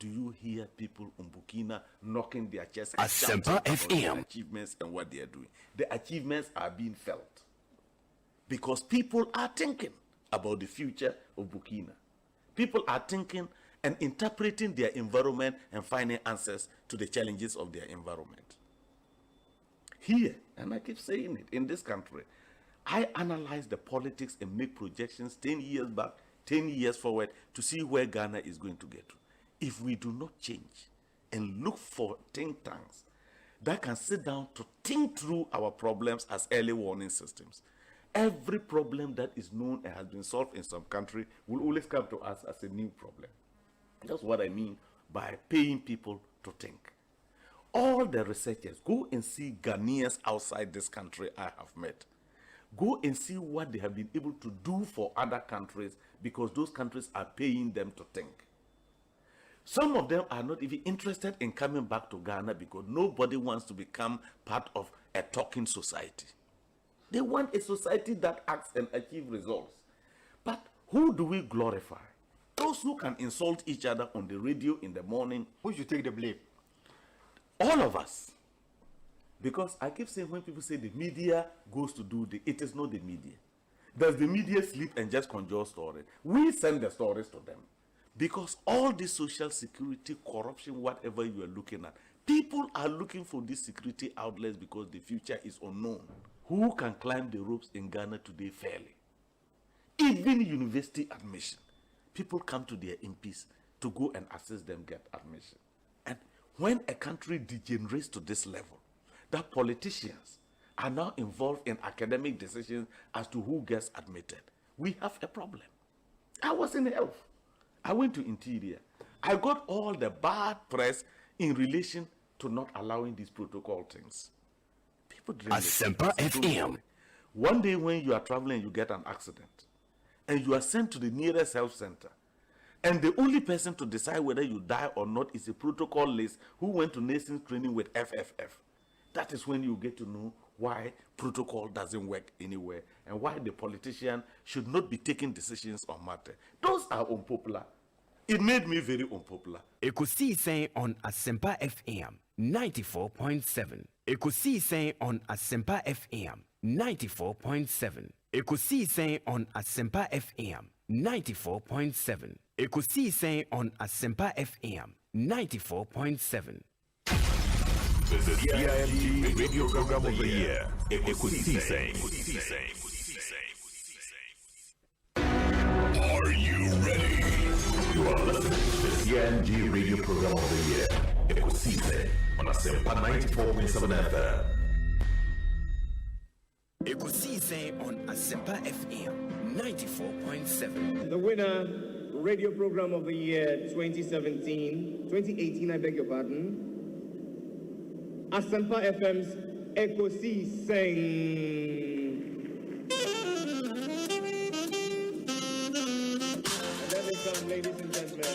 do you hear people in Burkina knocking their chests Asempa FM their achievements and what they are doing? The achievements are being felt because people are thinking about the future of Burkina. People are thinking and interpreting their environment and finding answers to the challenges of their environment. Here, and I keep saying it, in this country, I analyze the politics and make projections 10 years back, 10 years forward to see where Ghana is going to get to. If we do not change and look for think tanks that can sit down to think through our problems as early warning systems, every problem that is known and has been solved in some country will always come to us as a new problem. That's what I mean by paying people to think. All the researchers, go and see Ghanaians outside this country I have met. Go and see what they have been able to do for other countries because those countries are paying them to think. Some of them are not even interested in coming back to Ghana because nobody wants to become part of a talking society. They want a society that acts and achieves results. But who do we glorify? Those who can insult each other on the radio in the morning. Who should take the blame? All of us. Because I keep saying when people say the media goes to do it is not the media. Does the media sleep and just conjure stories? We send the stories to them. Because all this social security, corruption, whatever you are looking at, people are looking for these security outlets because the future is unknown. Who can climb the ropes in Ghana today fairly? Even university admission. People come to their MPs to go and assist them get admission. And when a country degenerates to this level, that politicians are now involved in academic decisions as to who gets admitted, we have a problem. I was in health. I went to interior. I got all the bad press in relation to not allowing these protocol things. People Asempa FM. One day when you are traveling, you get an accident and you are sent to the nearest health center. And the only person to decide whether you die or not is a protocol list who went to nursing training with FFF. That is when you get to know why protocol doesn't work anywhere and why the politician should not be taking decisions on matter. Those are unpopular. It made me very unpopular. Ekosiisen On Asempa FM 94.7. Ekosiisen On Asempa FM 94.7. Ekosiisen On Asempa FM 94.7. Ekosiisen On Asempa FM 94.7. The CIMG Radio Program of the Year, Ekosiisen. Are you ready? You are listening to the CIMG Radio Program of the Year, Ekosiisen on Asempa 94.7 FM. Ekosiisen On Asempa FM 94.7. The winner, Radio Program of the Year 2018, I beg your pardon. Asempa FM's Ekosiisen. And then they come, ladies and gentlemen.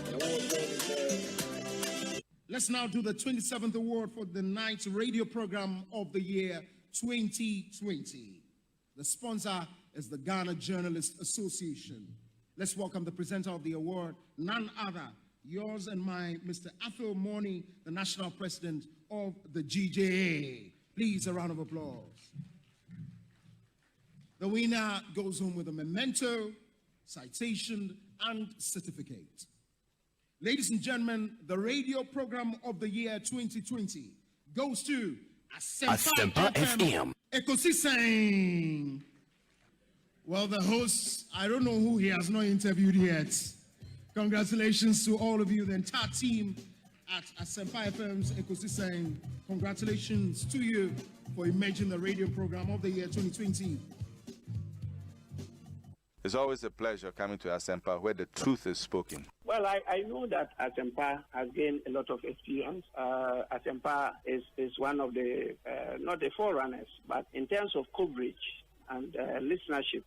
The award is there. Let's now do the 27th award for the night's radio program of the year 2020. The sponsor is the Ghana Journalists Association. Let's welcome the presenter of the award, none other, yours and mine, Mr. Athol Morning, the national president of the GJA. Please, a round of applause. The winner goes home with a memento, citation, and certificate. Ladies and gentlemen, the radio program of the year 2020 goes to Asempa FM. Ekosiisen. Well, the host, I don't know who he has not interviewed yet. Congratulations to all of you, the entire team at Asempa FM's Ekosiisen. Congratulations to you for emerging the radio program of the year 2020. It's always a pleasure coming to Asempa where the truth is spoken. Well, I know that Asempa has gained a lot of experience. Asempa is one of the, not the forerunners, but in terms of coverage and listenership,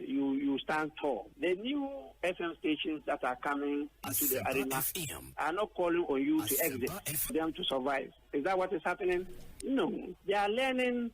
you stand tall. The new FM stations that are coming into the arena are not calling on you to exit, them to survive. Is that what is happening? No. They are learning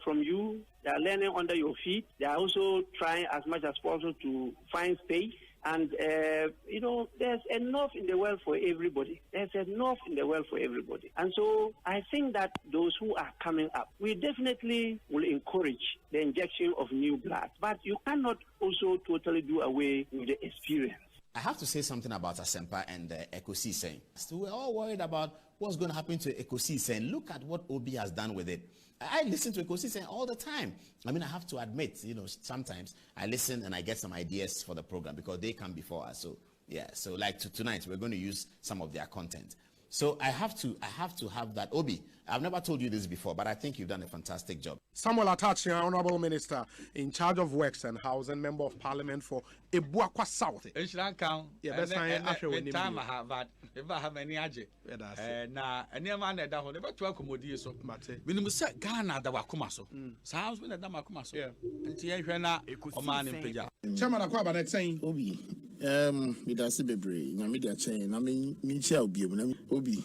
from you. They are learning under your feet. They are also trying as much as possible to find space. And, there's enough in the world for everybody. There's enough in the world for everybody. And so I think that those who are coming up, we definitely will encourage the injection of new blood. But you cannot also totally do away with the experience. I have to say something about Asempa and Ekosiisen. So we're all worried about what's going to happen to Ekosiisen. Look at what Obi has done with it. I listen to Ekosiisen all the time. I mean, I have to admit, sometimes I listen and I get some ideas for the program because they come before us. So, yeah. So like tonight, we're going to use some of their content. So I have to have that. Obi, I've never told you this before, but I think you've done a fantastic job. Samuel Atachi, Honorable Minister in charge of Works and Housing, Member of Parliament for Ebuakwa South. It should count. Yeah, that's the time I have that. If I have any aje, na any man that hold about 12 commodities. So, when you say Ghana, the Wakumaso, sounds when the Damakumaso. Yeah, and Tiana, a man in Pija. Chairman Akwaba, that's saying Obi. With us, Bebre, Namida chain. I mean, Michel be Obi.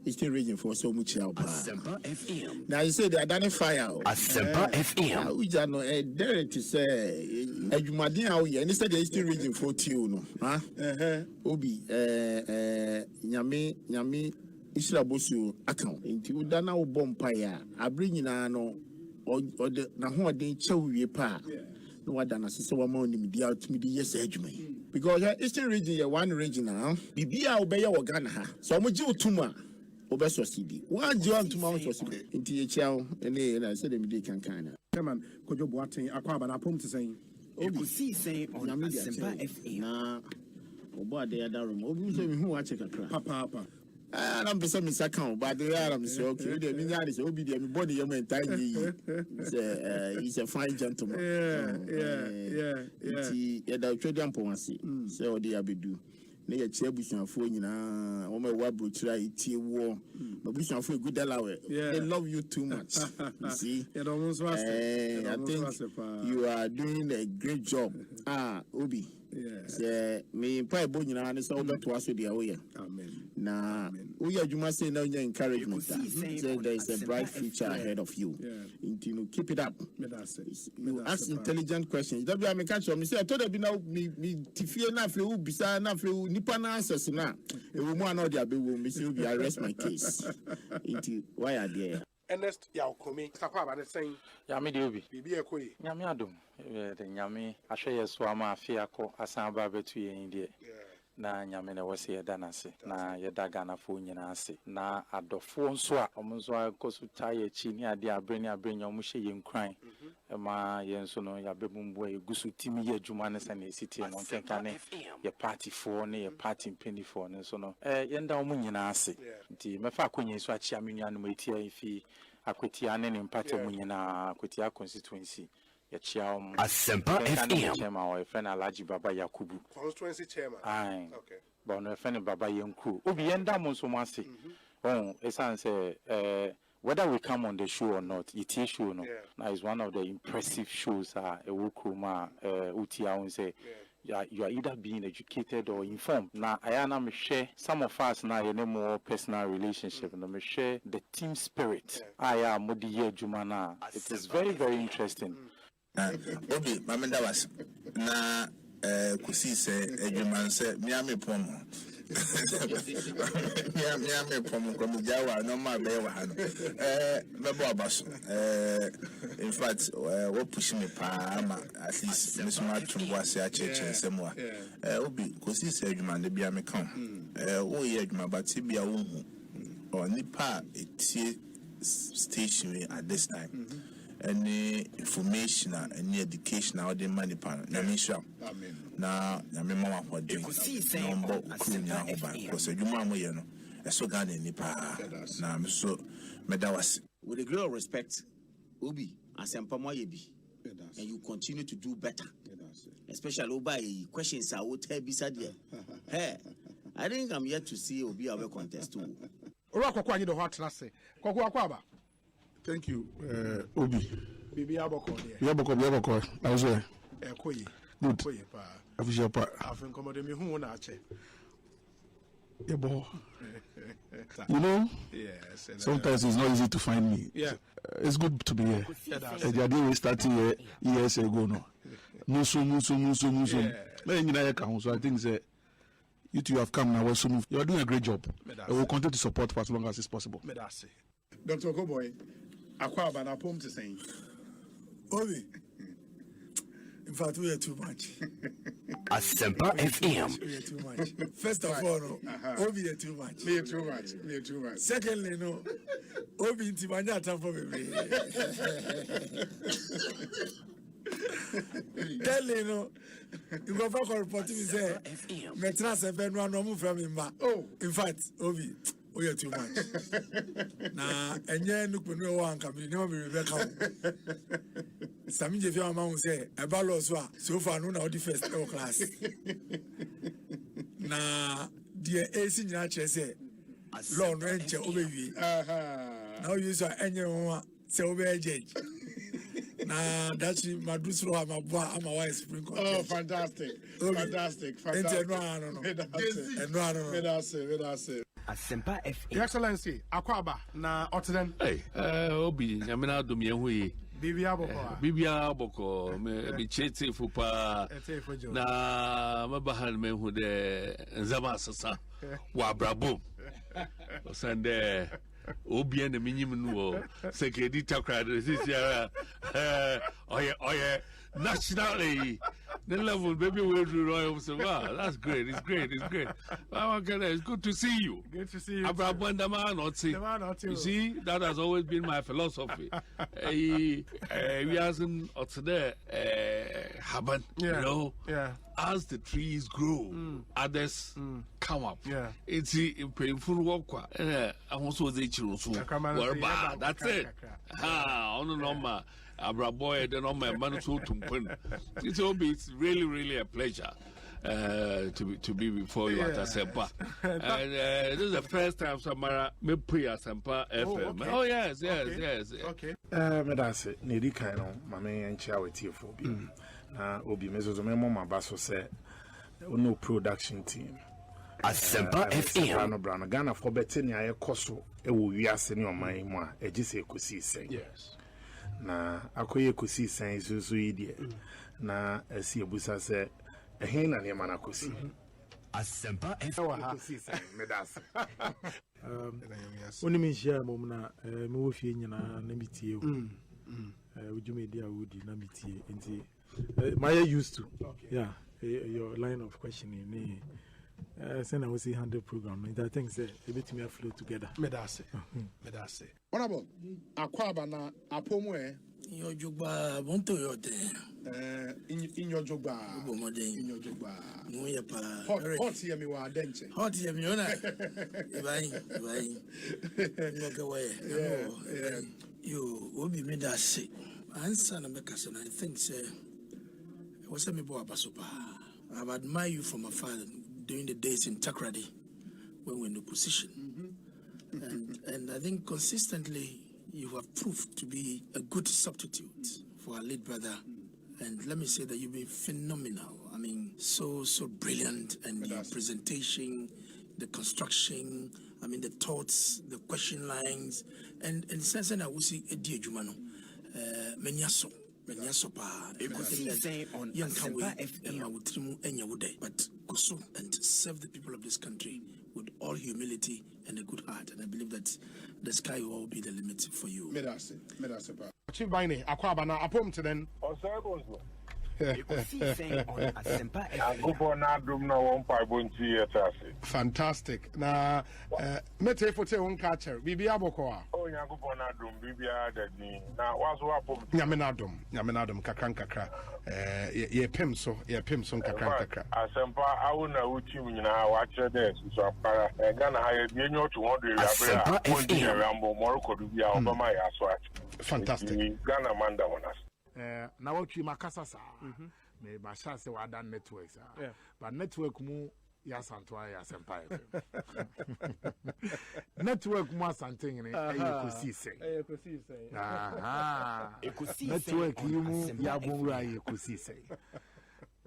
Eastern region for so much help. Asempa FM. Now you say they identify out. Asempa FM. We are not dare to say you might know and instead the Eastern region for you, huh? Obi, Yami, Bonsu account. Into Dana Bompire. I bring in no or the Naho de Chow pa. No one done as so among the media to me, yes, edgement. Because Eastern region, one region now, Bibia obey your Ghana. So much you tuma. Obeso CD. What do you want to mount for CD? In THL, and I said, they can kind of. Chairman, could you boating Akwaba? I promise saying, Ekosiisen On Asempa FM. Nah, about the other room. Obi say who watch a crack. Papa. I'm some account, but the other say okay. The mean is Obi the body your man tiny. He's a fine gentleman. Yeah. The Tradian Ponsi. So they are be do. They are phone na o me wa brochira itie wo no busan for good alawe. They love you too much. You see, I think you are doing a great job. Obi, say me pray bo nyina ne so to aso dia wo ye. Amen. Na we adwuma say na your encouragement. Say there is a bright future ahead of you. You keep it up. You ask intelligent questions. That be I catch you. Me say I told you now me tifie na fe u bisa na fe nipa na answers na e wo mu another be wo me say you arrest my case. Why are there? Ernest Yaokomi, Sakwaba, that's saying, Yami Dubi, Bibi Ekoi, Yami Adum, the Yami, I show you Swama, Fiako, Asamba between India. Na Yamina was here, Danasi, na Yadagana Funyanasi, na Adofon Swa, Omuzwa, Kosutai, Chinia, dear bring your mushy and crying. Ma Yensono, Yabumwe, Gusu Timi, Jumanes and the city and Montecane, your party for, your party in penny for, and so no. Yenda Munyanasi, the Mafakuni Swachi Aminian Mutia, if he Aquitian and Party Munina, Aquitia constituency. Asempa FM. Chairman, our friend Alaji Baba Yakubu. Constituency chairman. Aye. Okay. But no friend Baba Yanku. Obi enda Monsomasi. Oh, esan say whether we come on the show or not, it is show no. Now it's one of the impressive shows. Ewukuma Utia say. You are either being educated or informed. Now, I am share some of us now in a more personal relationship, and I share the team spirit. I am Modiye Jumana. It is very, very interesting. Obi, Mamenda was na Ekosiisen Edwuman say Miami Pomo. Miami Pomo from Jawa, no more Bewa. Mebo Abaso. In fact, what pushing me Pama, at least Miss Martin was a church and somewhere. Obi, Ekosiisen Edwuman, the Biame come. Oh, Edwuma, but Tibia or Nipa, it's stationary at this time. Any information, any education, or the money pan. Namisha. Now, Namima for doing number because you mamma, you know, a so gun in Nipa. Now, so Medawas. With a great respect, Obi, Asempa Moyebi, and you continue to do better. Especially Obi questions I would tell beside you. Hey, I think I'm yet to see Obi our contest too. Thank you, Obi. Bibi Aboko. Yaboko. I was there. Ekoi. Good. Official part. I've incommoded me who na che. Yeah, boy. You know, sometimes it's not easy to find me. Yeah. It's good to be here. The idea we started here years ago now. So I think that you two have come now. You are doing a great job. I will continue to support for as long as it's possible. Dr. Koboy, Kwabena Agyepong to say. Obi. In fact, we are too much. Asempa FM. We are too much. First of all, no, Obi are too much. Me too much. Me too much. Secondly, no, Obi intimanya time for me. Thirdly, no, you go back and report to me say, Metra seven one no move from him. Oh, in fact, Obi. We are too much. Nah, and yeah, look when we want come, you never be Rebecca. Some of your mom say, a balloon so far, no, the first class. Nah, dear AC Nature say, Lord Rancher over you. Now you saw anyone say over judge. Nah, that's my Dusro, my boy, I'm a white sprinkle. Oh, fantastic. Fantastic. Asempa FM. Your Excellency, Akwaba na Otden. Hey, Obi, Yamina Dumiahui. Bibia Boko, me chete fupa. Na mabahan me who de Zamasasa. Wabrabo. Sande Obi and the minimum secretary takra this year. Oh yeah. Nationally, the level, baby, will do royal. So, wow, that's great. It's great. It's good to see you. Good to see you. You see, that has always been my philosophy. We hasn't today happen. You know, as the trees grow, others come up. It's painful work. I also say, that's it. On Abraboy, then on my man so to pun. It's really a pleasure to be before you at Asempa. And this is the first time Samara me pre Asempa FM. Oh yes. Okay. Medase, Nedi Kaino, Mamma and Chia with you for be. Obi Meso Memo Mabaso said, no production team. Asempa FM. Brana Ghana for Betania Koso, a Wias in your mind, a Jesse Ekosiisen. Yes. Na akoye kosi san susu idie na asi ebusa se ehin na ne mana kosi Asempa FM kosi san medase oni mi share mom na me wo fie nyina na mitie ujumedi awudi na mitie nti my used to your line of questioning send I will see 100 program and I think say a bit me flow together medase honorable Kwabena Agyepong your jogba bonto yote in your jogba no ya pa hot here me wa denche hot here me ona bye no go way you obi medase answer na make say I think say was me bo abasopa I've admired you from afar during the days in Takrady when we were in opposition. And I think consistently you have proved to be a good substitute for our late brother. And let me say that you've been phenomenal. I mean, so brilliant. And your presentation, the construction, I mean, the thoughts, the question lines. And since then, I will see Eddie Jumano, Menyaso. Ekosiisen On Asempa FM. But go so and serve the people of this country with all humility and a good heart. And I believe that the sky will be the limit for you. Medase. Chief Baine, Kwabena Agyepong to then. Osei Bonsu. Ekosiisen On Asempa FM. Fantastic. Now, mete for te on catcher. Bibia Bokoa. Oh, Yakubona Dum, Bibia Daddy. Now, what's what? Yaminadum, Kakra. Ye Pimso, Kakra. Asempa, I will know what you now watch this. So, Ghana, I had been to wonder if Rambo Morocco to be out of my aswat. Fantastic. Ghana Manda on us. Now what you makasa me ba chance wa dan networks but network mu ya santwa ya Asempa network mu asanten ni Ekosiisen network you mu ya bonra Ekosiisen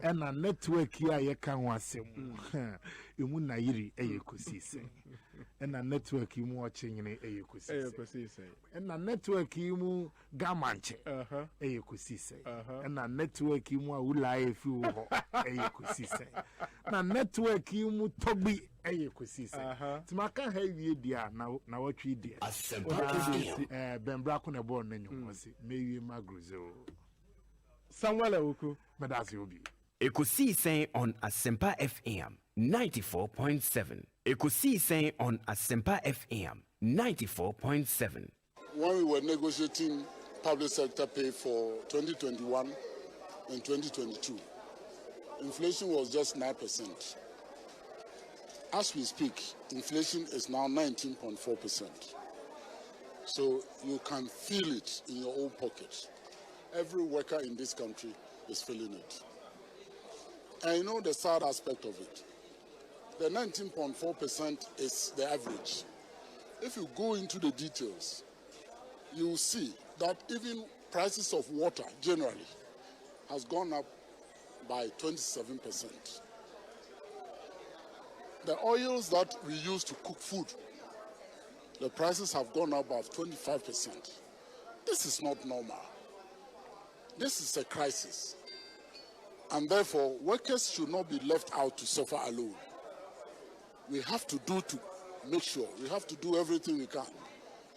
And a network here, you can was him. You mun na yiri Ekosiisen. And a network you watching in Ekosiisen. And a network you gamanche Ekosiisen. And a network you ulai if you Ekosiisen. And a network you tobi Ekosiisen. Timaka heavy dear now what we did. Ben Brakuna born name was it. Maybe Magruzo. Somewhere Uku, but that's you'll be. Ekosiisen on Asempa FM 94.7. Ekosiisen on Asempa FM 94.7. When we were negotiating public sector pay for 2021 and 2022, inflation was just 9%. As we speak, inflation is now 19.4%. So you can feel it in your own pocket. Every worker in this country is feeling it. And you know the sad aspect of it. The 19.4% is the average. If you go into the details, you will see that even prices of water generally has gone up by 27%. The oils that we use to cook food, the prices have gone up by 25%. This is not normal. This is a crisis. And therefore, workers should not be left out to suffer alone. We have to make sure, we have to do everything we can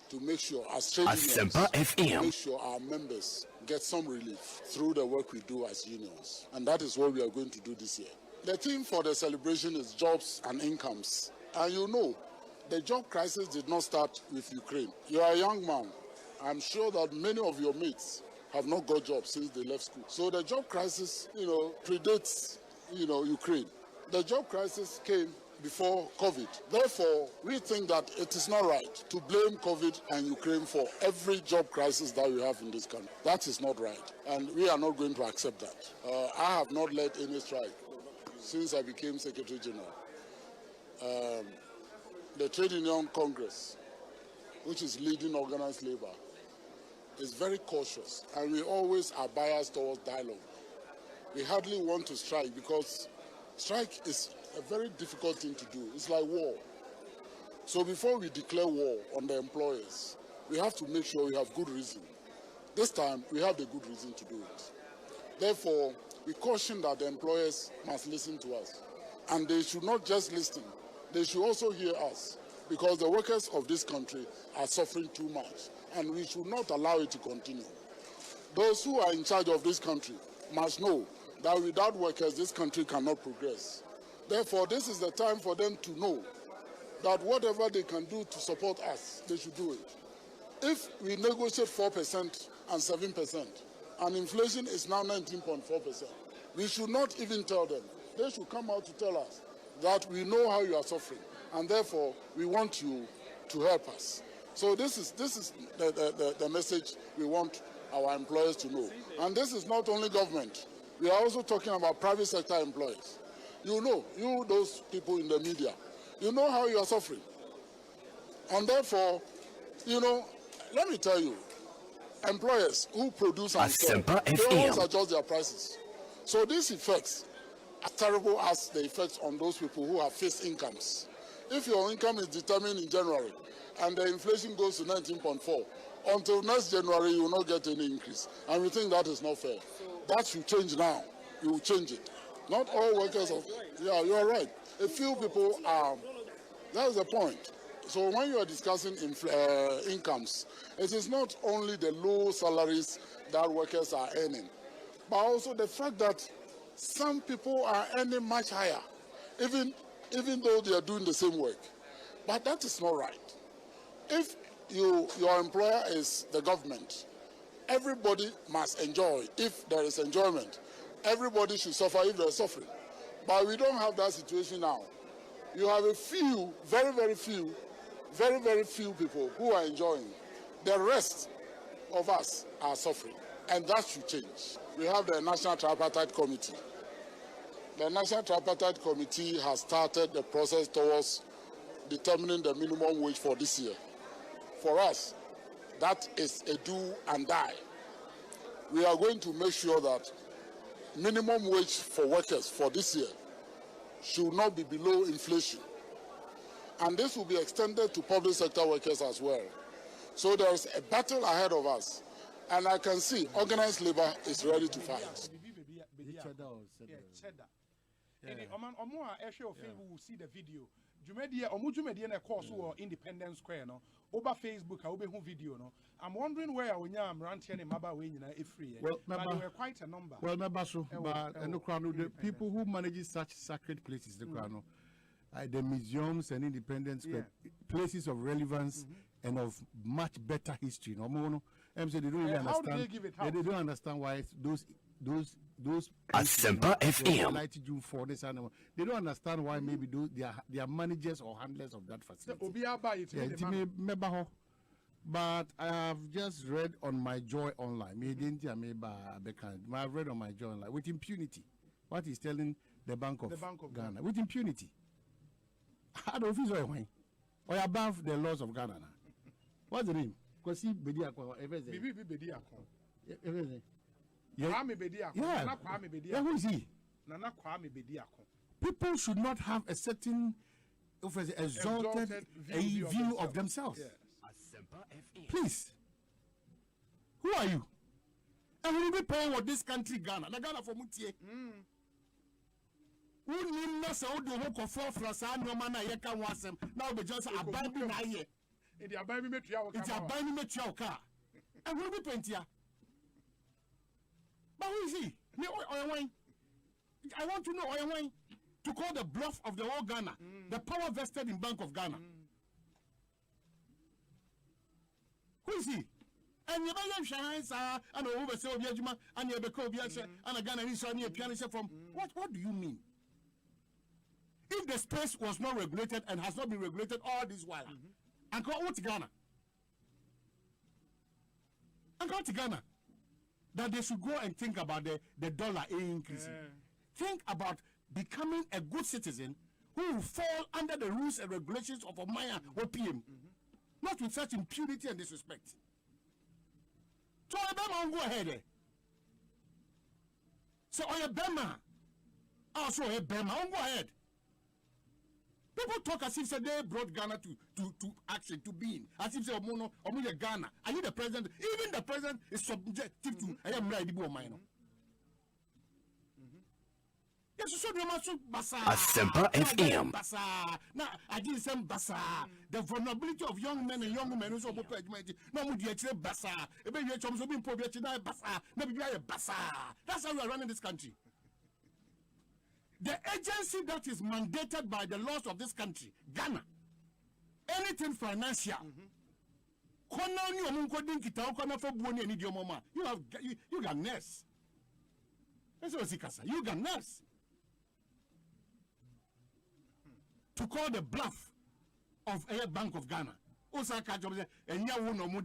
to make sure, as trade unions, to make sure our members get some relief through the work we do as unions. And that is what we are going to do this year. The theme for the celebration is jobs and incomes. And you know, the job crisis did not start with Ukraine. You are a young man. I'm sure that many of your mates have not got jobs since they left school. So the job crisis, predates, Ukraine. The job crisis came before COVID. Therefore, we think that it is not right to blame COVID and Ukraine for every job crisis that we have in this country. That is not right. And we are not going to accept that. I have not led any strike since I became Secretary General. The Trade Union Congress, which is leading organized labor, is very cautious, and we always are biased towards dialogue. We hardly want to strike because strike is a very difficult thing to do. It's like war. So before we declare war on the employers, we have to make sure we have good reason. This time, we have the good reason to do it. Therefore, we caution that the employers must listen to us. And they should not just listen, they should also hear us, because the workers of this country are suffering too much, and we should not allow it to continue. Those who are in charge of this country must know that without workers, this country cannot progress. Therefore, this is the time for them to know that whatever they can do to support us, they should do it. If we negotiate 4% and 7%, and inflation is now 19.4%, we should not even tell them. They should come out to tell us that we know how you are suffering, and therefore we want you to help us. So this is the message we want our employers to know. And this is not only government. We are also talking about private sector employees. You know, those people in the media, you know how you are suffering. And therefore, let me tell you, employers who produce and sell, they always adjust their prices. So these effects are terrible as the effects on those people who have fixed incomes. If your income is determined in January and the inflation goes to 19.4, until next January you will not get any increase. And we think that is not fair. That should change now. You will change it. Not all workers of... Yeah, you are right. A few people are... That's the point. So when you are discussing incomes, it is not only the low salaries that workers are earning, but also the fact that some people are earning much higher, even though they are doing the same work. But that is not right. If your employer is the government, everybody must enjoy. If there is enjoyment, everybody should suffer if they are suffering. But we don't have that situation now. You have a few, very, very few people who are enjoying. The rest of us are suffering, and that should change. We have the National Tripartite Committee. The National Tripartite Committee has started the process towards determining the minimum wage for this year. For us, that is a do and die. We are going to make sure that minimum wage for workers for this year should not be below inflation. And this will be extended to public sector workers as well. So there's a battle ahead of us. And I can see organized labor is ready to fight. Will see the video. Jumedia na course or Independence Square no. Over Facebook, I will be video no. I'm wondering where I am ranting in Maba way free. Well, but there were quite a number. Well, the people who manage such sacred places, the museums and Independence Square, places of relevance and of much better history. No, they don't really understand. They don't understand why those Asempa FM. June 4, they don't understand why maybe they are managers or handlers of that facility. But I have just read on my Joy Online. I've read on my Joy Online with impunity what he's telling the Bank of Ghana with impunity. I don't feel so or above the laws of Ghana. What's the name? Because he who is he? People should not have a certain exalted view of themselves. Yes. Please, who are you? And we will be paying what this country Ghana. The Ghana for Mutie. Who knew not so the work of 4 frasa no man I can was them. Now we just abandon here. It's a buy me car. And we'll be paying here. But who is he? I want to know to call the bluff of the whole Ghana, the power vested in Bank of Ghana. Who is he? And you may shines and over so Biajuma and you become and a Ghana is on your pianist from what do you mean? If the space was not regulated and has not been regulated all this while, and go to Ghana. And go to Ghana. That they should go and think about the dollar increasing. Think about becoming a good citizen who will fall under the rules and regulations of a Maya or PM. Not with such impunity and disrespect. So Obama go ahead. So Obama also Obama go ahead. People talk as if they brought Ghana to action, to being. As if they Omono Ghana. Are you the president? Even the president is subjective to I am ready to mine. Yes, so you must basa. Asempa FM. Basa. Now, I didn't say basa. The vulnerability of young men and young women who are no more basa. Maybe you chums will be poverty basa. Maybe you are basa. That's how we are running this country. The agency that is mandated by the laws of this country, Ghana, anything financial, you got nurse. You got nurse. To call the bluff of a Bank of Ghana. Osaka job and ya won't know who is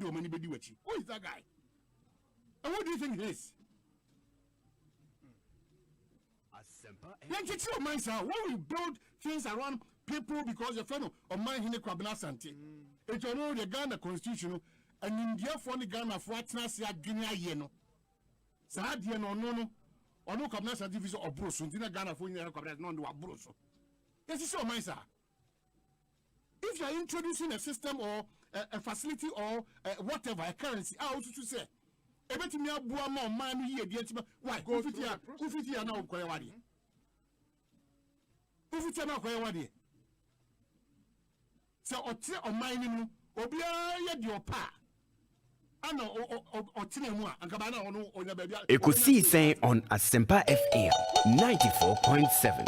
that guy? And what do you think he is? When we build things around people because your friend of mine in the Kwabena Santi, it's all the Ghana constitution and India for the Ghana for Atnasia Guinea Yeno. Sadia no or no Kwabena Santi or Bruce, and Ghana for Kwabena non do a Bruce. Yes, it's so my sir. If you are introducing a system or a facility or whatever, a currency, I also to say, everything you have more money here, why? Go fit here now, Kwayawadi. Who fit now, Kwayawadi? So, or mining, or be your pa. Ekosiisen on Asempa FM 94.7.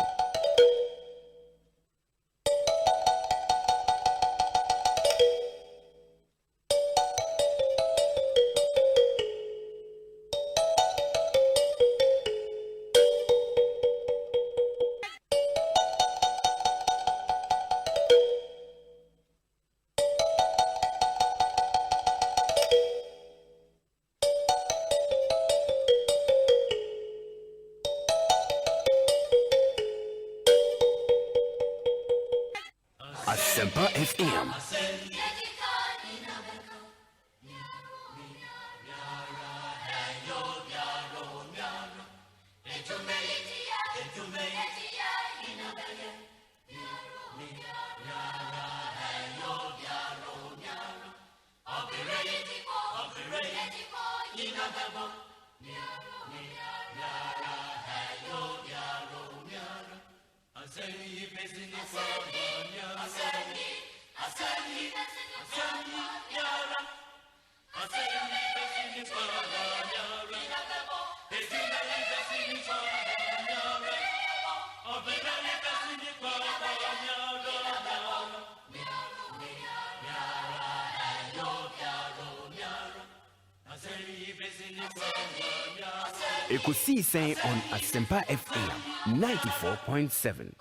Asempa FM. Ekosiisen on Asempa FM 94.7.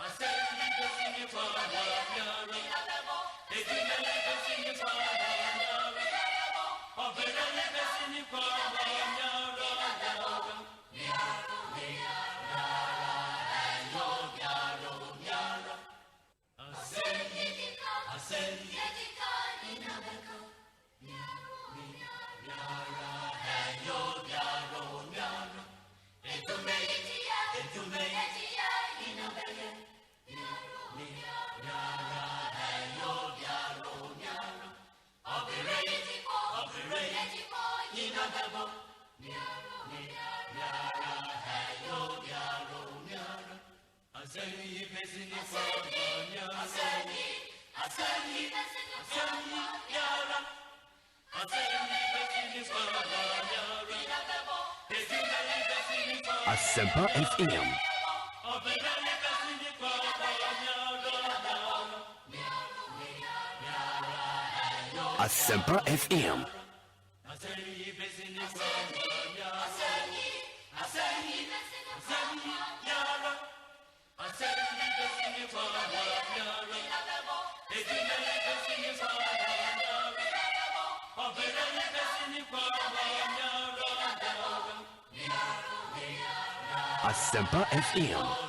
Asempa FM. Asempa FM. Asempa FM.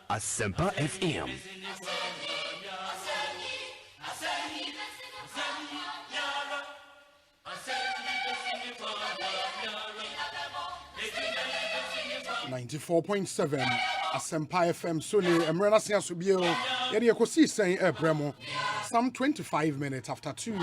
Asempa FM. .7 Asempa FM Sony Emrana Sia Subio Yedi Ekosiisen Bremo some 25 minutes after 2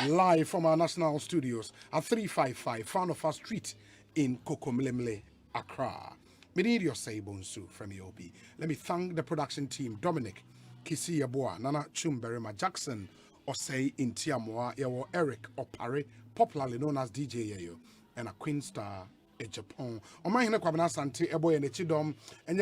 live from our national studios at 355 Fanofa Street in Kokomlemle, Accra. Me need your say Bonsu from EOB. Let me thank the production team Dominic Kisi Yaboa, Nana Chumberima Jackson, Osei in Tiamoa, Yawo Eric Opare, popularly known as DJ Yayo, and a Queen Star Japan. Kwabena Eboy and Chidom and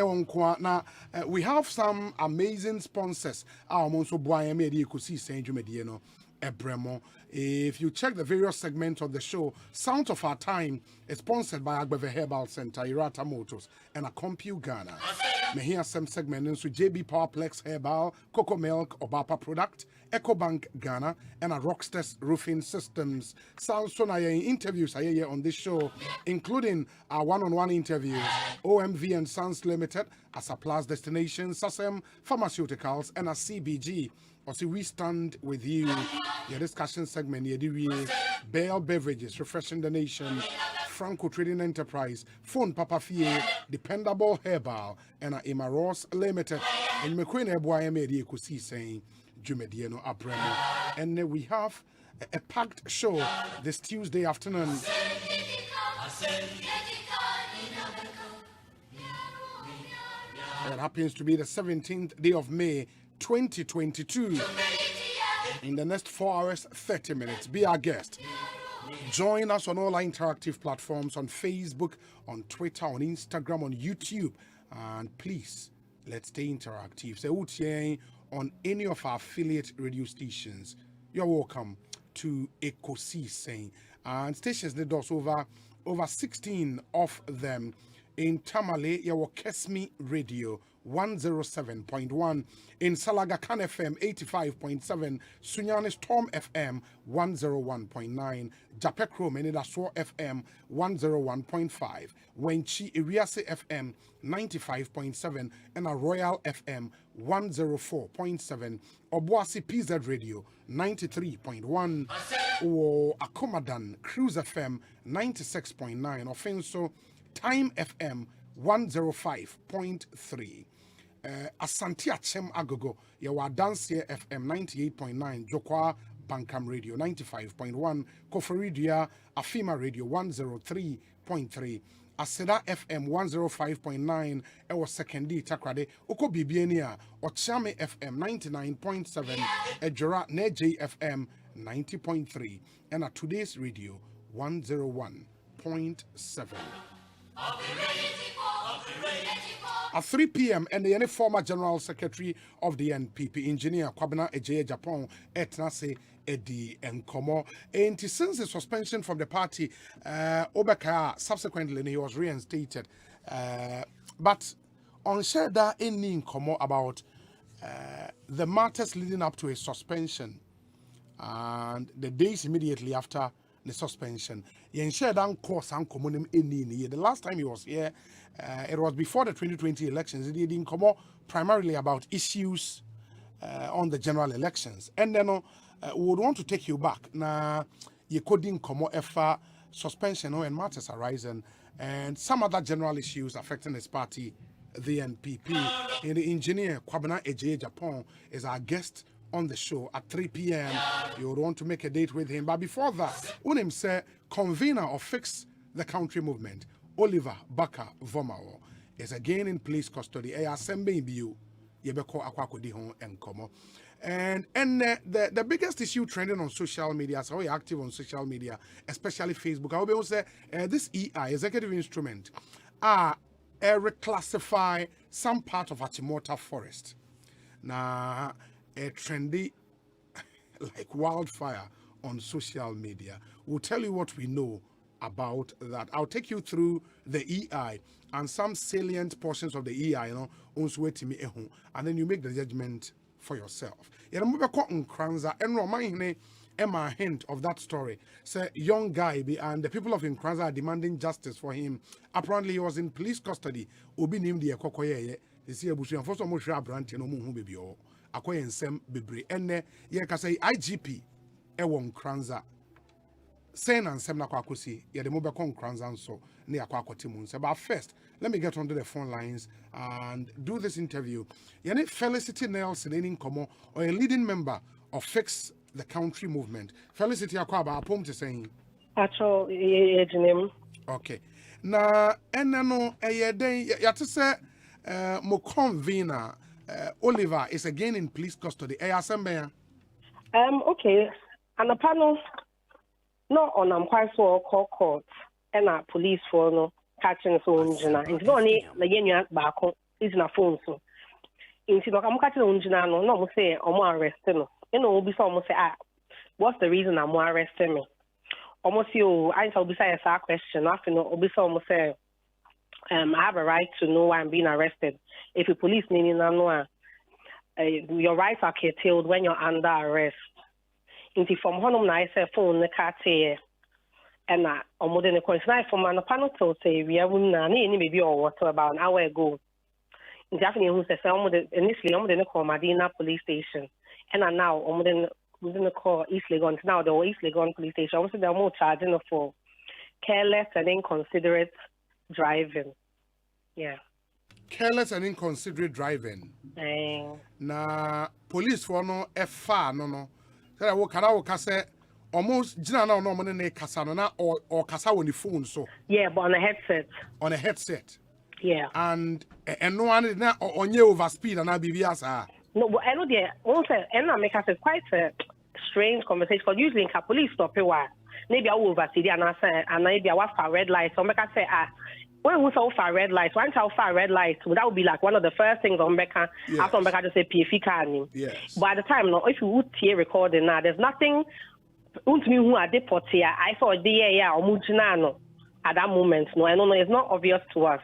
now we have some amazing sponsors. Our Monso Boy Medi Ekosiisen Jumedieno Ebremo. If you check the various segments of the show, Sound of Our Time is sponsored by Agbeve Herbal Center, Irata Motors, and a Compu Ghana. Me hear some segments with JB Powerplex Herbal, Cocoa Milk, Obapa Product, EcoBank Ghana, and a Rockstars Roofing Systems. Sounds so interviews I hear on this show, including our one-on-one interviews, OMV and Sons Limited, as a Plus Destination, Sasem Pharmaceuticals, and a CBG. Also, we stand with you. Your discussion segment, Bale Beverages, Refreshing the Nation, Franco Trading Enterprise, Phone Papa Fie, Dependable Herbal, and Emma Ross Limited. And McQueen Eboy Medi Ekosiisen Jumedieno Abremo. And we have a packed show this Tuesday afternoon. It happens to be the 17th day of May 2022. In the next 4 hours, 30 minutes, be our guest. Join us on all our interactive platforms on Facebook, on Twitter, on Instagram, on YouTube. And please, let's stay interactive. So, on any of our affiliate radio stations, you're welcome to Ekosiisen. And stations need us over 16 of them. In Tamale, your Kesmi Radio 107.1. In Salagakan FM 85.7. Sunyani Storm FM 101.9. Japekro Menidaswo FM 101.5. Wenchi Iriase FM 95.7. And a Royal FM 104.7. Obuasi PZ Radio 93.1. Or Akomadan Cruise FM 96.9. Offenso Time FM 105.3. Asante Achem Agogo, Yawa Dansier FM 98.9, Jokwa Bankam Radio 95.1, Koforidia Afima Radio 103.3, Aseda FM 105.9, Ewa Sekendi Takrade, Oko Bibienia, Ochame FM 99.7, Ejora Neje FM 90.3, and at today's radio 101.7. At 3 p.m. and the former General Secretary of the NPP, Engineer Kwabena Agyepong, etnase Edi Nkomo. And since the suspension from the party, Obeka subsequently he was reinstated. But on Sheda any Nkomo about the matters leading up to a suspension and the days immediately after the suspension. The last time he was here, it was before the 2020 elections. He didn't come up primarily about issues on the general elections. And then we would want to take you back. Now, you couldn't come up if suspension and matters arising and some other general issues affecting his party, the NPP. And the engineer, Kwabena Agyepong, is our guest on the show at 3 p.m. You would want to make a date with him. But before that, Unim said, convener of Fix the Country movement, Oliver Baka Vomao, is again in police custody. Asempa you Yebeko Akwakodi Hon and Komo. And the biggest issue trending on social media, so we're active on social media, especially Facebook. I will say this EI, executive instrument, reclassify some part of Achimota Forest. Now, a trendy like wildfire on social media. We'll tell you what we know about that. I'll take you through the EI and some salient portions of the EI, and then you make the judgment for yourself. Emma hint of that story. Say young guy and the people of Nkranza are demanding justice for him. Apparently he was in police custody. Obi named the Ekokoye. You see, Abushi, first of all, Brant, no more baby. Akoye nsem bebre enne ye ka say IGP e won Nkranza say na nsem na kwa akosi ye de mo be kon Nkranza nso na yakwa akote mu nse. But first, let me get onto the phone lines and do this interview. Ye Felicity Nelson in Nkomo, or a leading member of Fix the Country movement. Felicity akwaba apom te saying acho ejenem. Okay. Na enno eye den ya te say mo convener Oliver is again in police custody. Asempa. Okay. And the panel, no, on quite so call court and a police for no catching phone. It's only the union back is in a phone. So, instead of I'm catching on no, say, I'm arresting. You know, be some say, what's the reason I'm arresting me? Almost you, I shall be saying a question. After no, be some say, I have a right to know why I'm being arrested. If the police need to know, your rights are curtailed when you're under arrest. Into from home, I say phone the car and I'm more than a question. From an panel to say we are maybe or what about an hour ago. Definitely, who says initially I'm going to call Medina police station, and now I'm going to call East Legon. Now the East Legon police station. Also, they're more charging for careless and inconsiderate driving. Yeah. Careless and inconsiderate driving. Na police for no F4 no. Say wo kana wo kase almost jina na no money na kasa no na or kasa on the phone so. Yeah, but on a headset. On a headset. Yeah. And no one na onye over speed and na bibi asa. No, but I know there also and na make us quite a strange conversation because usually in police stop a while. maybe I oversee the and maybe I was for red lights. So I say, when we saw for red lights, once I for red lights, that would be like one of the first things on Becca after Becca just say PFK. Yes. By the time, no, if you would hear recording now, there's nothing. Me who are deported, I saw or at that moment. No, I don't know. It's not obvious to us.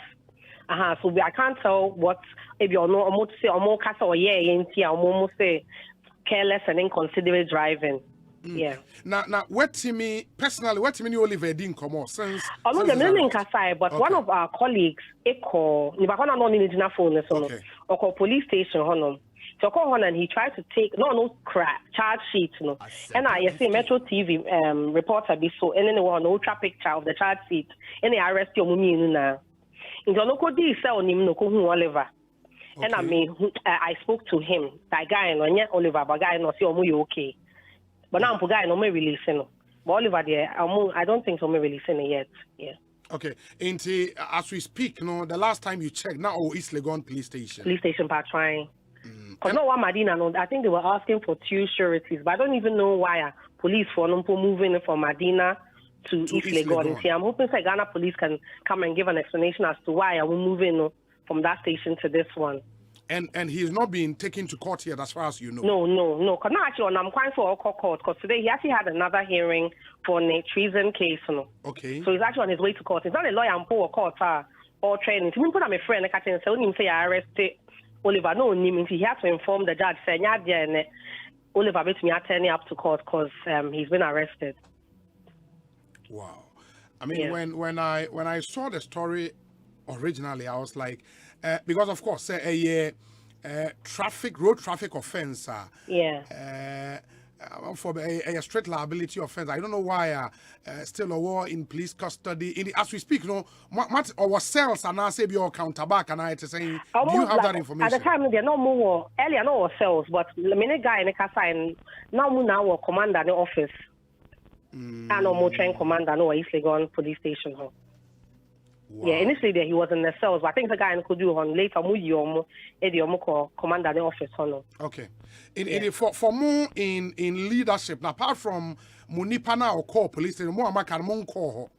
So I can't tell what if you're no almost say or more cast or almost say careless and inconsiderate driving. Yeah. Now, what to me personally, what to me Oliver didn't come out since. I'm not the meaning Kasai, but one of our colleagues, Eko, you back on an original phone, or call police station, honor. So call on and he tried to take no crap charge sheet, no. And I see Metro TV reporter be so and then one ultra picture of the charge sheet and they arrest your mummy now. In the local D sell him no Oliver. And I spoke to him, that guy and Oliver, but guy no see you okay. But now I'm guy no me releasing. But Oliver there, I don't think so me releasing it yet. Yeah. Okay. As we speak, no, the last time you checked now East Legon police station. Police station part trying. Because no one Medina, no, I think they were asking for 2 sureties, but I don't even know why police for moving from Medina to East Legon. See, I'm hoping that Ghana police can come and give an explanation as to why are we moving from that station to this one. And he's not being taken to court yet, as far as you know. No. Because now actually, I'm quite for court because today he actually had another hearing for a treason case. No. Okay. So he's actually on his way to court. He's not a lawyer and for court or training. So we put him a friend. I can say I arrested Oliver. No, he has to inform the judge. Say, Oliver, bet me turning up to court because he's been arrested. Wow. I mean, when I saw the story originally, I was like. Because of course, road traffic offense. For a straight liability offense. I don't know why still a war in police custody. As we speak, our cells are now say your counterback, and I saying, do you have that information? At the time, there are no more earlier no cells, but the minute guy in the casa and now commander in the office. And no more train commander no East Legon police station. Wow. Yeah, initially there he was in the cells, but I think the guy could do on later commander the office. Okay. For more in leadership, now apart from Munipana or call police, more Makarmon call.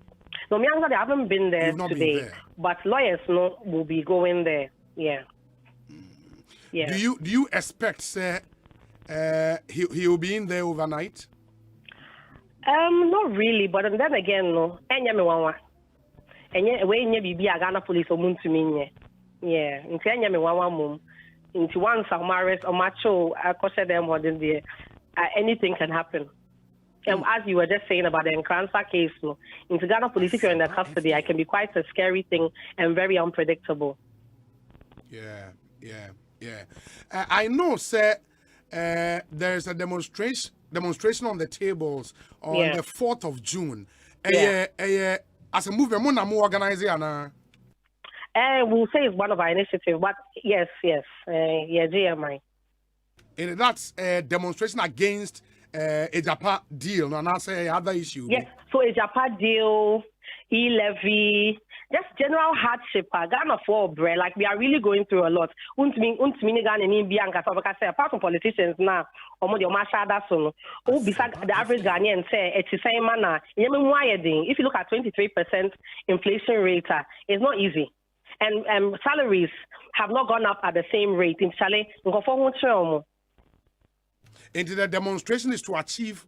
No, me they haven't been there today, but lawyers will be going there. Yeah. Yeah. Do you expect he will be in there overnight? Not really, but then again, no. And yet, when you be a Ghana police or moon to me, yeah, in Kenya, me one mum, into one Samaris or macho, I caution them more than there. Anything can happen. And as you were just saying about the Nkransa case, no, into Ghana police, if you're in their custody, I can be quite a scary thing and very unpredictable. Yeah. I know, sir, there's a demonstration on the tables on the 4th of June. As a movement, more organizing. We'll say it's one of our initiatives, but yes, GMI. And that's a demonstration against a Japan deal, and that's other issue. Yes, so a Japan deal, e-levy, just general hardship. Ghana for bread, like we are really going through a lot. Apart from politicians now, the average Ghanaian say it's the same manner. If you look at 23% inflation rate, it's not easy. And salaries have not gone up at the same rate. And the demonstration is to achieve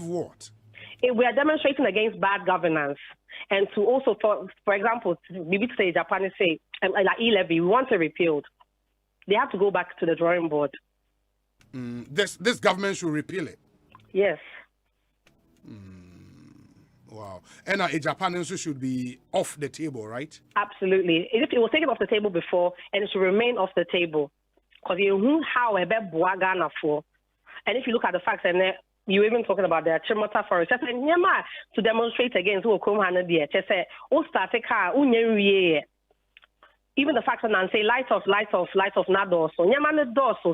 what? We are demonstrating against bad governance. And to also, for example, maybe to say Japan say like e-levy, we want it repealed. They have to go back to the drawing board. This government should repeal it. Yes. Wow. And Japan also should be off the table, right? Absolutely. It was taken off the table before, and it should remain off the table. Because Ghana for. And if you look at the facts, and you even talking about the Achimota Forest, to demonstrate against who come hand there. Even the fact that say light off not also.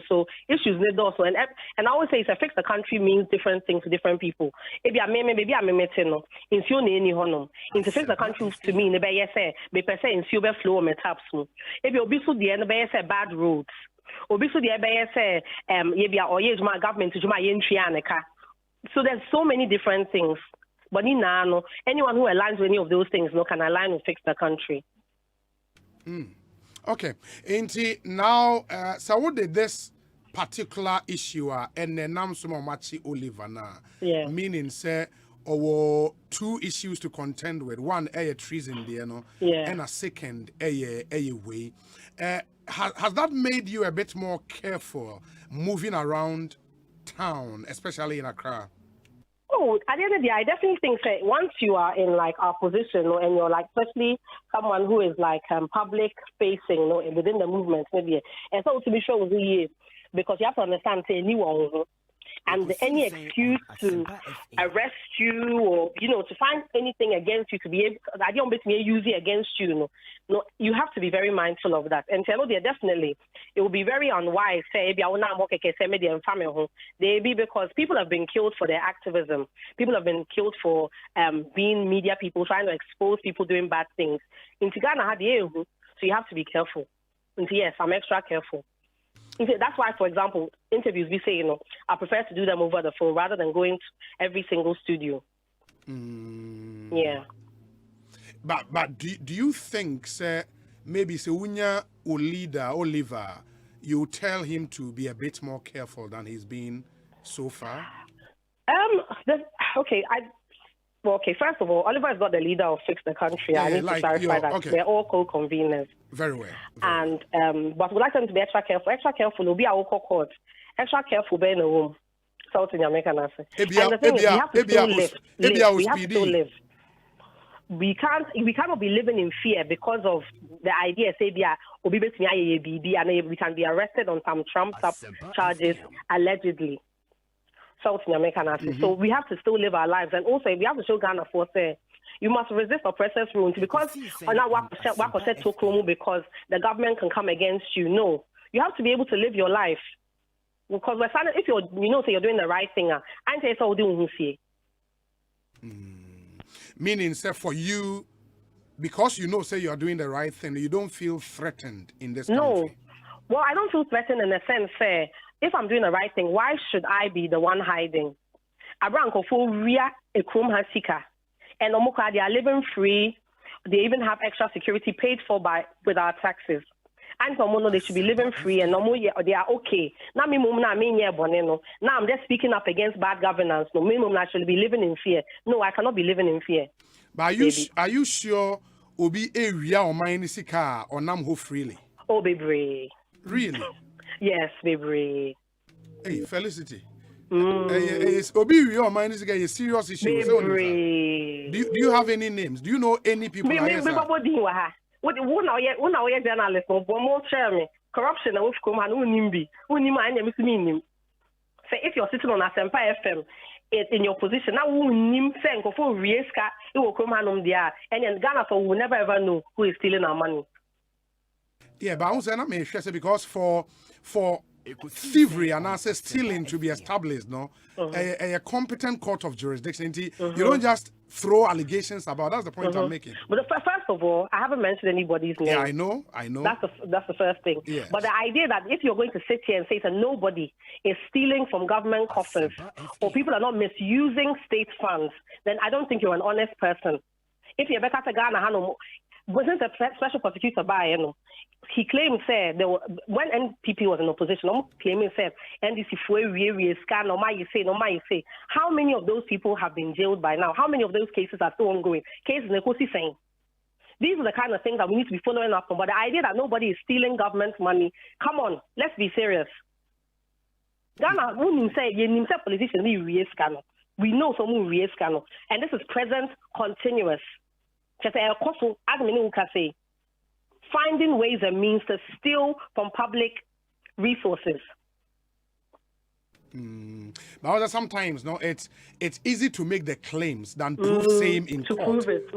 So issues need also. And I always say fix the country means different things to different people. Maybe I'm meeting in fix the country to me, be per se in silver flow me taps. If you be so the end bad roads. Obi so the my government to my entry. So there's so many different things. But anyone who aligns with any of those things can align with Fix the Country. Okay. Now, so what did this particular issue and then Machi Oliver meaning say or 2 issues to contend with. One treason and a second way. Has that made you a bit more careful moving around town, especially in Accra? Oh, at the end of the day, I definitely think that once you are in like our position, and you're like, especially someone who is like public facing, within the movement, maybe, and so to be sure with you, because you have to understand, say, anyone. And any excuse to arrest you or, to find anything against you to be able, I don't bet me use it against you. No, you have to be very mindful of that. And tell you, definitely, it will be very unwise, say, because people have been killed for their activism. People have been killed for being media people, trying to expose people doing bad things. In Tigana, so you have to be careful. And yes, I'm extra careful. That's why, for example, interviews we say, I prefer to do them over the phone rather than going to every single studio. Yeah. But do you think, sir, maybe Sewunya or leader Oliver, you tell him to be a bit more careful than he's been so far? Okay, first of all, Oliver is not the leader of Fix the Country. I need to clarify that. Okay. They're all co-conveners. Very well. And but we'd like them to be extra careful. Extra careful will be our court. Extra careful be in the room. South in America. And the thing is, we have to still live. We have to still live. We cannot be living in fear because of the idea, say, and we can be arrested on some trumped up charges, allegedly. South in America. So we have to still live our lives. And also, we have to show Ghana for say, you must resist oppressors' rule because because the government can come against you. No, you have to be able to live your life. Because we're standing, if you're, say you're doing the right thing, I say so doing meaning, sir, for you, because say you're doing the right thing, you don't feel threatened in this country. No, well, I don't feel threatened in the sense, say, if I'm doing the right thing, why should I be the one hiding? Abranko for Ria Ekrum Hasika. And Omoka, they are living free. They even have extra security paid for with our taxes. And Tomono, they should be living free and they are okay. Now I'm just speaking up against bad governance. No, I should be living in fear. No, I cannot be living in fear. But are you sure Obi area or Mainisika or Namho freely? Oh, baby. Really? Yes, baby. Hey, Felicity. It's Obi your mind is a serious issue. Do you have any names? Do you know any people? Journalist, corruption if you're sitting on Asempa FM, in your position now, it will come there, and then Ghana will never ever know who is stealing our money. Yeah, but I'm saying I'm interested because for thievery and also stealing to be established, a competent court of jurisdiction. You don't just throw allegations about. That's the point I'm making. But first of all, I haven't mentioned anybody's name. Yeah, I know. That's the first thing. Yes. But the idea that if you're going to sit here and say that nobody is stealing from government coffers or people are not misusing state funds, then I don't think you're an honest person. If you're better to Ghana, wasn't a special prosecutor by he claimed said when NPP was in opposition, claiming said NDC say how many of those people have been jailed by now? How many of those cases are still ongoing? Cases in Ekosiisen. These are the kind of things that we need to be following up on. But the idea that nobody is stealing government money, come on, let's be serious. Ghana wouldn't say politicians we know someone and this is present continuous. Finding ways and means to steal from public resources. But sometimes it's easy to make the claims than prove same in to court. Prove it.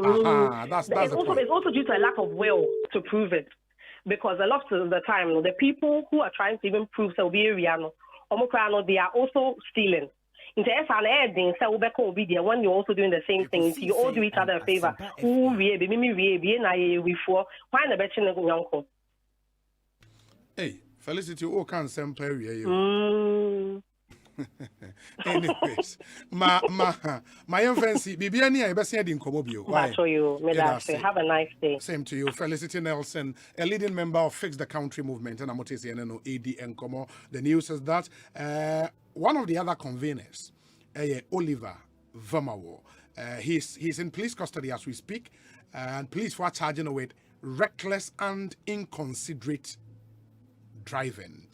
That's the point. It's also due to a lack of will to prove it, because a lot of the time the people who are trying to even prove they are also stealing. When you're also doing the same thing, you all do each other a favor. Hey, Felicity, oh, can Asempa Anyways, my fancy, Bibiani, I best in Comobio. Why? Have a nice day. Same to you. Felicity Nelson, a leading member of Fix the Country movement, and I'm AD Nkomo. The news is that one of the other conveners, Oliver Vermawo, he's in police custody as we speak, and police were charging with reckless and inconsiderate driving.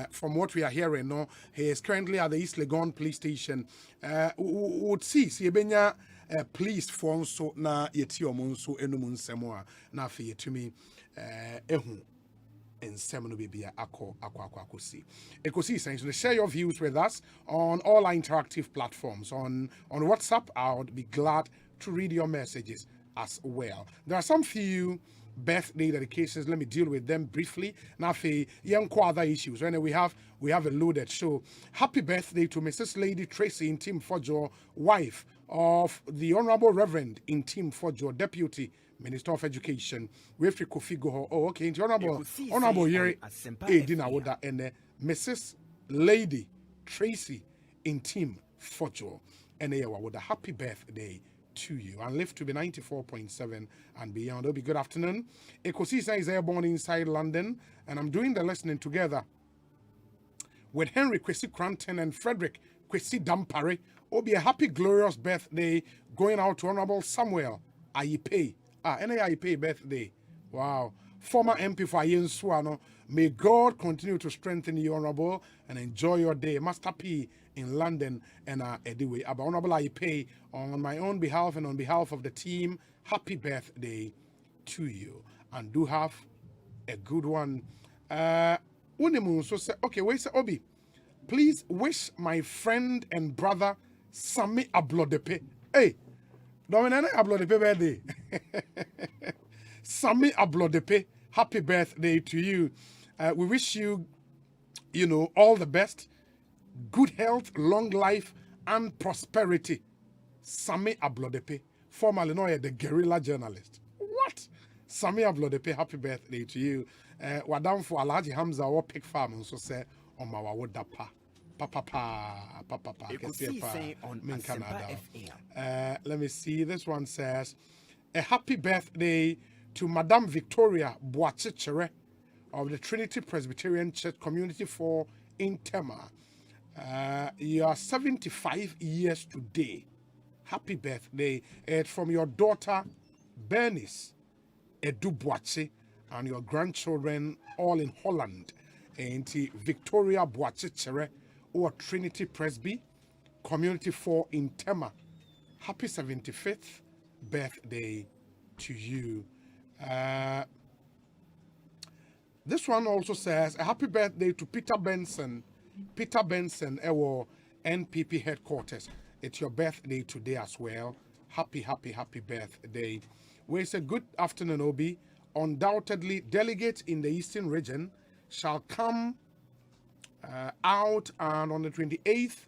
From what we are hearing, no, he is currently at the East Legon police station. Would see Siebenya police phone so na yeti omunso enumun semoa na fe yetumi ehu ensem bibia akọ see. Ekosiisen, so share your views with us on all our interactive platforms. On WhatsApp, I would be glad to read your messages as well. There are some few birthday dedications. Let me deal with them briefly. Now, for young other issues, when we have a loaded show. Happy birthday to Mrs. Lady Tracy in Team Fojo, wife of the Honorable Reverend in Team Fojo, Deputy Minister of Education. We have to configure. Oh, okay. Honorable Yeri Edina Woda and Mrs. Lady Tracy in Team Fojo, and they were happy birthday to you, and live to be 94.7 and beyond. It'll be good afternoon. Ekosiisen is airborne inside London, and I'm doing the listening together with Henry Kwesi Cranton and Frederick Kwesi Dampare. It'll be a happy, glorious birthday going out to Honorable Samuel Agyepong. Agyepong birthday. Wow. Former MP for Ayensuano. May God continue to strengthen you, Honorable, and enjoy your day. Master P in London and anyway, about Honorable Agyepong, on my own behalf and on behalf of the team, happy birthday to you, and do have a good one. Unimu so say, okay, wait, Obi, please wish my friend and brother Sami Ablodepe. Hey, Dominana Ablodepe birthday. Sami Ablodepe, happy birthday to you. We wish you, all the best. Good health, long life, and prosperity. Sami Ablodepe, formerly known as the guerrilla journalist. What? Sami Ablodepe, happy birthday to you. Wadam for Alhaji Hamza or Pig Farm, so say, Omawa Wodapa. Papa. Ekosiisen On Asempa FM. Let me see. This one says, a happy birthday to Madame Victoria Boachichere of the Trinity Presbyterian Church Community 4 in Tema. You are 75 years today. Happy birthday. It's from your daughter, Bernice Edubuache, and your grandchildren all in Holland. And Victoria Boachichere, or Trinity Presby, Community 4 in Tema. Happy 75th birthday to you. This one also says, a happy birthday to Peter Benson, our NPP headquarters. It's your birthday today as well. Happy birthday. We say good afternoon, Obi. Undoubtedly, delegates in the Eastern region shall come out and on the 28th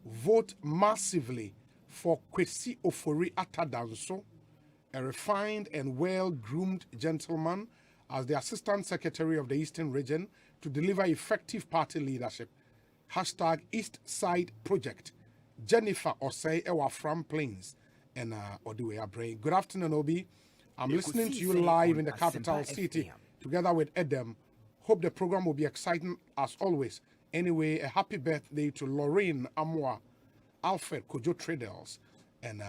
vote massively for Kwesi Ofori Atadanso, a refined and well-groomed gentleman, as the Assistant Secretary of the Eastern Region to deliver effective party leadership. Hashtag East Side Project. Jennifer Osei Ewa from Plains and Odiwe Brain. Good afternoon, Obi. I'm listening to you live in the capital city together with Edem. Hope the program will be exciting as always. Anyway, a happy birthday to Lorraine Amwa, Alfred Kojo Traders, and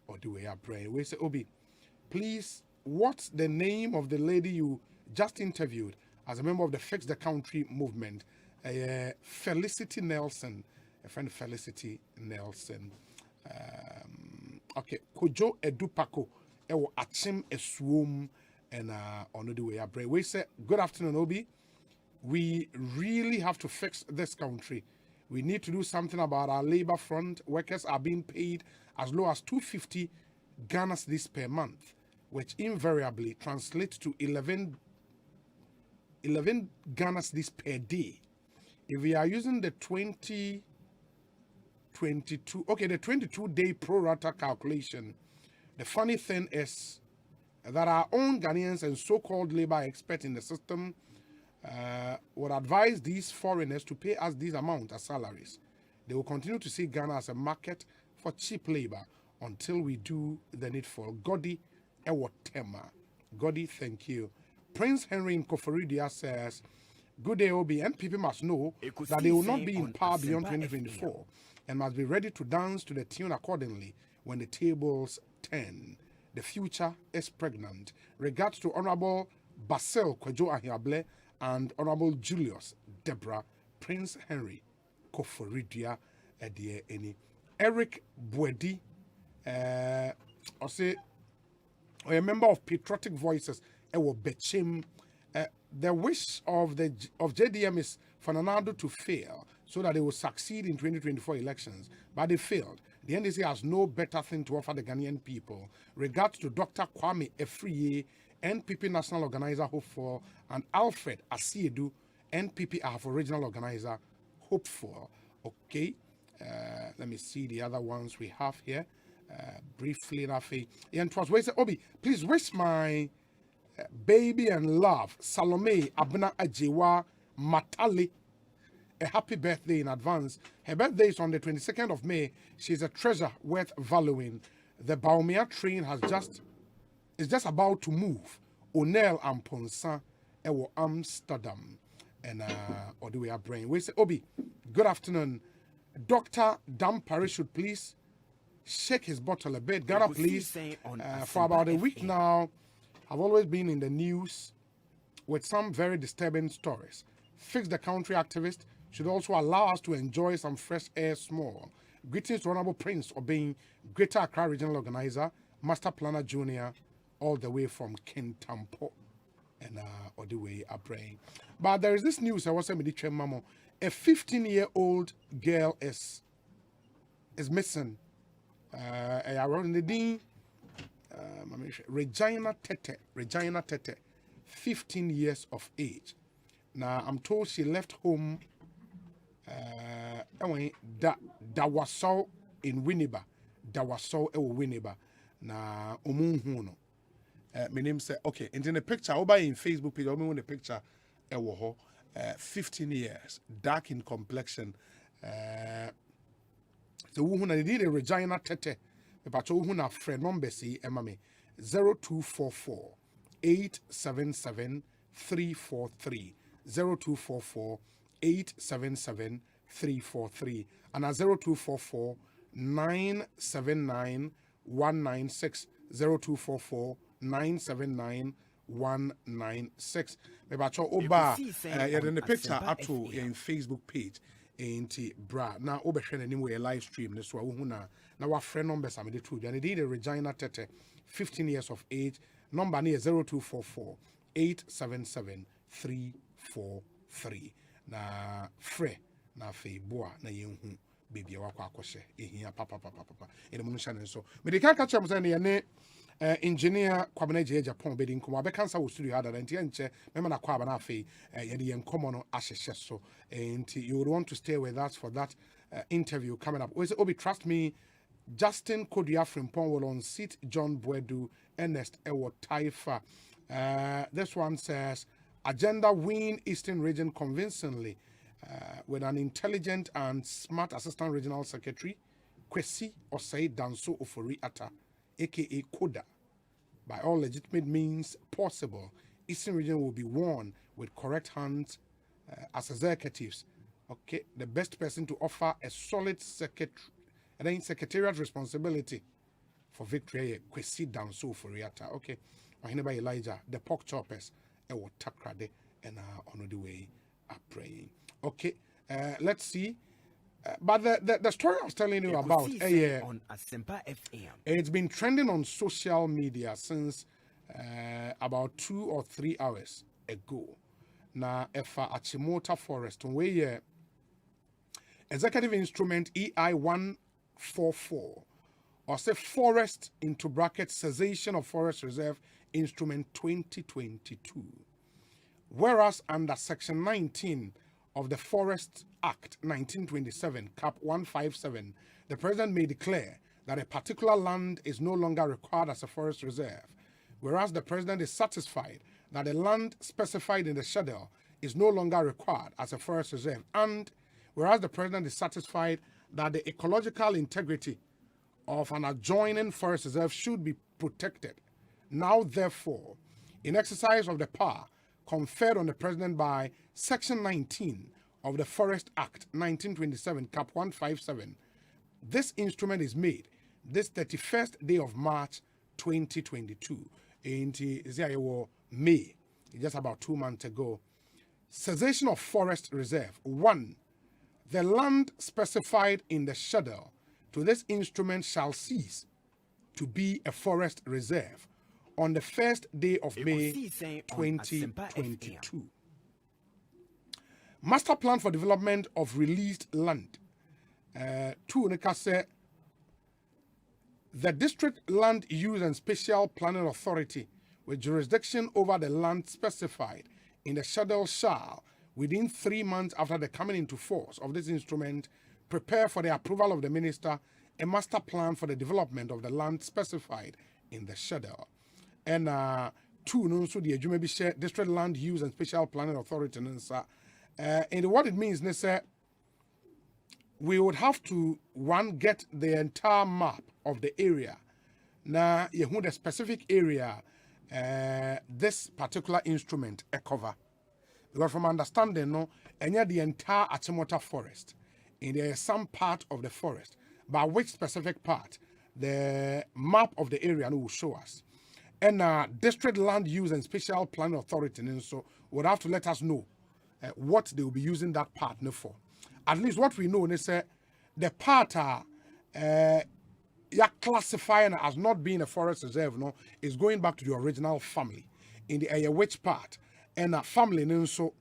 Odiwe Brain. We say, Obi, please, what's the name of the lady you just interviewed as a member of the Fix the Country movement? Felicity Nelson, a friend Felicity Nelson. Okay, Kojo Edupako, Ewo Achim Esuom, and Onodiwe Abre. We say, good afternoon, Obi. We really have to fix this country. We need to do something about our labor front. Workers are being paid as low as 250 Ghana cedis per month, which invariably translates to 11 Ghana cedis per day. If we are using the 22-day pro rata calculation, the funny thing is that our own Ghanaians and so-called labor experts in the system would advise these foreigners to pay us these amounts as salaries. They will continue to see Ghana as a market for cheap labor until we do the needful. Godi Ewotema. Godi, thank you. Prince Henry in Koforidia says, good day, Obi, and people must know that they will not be in power beyond 2024 and must be ready to dance to the tune accordingly when the tables turn. The future is pregnant. Regards to Honorable Basil Kwejo Ahiable and Honorable Julius Deborah, Prince Henry Koforidia Edie Eni. Eric Bwedi, Osei, a member of Patriotic Voices, Ewo Bechim. The wish of JDM is for Nanado to fail so that they will succeed in 2024 elections, but they failed. The NDC has no better thing to offer the Ghanaian people. Regards to Dr. Kwame Efriye, NPP National Organizer Hopeful, and Alfred Asiedu, NPP AF Regional Organizer Hopeful. Okay, let me see the other ones we have here. Briefly, Rafi. And was where Obi, please wish my baby and love, Salome Abna Ajewa Matali, a happy birthday in advance. Her birthday is on the 22nd of May. She's a treasure worth valuing. The Baumia train is just about to move. Onel and Ponsa, Ewo Amsterdam. And or do we have brain? We say, Obi, good afternoon. Dr. Dan Parrish should please shake his bottle a bit. Ghana, please. For about a week now, I've always been in the news with some very disturbing stories. Fix the Country activist should also allow us to enjoy some fresh air small. Greetings to Honorable Prince Obeying, Greater Accra Regional Organizer, Master Planner Junior, all the way from Kintampo. And all the way up praying. But there is this news I was saying, Mamo. A 15-year-old girl is missing. Around the Dean. Regina Tete, 15 years of age. Now, I'm told she left home Dawaso in Winneba. Now, Omunhuno. My name said, okay, and in the picture, I'll buy in Facebook page, I'll be the picture, 15 years, dark in complexion. So, who did a Regina Tete. But who have friend number see Emami 0244 877 343 0244 877 343 and 0244 979 196 0244 979 196. Maybe Oba in the picture up to in Facebook page. Ain't bra now obehwe anyway a live stream this wa hu na our friend number some the two and it did a Regina Tete 15 years of age number near 0244 877 343 na free na fe boa na yenhu baby wakwa akose ehia papa ene mu nhyane so me de ka catch am say ne engineer Kwabena Agyepong bedi nkomo abekansa wo studio hada nti enche mema na Kwabena afi yede yen nkomo no ahyehye so nti you would want to stay with us for that interview coming up. We say Obi, trust me, Justin Kodia Frimpong will unseat John Boedu Ernest Ewo Taifa. This one says agenda win Eastern Region convincingly with an intelligent and smart Assistant Regional Secretary Kwesi Osei Danso Ofori Ata, aka Koda. By all legitimate means possible, Eastern Region will be won with correct hands as executives. Okay, the best person to offer a solid secretariat responsibility for victory, Kwesi Danso Ofori Ata. Okay, Ahineba Elijah, the pork choppers, Ewo Takrade, and on the way are praying. Okay, let's see. But the story I was telling you about on Asempa FM, it's been trending on social media since about 2 or 3 hours ago. Now, if Achimota Forest, where executive instrument EI 144, or say forest into bracket cessation of forest reserve instrument 2022. Whereas under section 19 of the Forest Act 1927, Cap 157, the President may declare that a particular land is no longer required as a forest reserve, whereas the President is satisfied that the land specified in the schedule is no longer required as a forest reserve. And whereas the president is satisfied that the ecological integrity of an adjoining forest reserve should be protected, now therefore, in exercise of the power conferred on the president by Section 19 of the Forest Act 1927, Cap 157, this instrument is made this 31st day of March 2022. In May, just about 2 months ago. Cessation of forest reserve. 1. The land specified in the schedule to this instrument shall cease to be a forest reserve on the first day of May 2022. Master plan for development of released land. 2. The District Land Use and Special Planning Authority with jurisdiction over the land specified in the schedule shall, within 3 months after the coming into force of this instrument, prepare for the approval of the minister a master plan for the development of the land specified in the schedule. And 2, no, so the District Land Use and Special Planning Authority. And what it means is that we would have to, 1, get the entire map of the area. Now, you know the specific area this particular instrument cover. Because from understanding, no, and yet the entire Achimota Forest, and there is some part of the forest, but which specific part, the map of the area will show us. And District Land Use and Special Planning Authority, and so would have to let us know what they will be using that part for. At least what we know is the part you're classifying as not being a forest reserve, no, is going back to the original family in the which part, and a family, and so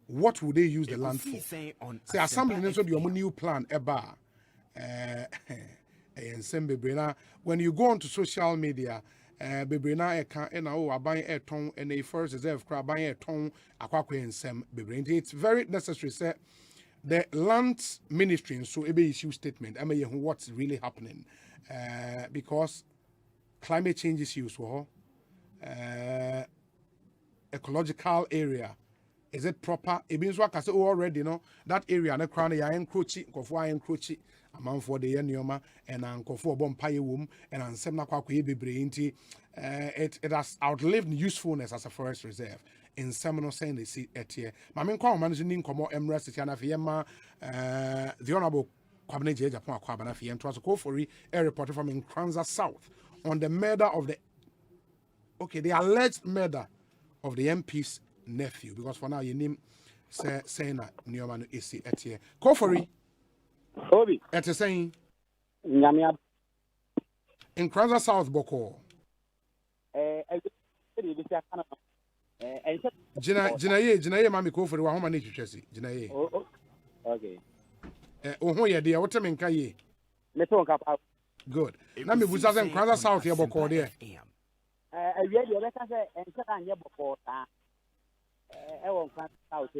what would they use the land for? Say assembly, and so the new plan, when you go onto social media, it's very necessary, sir. The land ministry, so maybe issue statement, I mean, what's really happening, because climate change issues, ecological area, is it proper? It means what I say already, that area, the crown, I encroach, encroach, amount for the Yenioma, and Uncle for Bompire womb, and Ansemna Kwakwe Brainty. It has outlived usefulness as a forest reserve. In Seminole saying they see it here. Mammy Kwam managing Como Emrest, Tiana Fiema, the Honorable Kwabena Agyepong Kwabena Fiema, to call for a reporter from Nkranza South on the murder of the alleged murder of the MP's nephew, because for now you name saying that Newman is it here. Call for it. Obi. At the saying Nyamia Nkranza South Boko. Jinaye mami ko for wa homa ne twetwese Jinaye. Okay. Oho ye de what me nka ye. Me to nka pa. Good. Na me busa se Nkranza South ye boko de. Awie de be ka se enka anye boko ta. E won Nkranza South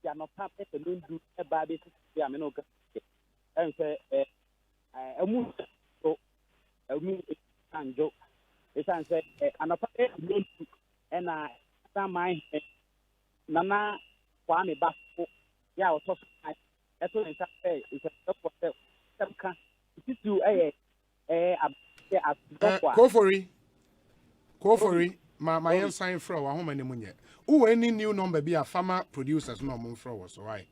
ya no pa pe ndu e ba be si ya me no ka. En se emu so emu anjo. Esan se anopa e ndu ena my Nana Kwame Basko, yeah, or talk. That's what it's a my own sign for our home anymore. Oh, any new number be a farmer producers no moon flowers, right?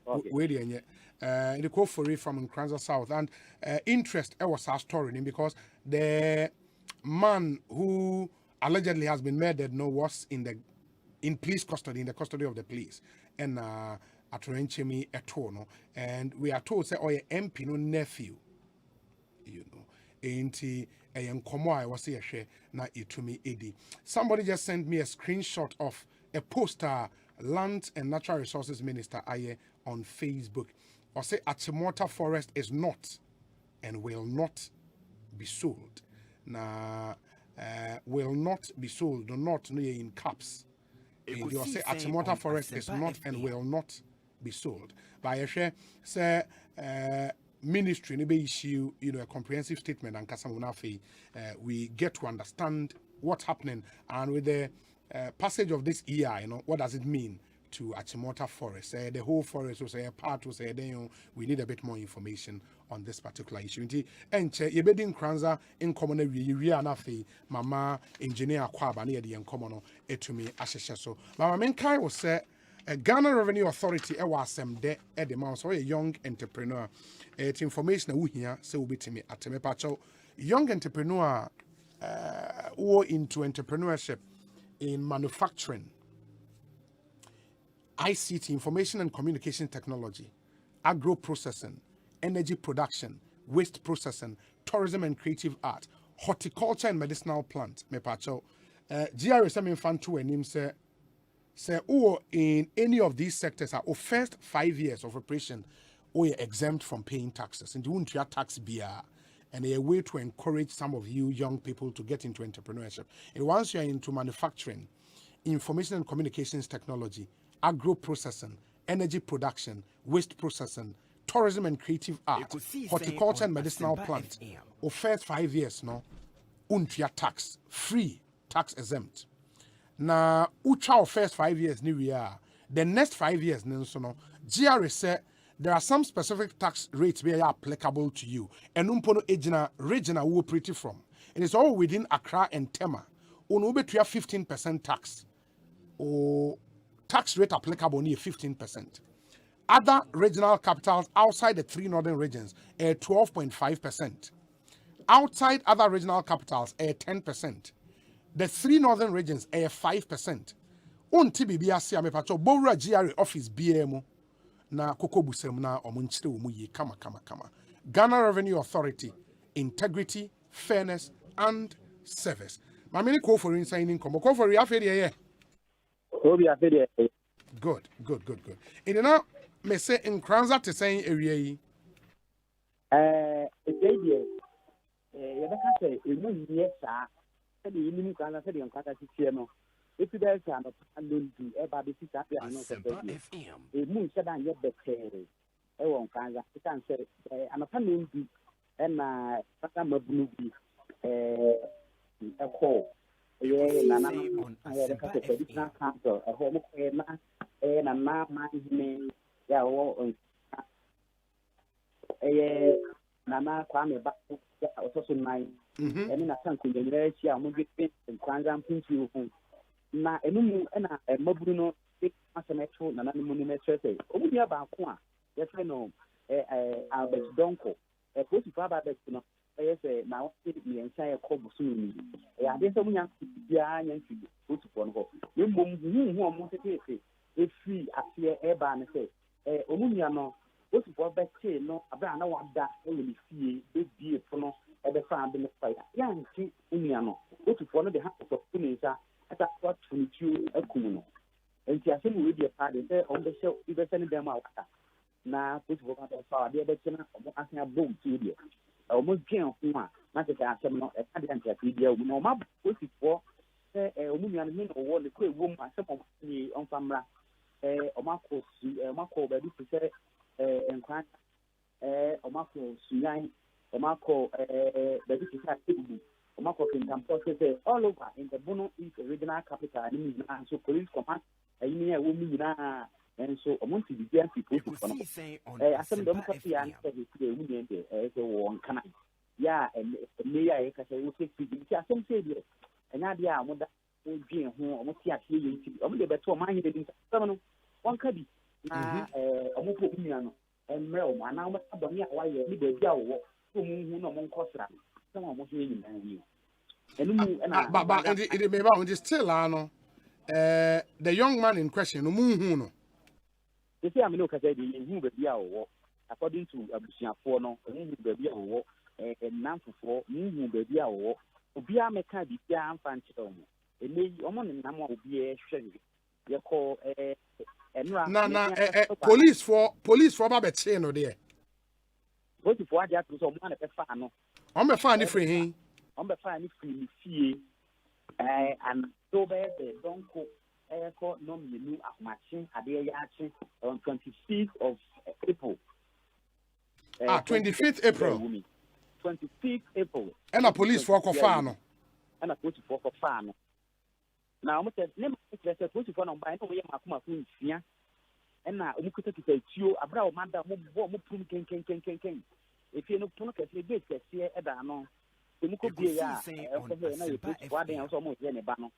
Waiting yet. The call for it from Nkranza South and interest was our story because the man who allegedly has been murdered, was in police custody, in the custody of the police, and Atrenchemi Etono, and we are told say, MP no nephew, ain't he? A young I was here, na itumi edi. Somebody just sent me a screenshot of a poster, Land and Natural Resources Minister Aye on Facebook. Or say Achimota Forest is not and will not be sold. Now. Will not be sold, do not in caps. You say Achimota Forest is not and will not be sold. By a share, say ministry maybe issue a comprehensive statement and Kasamunafi, we get to understand what's happening and with the passage of this EI, what does it mean to Achimota Forest? The whole forest will say a part will say, then we need a bit more information on this particular issue. And Yebedin Kranza in common anafi Mama Engineer Kwabena Agyepong common etumi asheshe so. Mama Menkai will say Ghana Revenue Authority wasem de at the mouse or a young entrepreneur. It's information we here say will be to me at Temepacho. Young entrepreneur who into entrepreneurship in manufacturing, ICT, information and communication technology, agro processing, energy production, waste processing, tourism and creative art, horticulture and medicinal plant. Mepacho, GRSM infantu and him say in any of these sectors are first 5 years of operation or you're exempt from paying taxes. And you won't your tax beer. And a way to encourage some of you young people to get into entrepreneurship. And once you're into manufacturing, information and communications technology, agro processing, energy production, waste processing, tourism and creative art, horticulture and medicinal plant, or first 5 years, untia tax, free, tax exempt. Now, ucha first 5 years, new year. The next 5 years, GRA said there are some specific tax rates where are applicable to you. And umpono regional we operate from. It is all within Accra and Tema. Unube to 15% tax. Or tax rate applicable near 15%. Other regional capitals outside the 3 northern regions are 12.5%. Outside other regional capitals are 10%. The 3 northern regions are 5%. Unti bibia si amepacho Bora GRA office BMO. Na kokobusem na omunchire omuye kama. Ghana Revenue Authority, integrity, fairness, and service. Mamini call for inside come. Call for afedi Good. In now, me say in Kranza to say area yi. Say yes, sir. Say you Kranza say the Kranza no. If you guys are not alone to ever be sit up here and not a moon said and yet better. I won't can't say I'm a family and I'm a blue a call. Nana, I had a council, a home and a mamma name. Nana Kwame back also mine. And in a tank in the university, I'm moving and Kwanzam Pinchu. Na enu na mabruno asemetro na nanu mu metrese omu ya ba ko a ye fe no Albert Donko post fa ba bet no ye se na o ti mi ensa ye ko busu ni ade se mu nya bia nya nti post fo no ho ye mom hu omu tete e free afie e ba ne se omu nya no post fo bet no abra na wada e le fie e bie fo no e be fa be ne fa ya nti nya no post fo no de ha so ni sa ata what to you a kuno and ti asem we dey part dey on the show you be send them out na put for ka dey be na o asan bom ti dey o mo dwen ho a na te ka asem no e ka dey antia dey o no ma put for o mu nyan mi no wo le ko ewo mu asem o ni on famra o ma ko ba di se enkwan o ma ko suyan o ma ko ba di se atebu all over in the Bono East regional capital, and so police command a year woman and so a month to be there. I send them copy and said the women as a one can. Yeah, and may I will take some say and idea what that will be who almost here only better mind in one could almost and realm and now why you need a jaw who no one cost. But it may be still the young man in question no. You see, I'm not according to Abusia for no baby and now for baby Obia meka bi ya amfanche omo ene omo ne nam obi e hwe ye call na police for ba be che no de what if what that so omo na be fa no on be fa ni free hin on be fa ni free fie and so be the don't go call no menu of machine ade ya achi on 26th of April 25th April 25th April and a police for Kofano and a police for Kofano na almost never interested for no buy no way makuma fu nsia na omukuta kita tio abra o manda mo pum ken if you no pono kese gate kese e da no omuko bie ya na you put what dey so mo ne ba no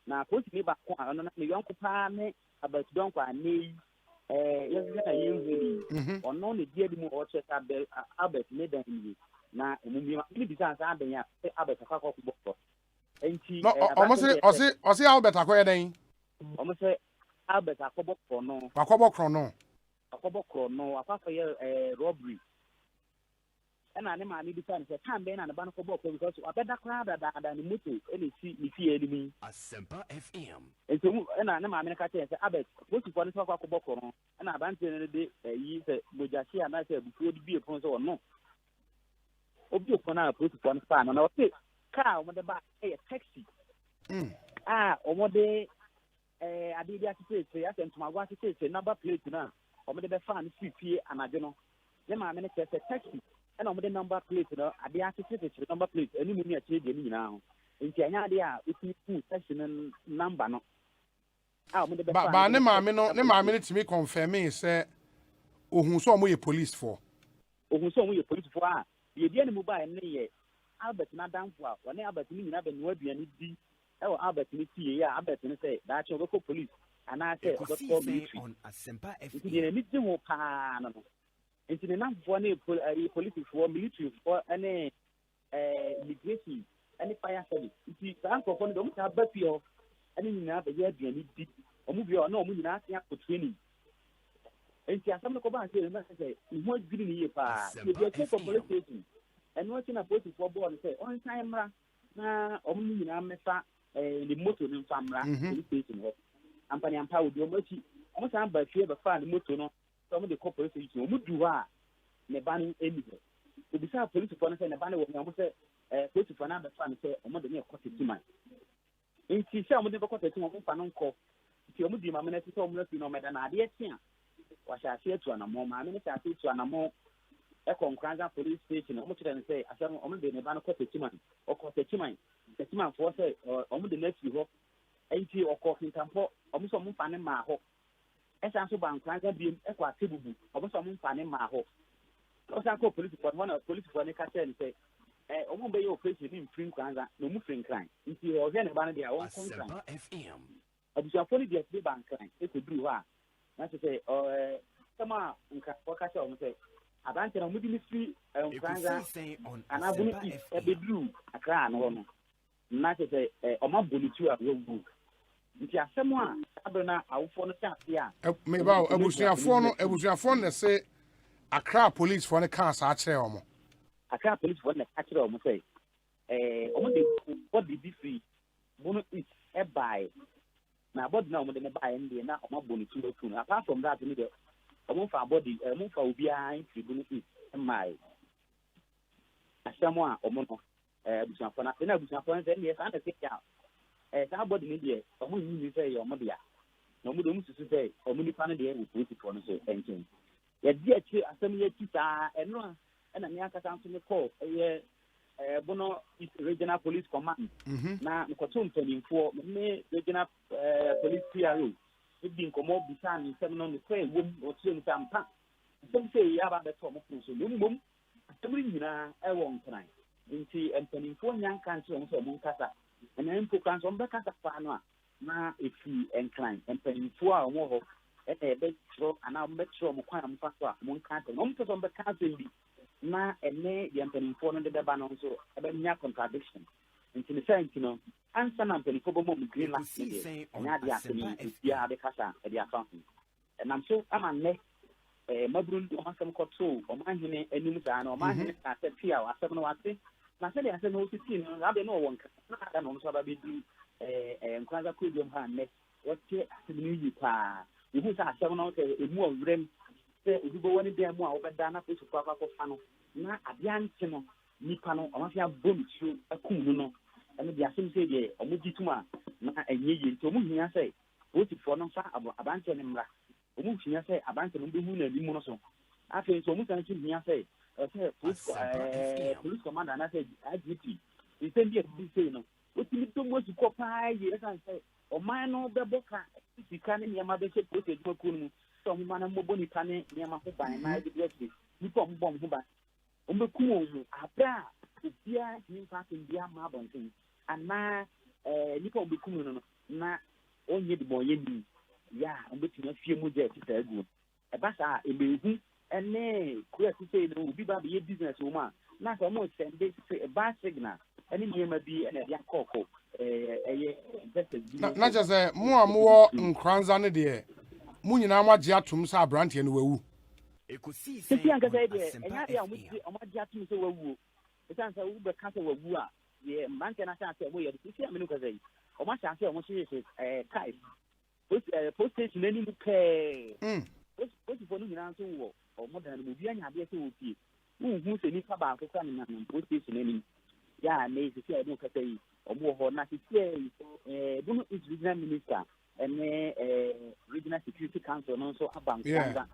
na ko ti ba ko ano na me yonko pa ne about don kwa nei yes na yiri ono ne die di mo o check Albert ne dan ni na omumi ma ni bisa sa adan ya Albert ka ko bo enti osi Albert akoye den omo se Albert akobo krono afafa ye robbery na ne ma ni bisa ne se time be na ne ba no ko bo because abeda kra da ni moto ene si ni fie ni mi Asempa FM enti mu na ne ma me ka che se Albert post for ne so kwa ko bo krono na ba nte ne de yi se bojashi ana se bufu odi bie fon so no obi ko na post for ne fa na o se car o mo de ba e taxi o de adidi atete ya se ntuma gwa atete number plate na o mo de be fan fifie anaje no ne ma me ne se taxi na o mo de number plate no ade atete number plate eni mu ni ache de ni nyina ho nti anya ade a uti taxi number no o mo de be fan ba ne ma me no timi confirm say ohun so mo ye police for a ye die ne mu ba ne ye Albert na danfo a woni Albert ni nyina be no aduane di ewo Albert ni tie ya Albert ni say da che go police ana say go call military on Asempa FM ni ni di ho pa no nti ne nanfo na police for military for any immigration any fire service nti danfo for no ta ba pio ani nyina be ya aduane di omu bi o na omu nyina atia ko training nti asam ko ba say na say ho adwiri ni ye pa ye bi ko police station and what in a police for board say on time na omu nyina mesa the motor in famra police station ho ampani ampa wo do machi omo san ba fie ba fa the motor no so omo de corporate station omo du ha ne ba no eni ho obi sa police for no say ne ba no wo omo say police for na ba fa no say omo de ne court timan nti say omo de ba court timan omo fa no nko nti omo di ma me na say omo na fi no me da na ade tia wa sha se atu na mo ma me ne sha se atu na mo Ekosiisen police station omo kire ne say asem omo de ne ba no court timan o court timan for say omo de next ho enti okọ kintampo omo so mo fa ne ma ho esan so ban kran ga biem ekwa tebubu omo so mo fa ne ma ho o san ko police for one police for ne ka tell ne say omo be yo operation ni mfrin kran ga no mu frin kran nti o ze ne ba ne dia won kon kran FM abuja for ne dia be ban kran e ko duru ha na say sama nka ko ka tell omo say abante na mudi misi kran ga ana bunu e be duru akra no no na say omo bonitu a wo nti asem a abena awofo no chance a me ba abusuafo no say Accra police for the cars a kire omo Accra police for the kire omo say omo de what did this free bono is e buy na body na omo de buy and na omo bonitu otu no apart from that me de omo fa body omo fa obi a in tribune is my asem a omo no abusuafo na abusuafo no say yes and say ya somebody ni there omo ni say omo dia na omo do mususu say omo nipa no dey police for no so enchen ya di achi asem ya tita eno na me aka san so me call bono regional police command na nkoto mpanimfo me regional police PRO ebi nkomo bisa ni sem no say wom o tire nta mpa sem say ya ba beto mo so mbom asem ni nyina e won kran nti mpanimfo nyanka nti omo so mo nkasa na mpo kan so mbeka sa no na efi encline mpanimfo a omo ho ebe tro ana mbetro mo kwan mo faso a mo nka te no mpo so mbeka zendi na ene de mpanimfo no de ba no so ebe nya contradiction nti ne say nti no ansa na mpanimfo bo mo green last day anya de asemi bia be kasa e de afa na so ama ne mabrun o masam koto o manhene anim sa na o manhene ka se pia o asem no wate na se de asem no titi no abe no wonka na no so ba be di nkwaza ko diom ha ne wote asem no yi pa ihu sa asem no ke emu awrem se odubo woni dem mu a obeda na ko sufa kwa fa no na abia nti no nipa no o ma fia bom su akum no ene de asem se de o mu dituma na enye yi nti o mu hia se woti fo no fa abante ne mra o mu hia se abante no be hu na limu no so afi so mu san chi hia se police commander na say IGP he send the say no what you do most ko pa ye san say ɔman no bɛbɔ ka sika ne nneɛma bɛhyɛ polisi adwumakuo no mu sɛ ɔmoma no mmɔbɔ nipa ne nneɛma ho ban na ɛde brɛsi nipa ɔmobɔ ɔmo ho ban ɔmbɛkum wɔn ho abrɛ a obiara tumi mfa asɛm bi ama abɔnten anaa nipa ɔmbɛkum no no na ɔnyɛ de bɔnyɛ ni yɛ a ɔmbɛtumi afie mu gya ɛteta agu ɛba saa ɛbɛhu ɛne kura sisei no obi ba bɛyɛ business wɔ mu a na sɛ ɔmo sɛnde ɛba signal ɛne nneɛma bi ɛna ɛde akɔɔkɔ ɛyɛ investors bi na kyɛ sɛ mo a mowɔ nkranza no deɛ mo nyinaa moagye atom sɛ aberanteɛ no wawu sisi ankasa deɛ ɛnyɛ adeɛ a ɔmagye atom sɛ wawu ɛsiane sɛ wobɛka sɛ wawu a deɛ mmeranteɛ no ahyɛ ase a ɔmoyɛ no sisi a mene kasa yi ɔmahyɛ ase a ɔmohyehyɛ kae post station anim pɛɛ posifoɔ no nyinaa nso wɔ ɔmo dan no mu obi anya adeɛ sɛ wɔpie wohu sɛ nipa baako kora ne nam post station anim yɛ a na sisi a ɛne kasa yi ɔmo wɔ hɔ na sisi a bono is regional minister ɛne regional security council no nso aba nkranza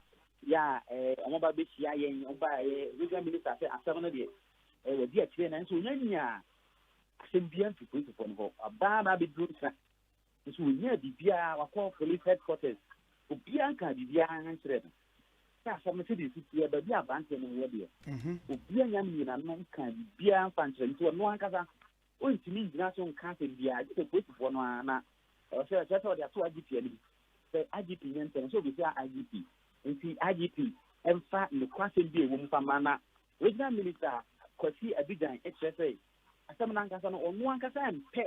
yɛ a ɔmo ba bɛhyia yɛn ɔmo ba regional minister sɛ asɛm no deɛ wɔdi akyerɛ na nso onya nya asɛm bia mfi polisifoɔ no hɔ abaa na abɛduro nsa nso onya biribiara wakɔ police headquarters obiara nka biribiara nkyerɛ no sɛ asɛm no sɛdeɛ ɛsi tiɛ baabi aberanteɛ no wɔ deɛ obiara nyam nyina no nka biribiara mfa nkyerɛ nti ɔno ankasa ɔntumi ngyina so nka asɛm biara gye sɛ polisifoɔ no a na ɔhyɛ sɛ ɔde ato agp anim sɛ agp nyɛ ntɛm sɛ obɛsia agp nti agp ɛmfa nokwasɛm bi a ɛwɔ mu fa ma na regional minister Kwasi Abidjan ɛkyerɛ sɛ asɛm no ankasa no ɔno ankasa mpɛ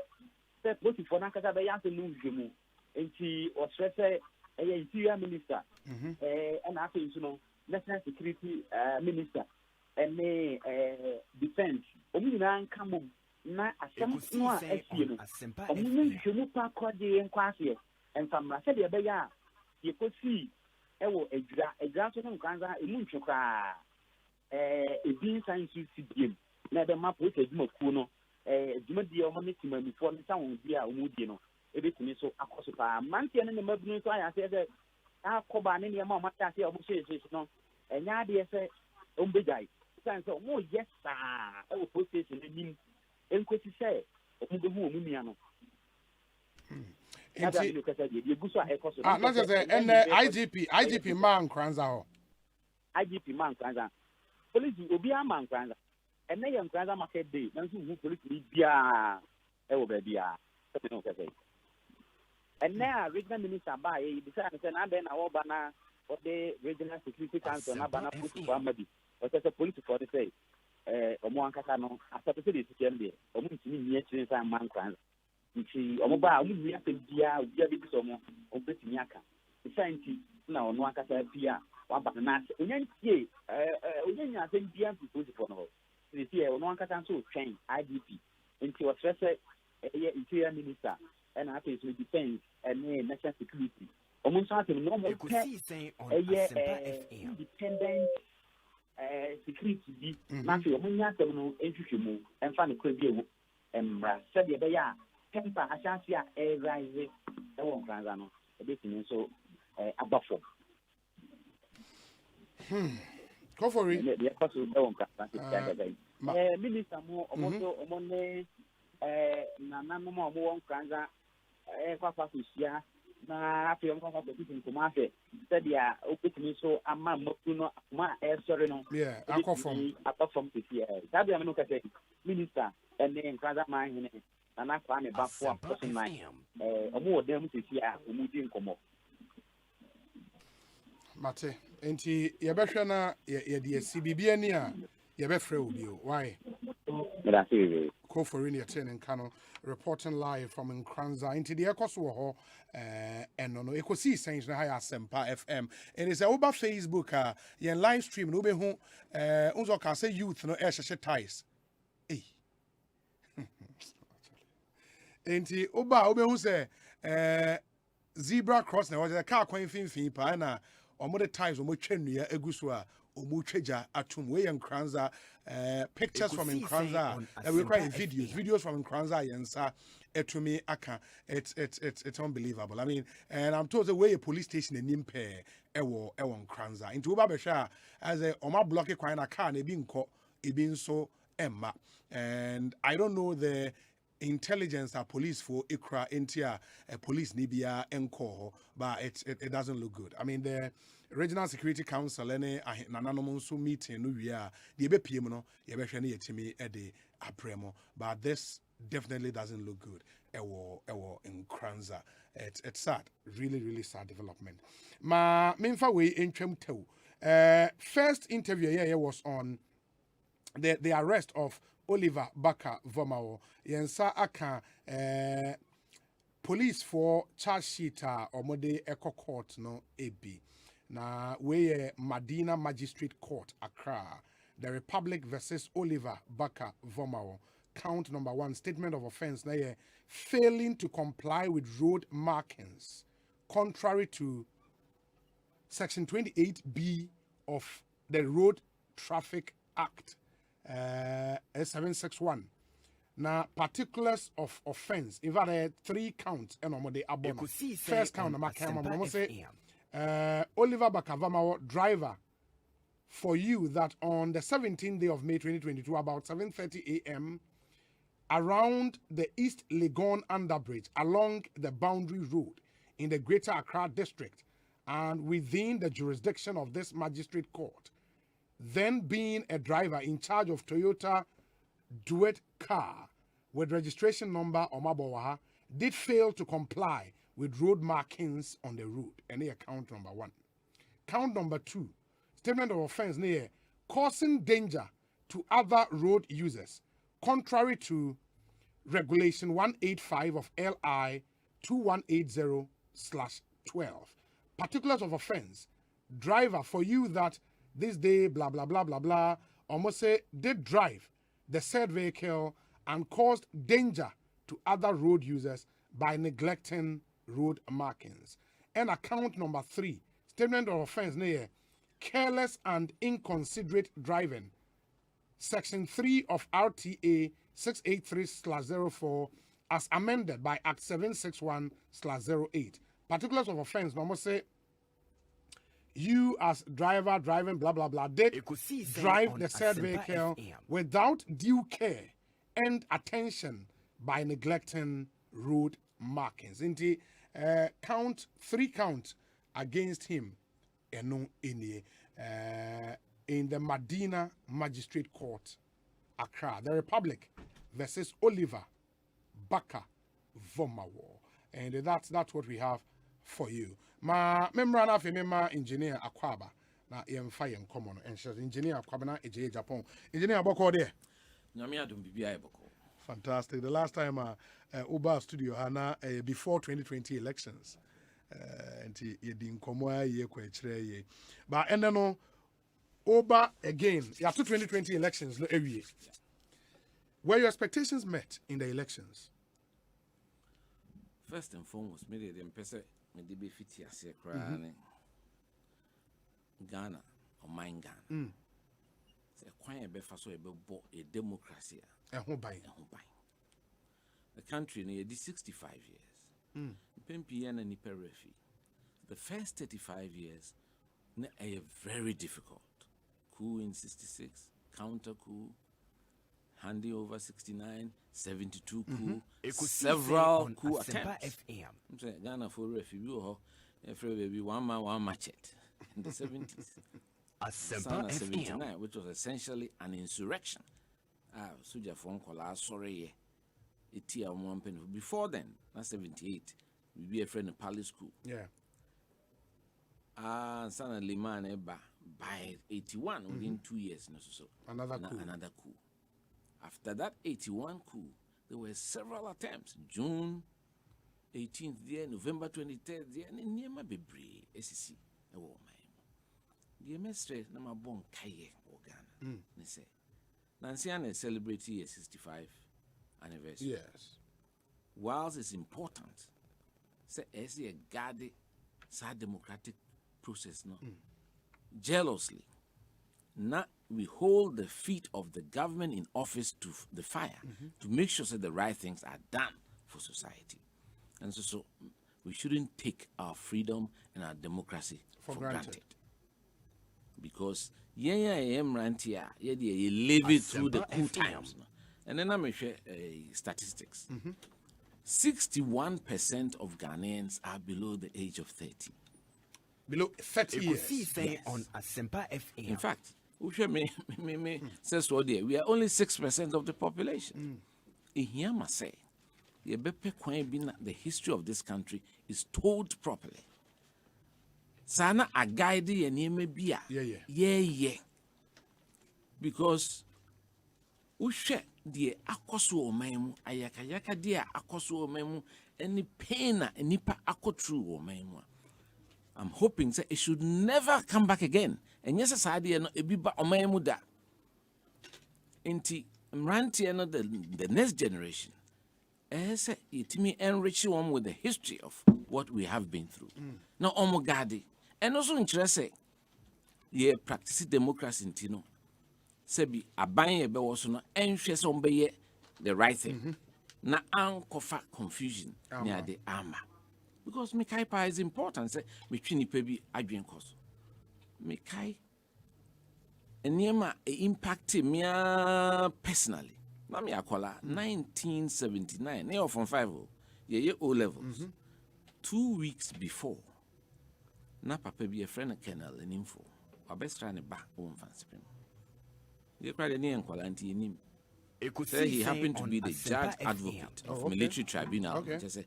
sɛ polisifoɔ no ankasa bɛyɛ asɛm no nhwɛ mu nti ɔkyerɛ sɛ ɛyɛ interior minister ɛna afei nso no national security minister ɛne defense ɔmo nyinaa nka mom na asɛm no a asie no ɔmo ne nhwɛmu pa kɔgye nkɔ aseɛ mfamra sɛdeɛ ɛbɛyɛ a yɛkɔsii ɛwɔ adwira nso no nkranza ɛmu ntwe koraa ebi nsa nso si biem na ɛbɛma polisi adwumakuo no dwumadie ɔmo ne timanifoɔ no nsa wɔn bi a ɔmo die no ebetumi so akɔ so paa mmanteɛ ne mmabunu nso ayɛ aseɛ sɛ akɔba ne nneɛma a ɔmo ate aseɛ a ɔmo hyehyɛ no ɛnyɛ adeɛ sɛ ɔmo begyae siane sɛ ɔmo yɛ saa ɛwɔ police station anim nkosi sɛ ɔmo bɛhu ɔmo nua no na kyɛ sɛ ɛnɛ igp ma nkranza hɔ igp ma nkranza polisi obiara ma nkranza ɛnɛ yɛ nkranza market day nanso hu polisi ni biara ɛwɔ baabi a ɛbɛn no kɛsɛ ɛnɛ a regional minister baa yɛ bisa ne sɛ n'abɛn na wɔba na ɔde regional security council na ba na polisi fo ama bi ɔsɛ sɛ polisi fo de sɛ ɔmo ankasa no asɛpɛ sɛ de esi kyɛn deɛ ɔmo ntumi nyɛ kyerɛ nsa ama nkranza nti ɔmo ba ɔmo nua asɛm biara obiara bi sɛ ɔmo bɛtumi aka nsa nti na ɔno ankasa bi a waba no na onya ntie onya nya asɛm biara mfi polisifoɔ no hɔ sisi ɔno ankasa nso twɛn igp nti ɔkyerɛ sɛ ɛyɛ interior minister ɛna afei so defense ɛne national security ɔmo nso asɛm na ɔmo pɛ ɛyɛ independent security bi na afei ɔmo nya asɛm no nhwehwɛ mu ɛmfa no kora bi ewu mmra sɛdeɛ ɛbɛyɛ a temper ahyɛnse a ɛrise ɛwɔ nkranza no ɛbɛtumi nso aba fam kɔfɔri deɛ ɛkɔ so ɛwɔ nkranza minister mo ɔmo ne nananom a ɔmo wɔ nkranza ɛkɔ afa hyia na afei ɔmo kɔ afa tutu nkɔmɔ afɛ sɛdeɛ ɔbɛtumi nso ama mmɔkuru no akoma a ɛsɔre no akɔ fam sisi saa deɛ no kɛsɛ minister ɛne nkranza maa hene nana Kwame bafo a person nine ɔmo wɔ dan mu sisi a ɔmo di nkɔmɔ mate nti yɛbɛhwɛ na yɛde asi biribi ani a yɛbɛfrɛ wo bio why Kofori ne yɛte ne nka no reporting live from Nkranza nti deɛ ɛkɔ so wɔ hɔ ɛno no Ekosiisen no ha yɛ Asempa FM and it's over Facebook a yɛn live stream no wobɛhu unso ka sɛ youth no ɛhyehyɛ ties nti oba wobɛhu sɛ zebra cross na wɔde car kwan finfin pa na ɔmo ties ɔmo twa nnua egu so a ɔmo twagya atum we yɛn Nkranza pictures from Nkranza we cry videos from Nkranza yɛnsa etumi aka it's unbelievable. I mean, and I'm told the way a police station anim pɛ ɛwɔ Nkranza into oba bɛhwɛ as a ɔmo block kwan na car na ebi nkɔ ebi nso emma and I don't know the intelligence are police for ikra intia police nibia enko, but it doesn't look good. I mean, the Regional Security Council any nananom meeting no we are the BPM no ye be hwene yetimi e de apremo, but this definitely doesn't look good. Ewo in Kranza. It's sad, really sad development. Ma memfa we entwam tew. First interview here was on the arrest of Oliver Baka Vomawo. Yensa aka police for charge sheet or mode eco court no AB. Na we Medina Magistrate Court Accra. The Republic versus Oliver Baka Vomawo. Count number 1, statement of offense. Na failing to comply with road markings, contrary to Section 28B of the Road Traffic Act, S761. Now, particulars of offense. In fact, 3 counts. First count, Oliver Bakavamawo, driver, for you that on the 17th day of May 2022, about 7:30 a.m., around the East Legon Underbridge along the boundary road in the Greater Accra district and within the jurisdiction of this magistrate court, then being a driver in charge of Toyota Duet car with registration number Omabowaha, did fail to comply with road markings on the road. And here count number 1. Count number 2, statement of offense near causing danger to other road users, contrary to Regulation 185 of LI 2180/12. Particulars of offense. Driver, for you that this day, blah, blah, blah, blah, blah, almost say, did drive the said vehicle and caused danger to other road users by neglecting road markings. And account number 3, statement of offense near careless and inconsiderate driving. Section 3 of RTA 683/04 as amended by Act 761/08. Particulars of offense, normal say, you as driver driving blah blah blah did drive the said vehicle without due care and attention by neglecting road markings. Inti count 3 counts against him in the Medina Magistrate Court, Accra. The Republic versus Oliver Baka Vomawo. And that's what we have for you. Ma membrana femema engineer Akwaba na yemfa yen common and engineer Kwabena Agyepong. Engineer Boko there. Nyame adom bibia Boko. Fantastic. The last time Uba studio hana before 2020 elections. And ye din komo ye kwa chire ye. But and no Oba again, after 2020 elections, no every year. Were your expectations met in the elections? First and foremost, me de mpese me de be fiti ase kra ne Ghana or mine Ghana. Se kwan e be fa so e be bo a democracy a ho ban. The country no ye 65 years. Pempi na nipa refi. The first 35 years na very difficult. Coup in 66, counter coup, handing over 69, 72 coup, several coup attempts. I'm saying Ghana for refugee, every baby 1 man 1 machete in the 70s. Asempa 79, which was essentially an insurrection. Soja phone call sorry, before then, not 78, we be a friend of Palace School. Yeah. Sana Liman Eba by 81 within 2 years. Another coup. After that 81 coup, there were several attempts. June 18th there, November 23rd there, and in Niema Bebre, SEC. The mestre nama bon kaye Ghana. They say Nancy celebrating a 65 anniversary. Yes. Whilst it's important, say as a guard sad democratic process no jealously. Now we hold the feet of the government in office to the fire to make sure that the right things are done for society. And so we shouldn't take our freedom and our democracy for granted. Because you live it through the coup times. And then I'm share statistics. 61% of Ghanaians are below the age of 30. Below 30 years. Ekosiisen on Asempa FM. In fact, says so there, we are only 6% of the population. Here must say, the history of this country is told properly. Sana a guide and yeah. Because ushe the akosu omemu ayakayaka dia akosu omemu any pain any pa akotru omemu. I'm hoping that it should never come back again. And yes, society no ebiba omemu da. Inti mranti no the next generation. Say it me enrich one with the history of what we have been through. Now omogadi. And also interesting, ye practice democracy in Tino. Sebi abanye be was no enhwe so be the right thing. Na ankofa confusion near the armor. Because Mikai Pa is important. Say between pebi adwen koso. Mikai enema impact me personally. Na me akola 1979. Ne from 5 ye O levels. 2 weeks before. Na papa be a friend Colonel in info. Our best trying to back home fancy. You cried any and quality in him. He happened to be the judge advocate of military tribunal. Just say,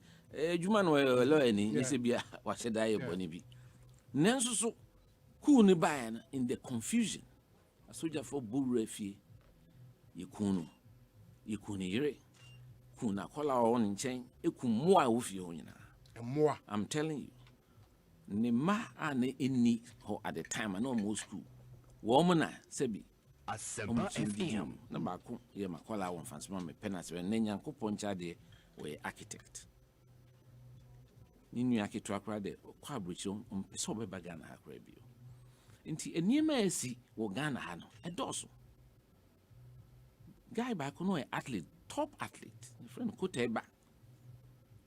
Juman were a lawyer, and he said, what should I be? Nanso so cool in the confusion. A soldier for bull refi. You kunu yere. Kuna kola on in chain. Ekumwa ufi onina. I'm telling you. Nema ane inni ho at the time I know most school. Womana sebi. Asempa FM. Na bako ye makola won fansima me penance we nyanko poncha de we architect. Ninu architect akra de kwa abrochi mpese obeba Ghana akra bio. Nti eniema esi wo Ghana ha no edoso. Guy bako no e athlete, top athlete. Friend Koteba.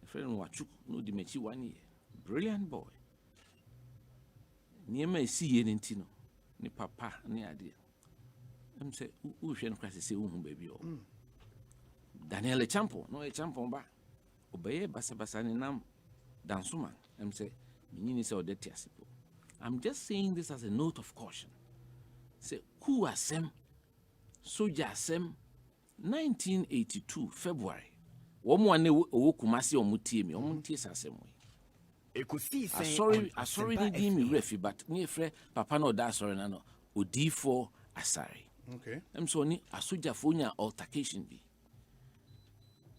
Friend Wachuku no di mechi 1 year. Brilliant boy. Niema esi ye nti no ni papa ni ade em say u hwe no kwase se hu baby o Daniel Champo no e Champo ba obeye basa ni nam dansuma em say nyini se odete asipo. I'm just saying this as a note of caution. Say who asem soldier asem 1982 February wo mo ane wo kumase o mutie mi o mutie sasem we sorry ni di mi refi but ni efre papa no da sorry na no odi4 asari. Okay. So ni asoja fo nya altercation bi.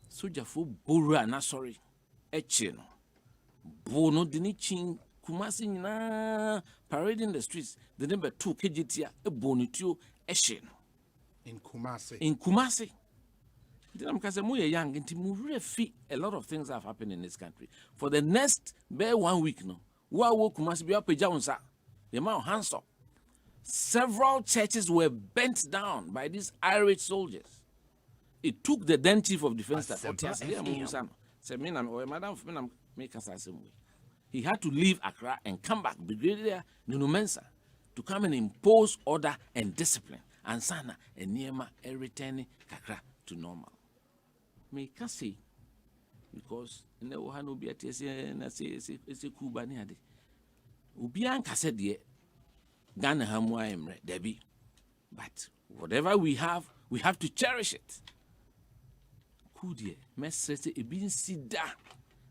Soja fo boru na sorry. Eche no. Bo no di ni chin kumasi nyina parading the streets. The number 2 kgtia e bonituo ehye no. In Kumasi. Then because I'm young and refi a lot of things have happened in this country. For the next bare 1 week no. Wa must be up jaunsa. The man hands up. Several churches were bent down by these Irish soldiers. It took the then chief of defense that he had to leave Accra and come back, Brigadier Nunumensa, to come and impose order and discipline. And Sana and Niema returning Kakra to normal. Me can say because no one will be at a Cuba near the Ubianka said, Ghana Hamwa Emre, Debbie. But whatever we have to cherish it. Could ye, Messi, it been sida.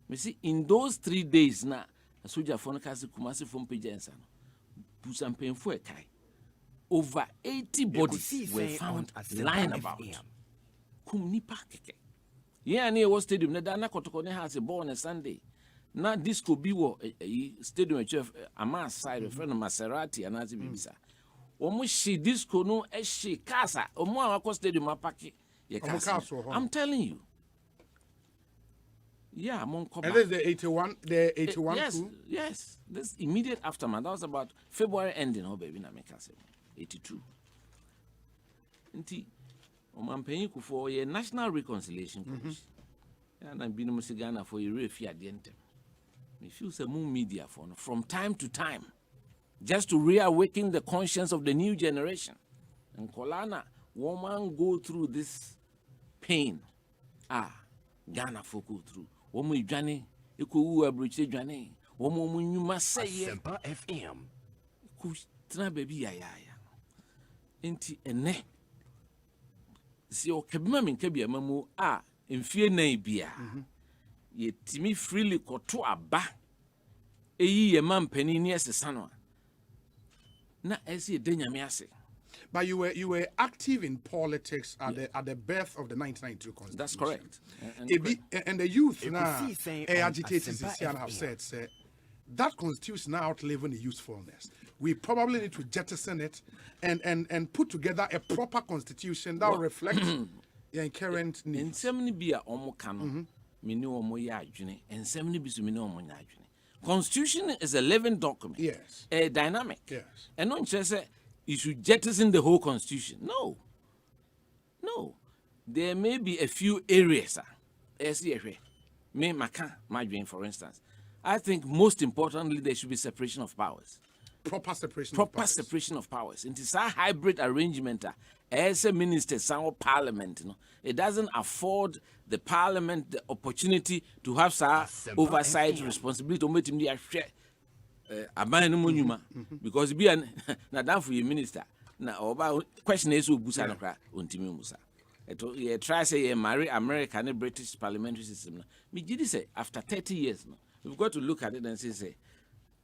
Me see, in those 3 days now, a soldier phone has Kumasi from Pijansan. Pusam painful a kai. Over 80 bodies were found lying about. Kum nipa keke. Yeah, near what stadium, Nadana Kotokone has a ball on a Sunday. Now this could be what a stadium chef a mass side of friend of Maserati and Nazi Bibisa. Omushi this no eshi casa or more stadium apaki. I'm telling you. Yeah, among and there's the 81 yes, crew? Yes. This immediate aftermath. That was about February ending, oh baby, na make 82. Nti omampenyi ku for a national reconciliation commission. And I'm being Ghana for a refi at the end. Me feel some more media for from time to time, just to reawaken the conscience of the new generation. And Kolana, woman go through this pain. Ghana folk go through. Womu Johnny, Eku Abridge Johnny, Womu Numa say, Asempa FM. Kushna baby ya. Inti ene. Si o kabima min kabia mamu mfie na bia. Ye timi freely koto aba. Eyi ye mampani ni esesa no. Na esi denyame ase. But you were active in politics at the birth of the 1992 Constitution. That's correct. And the youth now, agitators have said, that Constitution now outliving the usefulness. We probably need to jettison it and put together a proper Constitution that will reflect the current needs. In semni bia omo kano, mini omo ya adwene, and semni bisu mini omo ya adwene. Constitution is a living document. Yes. A dynamic. Yes. And not just say you should jettison the whole Constitution. No. There may be a few areas. Me maka madwin, for instance. I think most importantly there should be separation of powers. Proper separation of powers. It is a hybrid arrangement. As a minister, some parliament, it doesn't afford the parliament the opportunity to have some oversight responsibility to make him share. Because be an na for your minister. Now, about question is who busa nakra untimi musa. You try say marry American British parliamentary system. Me did say after 30 years, we've got to look at it and say,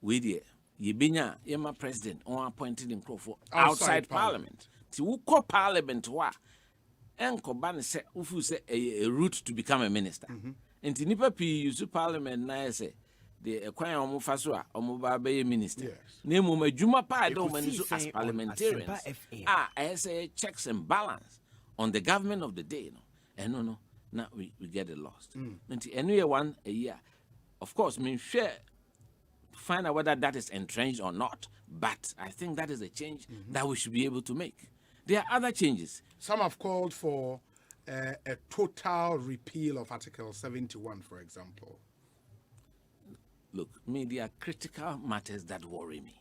we dear. Yebinya yema president on appointed in Crawford outside parliament. Ti uko parliament wa enko ban se ufu se a route to become a minister. And nipa pi use parliament na say the ekwan omo faso a omo ba be minister. Na mo adwuma pa do man so as parliamentarians. I say checks and balance on the government of the day, and now we get it lost. And anyway one a year. Of course, me share find out whether that is entrenched or not, but I think that is a change that we should be able to make. There are other changes. Some have called for a total repeal of Article 71, for example. Look, there are critical matters that worry me.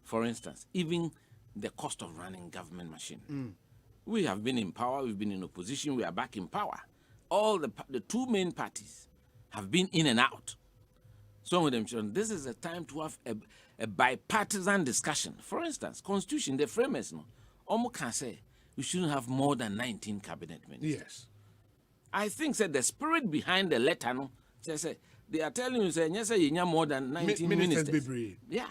For instance, even the cost of running government machine. We have been in power, we've been in opposition, we are back in power. All the two main parties have been in and out. Some of them, this is a time to have a bipartisan discussion. For instance, Constitution, the framers, almost can say we shouldn't have more than 19 cabinet ministers. Yes. I think the spirit behind the letter, they are telling you, yes, you have more than 19 ministers. Yeah.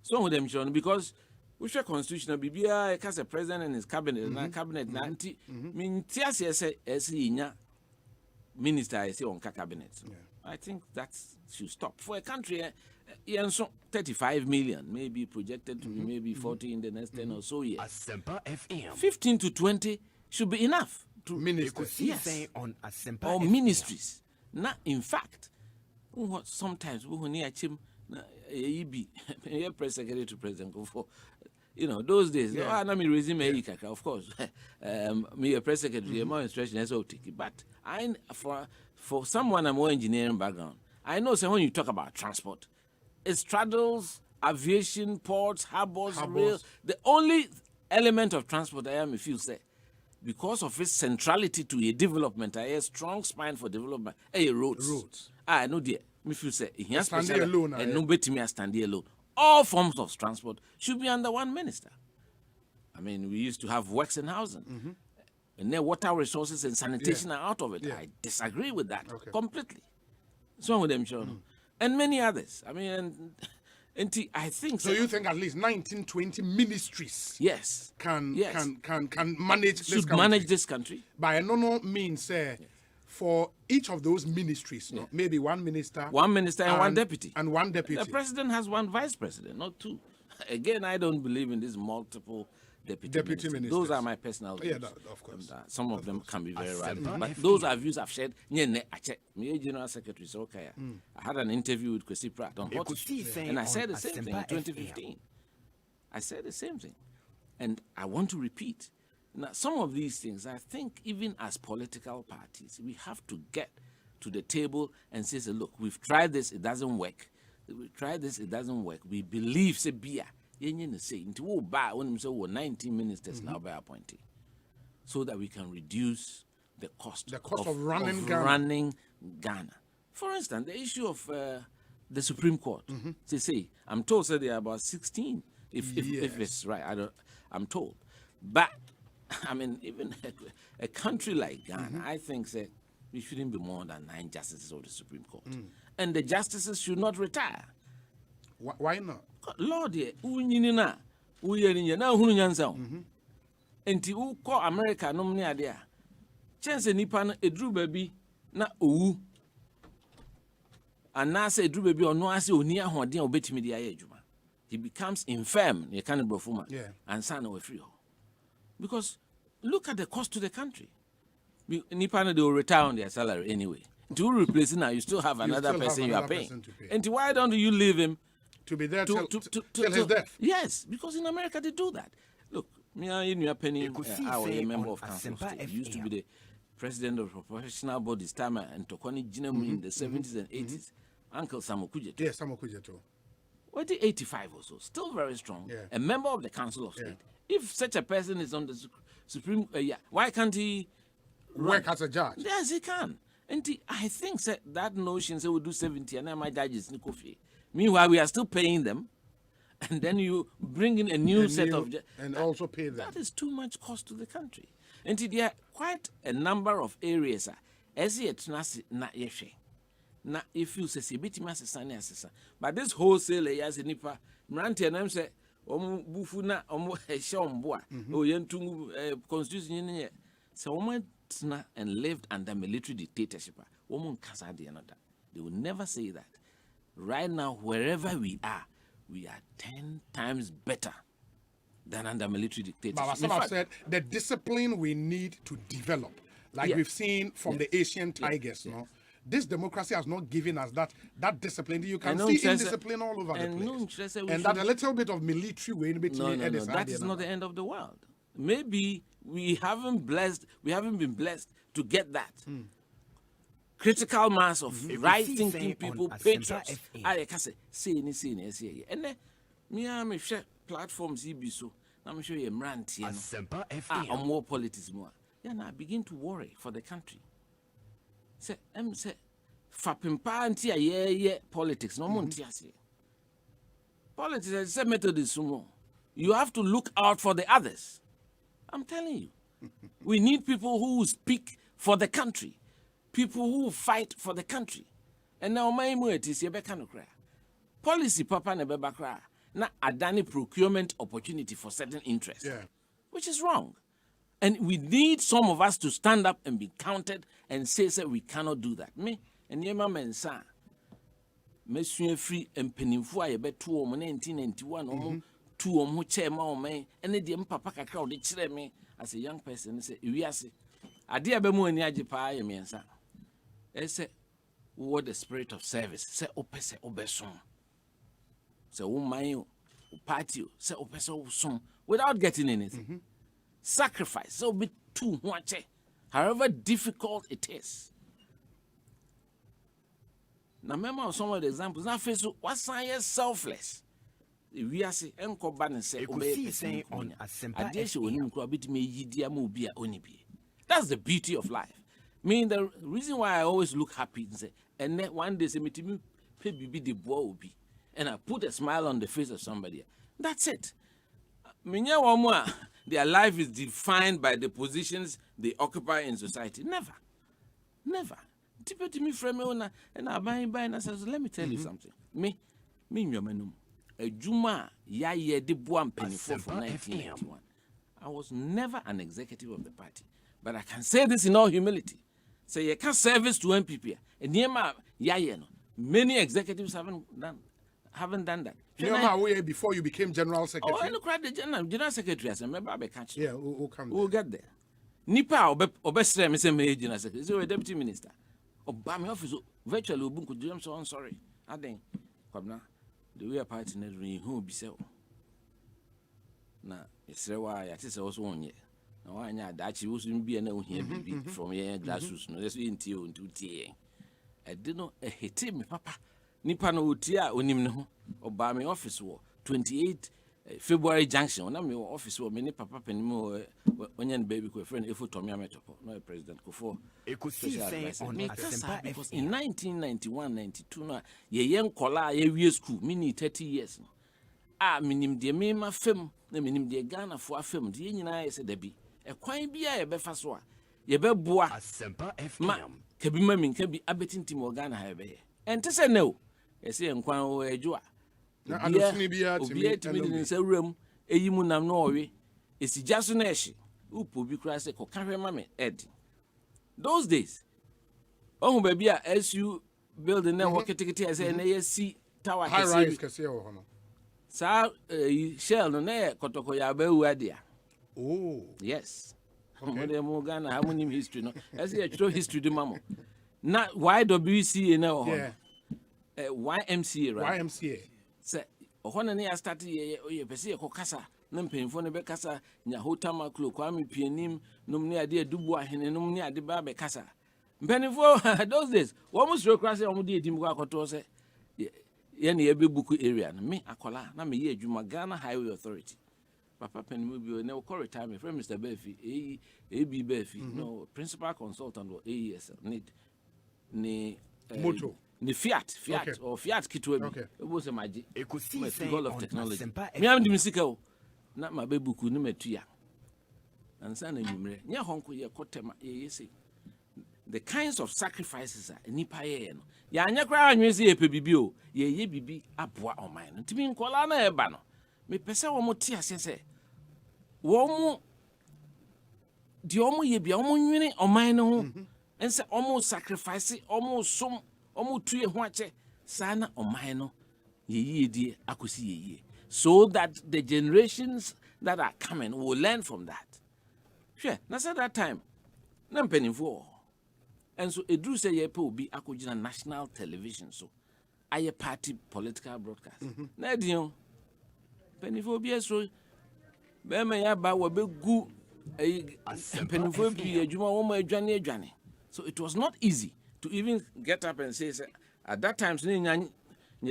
Some of them, because we share Constitution, Bibia, as a president and his cabinet, and cabinet, minister, I say on cabinet. I think that should stop. For a country, 35 million, maybe projected to be maybe 40 in the next 10 or so years. Asempa FM. 15 to 20 should be enough to ministers. Yes. On Asempa or FM. Ministries. Now, in fact, sometimes we need a press secretary to president. Those days, let me resume of course. Me a press secretary, more instruction as well. But for someone a more engineering background, I know when you talk about transport, it straddles aviation, ports, harbors, rail. The only element of transport I am, if you say, because of its centrality to a development, a strong spine for development, roads. I know the if you say he has special alone, and nobody may stand alone. All forms of transport should be under one minister. I mean, we used to have works and housing. And then water resources and sanitation are out of it. I disagree with that completely. Some of them, and many others. I mean, I think so. You think at least 19, 20 ministries? Yes. Can manage this country. Manage this country. By no means, for each of those ministries, maybe one minister, and one deputy, and one deputy. The president has one vice president, not two. Again, I don't believe in this multiple deputy ministers. Those are my personal views. Of course. Some of them can be very radical, but those are views I've shared. Me general secretary said, okay, I had an interview with Kwesi Pratt on Hot, and I said the same thing in 2015. I said the same thing, and I want to repeat. Now, some of these things, I think, even as political parties, we have to get to the table and say, look, we've tried this, it doesn't work. We tried this, it doesn't work. We believe, say, say, 19 ministers now by appointing, so that we can reduce the cost of running Ghana. For instance, the issue of the Supreme Court. Say, I'm told that there are about 16, if it's right. I'm told. But, I mean, even a country like Ghana, I think that we shouldn't be more than 9 justices of the Supreme Court. And the justices should not retire. Why not? Lord, unyinina, uyerinya na hunu nyansa. Enti u ko America no mne ade a. Chance nipa no edru baby na owu. Anase edru baby ono ase oni ahoden obetimi de aye adwuma. He becomes infirm, you can brofuma. And son we free. Because look at the cost to the country. Nipa no they will retire on their salary anyway. To replace it now, you still have another person you are paying. And why don't you leave him to be there till his death? Yes, because in America they do that. Look, me and you Penny, I was a member of council. He used to be the president of professional bodies, Tama and Tokoni Jinam in the 70s and 80s. Uncle Samu Kujeto. Yes, Samu Kujeto. What the 85 or so, still very strong. A member of the Council of State. If such a person is on the Supreme, why can't he work as a judge? Yes, he can. And I think that notion say we do 70 and my judges Nikofi. Meanwhile, we are still paying them, and then you bring in a new set of and also pay them. That is too much cost to the country. And there are quite a number of areas as yet na yeshe. Na if you say bit masesane asesa, but this wholesale as nipa mranti and say omu bufu na omu ehye omboa o yentu constitution ye so omu and lived under military dictatorship. They will never say that. Right now, wherever we are 10 times better than under military dictatorship. But some have said the discipline we need to develop, like we've seen from the Asian tigers, no? This democracy has not given us that discipline. You can see indiscipline all over the place. And that a little bit of military way in between. No, that is not the end of the world. Maybe we haven't been blessed to get that. Critical mass of right-thinking people, patriots. I can say, and then me am share platforms so. I'm sure you Mranti and more politics more. Yeah, now I begin to worry for the country. Say, Fapimpa anti politics, no more politics is a method is sumo. You have to look out for the others. I'm telling you. We need people who speak for the country. People who fight for the country. And now my is policy papa ne bebakra na adani procurement opportunity for certain interests. Which is wrong. And we need some of us to stand up and be counted and say we cannot do that. Me and yema mensa me free and penifua ye bet 1991 2 chairman and the papa kakra de chire me as a young person say wiase ade abemu ani agipa ye mensa say what the spirit of service say opese obeson say woman party say opese obeson without getting anything. Sacrifice so be too much, however difficult it is. Now remember some of the examples. Now face what's science selfless. We are say enko ban say Ekosiisen On Asempa. That's the beauty of life. I mean the reason why I always look happy and say and then one day say me pay bibi the boy will be and I put a smile on the face of somebody. That's it. Their life is defined by the positions they occupy in society. Never. Never. And I says, let me tell you something. Me, a Juma ya de buam penny for 1981. I was never an executive of the party. But I can say this in all humility. Say you can't service to MPP. And many executives haven't done that. Before you became general secretary. Oh, I look at the general secretary. I said, maybe I'll catch you. Yeah, we'll come. We'll get there. Nipa obesre me say me general secretary. So deputy minister. Obama office virtually ubunku do am so I'm sorry. Aden Kwabena the way party na who be say. Na esrewa ya tese also onye. Na wanya dachi wo so bi na ohia bibi from here grassroots no. Let's be into tie. I did not hate me papa. Nipa no utia onim ne ho Obama office wo 28 February Junction. Na me office wo me ni papa panimu onye baby ko friend Efo Tommy Ametopo, no president ko for Ekosiisen On Asempa because in 1991-92 na ye nkola ye wie school mini 30 years no. Minim de me ma fam na minim de Ghana fo afam de nyina ye se da bi. E kwan bia ye befa so a ye beboa Asempa FM. Kabi ma min kabi abetintim o Ghana ha ye be. Ente se no ye se nkwan o adwoa. Na adosini bia timi ni se wuram eyi mu nam no owe esija so na ehye upo bi kura se ko kahwe ma me ed. Those days ohun ba bia SU building na wo ketekete ese na ye si tower high rise kase wo hono. Sa shell no na kotoko ya ba wu adia. Oh yes. Okay. Mo Ghana ha munim history no. Ese ye true history di mamo. Na YWCA na wo hono. YMCA right? YMCA. Se ohona ne ya start ye pese ye kokasa na mpemfo ne be kasa nya hotama klo Kwame Pianim num ne ade adubu ahene num ne ade ba be kasa mpenfo those days wo mo suro krase wo mo de edim ko akoto se ye ne ye be buku area no me akola na me ye adwuma Ghana Highway Authority papa panimu bi ne ko retire from Mr. Befi AB Befi no principal consultant or AES ne moto the Fiat okay. Or Fiat kitwe okay. It was a magic. Ekosiisen of technology. Asempa Me am the musical. Not my baby ku no metua. And san enumre. Nya honko ye kotema ye say. The kinds of sacrifices are nipa ye no. Ya anya kra anwese ye pebibi o. Ye bibi aboa oman no. Timi nkola na e ba no. Me pese wo mo ti ase se. Wo mo di omo ye bia omo nwene oman no ho. Ense omo sacrifice omo som omo tuye ho ache sana oman no ye die akosi ye so that the generations that are coming will learn from that. Sure, na at that time na mpenifo and so edru say ye pe obi akogina national television so aye party political broadcast na dion mpenifo bi eso be me ya ba wo be gu mpenifo bi adwuma wo ma adwane so it was not easy to even get up and say at that time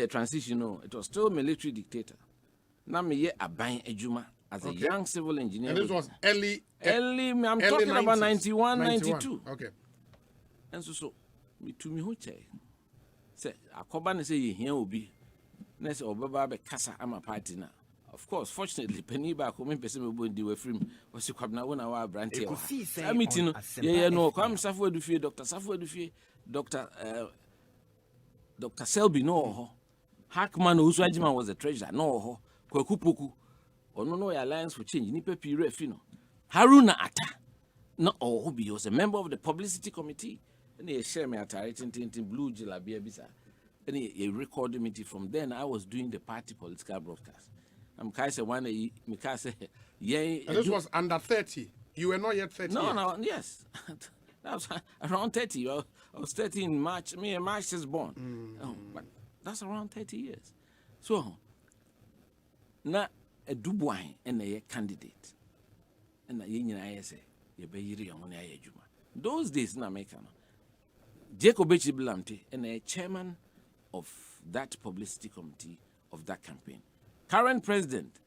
transition no it was still military dictator na me ye aban adwuma as a young civil engineer. And this was early I'm talking 90s. About 91 92 okay and so me to me who che say akoba ne say ye hia obi na say obaba be kasa ama party na of course fortunately penny ba ko me person me bondi we free was Kwabena wona wa branch e meeting ye no kwam Safo Adufie Dr. Safo Adufie Dr. Selby no Hackman Uswajiman was the treasurer no Kwakupoku no alliance for change ni pepi refi no Haruna Atta no he was a member of the publicity committee and he share me atare tintin blue jilabia bisa and he recorded me from then I was doing the party political broadcast. I'm Kaise one me Kaise yeah. And this was under 30. You were not yet 30. No, yes. That was around 30. I was 30 in March. March is born. But that's around 30 years. So na a Dubuan and a candidate. And a union I say, you be yiri on juma. Those days na make Jacob Blamte and a chairman of that publicity committee of that campaign. Current president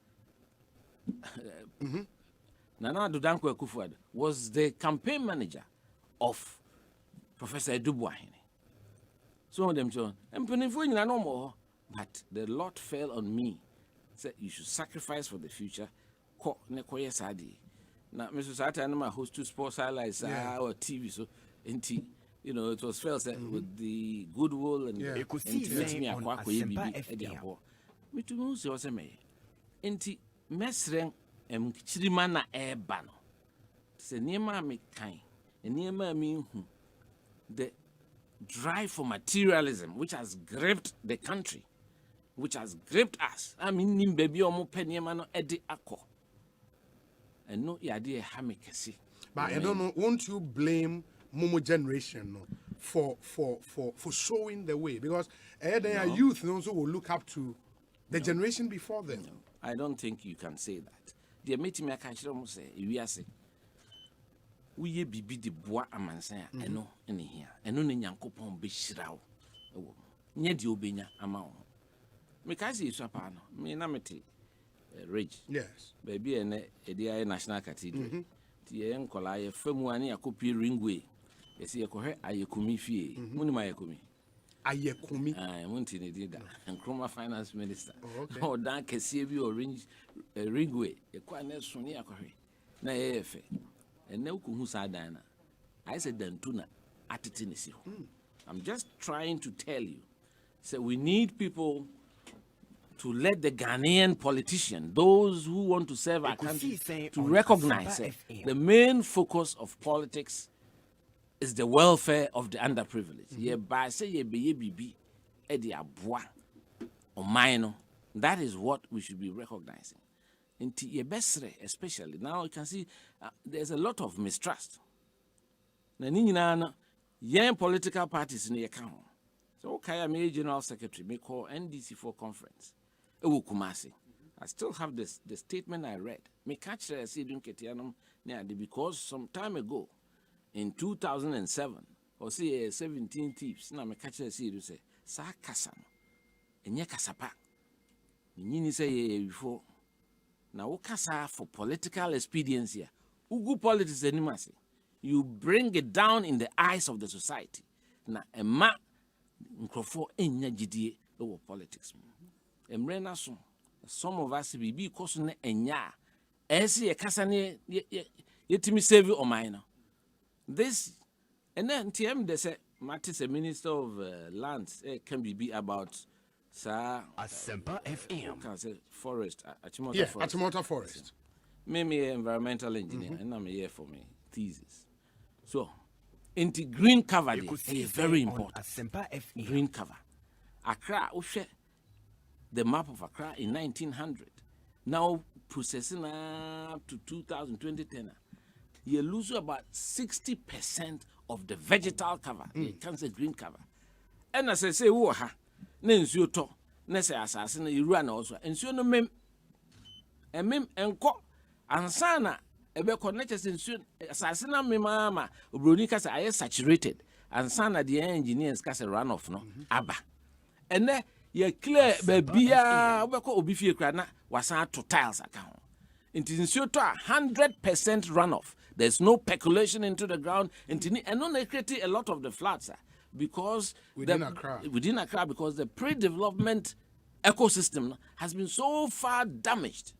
Nana Dudankwa Akufo-Addo was the campaign manager of Professor Dubuan. Some of them John and no more, but the lot fell on me. Said you should sacrifice for the future. Now, Mr. Sata and my host two sports highlights or TV so it was felt that with the goodwill and Ekosiisen On Asempa FM. Me to know so me. Enti mesren chirima na eba no. Se niema me kan. Niema me hu. The drive for materialism which has gripped the country, which has gripped us. I mean nim baby omo pe niema no edi akọ. And no yade ha me kesi. But I don't know, won't you blame Momo generation no, for showing the way? Because they are youth those who will look up to the generation before them. No, I don't think you can say that. The meeting me can say we are say we ye bibi de bois amansan eno ene hia eno ne nyankopon be hyirawo ewo nye de obenya ama wo me ka say so pa no me na mete ridge. Yes. Baby and a national cathedral. The Encola, a Femuani, a copy ringway. You see, a cohe, Ayekumi fee. Munimayekumi. Ayekumi. I want in did that. And Chroma finance minister. Okay. Oh, Dan Kasibi or ringway. A quite sonia cohe. Na efe. And no Kuhusadana. I said, Dantuna, at Tennessee. I'm just trying to tell you. So we need people to let the Ghanaian politician, those who want to serve our country, to recognize the main focus of politics is the welfare of the underprivileged. That is what we should be recognizing. Especially now, you can see there's a lot of mistrust. Young political parties in the account. So, okay, I'm a general secretary, may call NDC4 conference. Kumasi. I still have the statement I read. Me catch the Ketianum because some time ago, in 2007, or say 17 thieves, now me catch the say, Sa Kasam, and Yakasapa. Nini say before. Now, Okasa for political expediency. Ugu politics animasi. You bring it down in the eyes of the society. Na ema nkrofo enya gidie over politics. Emrena so some of us be because na enya esi ye kasa ne yetimi save o mine. This and then TM they say Martin, a minister of lands can be about Asempa FM. Can say forest Achimota yeah, Forest. Achimota Forest. Me environmental engineer and I'm here for me thesis. So, into green cover is very important. Green cover. Accra, the map of Accra in 1900. Now processing up to 2010, you lose about 60% of the vegetal cover. You can say green cover. And as I say, you to, say assassin, you run also. And so no mem, and mem and co, and sana. Ebe connected in soon assassinate me mama Bronica say saturated and son of the engineers cast a runoff no abba and then ye clear bebia weko obi fie kra na wasan to tiles account it is so 100% runoff. There's no percolation into the ground and no create a lot of the floods because within Accra because the pre-development ecosystem has been so far damaged.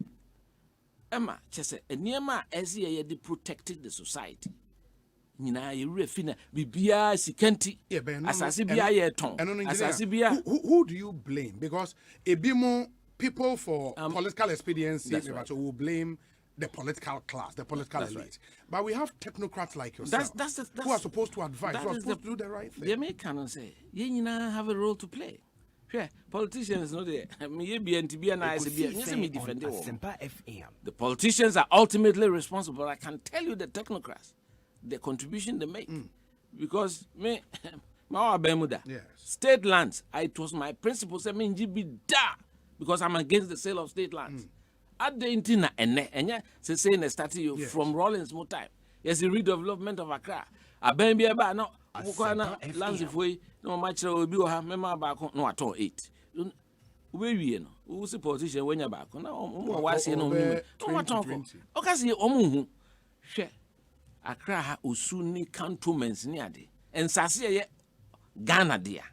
Emma, chese, enema ezi ye de protected the society. Nina ye refina bibia sikenti. Asasi bia ye ton. Asasi bia. Who do you blame? Because a bimo people for political expediency will blame the political class, the political elite. Right. But we have technocrats like yourself who are supposed to advise, who are supposed to do the right thing. The Americans say, ye nina have a role to play. Yeah, politicians know the politicians are ultimately responsible. I can tell you the technocrats, the contribution they make. Because me, state lands, it was my principle because I'm against the sale of state lands. At the intina and say started you from Rollins more time. Yes, the redevelopment of Accra. I been be about now. Lands if we no match will be have member back no at all 8. We no who's a politician when you're back now was no okay see omu hwe Accra ha usuni cantonments near de and sase ye Ghana there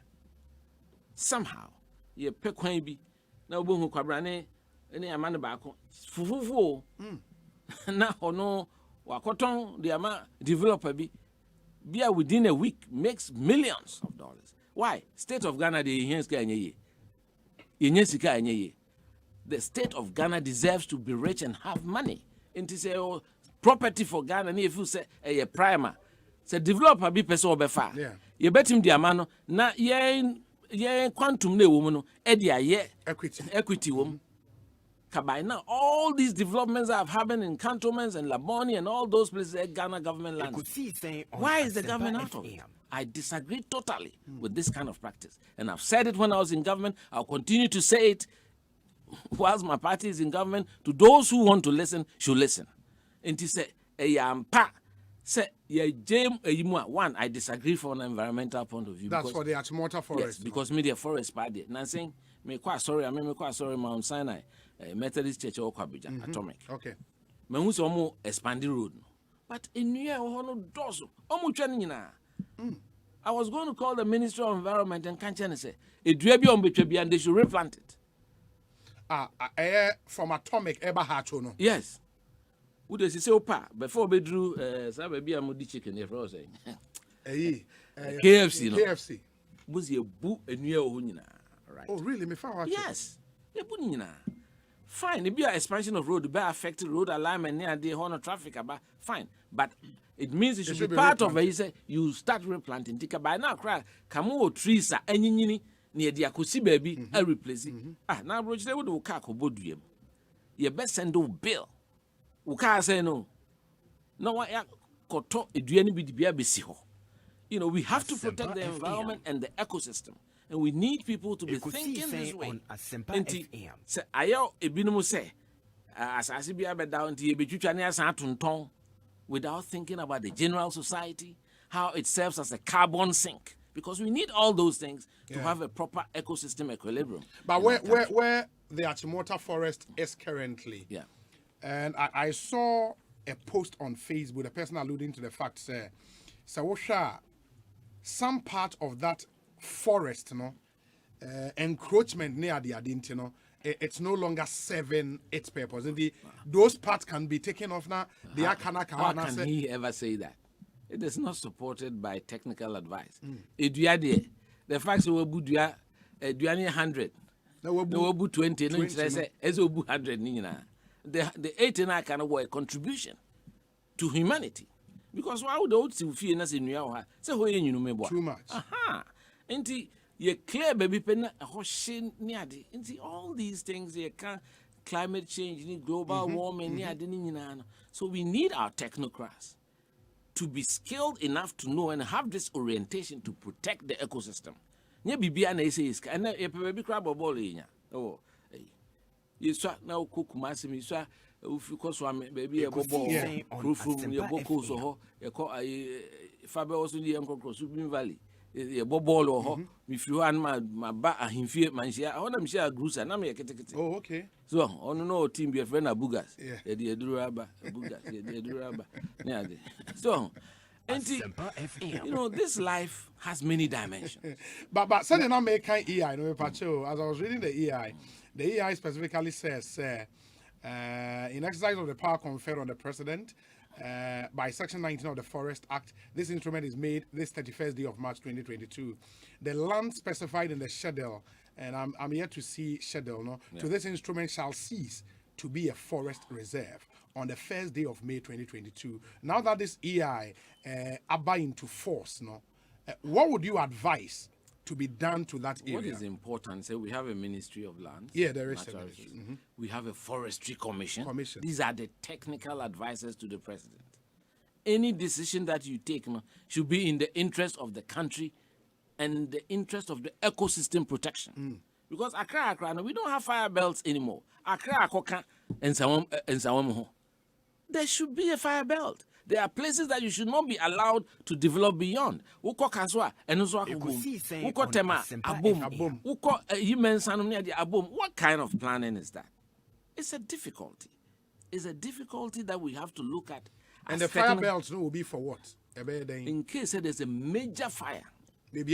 somehow ye pe kwan bi na obohu Kwabena ne amane back fufufu na ono wakoton the ama developer bi within a week makes millions of dollars. Why? State of Ghana the state of Ghana deserves to be rich and have money. It is a property for Ghana. If you say a primer, say developer be person obefa. You bet him the amano na ye quantum ne woman edia equity woman. By now, all these developments have happened in cantonments and Laboni and all those places, Ghana government lands. Why is the government out of it? I disagree totally with this kind of practice. And I've said it when I was in government. I'll continue to say it whilst my party is in government. To those who want to listen, should listen. And to say, say, One, I disagree from an environmental point of view. That's for the Achimota Forest. Yes, because media forest party. Now saying, me quite sorry, Mount Sinai, Methodist Church or Kwabena, Atomic. Okay. Me who say omo expand the road. But in New Year, dozo. Omo training na. I was going to call the Ministry of Environment and can't say, and they should replant it. From Atomic, Eba Hachono. Yes. Who does he say, Opa, before we drew, Sababy Amudi chicken, if I was saying. KFC, no? KFC. Was a boo a new Hunina, right? Oh, really? Me found Yes. A bunina. Fine, it be an expansion of road, be affected road alignment near the horn of traffic about fine. But it means it should be part of it. You say you start replanting. Tika by now, cry, Kamo trees are any near the Akusi baby, I replace it. Now, Roger, they would do Kako Bodrium. Your best send no bill. Uka say no. No one koto eduani bidibia besiho. You know, we have to protect the environment and the ecosystem. And we need people to be thinking this way. Say ayo ebinumu say asasi bia be down to ebetwitwa ne asan tonton without thinking about the general society, how it serves as a carbon sink. Because we need all those things to have a proper ecosystem equilibrium. But where the Achimota Forest is currently, and I saw a post on Facebook, a person alluding to the fact, Sawosha, some part of that forest, encroachment near the Adint, it's no longer serving its purpose. And those parts can be taken off now. How can he ever say that? It is not supported by technical advice. The fact that we do 100, no 20, no 100. The 18 can work a contribution to humanity. Because why would the old feel in New say too much. Inti ye clear baby pen a hoshin near the inti all these things they can climate change, global warming near the. So we need our technocrats to be skilled enough to know and have this orientation to protect the ecosystem. Nye bibia na ese iska and e baby crab ball nya. Oh. You saw now cook massimi so if you cause baby a bobble roof room your boko so you call Faber also the Uncle Subin Valley. A bobble or if you want my back and him fear man share I want them share groups and I'm a kete. Oh, okay. So on no team be a friend of Bugas. Yeah, the Duraba, Bugas, the Duraba. Yeah, so you know, this life has many dimensions. but suddenly I make kind EI, no pacho. As I was reading the EI specifically says in exercise of the power conferred on the president by Section 19 of the Forest Act, this instrument is made this 31st day of March 2022. The land specified in the schedule, and I'm here to see schedule, to this instrument shall cease to be a forest reserve on the first day of May 2022. Now that this EI are into force, what would you advise to be done to that area? What is important? So we have a Ministry of Lands. Yeah, there is a ministry. We have a Forestry Commission. These are the technical advisors to the president. Any decision that you take should be in the interest of the country and the interest of the ecosystem protection. Because Accra, we don't have fire belts anymore. Accra, Akoka, and Sawam. There should be a fire belt. There are places that you should not be allowed to develop beyond. Uko Kaswa, Enuswa Kubum, Uko Tema, Abum, Uko Human Sanum near the Abum. What kind of planning is that? It's a difficulty. It's a difficulty that we have to look at. And the fire belts will be for what? In case there's a major fire. It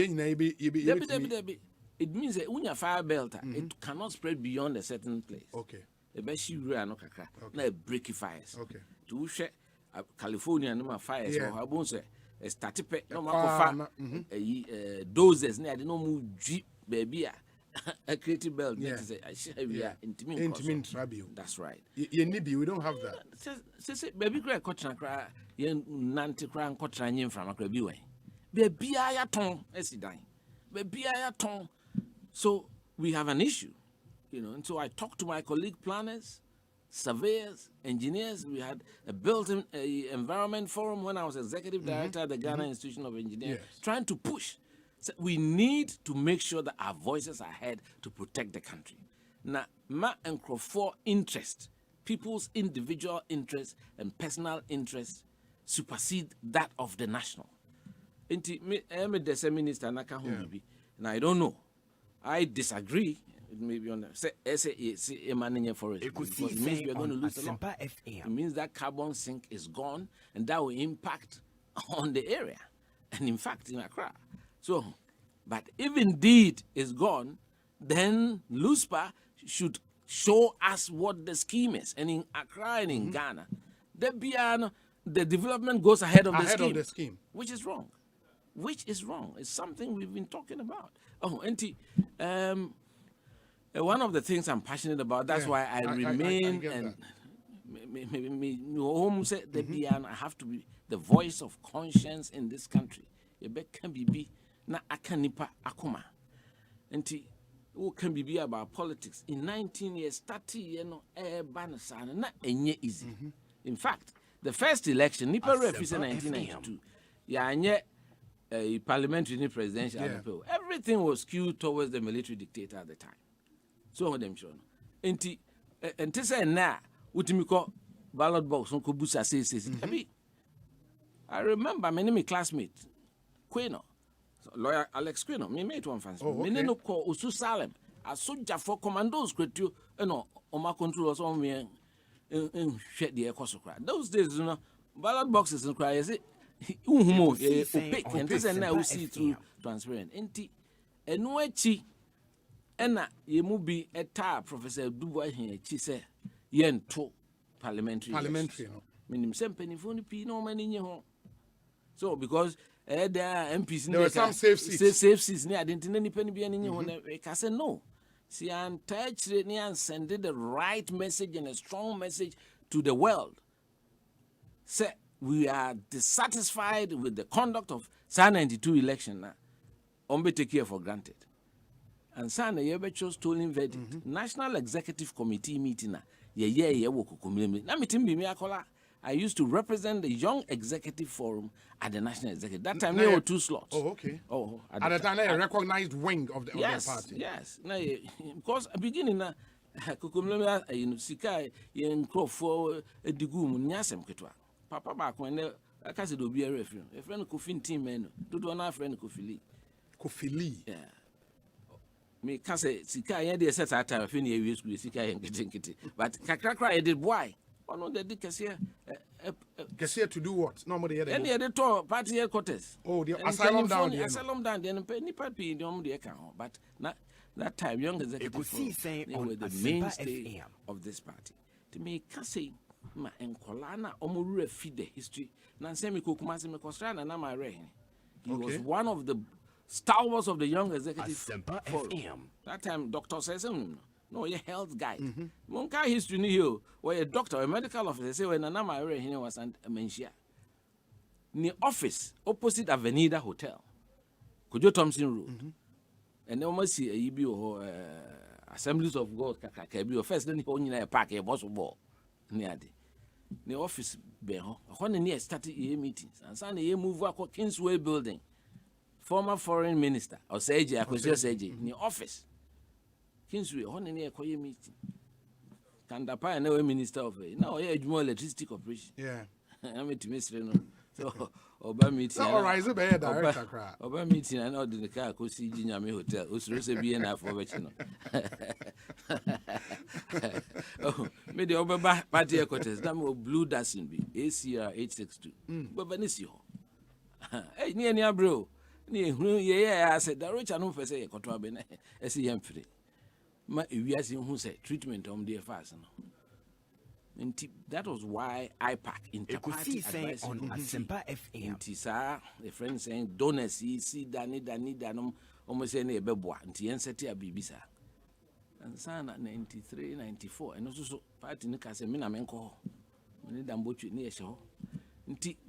means that when you fire belt, it cannot spread beyond a certain place. Okay. Okay. Breaky fires. Okay. To share California no fires or Habonse, a statipe, no doses near the no move jeep baby. A creative belt. Intimate rabio. That's right. We don't have that. Baby cry cotton yen nanti cry and cotton from a crabby way. Baby I ton, as he dying. Baby I ton. So we have an issue, and so I talked to my colleague planners, surveyors, engineers. We had a built-in environment forum when I was executive director at the Ghana Institution of Engineers, trying to push. So we need to make sure that our voices are heard to protect the country. Now, ma and for interest, people's individual interests and personal interests supersede that of the national. Inti me the minister naka maybe. Now I don't know. I disagree. It may be on the say managing forest. Because it means we are going to lose a lot. It means that carbon sink is gone, and that will impact on the area, and in fact in Accra. So, but if indeed it's gone, then LUSPA should show us what the scheme is. And in Accra and in Ghana, the development goes ahead of the scheme, which is wrong. Which is wrong. It's something we've been talking about. Oh, Auntie, one of the things I'm passionate about, that's why I remain and home said that I have to be the voice of conscience in this country. You can be na akanipa akuma. Auntie, who can be about politics in 19 years, 30 years, no banasana, not any easy. In fact, the first election, Nipa Ref is in 1992. Yeah, a parliamentary presidential appeal. Everything was skewed towards the military dictator at the time. So them show. And say na utimiko ballot box on kubusa says. I remember my name classmate Quino, lawyer Alex Quino. Me mate one fans. Me no call Usu Salem. A soldier for commandos create you know my controllers on me and shed the Ekosokra. Those days, you know, ballot boxes and cry is it. Opaque and this and now we see through transparent. Enti enuachi ena ye mu bi eta Professor Dubois here chi say yen to parliamentary no minim sempeni ni pi no mani nye ho. So because there MPs there were some safe seats ne identity ni pen bi ani nye ho na we can say no. See and touch ni and send the right message and a strong message to the world. Say we are dissatisfied with the conduct of SAN 92 election now. Ombe take care for granted. And SAN yebe chose stolen verdict. National Executive Committee meeting na ye woku kumile. Na meeting bi me akola. I used to represent the Young Executive Forum at the National Executive. That time there were 2 slots. Oh, okay. Oh, at the time, a recognized wing of the party. Yes. Now, because beginning na kukumile sika yen crofo edigum nyasem ketwa. Papa back when I can't do be a reference. A friend Kofi team man, do one friend Kofi. Yeah. Me can't say Sika and they set at time finish use with Sika and getting it. But Kakra did why? One of the dickers here. To do what? Normally, any other tour party headquarters. Oh, the asylum down there. Asylum down there and penny papi in the only account. But not that time, Young Executive Forum, they were the mainstay of this party. To me, can't say. Ma enkolana omuru feed the history na nsemi kokuma se me kosra na na ma re. He was one of the stalwarts of the Young Executive Forum. That time doctor says no a health guy. Monka history ni here where a doctor a medical officer say when na ma re he was mentia. Ni office opposite Avenida Hotel. Kojo Thompson Road. And then almost see a yibi Assemblies of God kaka bi first then he nyina park e boss ball. Neade. The office beho. When the started meetings and Sunday you move to Kingsway building. Former foreign minister Osei Akosio in the office. Kingsway when the meeting. Kandapa and minister of now here more electricity corporation. Yeah. I'm to minister no. So Oba meeting. So rise be director cry. Oba meeting and all the car go see Nyame hotel. Usuro be na for which no. Oh, me the Oba party headquarters. That me blue dancing be ACR 862. But Venice ho. Hey, ni bro. Ni hu ye I said the rich anu first say control be na. Esi yem free. Ma ewiase hu say treatment dey fast no. And that was why IPAC Interparty Advertisements on Asempa FM. Tisa, a friend saying, "Don't see Danny Danom almost any beboa." And Tienseti a bibisa. And Sana 93, 94, and also party Nika Semina Menko. Dambochu near show.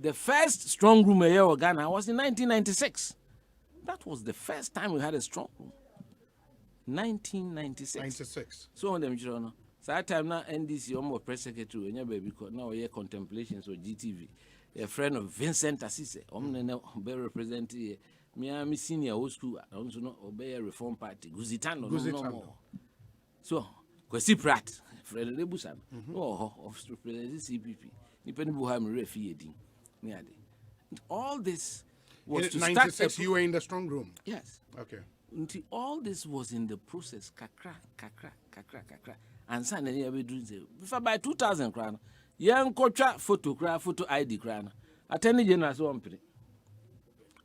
The first strong room in Ghana was in 1996. That was the first time we had a strong room. 1996. So on them, you know. So that time now NDC almost press secretary when baby now here contemplations or GTV. A friend of Vincent Assise, be representing me senior old school, I don't know obey Reform Party, Guzitano, no more. So Kwesi Pratt, Fred Lebusan, of representing CPP. Depending on how I'm refeeding. All this was to 96, start. you were in the strong room. Yes. Okay. Until all this was in the process, kakra. And suddenly we do before by 2000 crown. Young kocha photo ID crown. Attorney General so on pretty.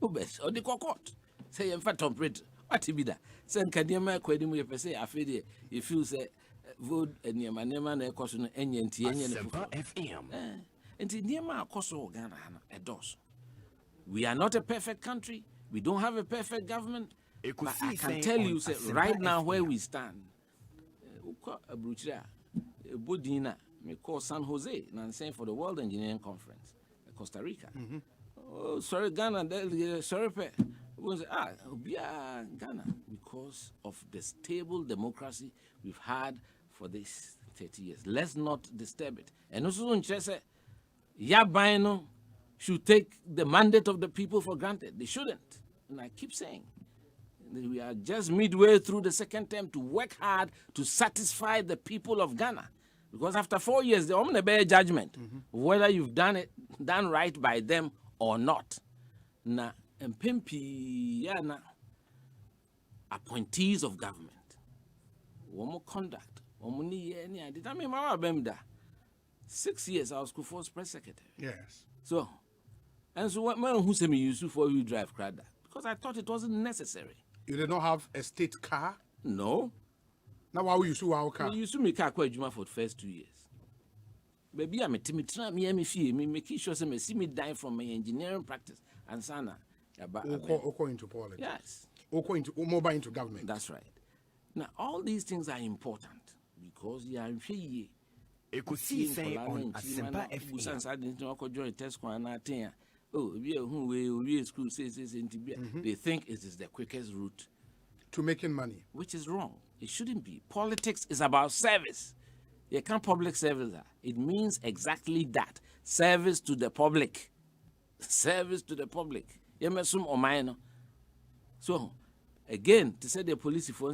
Ubes or the court. Say in fact on print. What be that? Send Kadima Quedimu per se affiliate if you say vote and your man a caution any Asempa FM. And in Yama Koso Ghana a dos. We are not a perfect country. We don't have a perfect government. But I can tell you, say, right now where we stand, Budina, me call San Jose, and saying for the World Engineering Conference, Costa Rica. Oh, sorry, Ghana, sorry, Ghana, because of the stable democracy we've had for this 30 years. Let's not disturb it. And also, Yabaino should take the mandate of the people for granted. They shouldn't. And I keep saying, we are just midway through the second term to work hard to satisfy the people of Ghana. Because after 4 years, they're going to bear judgment whether you've done right by them or not. Na MPP yana appointees of government. One conduct. One did I mean 6 years I was Kufuor's press secretary. Yes. So, and so what man who sent me used for you drive crowd because I thought it wasn't necessary. You did not have a state car? No. Now why you our car? You used to make car quite for the first 2 years. Baby, I'm a timid me making sure some see me die from my engineering practice and sana. Oko into politics. Yes. Oko into mobile into government. That's right. Now all these things are important because you are in Ekosiisen On Asempa FM. School says they think it is the quickest route to making money, which is wrong. It shouldn't be. Politics is about service. You can't public service that. It means exactly that. Service to the public. Service to the public. So, again, to say the police for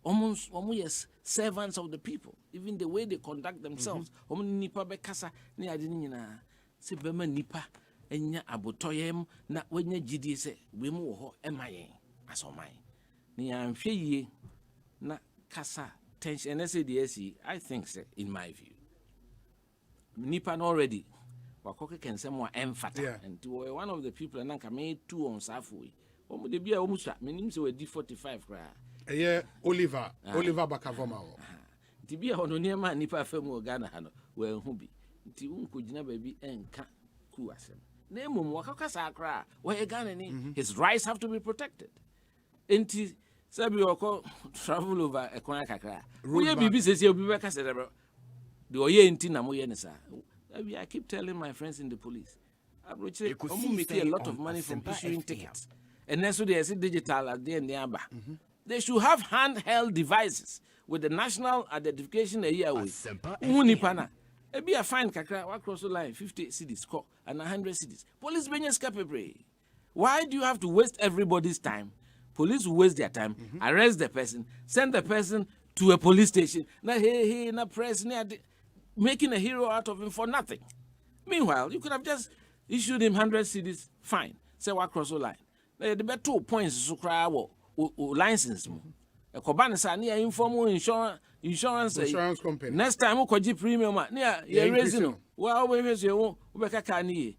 almost yes, servants of the people. Even the way they conduct themselves. Se bema nipa enya abotoyem na wenya gidie se we mu ho emayen asoman ni anhwe yie na kasa tension and say the I think say in my view nipa already wakoke kensem wa emfata and one of the people na ka me two on safoi omo de bia omo sha menim se we D45 kra Oliver Bakavoma ti bia hono niema nipa famu Ghana ha no we hu bi nti unkojina baby enka ku asem na emom wakakasa akra we Ghana ni his rights have to be protected nti sabi oko travel over ekwan kakra we bibi sese obi be kasa debro de oye nti na moye ne sa I keep telling my friends in the police abroche omo make a lot of money from issuing tickets and then so they see digital at the end aba they should have handheld devices with the national identification a year with unipana be a fine kakra across the line 50 cities score and 100 cities. Police benyes capable. Why do you have to waste everybody's time? Police will waste their time, arrest the person, send the person to a police station. Na hey na press making a hero out of him for nothing. Meanwhile, you could have just issued him 100 cities fine. Say what cross the line. The better 2 points to cry license. Kwabena sa near informal insurance company. Next time we premium near raising. Well, we raise your kaka ni.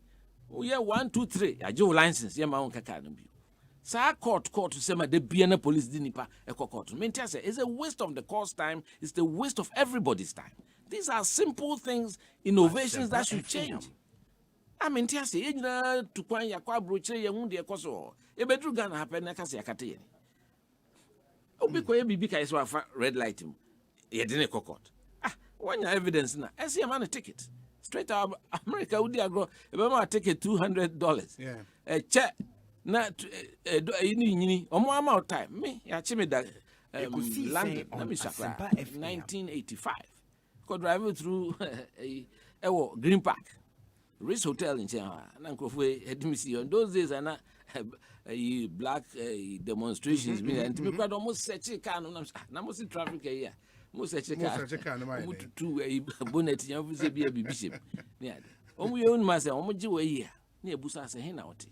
We 1 2 3. I do license. Yeah, my own kaka no be. Sa court to say my de biana police dinipa court. Maintain say it's a waste of the court's time. It's the waste of everybody's time. These are simple things, innovations that should change. I mean, say you to kwan yakwa broche ye hu de ekoso. E bedru Ghana happen na kase yakate ye. Obi ko bibi kai so afa red light him. Ye didn't court. When your evidence na, I see a man a ticket. Straight out America would agro. If I take $200. Yeah. A check na ini omo amount time. Me ya chime da London. Let me sakra 1985. Go driving through Green Park. Ritz Hotel in China. Na nkofwe edimisi on those days and black demonstrations me and me kwado almost search car no na mo see traffic here mo search car no to bonnet yan fu se bia bibishim Omu ye unma se omu ji we here. Ni ebusa se he na wote.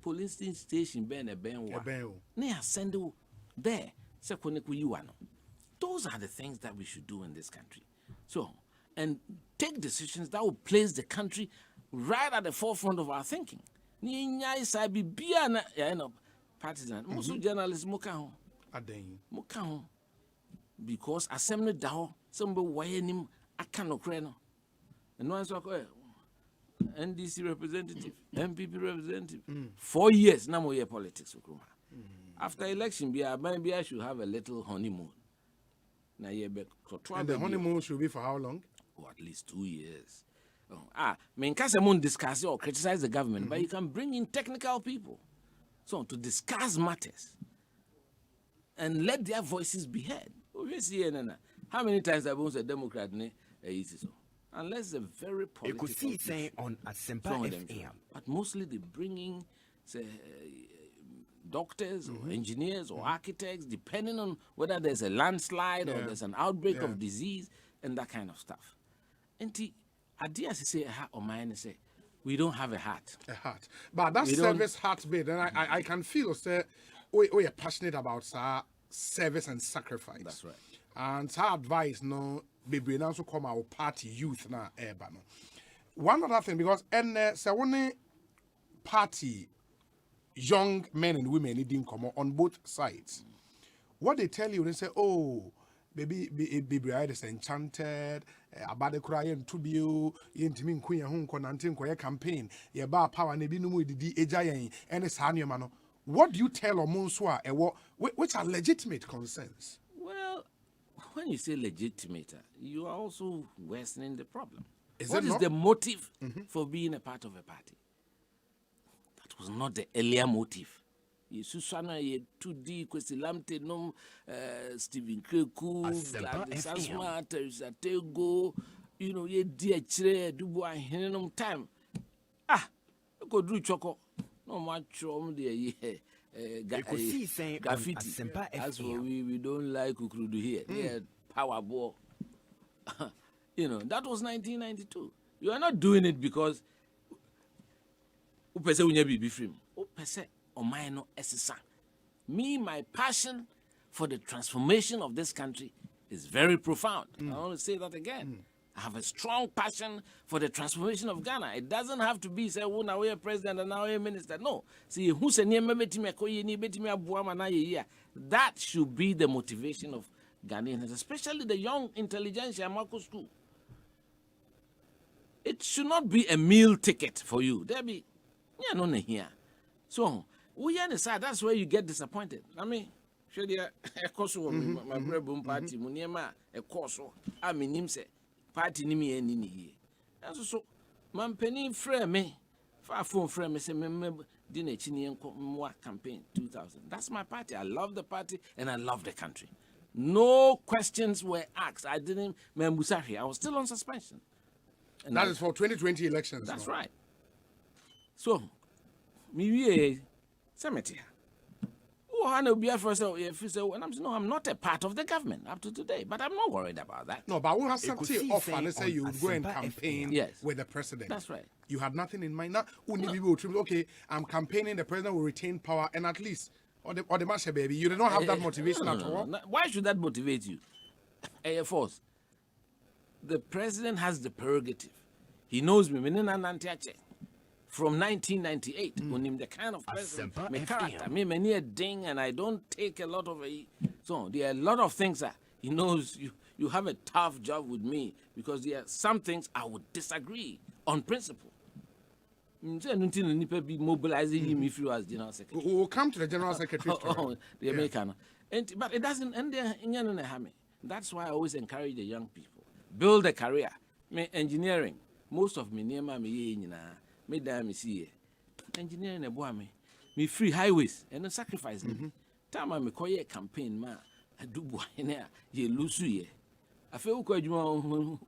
Police station ben wa. Ni asend you there. Se kone ku yiwa no. Those are the things that we should do in this country. So, and take decisions that will place the country right at the forefront of our thinking. Ni nyai sai bibia na partisan. Musu journalists muka ho. Aden. Muka ho. Because assembly daho somebody wayenim aka no kre no. And one so NDC representative, MPP representative. 4 years na mo ye politics okroma. After election maybe I should have a little honeymoon. Na ye be and the honeymoon should be for how long? Oh, at least 2 years. Me nkase mo discuss or criticize the government, but you can bring in technical people. So to discuss matters and let their voices be heard. How many times have we said Democrat unless a very political Ekosiisen On Asempa FM. But mostly they bring in doctors or engineers or architects, depending on whether there's a landslide or there's an outbreak of disease and that kind of stuff. And idea say or mine say we don't have a heart. A heart. But that service heart bit, and I can feel say we are passionate about service and sacrifice. That's right. And our advice no be also come our party youth na eba no. One other thing, because say one party young men and women needing come on both sides. What they tell you, they say, oh, baby is enchanted, abade crying to be you, yentimin queen home conantin koya campaign, ye bar power nebi no di ejayen, and it's mano. What do you tell Monswa which are legitimate concerns? Well, when you say legitimate, you are also worsening the problem. What is the motive for being a part of a party? That was not the earlier motive. Susana ye 2D Kwesilamte nom Stephen Kreku, Gladys Asma, Teresa Tego, ye dear Chre, Dubois Henum time. Go do choco. No much the graffiti. As for we don't like Ukrudu here. Yeah, power ball. That was 1992. You are not doing it because me, my passion for the transformation of this country is very profound. I want to say that again. I have a strong passion for the transformation of Ghana. It doesn't have to be say, oh, now we're president and now we're minister. No. See, that should be the motivation of Ghanaians, especially the young intelligentsia Marco School. It should not be a meal ticket for you. There be no here. So we understand that's where you get disappointed. I mean, should you a course my bread party, Muniema, a course, I mean him say. Party ni me any here. And so man penny frame me. Far phone frame me say me dinner chini and campaign 2000. That's my party. I love the party and I love the country. No questions were asked. I didn't I was still on suspension. And that is for 2020 elections. That's right. So me cemetery. And I'm saying, no, I'm not a part of the government up to today, but I'm not worried about that. No, but we have something offer. Let's say you would go and campaign with the president. That's right. You had nothing in mind. Now, okay, I'm campaigning, the president will retain power, and at least, or the master baby, you do not have that motivation at all. No. Why should that motivate you? Air Force. The president has the prerogative. He knows me. From 1998, when I'm the kind of person, my character, me near ding, and I don't take a lot of so there are a lot of things that he knows you have a tough job with me because there are some things I would disagree on principle. Be mobilizing him if you as general secretary. We'll come to the general secretary. The American, but it doesn't end there. That's why I always encourage the young people build a career. Me engineering, most of me near me me damn see engineering a boy me free highways and no sacrifice me. Time I me call a campaign ma I do boy ye lose ye. I feel quite you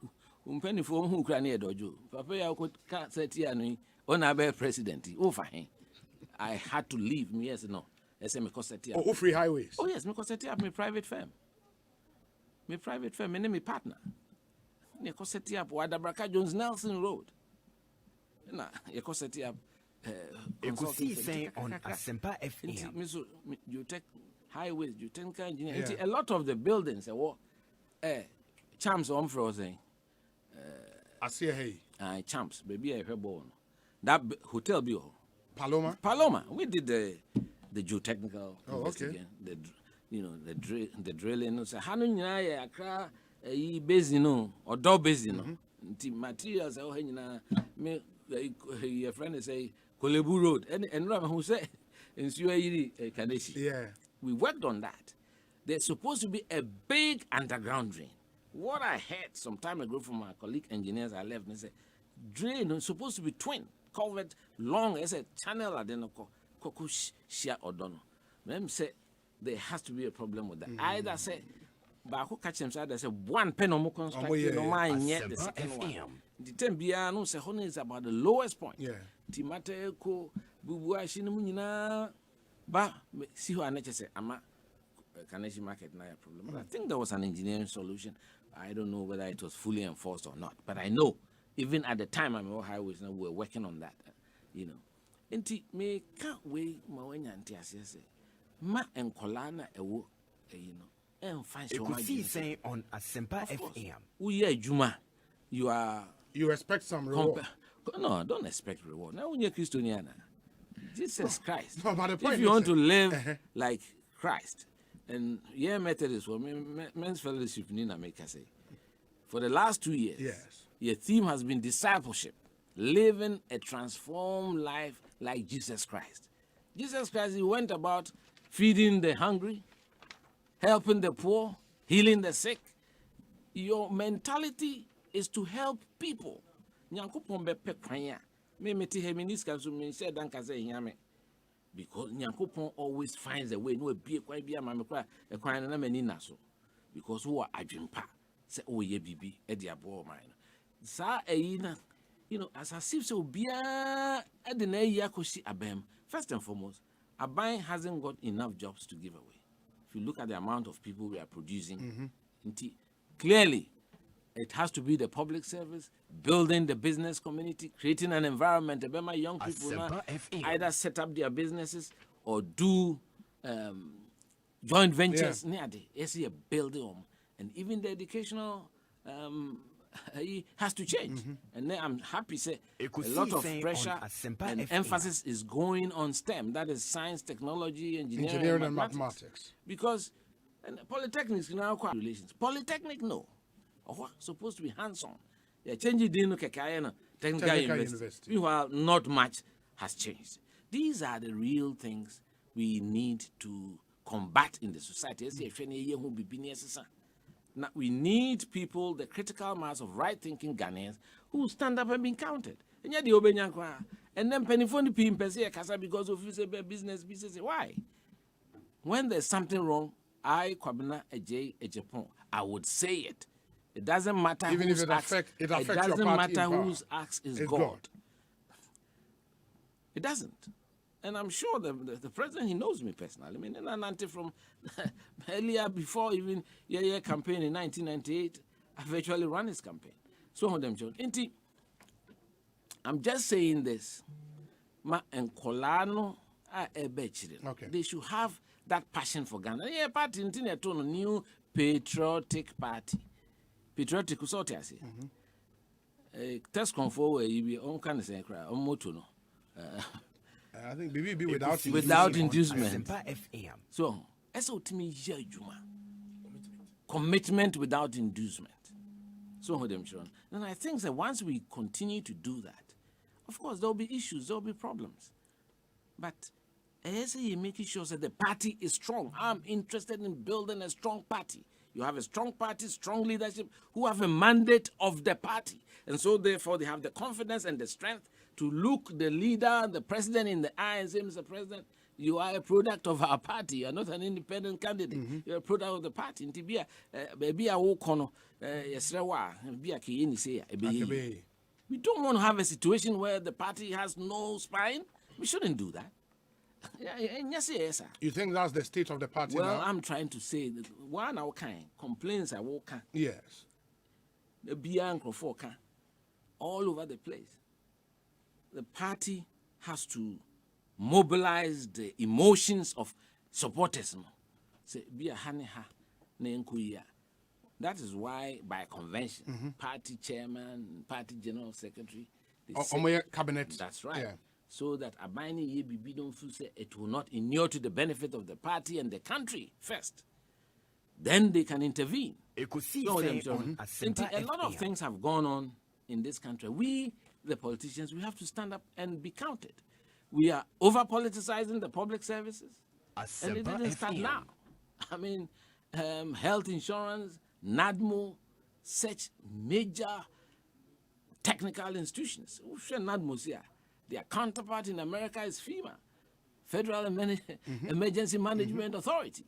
penny for who can near dojo. Papa I could can't say tiano on a president. Oh fine. I had to leave me yes no. As a me oh free highways. Oh yes, me set up my private firm. My private firm and me partner. Me set up Wadabraka Jones Nelson Road. Na set up Ekosiisen on Asempa FM. You take highways, you take engineering. A lot of the buildings, champs on frozen. I see hey. Champs, baby, I heard born. That hotel bill. Paloma. We did the geotechnical investigation. The drilling. So how many Accra basin or door basin? The materials me your friend say Kolebu Road and Ram who say in Suayiri Kaneshi. Yeah. We worked on that. There's supposed to be a big underground drain. What I heard some time ago from my colleague engineers I left, and said drain is supposed to be twin, covered long as a channel adenoko kokushia odono. Mem say there has to be a problem with that. Either say Baku catch him side, say one pen on construction no mine yet the second one. The Tembia no say honey is about the lowest point. Yeah. Timate ko bubu ashinimunina ba see who I say ama Kaneshi market na problem. I think there was an engineering solution. I don't know whether it was fully enforced or not, but I know even at the time I'm on highways now we're working on that. Enti me can't wait ma wenya anti asese ma enkolana ewo Ekosiisen on Asempa FM. Uye Juma, you expect some reward. No, don't expect reward. Now when you're Christian, Jesus Christ. No, but the point if you want to live like Christ, and Methodist for men's fellowship Nina make say. For the last 2 years, your theme has been discipleship, living a transformed life like Jesus Christ. Jesus Christ, he went about feeding the hungry, helping the poor, healing the sick. Your mentality is to help people. Nyankopon be pekwanya. Me meti heminiska so me say dan kaze nyame. Because Nyankopon always finds a way. No be kwa bia ma me kwa e kwan na mani na so. Because who are adwempa say oh ye bibi e dia bo man. Sa eyina as if so bia e de na yi akoshi abem. First and foremost, Aban hasn't got enough jobs to give away. If you look at the amount of people we are producing, clearly it has to be the public service, building the business community, creating an environment where my young people now either set up their businesses or do joint ventures. A building, and even the educational has to change. And then I'm happy to say a lot of pressure and emphasis is going on STEM. That is science, technology, engineering and mathematics. Because polytechnics now quite relations. Polytechnic no. Or supposed to be hands-on. Yeah, changing the technical university. Meanwhile, not much has changed. These are the real things we need to combat in the society. Now, we need people, the critical mass of right-thinking Ghanaians who stand up and be counted. And then penifoni pimpese kasa because of business. Why? When there's something wrong, Kwabena Agyepong, I would say it. It doesn't matter even whose if it affects doesn't your party matter whose axe is God. It doesn't. And I'm sure the president, he knows me personally. I mean, and from earlier, before even your campaign in 1998, I virtually ran his campaign. Some of them, John. I'm just saying this. Ma and Kolano are a They should have that passion for Ghana. Yeah, party in a new patriotic party. Patriotic, so I say. Test conform where you be on kind of say, on motor. I think maybe without inducement. So, that's what me here, Juma. Commitment without inducement. So, and I think that once we continue to do that, of course, there will be issues, there will be problems. But as you making sure that the party is strong, I'm interested in building a strong party. You have a strong party, strong leadership, who have a mandate of the party. And so, therefore, they have the confidence and the strength to look the leader, the president in the eye and say, Mr. President, you are a product of our party. You are not an independent candidate. You are a product of the party. We don't want to have a situation where the party has no spine. We shouldn't do that. Yes, you think that's the state of the party well, now? I'm trying to say that one our kind complaints are walking. Yes. The Bianco Foka all over the place. the party has to mobilize the emotions of supporters. Say, be a honey ha, that is why, by convention, party chairman, party general secretary, cabinet. That's right. Yeah. So that Abani Yebibi don't feel say it will not inure to the benefit of the party and the country first. Then they can intervene. A lot of things have gone on in this country. We, the politicians, we have to stand up and be counted. We are over-politicizing the public services. And it didn't start now. I mean, health insurance, NADMO, such major technical institutions. Their counterpart in America is FEMA, Federal Emergency Management Authority,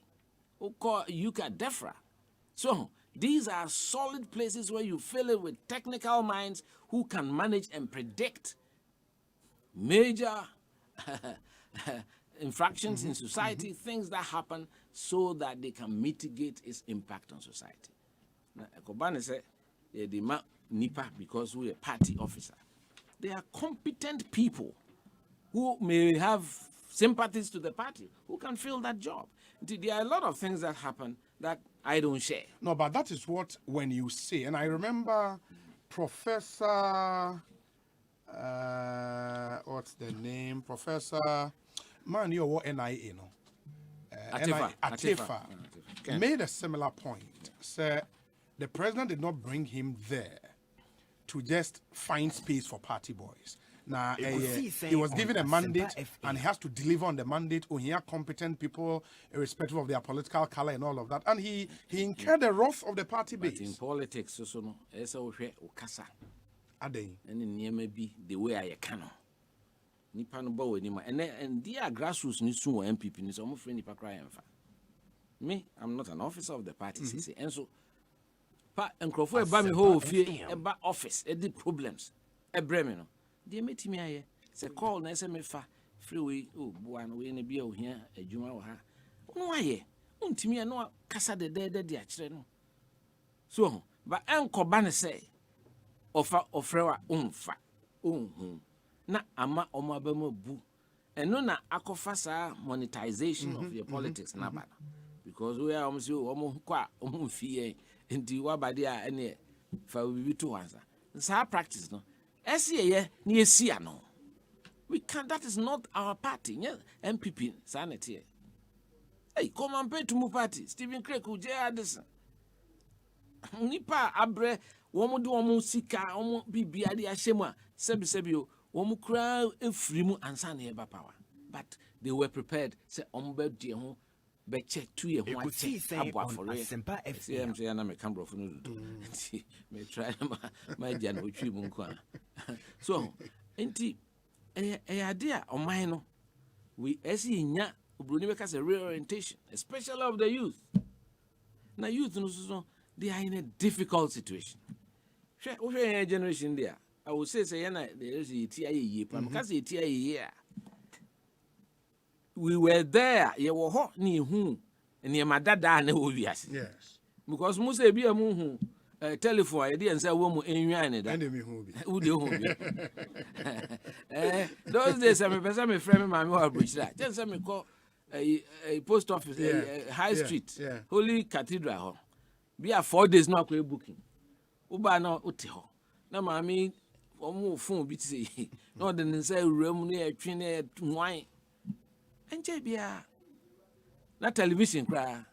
who call UK DEFRA. So these are solid places where you fill it with technical minds who can manage and predict major infractions in society, things that happen, so that they can mitigate its impact on society. Now, Kwabena said, Nipa, because we're a party officer. They are competent people who may have sympathies to the party, who can fill that job. There are a lot of things that happen that I don't share. No, but that is what, when you say, and I remember Professor, what's the name? Professor, man, you're what NIA, no? Atifa made a similar point. Said the president did not bring him there to just find space for party boys. Now, he was given a mandate and he has to deliver on the mandate. He had competent people, irrespective of their political color and all of that. And he incurred the wrath of the party base. But in politics, it's Okasa. And in the way I can. And they are grassroots MPP. Me, I'm not an officer of the party. And so, and Crawford Bami Ho about office, the problems, a Bremen. They met me here. Say call na SMFA freeway. Oh, buan we ne bia ohia adwuma wo ha. No aye. Untimi no kasa de akire no. So, but Kwabena say ofrewa umfa. Na ama omabama bu. Eno na akofa sa monetization of your politics na bana. Because we are almost kwa fie nti wa bade a ene fa bibi to answer. Sa practice no. We can't, that is not our party. Yeah? MPP, sanity. Hey, come and pay to my party. Stephen Craig, J. Addison. Nipa abre, womu do womu sika, womu bibi adi ashema, sebi, womu kra efrimu ansane eba power. But they were prepared. Say, ombe diye beche 2 year abwa for Asempa FM. Say na me camera for no do. Me try my jan wo twi mu nko. So, enti idea on mine no. We esi nya obroni be kase reorientation, especially of the youth. Now youth no so they are in a difficult situation. Share generation there. I would say na there is TIA but because TIA we were there, ye wo ho ni hu ni madada na wo wiase. Yes. Because mu say bia mu hu telephone ye dey say wo mu enwan ni da. Enemy hu bi. Wo dey hu bi. Those days me person me friend me mama wa Bushra. Just say me call a post office high street. Holy Cathedral ho. Bia 4 days na kwa booking. Wo ba na uti ho. Na mama omo phone bi ti say. No dey say ram na atwi na nwan. Enje bia na television kra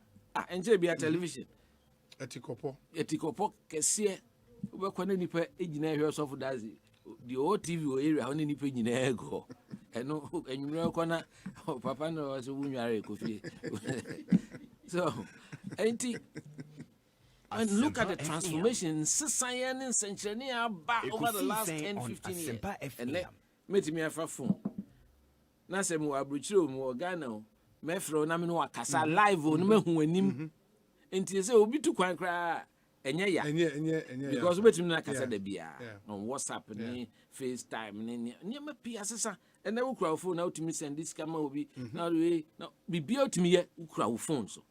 enje bia television etikopo kese ubekwa na nipa ejina ehwe so for dazi the old TV area ho nipa ejina ego eno enwura kwa na papa no so wunware ekofie so enti and look at the transformation society and century over the last 10-15 years and let me have a phone. Na se mu abrochiro mu Ghana o mefro na me no akasa live o no mehu anim enti se obi tu kwan kra enye ya because betim na akasa da bia on WhatsApp ni FaceTime ni ma pia sesa ene wo kura phone na utimi send this camera obi na we na bibia utimi ye kura wo phone so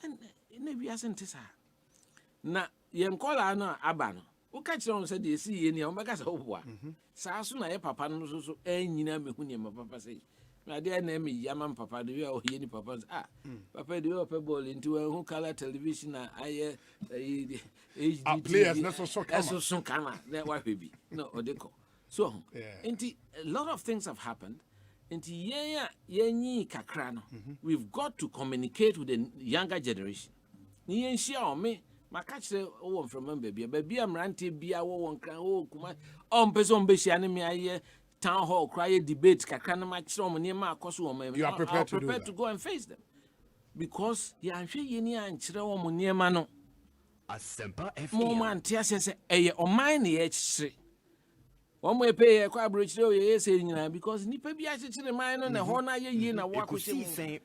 and na bia sente sa na yem call na aba no Who catch on said they see any Omega Owa. Sasuna, papa, no so, and you know me who my papa say. My dear name is Yaman Papa, do you hear any papas? Papa, do you have a ball into a whole color television? I players, that's so come. That why baby. No, or they call. So, a lot of things have happened. We've got to communicate with the younger generation. Me, my catch from baby, I'm ranting, be a one crown, oh, come on, Bessie, town hall, cry debates, Kakana match some near my costume. You are prepared to go and face them. Because the Anshia and Chiro near Mano. Asempa FM. Moment, yes, or mine, H. One way pay a quabridge, saying, because Nipper be actually the mine on the Horna ye na walk with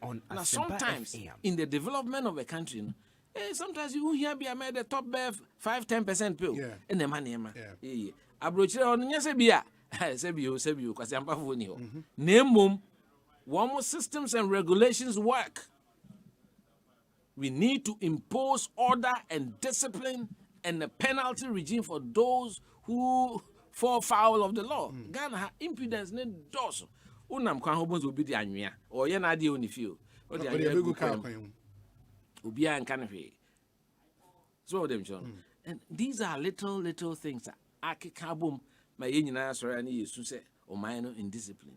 on. Now, sometimes in the development of a country, sometimes you hear be made the top 5-10% pill in the money. I broach on Yasabia. Sebio, because I'm Pavonio. Name one more systems and regulations work. We need to impose order and discipline and a penalty regime for those who fall foul of the law. Ghana ha impudence ne doso. Unam kwa hobons will be the annuia or yanadi on the field. Or the Ubia and Canapé. So them, John. And these are little things that Akikabum. My union answer and you say, or minor indiscipline.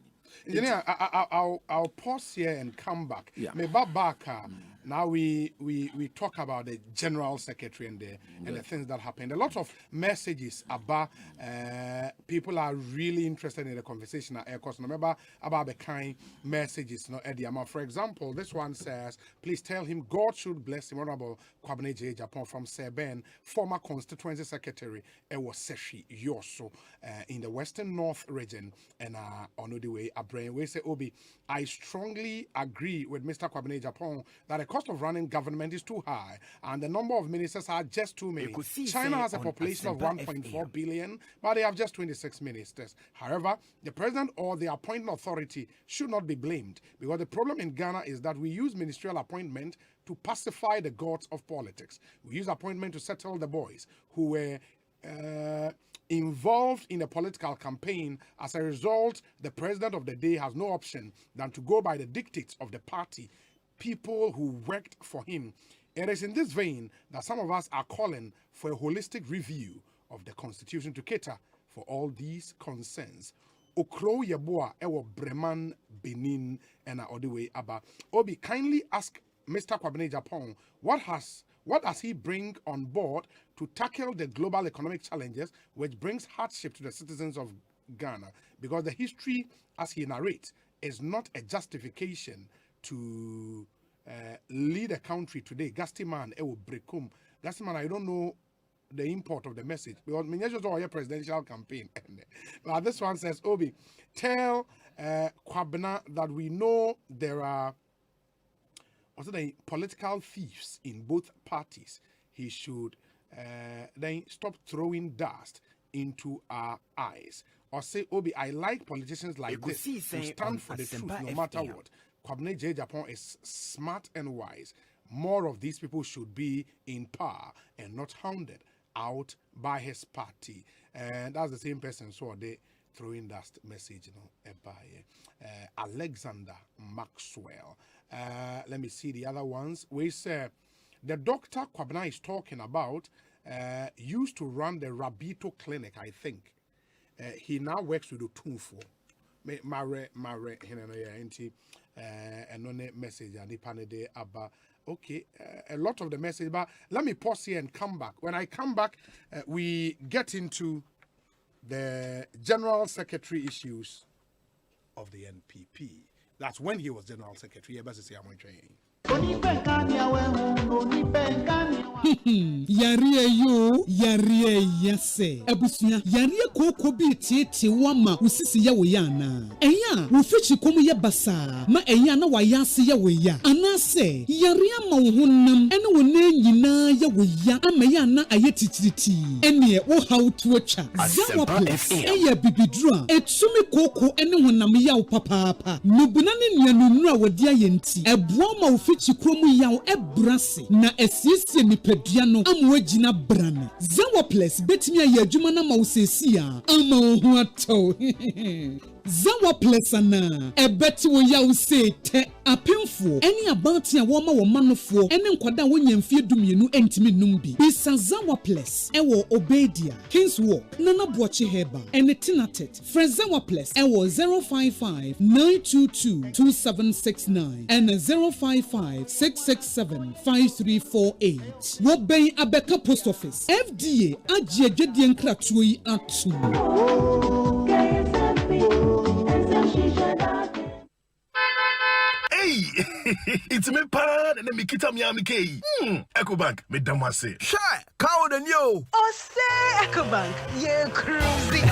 I'll pause here and come back. Now we talk about the general secretary and the things that happened. A lot of messages about people are really interested in the conversation. Because remember about the kind messages, For example, this one says, please tell him God should bless him. Honorable Kwabena Agyepong from Seben, former constituency secretary, Seshi Yoso in the Western North region, and on the way, we say, Obi, I strongly agree with Mr. Kwabena Agyepong that the cost of running government is too high and the number of ministers are just too many. China has a population of 1.4 billion, but they have just 26 ministers. However, the president or the appointing authority should not be blamed because the problem in Ghana is that we use ministerial appointment to pacify the gods of politics. We use appointment to settle the boys who were involved in a political campaign. As a result, the president of the day has no option than to go by the dictates of the party, people who worked for him. It is in this vein that some of us are calling for a holistic review of the constitution to cater for all these concerns. Okro Yeboa Ewo Breman Benin and Odeway Abba. Obi, kindly ask Mr. Kwabena Agyepong what does he bring on board to tackle the global economic challenges which brings hardship to the citizens of Ghana? Because the history, as he narrates, is not a justification to lead a country today. Gastiman Ewo Brekum. Gastiman, I don't know the import of the message because Minyajo's a presidential campaign. But this one says, Obi, tell Kwabena that we know there are political thieves in both parties. He should then stop throwing dust into our eyes. Or say, Obi, I like politicians like this who stand for the truth no matter what. Kwabena Agyepong is smart and wise. More of these people should be in power and not hounded out by his party. And that's the same person, so they throwing dust message, by Alexander Maxwell. Let me see the other ones. We say the doctor Kwabena is talking about used to run the Rabito clinic, I think. He now works with the Tunfo. Mare, and on message and panede about okay, a lot of the message, but let me pause here and come back. When I come back, we get into the general secretary issues of the NPP. That's when he was general secretary. Yariye yo, yariye yase. Ebusuya, yariye koko bi tieti wama usisi ya wiyana. Enya Yaria, Ufichi komu ye basa, ma eyana wa yasi ya weya. Anase, yaria ma uhunam, ene wone nyina ya weya, ama yana ayetitiriti. Ene wo how to wacha. Zawa place, eye bibidra, etsumi koko ene wonam ya papa. Nubunani nyanunura wadia yenti. Ebwa ma ufichi komu ya ebrase, na esiesie nipeduano, amwejina brane. Zawa place, betimi ya jumana ma usesia, ama uhuato. Zawa plesana ebeti wo ya use te apemfo eni abante a wo ma wo manofo eni nkwada wo nyamfie dumienu entimi numbi bisa Zawa ples ewo Obedia Kings Walk Nana Boachi Heba eni Tinatet Zawa ples ewo 055-922-2769 and 055-667-5348 wo ben Abeka Post Office FDA Agyepong nkratoyi atu. Hey, it's me pan and me kita mi amike. Ecobank me damase. Sure, cow the new. Osei Ecobank, ye cruising.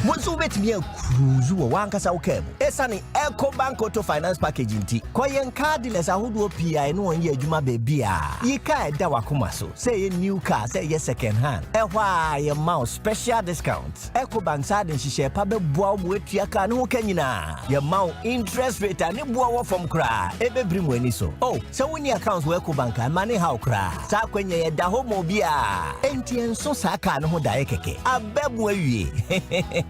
Bonsu bet me cruise wo wankasa ukemu. Esani Ecobank Auto Finance Package inti. Kwa yen cardless ahudu PI no ye adwuma bebia. Ye ka eda wakoma so. Say ye new car, say ye second hand. Ehwa ye mouse special discounts. Ecobank sade nhihye pa beboa mo etua ka no kanyina. Ye mount interest rate ani boa from cry. Ebe brim weni so. Oh, so when your accounts work bank and money how cry. Sa kwenye ye da homo bia. Enti enso sa ka no ho dae keke. Abebu awie.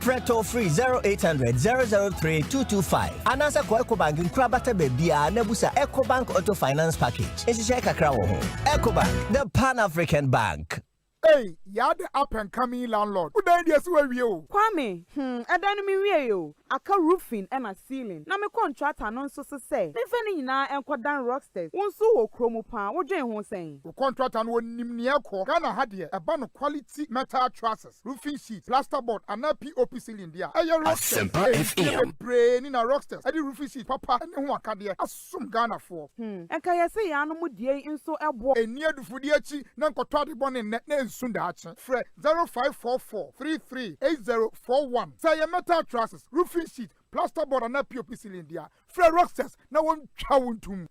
Preto free 0800-003-225. Anasa kwa Ecobank nkrabata bebia nebusa Ecobank Auto Finance Package. Enshishe kakra wo ho. Ecobank, the Pan-African Bank. Hey, you're the up and coming landlord. Who died yes where you? Kwame, I don't mean you. Aka roofing and a ceiling. Na me contract anon so say. Me feni na enkodan rocksters. Wonso wo kromo pan. Wo dwen ho sen. The contract and won nimnia ko. Ghana had here a ban of quality metal trusses, roofing sheets, plasterboard, and a POP ceiling there. Ayo rocksters. Asempa FM. Brain in a rocksters. Adi roofing sheet papa and who akadia. Asum Ghana for. Enka yesi ya no mu die inso ebo. E near the fudiechi nan ko twade bone net na Sundachi. Fred 0544-338041. Say your metal trusses, roofing sheet, plasterboard, and a POP cylinder. Fred Rocksters, now one chawuntum.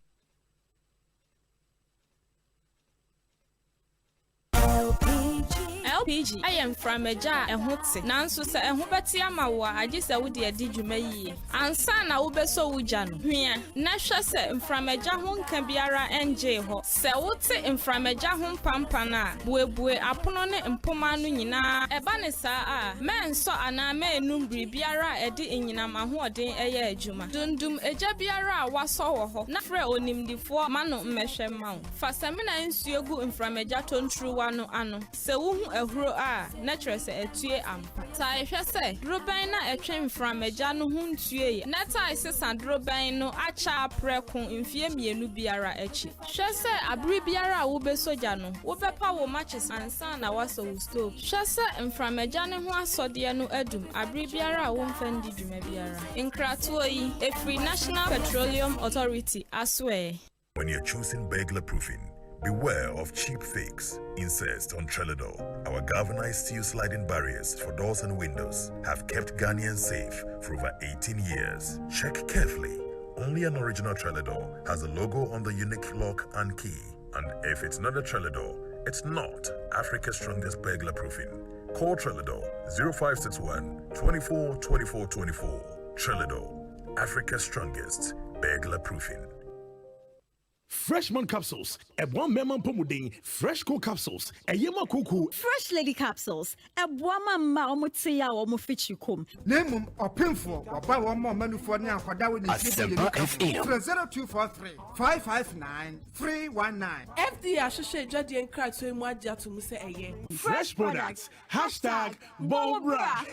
LPG. I am from a jar and hotse. Nansu sa and hubati amawa. I just would dear did you may. And son, I will be so wujan. Here, Nasha said from a jahun can be ara and jeho. Se would say in from a jahun pampana. Bue aponone and pomanu nina. Ebanesa man saw an ame numbri biara edi in yinama de a year juma. Dundum a jabiara was so ho. Nafre onim the four mano meshe mount. Fasamina in suyogu in from a jaton true one ano. Se ehuro naturally say etue ampa ta ehwe say droban na etwen from agya no hu ntue na ta isesa droban no acha preko mfie mienu biara echi hwe say abri biara wo be soja no wo be pa wo matches ansa na waso wo stove hwe say from agya ne ho asode no adum abri biara wo mfandi dwuma biara nkratoyi yi free National Petroleum Authority aswe. When you're choosing burglar proofing, beware of cheap fakes. Insist on Trelledo. Our galvanized steel sliding barriers for doors and windows have kept Ghanaians safe for over 18 years. Check carefully. Only an original Trelledo has a logo on the unique lock and key. And if it's not a Trelledo, it's not Africa's strongest burglar proofing. Call Trelledo 0561 24 24 24. Trelledo, Africa's strongest burglar proofing. Freshman capsules, a one memon pomuding, fresh cool capsules, a yama cuckoo, fresh lady capsules, a woman maumutia or mufichukum. Name or pinful, or buy one more menu for now for that with the 0243 559 319. FD associate Jadi and Cry to him what Jatu say again. Fresh products, hashtag Bobra.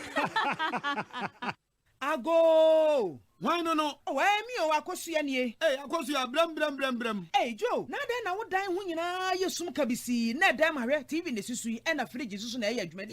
Ago! Why no? Oh, me o akosu anie. Hey, akosu ya brem. Hey Joe, na den na wo dan ho nyina yesum kabisi. Na dan mahwe TV ne susu yi na fridge susu na adwuma.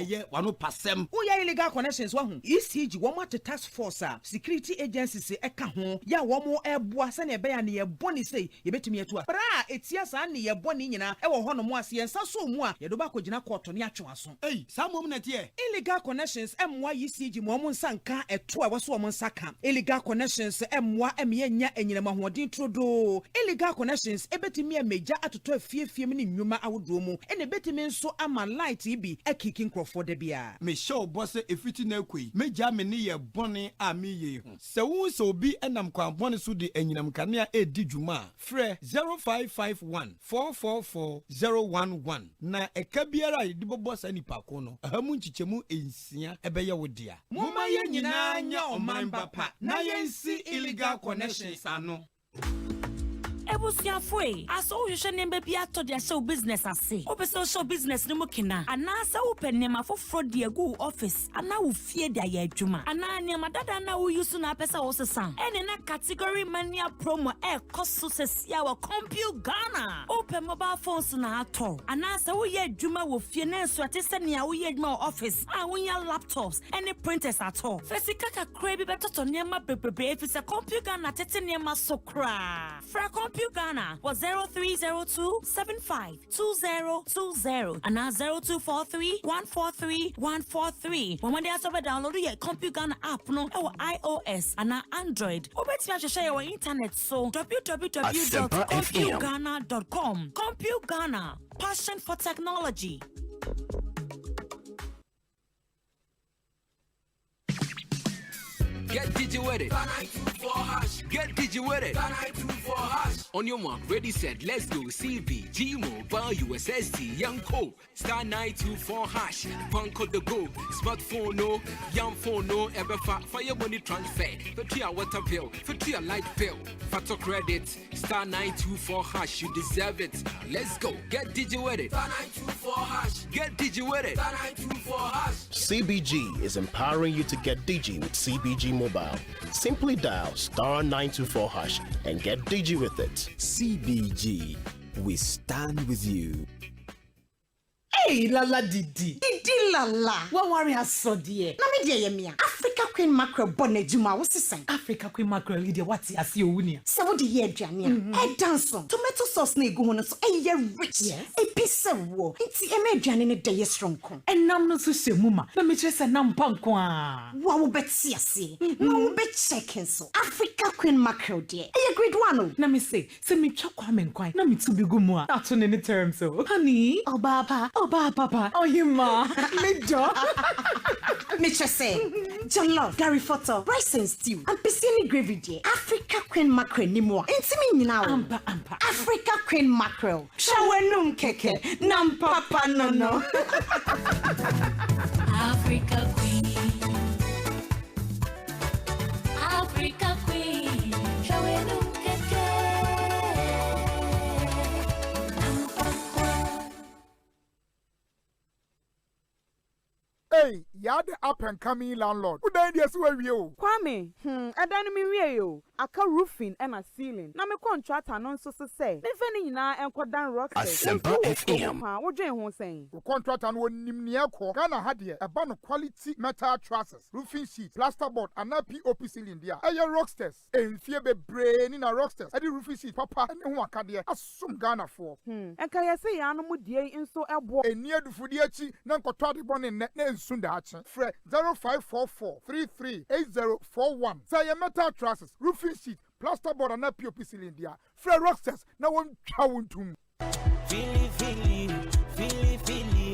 Yeah, wano pasem. Wo ya illegal connections wa hu. ECG wo ma task force security agencies eka ho. Ya wo mo eboa se na ebe ya ne ye boni sei ye betumi etu a. Bra etia sa ne ye boni nyina e wo ho no mo ase yensa so mu a ye do ba kogina court ne atwe aso. Hey, sa mom na tie. Illegal connections emwa ECG mo mo nsanka eto a wo so mo nsaka. Illegal connections emwa enya enyinama hoɔden trodo. Illegal connections ebetimi ameja atoto afie me ne nnwuma awodo mu ene betimi nso ama light bi ekiki nkrofo de bia. Me show boss efiti na akui meja me ne ye bone a me ye ho se wo so bi enam kwa bone so de enyinam kanea edi dwuma frɛ 0551 444 011 na eka biara yedi boss anipa ko no ahamu nchichemu ensia ebeye wo dia moma ye nyina nya oman bapa na yensi illegal connections ano. Ebusiafo aso uhwehwe nembe bia to de show business ase obeso show business ne mukina anasa upenema foforo de agu office ana wo fie de aye adwuma ana nema dada na wo use na pesa wo sesan ene na category mania promo koso sesia wa Compute Ghana open mobile phones na ato anasa wo ye adwuma wo fie na so atese ne wo ye adwuma office a wo ya laptops ene printers ato fesika kakra bi betoto nema bebrebe efise Compute Ghana tete nema sokra fra Compute Ghana was 0302752020 and now 0243143143. When they also download your Compute Ghana app no our iOS and now Android. Obeti share your internet so www.computeghana.com. Compute Ghana, passion for technology. Get digi with it. Get digi with it. On your mark, ready, set, let's go. CV, Gmobile, USSD, Young Co. Star 924 hash. Punk the go. Smartphone no, young phone no. Ever fire money transfer. For 3 hour water bill. For 3 hour light bill. Fato credit. Star 924 hash. You deserve it. Let's go. Get digi with it. Star 924 hash. Get digi with it. Star 924 hash. CBG is empowering you to get digi with CBG Mobile. Simply dial star 924 hash and get digi with it. CBG, we stand with you. Hey, Lala Didi Lala. What worry has so dear? Na me dear yemia. Africa Queen Mackerel bonnet juma was the same. Africa Queen Mackerel Lydia what's as you win. So what the year Jania? Hey dance on. Tomato sauce ne go on so a rich. Yes. A piece of war. It's a major in a day strong con. And nam no to say mumma. Let me just a nam pankwa. Wow bet see. No bet second so. Africa Queen Mackerel dear. A great one. Let me say, send me chocolate quite. Let me to be good more. That's on any term so. Honey. Oh baba. Oh papa. Oh you ma. Me job. Me just say. Jollof, Gary Photo, rice and stew, and piscine gravy dear. Africa Queen Mackerel ni mo. Intimi now. Ampa. Africa Queen Mackerel. Shawenum keke. Nam papa no. Africa Queen. Africa Queen. Shawenum keke. Hey, you're the up and coming landlord. Who died yes where you? Kwame, adani mi wie yo. Aka roofing and a ceiling. Na me contractor non so say. Ne feni na enko dan rock. Asempa FM. Wo dwen ho sen. The contractor no nimnia ko. Ghana had here a ban of quality metal trusses, roofing sheets, plasterboard, and a POP ceiling there. Aye rocksters. Enfie be brain in a rocksters. Adi roofing sheet papa and who aka there. Asum Ghana for. Enka yesi ya no mu die nso ebo. Enia du fudi achi na nkotwa de bon ne nsunda achi. Fre 0544 338041. Say your metal trusses, roofing sheet, plasterboard and a POP ceiling there. Fre rocksters na won twa wontum. Feel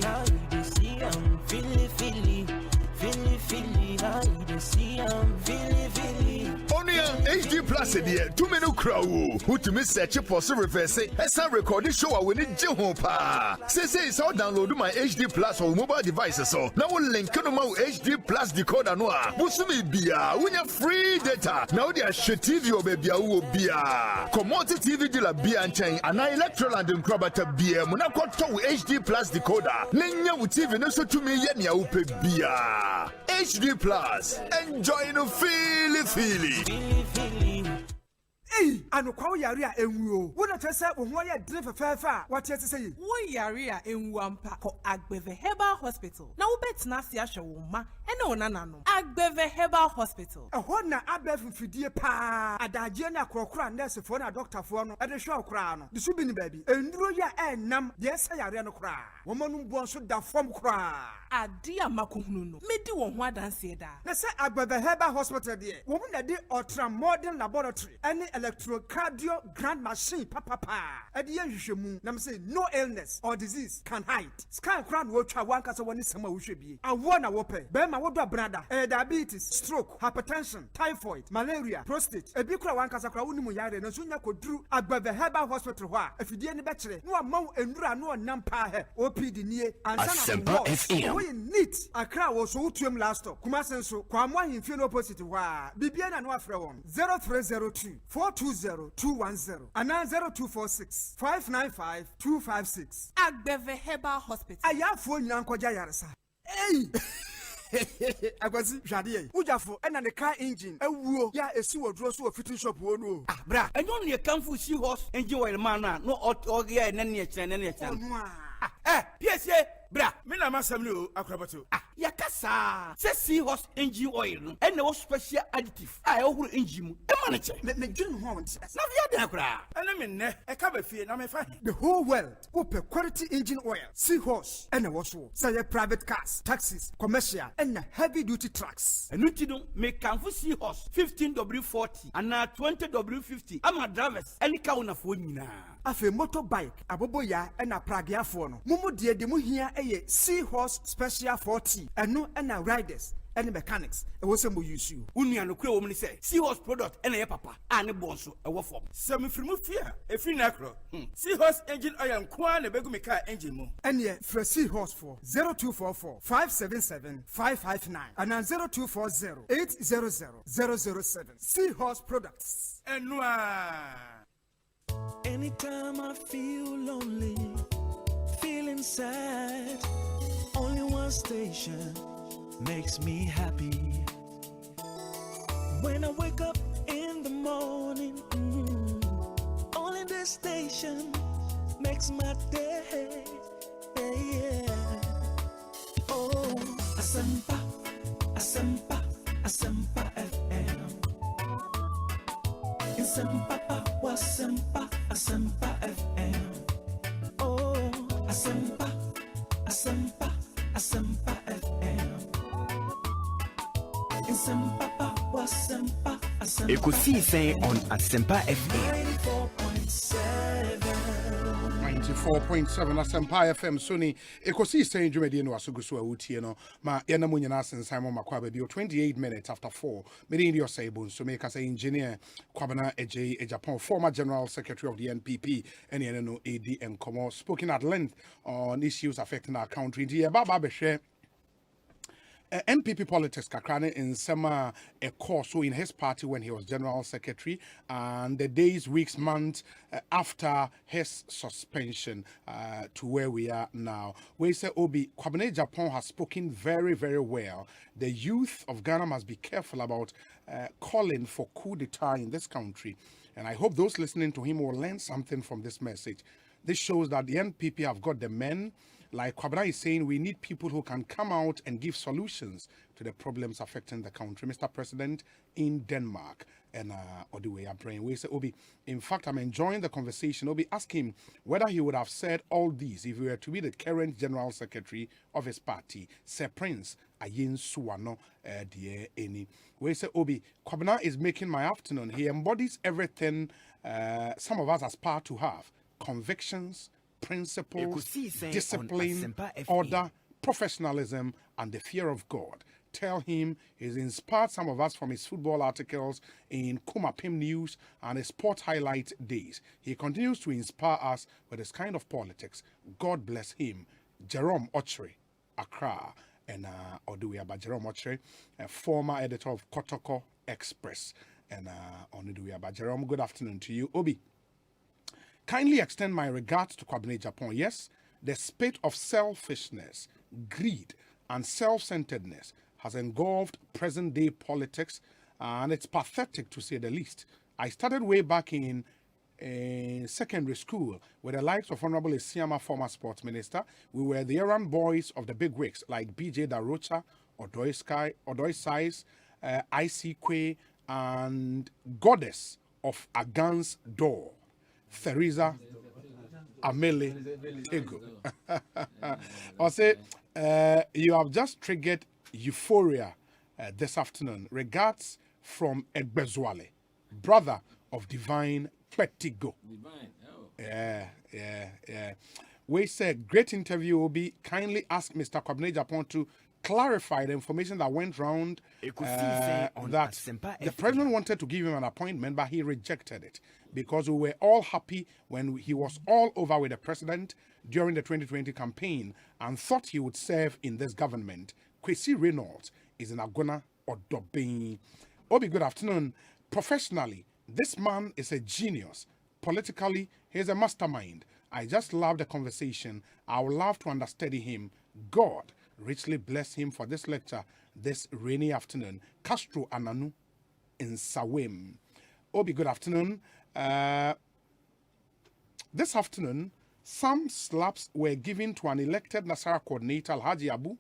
how you see how you see Only HD Plus here, 2 minute crowd. Who to miss search for so reverse. As I record this show, I will need Jehopa. Say, so download my HD Plus on mobile devices. So now we'll link to my HD Plus decoder. No, Busumi Bia, when you free data. Now they are shit TV or baby, Bia. Commodity TV de la Bia and chain, and I Electroland and Krabata Bia. Monaco HD Plus decoder. Lenya with TV, no so to me, Yenya Upe Bia. HD Plus. Enjoy the feely. Hey, anokwa yare a enwuo. Wo na tese wo ho ya dre fefefa. What you say? Wo yare a enwu ampa ko Agbeve Herbal Hospital. Na wo betina se ahwe wo ma ene ona nanom. Agbeve Herbal Hospital. Ho na abef mfidie pa. Adaje na krokra nurse fo na doctor fo no. E de hwe okra no. De so bi ni baabi. Enduro ya enam de se yare no kra. Wo manum bo so da fom kra. Ade amakohunu no. Medi wo ho adanse da. Na se Agbeve Herbal Hospital de. Wo mu na de ultra modern laboratory. Any electrocardiogram machine papa edi yehwehwemu na me say no illness or disease can hide scan crown wo twa wan kasa woni sama wo hwebie awo na wo pe be ma wo do brada diabetes stroke hypertension typhoid malaria prostate ebi kura wan kasa kura woni mu yare na so nya koduru Agbeve Herbal Hospital ho a afidie ni be kire no amaw endura no nam pa he OPD nie ansa na wo neat akra wo so wutuem last stop kuma senso kwa mo ahemfie no opposite ho a bibia na no afre won 0302 420-210 and 0246 595-256. Agbeve Herbal Hospital. Ayafo nyankoja yaresa. Hey! Agwazi jade ujafo ena ne car engine ewuo ya esi wodro so fitting shop wo no bra enyo ne kanfu si horse engine oil man na no ogia ene ne kire PSA bra me na masam ni o akrabato yakasa se si horse engine oil no ene wo special additive a ehuru engine mu e ma ne kire me dwun ho won na via den akra ene me ne e ka ba fie na me fa the whole world open quality engine oil sea horse ene wo so say private cars taxis commercial and heavy duty trucks enuti no me kanfu sea horse 15W40 and 20W50 ama drivers any ka una fo nyina afi motorbike aboboya na pragiafo no mumu de mu hia eye Seahorse Special 40 eno na riders and mechanics e wo se mo use you unua no kure wo mni say Seahorse product ena ye papa ane Bonsu e wo form sem frimu fia e fi na kro Seahorse engine oil nko na begu me car engine mu ene fra Seahorse for 0244 577 559 and 0240 800 007 Seahorse products enua. Anytime I feel lonely, feeling sad, only one station makes me happy. When I wake up in the morning, only this station makes my day. Yeah. Oh, Asempa, Asempa, Asempa FM. Asempa, Asempa, Asempa FM. Oh, Asempa, Asempa, Asempa FM. Asempa, Asempa, Asempa. Ekosiisen On Asempa FM. 94.7 Asempa FM Sony Ekosiisen dwumadi no asoguso awutie no ma yana mu nyina sensan mo makwa ba bio 28 minutes after 4 me ndi Osei Bonsu me kasa engineer Kwabena Agyepong, former general secretary of the NPP and no AD and Komo, spoken at length on issues affecting our country. Ndi baba be share NPP politics kakrane in summer a course so in his party when he was general secretary and the days, weeks, months after his suspension to where we are now. We say Kwabena Agyepong has spoken very, very well. The youth of Ghana must be careful about calling for coup d'etat in this country. And I hope those listening to him will learn something from this message. This shows that the NPP have got the men. Like Kwabena is saying, we need people who can come out and give solutions to the problems affecting the country. Mr. President in Denmark and Oduwe Abraham. We say, Obi, in fact, I'm enjoying the conversation. Obi, ask him whether he would have said all these if he were to be the current general secretary of his party, Sir Prince Ayin Suwano dear any. We say, Obi, Kwabena is making my afternoon. He embodies everything some of us aspire to have: convictions, principles, discipline, order, professionalism, and the fear of God. Tell him he's inspired some of us from his football articles in Kumapim News and his sport highlight days. He continues to inspire us with his kind of politics. God bless him. Jerome Ochre, Accra, and Oduwe Jerome Ochre, former editor of Kotoko Express, and Oduwe Jerome. Good afternoon to you, Obi. Kindly extend my regards to Kwabena Agyepong. Yes, the spate of selfishness, greed, and self-centeredness has engulfed present-day politics, and it's pathetic to say the least. I started way back in secondary school with the likes of Honorable Isiama, former sports minister. We were the errand boys of the big wigs like BJ Darocha, Odoi Sais, IC Kwe, and goddess of Agan's door, Theresa Amele Ego. Osei, you have just triggered euphoria this afternoon. Regards from Egbezwale, brother of Divine Petigo. Yeah. We said, great interview will be. Kindly ask Mr. Kwabena Agyepong to clarify the information that went round that the president wanted to give him an appointment, but he rejected it because we were all happy when he was all over with the president during the 2020 campaign and thought he would serve in this government. Kwesi Reynolds is in Agona or Dobin. Obi, good afternoon. Professionally, this man is a genius. Politically, he's a mastermind. I just love the conversation. I would love to understudy him. God richly bless him for this lecture this rainy afternoon. Castro Ananu in Sawim. Obi, good afternoon. This afternoon, some slaps were given to an elected Nasara coordinator, Alhaji Abu,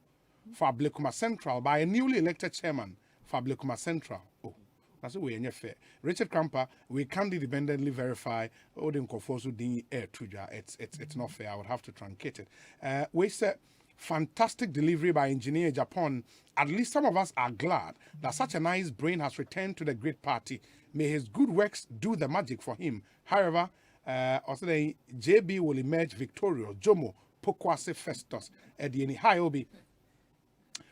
for Ablekuma Central by a newly elected chairman for Ablekuma Central. Oh, that's way in fair. Richard Krampa, we can't independently verify Odin Kofosu Dini Air Tuja. It's not fair. I would have to truncate it. We said fantastic delivery by Engineer Japan. At least some of us are glad that such a nice brain has returned to the great party. May his good works do the magic for him. However, also the JB will emerge victorious. Jomo Pokwase Festus Edieni Hiobi.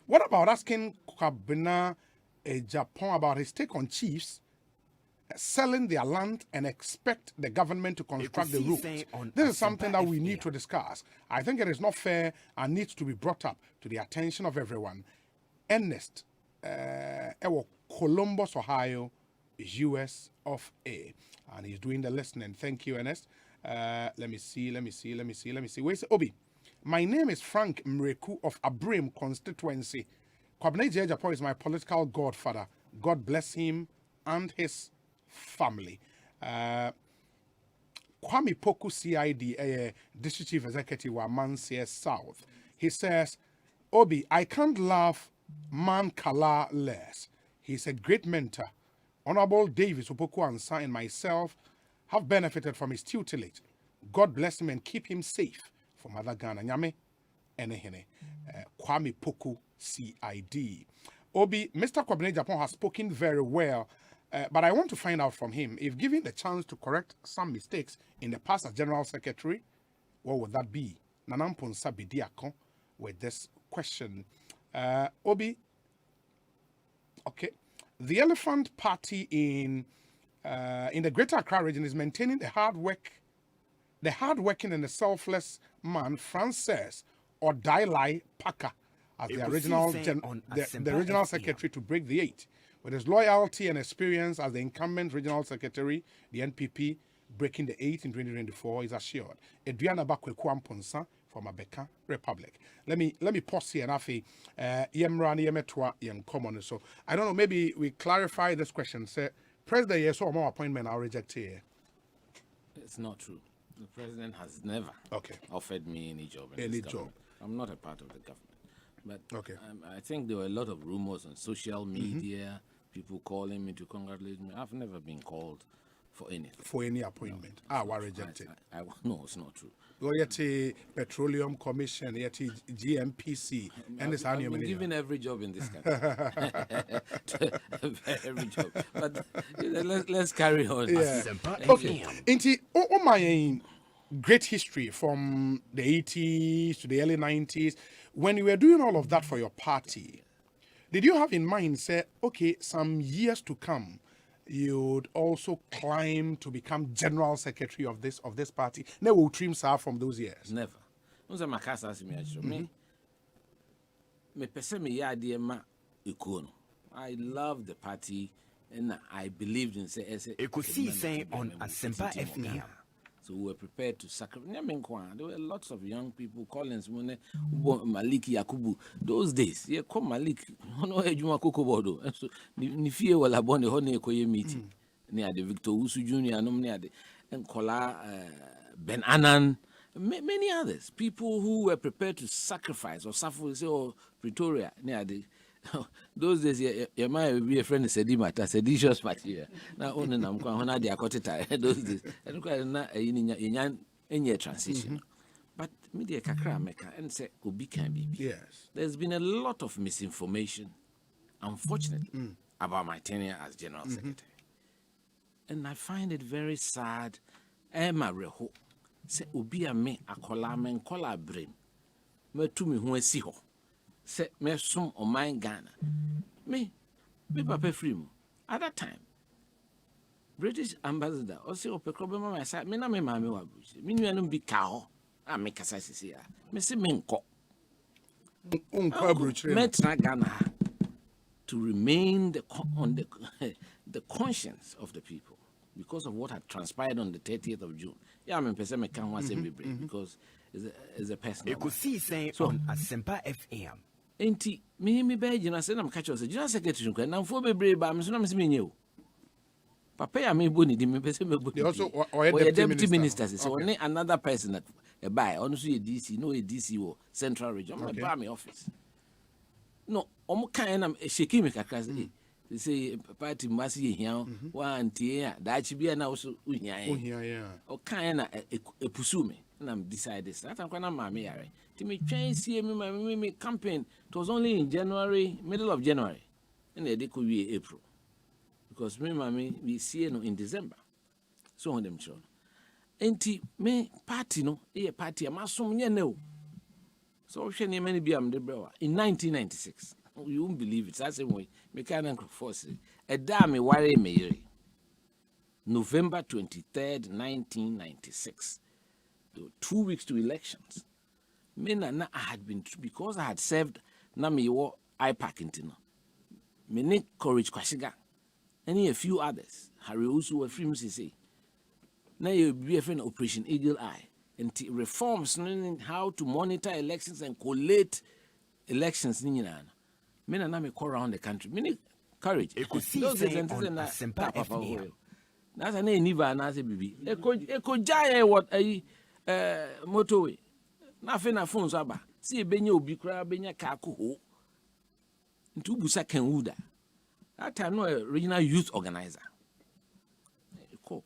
What about asking Kwabena Agyepong about his take on chiefs selling their land and expect the government to construct the route? This is something that we need to discuss. I think it is not fair and needs to be brought up to the attention of everyone. Ernest, Columbus, Ohio, US of A. And he's doing the listening. Thank you, Ernest. Let me see. Where's Obi? My name is Frank Mreku of Abrim constituency. Kwabena Agyepong is my political godfather. God bless him and his family. Kwame Poku CID, District Chief Executive of Mansia South. He says, Obi, I can't love Man Kala less. He's a great mentor. Honorable Davis Opoku Ansa and myself have benefited from his tutelage. God bless him and keep him safe from other Ghana. Nyame, Enehene. Kwame Poku CID. Obi, Mr. Kwabena Agyepong has spoken very well, but I want to find out from him, if given the chance to correct some mistakes in the past as General Secretary, what would that be? Nanamponsa Bidiako with this question. Obi, okay. The Elephant Party in the Greater Accra region is maintaining the hard-working and the selfless man, Frances Odailai Paka, as the regional secretary to break the 8. With his loyalty and experience as the incumbent regional secretary, the NPP breaking the 8 in 2024 is assured. Edriana Bakweku Amponsa from Abeka Republic. Let me pause here and afi yemrani yemetwa yen common. So I don't know, maybe we clarify this question. Say President yes or more appointment I'll reject here. It's not true. The president has never offered me any job in this government. I'm not a part of the government. But I think there were a lot of rumors on social media, people calling me to congratulate me. I've never been called for anything. For any appointment. No. I rejected. No, it's not true. Well, yet Petroleum Commission, yet GMPC, and it's I've been given every job in this country. Every job. But let's carry on. Yeah. Okay. Into my great history from the 80s to the early 90s, when you were doing all of that for your party, did you have in mind, say, okay, some years to come, you'd also climb to become general secretary of this party? Never trim sir from those years. Never. I love the party and I believed in Ekosiisen On Asempa. So we were prepared to sacrifice. There were lots of young people, Collins, Malik Yakubu. Those days, yeah, come Malik, Juma Kokobodo. And so, Nifie wala bonde hone koye meeting. Near the Victor Usu Jr., and Kola Ben Annan, many others. People who were prepared to sacrifice or suffer, or Pretoria, near the. Those days, you might be a friend of seditious material. Now, only I'm going to the those days. In transition. But media kakra meka and say, Obi can be. Yes. There's been a lot of misinformation, unfortunately, about my tenure as General Secretary. And I find it very sad. Emma Reho say, Obi a me akola men kola brain. Me to me who si ho. Say me sum o mine Ghana. Me papa free mo. At that time, British ambassador Osei Opekrobe my side. Me na me mama wa bush. Me nuanum bi ka ho. A me kasa sisi ya. Me se me nko. Me tra Ghana to remain on the conscience of the people because of what had transpired on the 30th of June. Yeah, I mean, me can't want to say because it's a personal. Ekosiisen On Asempa FM. Enti me be gina say na mka cho say gina secretary nkwa na mfo bebre ba me so na me se me nye papa ya me boni di me pese me boni also or deputy minister so only another person that buy on so DC no DC wo central region me buy me office no omo kan na sheki me kakra say party masi hia wa antie da chi bia na wo so uhia o kan na epusu me na decide this that am na ma me yare ti me twen sie me campaign. It was only in January, middle of January, and they could be April, because we see no in December. So on them show. Enti me party no, party amasum nye no. So she ne many be am de brewa in 1996. You won't believe it. That's the way me can force it. A dame worry me. November 23rd, 1996. There were 2 weeks to elections. Me na I had been because I had served na me wo IPAC intino. Me ne Courage Kwashiga. And a few others. Harry Usu were free say. Na you be a friend Operation Eagle Eye. And reforms how to monitor elections and collate elections ni na. Me na me call around the country. Me ne Courage. Ekosiisen On Asempa FM. That's an niva na say bibi. Eko jaye what motorway. Na fe na phone so aba si ebenya obi kra benya ka ko ntu busa kan wuda that time no regional youth organizer ko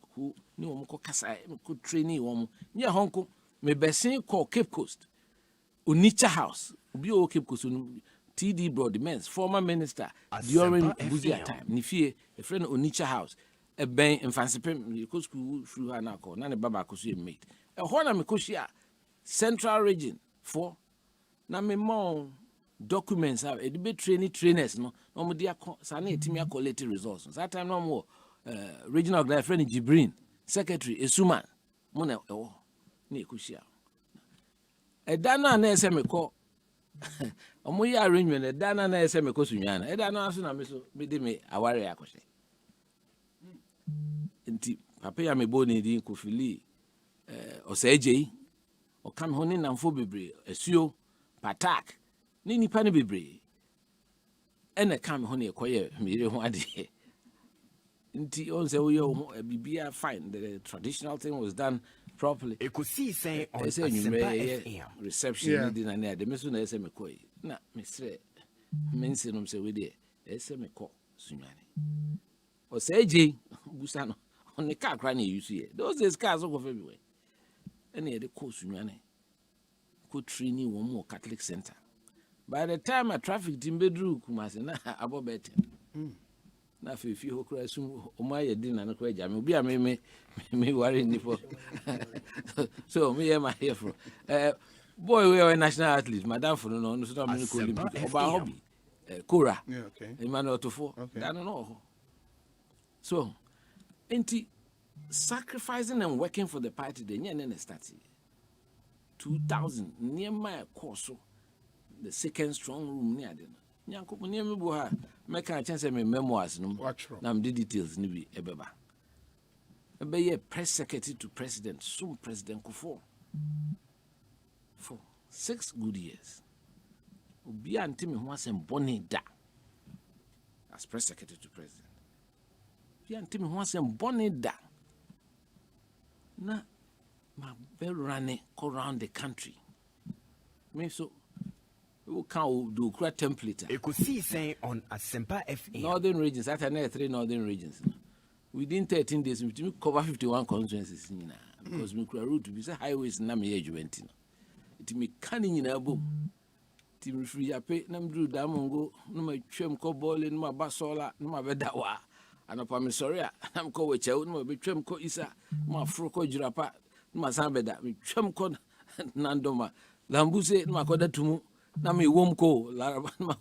ni won ko kasa ko training won nya honko me besin ko Cape Coast Onitsha House obi o Cape Coast TD Broadmans former minister during Buzia time ni fie a friend Onitsha House e ben mfansepem ko school through na ko na ne baba ko so mate e ho na me ko shia Central region for na me more documents have a bit trainers no mo dia sana etimi collect results that time no more regional guy friend Jibrin secretary Esuman mo na na ekushia edana na ese me ko omo ya arrangement edana na ese me ko sunwana edana aso na me so me de me aware akose nti papa ya me boni di Kofili Osei o kam ho ni namfo bebre asuo patak ni nipa ne bebre ene kam ho ne ekoye mere ho ade nti on say we bibia fine the traditional thing was done properly. Ekosiisen On Asempa FM reception ni na na de meso na ese mekoyi na mesre mense no se we de ese meko sunwane o say je busa no on the car kra na use here those days cars go everywhere and the course could training one more Catholic center. By the time a traffic team bedroom Kumasi na about better. Na fi ho kra sum o ma ye din na no kra ja me obi a me worry ni for. So me am here for. Boy we are national athlete madam for no so na me ko Olympic oba hobby. Kora. Yeah, okay. Emmanuel Tofo. Okay. That no. So enti sacrificing and working for the party, the nyene started 2000 near my course, the second strong room near them. Nyanko near me boha make a chance me memoirs no. Na me details ni bi ebeba. be a press secretary to president, soon President Kufuor. For 6 good years. Ubi antimi who was born da as press secretary to president. Ubi antimi who was born da. Na ma be running around the country. Me so we can do great template. Ekosiisen On Asempa FM. Northern regions, that are 3 northern regions. Within 13 days, we cover 51 constituencies because we could route to be highways na me age it me canning in a boom. Tim free a pay Namdru Damongo, no my trim co boiling, no my basola, no my bedawa, and upon me sorry, I'm co with you, no my trim co isa, my froco jirapa, no my sambeda, me trim con Nandoma, Lambuse, no my coda to mu, na me womco, Larabama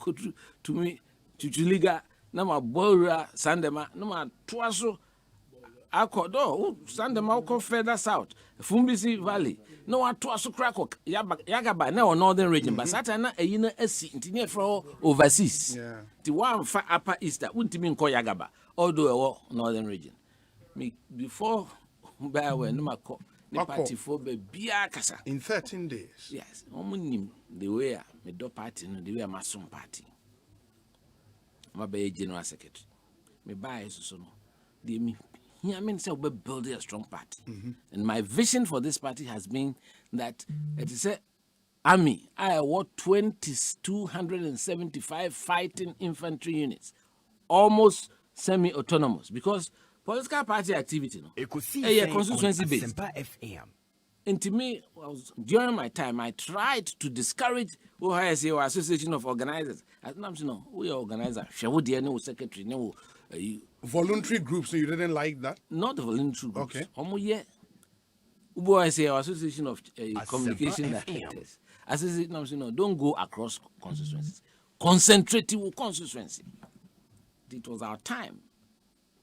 to me, Chuchuliga, no my bora, Sandema, no my twaso. Akodo, Sandema ko further south, Fumbisi Valley. No one to us crack Yagaba now northern region, but Satana a yina esi intinya for overseas. The one far upper east that wouldn't mean call Yagaba, although northern region. Me before by when no party for Biakasa in 13 days. Yes, omunim the way me do party no the way my son party. My be general secretary. Me buy so no. The me I mean, so we're building a strong party. And my vision for this party has been that it is a army. I award 275 fighting infantry units, almost semi-autonomous, because political party activity, constituency based. And to me, during my time, I tried to discourage OISA or Association of Organizers. We are organizers. No secretary, no. Voluntary groups, so you didn't like that? Not voluntary groups. Okay. Association of Communication Directors. Association, don't go across constituencies. Concentrate your constituency. It was our time.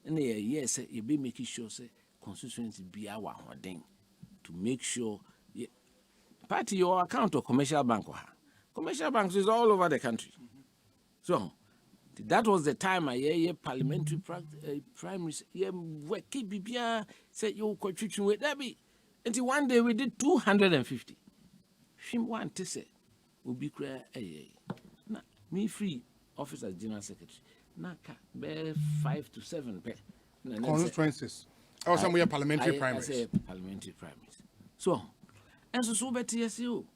And yes, you be making sure say constituency be our thing to make sure party your account of commercial bank. Commercial banks is all over the country. So that was the time I parliamentary primary said you could with that be. Until one day we did 250. Shim one to say will be clear me free office as general secretary. Naka be 5 to 7 constituencies. Or some way parliamentary primaries. I say parliamentary primaries. So and so better yes you.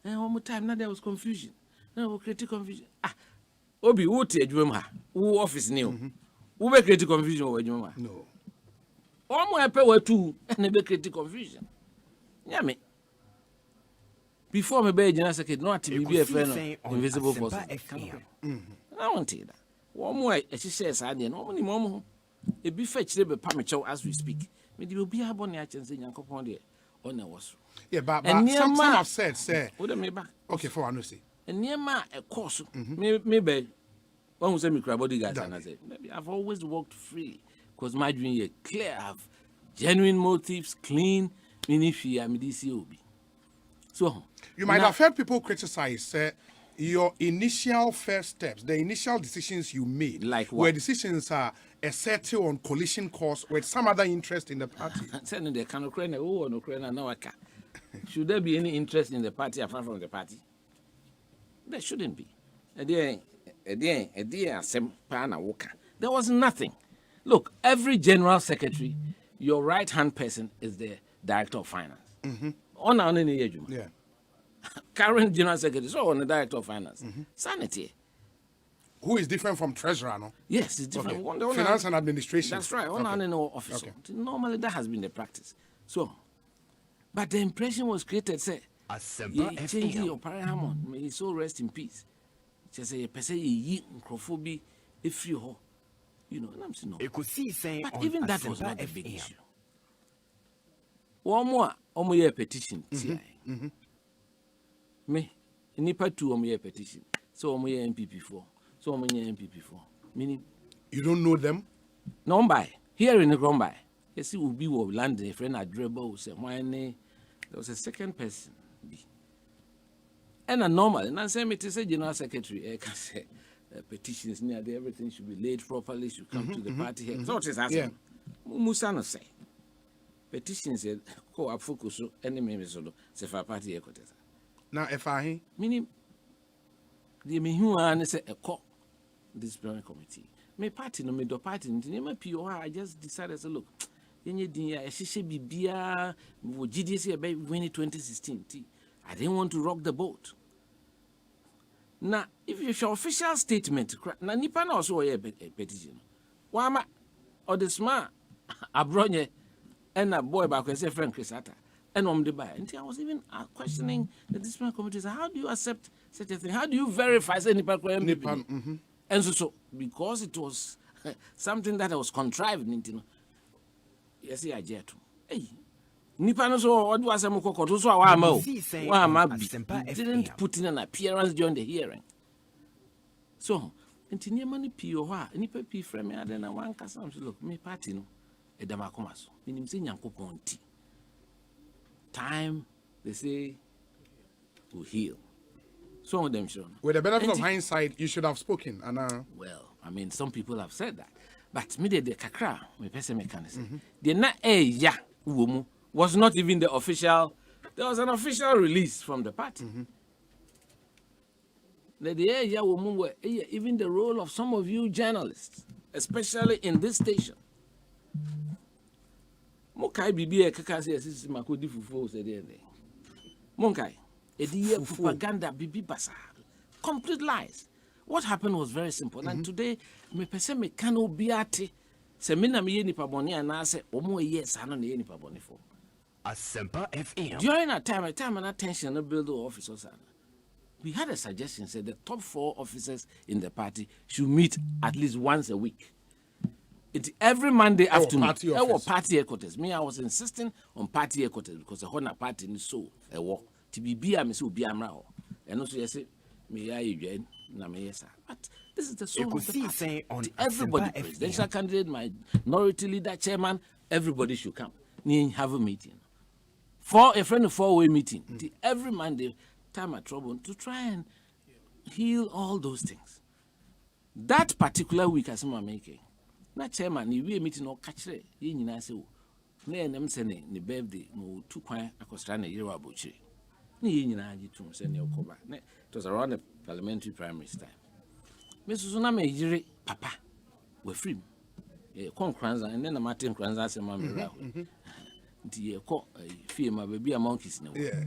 And one more time now there was confusion. Now we create confusion. Obi wote adwuma who office new who be create confusion over adwuma no omo epe watu na be create confusion nyame before me be general secretary no ati be a friend invisible force I want that omo e hihye sa de no omo ni omo e bi fa kire be pamechew as we speak me de obi abone a chense nyankopon de on e was but some have said say okay for I know say and near my course, maybe one was a micro bodyguard, and I said, maybe I've always walked free because my dream is clear, I have genuine motives, clean, so you might have heard people criticize your initial first steps, the initial decisions you made, like what? Where decisions are assertive on collision course with some other interest in the party. Should there be any interest in the party apart from the party? There shouldn't be. There was nothing. Look, every general secretary, your right-hand person is the director of finance. Yeah. Current general secretary, so on the director of finance. Sanity. Who is different from treasurer, no? Yes, it's different. Okay. Finance and administration. That's right. Officer. Okay. Normally, that has been the practice. So, but the impression was created, say, changing your Hammond, may his soul rest in peace. Just say, per se, ye microphobia, if you, you know, I'm saying, but even that was not a big issue. One more, year petition, me, nipa 2 year petition, so year MPP4, so year MPP4, meaning you don't know them? No, by here in the ground by. Yes, it will be of land, a friend at Drebo, say, why, there was a second person. And a normal, and I say, it is a general secretary, I can say, petitions near there, everything should be laid properly, should come to the party here. So what is happening? Musano say. petition said ko afukuso any me so se fa party ekotesa na efa meaning the me hu an say ekọ disciplinary committee me party no me do party nti me pio I just decided to look yenye din ya ehihye bibia wo GDC be win 2016 I didn't want to rock the boat. Now, if you show official statement, na nipa na also a petition. Wama or the smart abronye and a boy back say friend Chris Atta and the buy. And I was even questioning the disciplinary committee. How do you accept such a thing? How do you verify say nipa and so because it was something that was contrived, yes, I jet. Hey. Nipa no so what was am kokoto so wa didn't put in an appearance during the hearing. So, ntini mani pio ho a nipa pi frame me ade na wan kasa am look me party no e da makoma so. Minim se nyankopon ti. Time they say will heal. Some of them should. With the benefit of hindsight, you should have spoken. Well, I mean, some people have said that. But me de kakra, me pese me can say. The na ya uomu was not even the official. There was an official release from the party. Even the role of some of you journalists, especially in this station. Mokai bibi e kaka se sisi makodi fufu se de. Monkai, ediye propaganda bibi basa. Complete lies. What happened was very simple. And today, me pese me kano biate se me na me ye nipa boni ana se omo yes ano na ye nipa boni for. Asempa FM. During a time and attention to build the officers, we had a suggestion said the top 4 officers in the party should meet at least once a week. Every Monday afternoon. Party headquarters. Me, I was insisting on party headquarters because the whole party is so a walk. To be a miss will be a mao. And also, yes, me, I na me yes. But this is the soul of the party. Everybody, presidential candidate, minority leader, chairman, everybody should come. Have a meeting. For a friend of 4-way meeting, every Monday, time at trouble to try and heal all those things. That particular week, as I'm making, not chairman, you meeting or catch it, you say, nay, and I'm saying, the birthday, no 2 quite a costana year about you. It was around the parliamentary primaries time. Mrs. Suname, Papa, we're free. Con Kranza, and then a Martin Kranza, and Mamma. The fear my baby a monkeys now. Yes.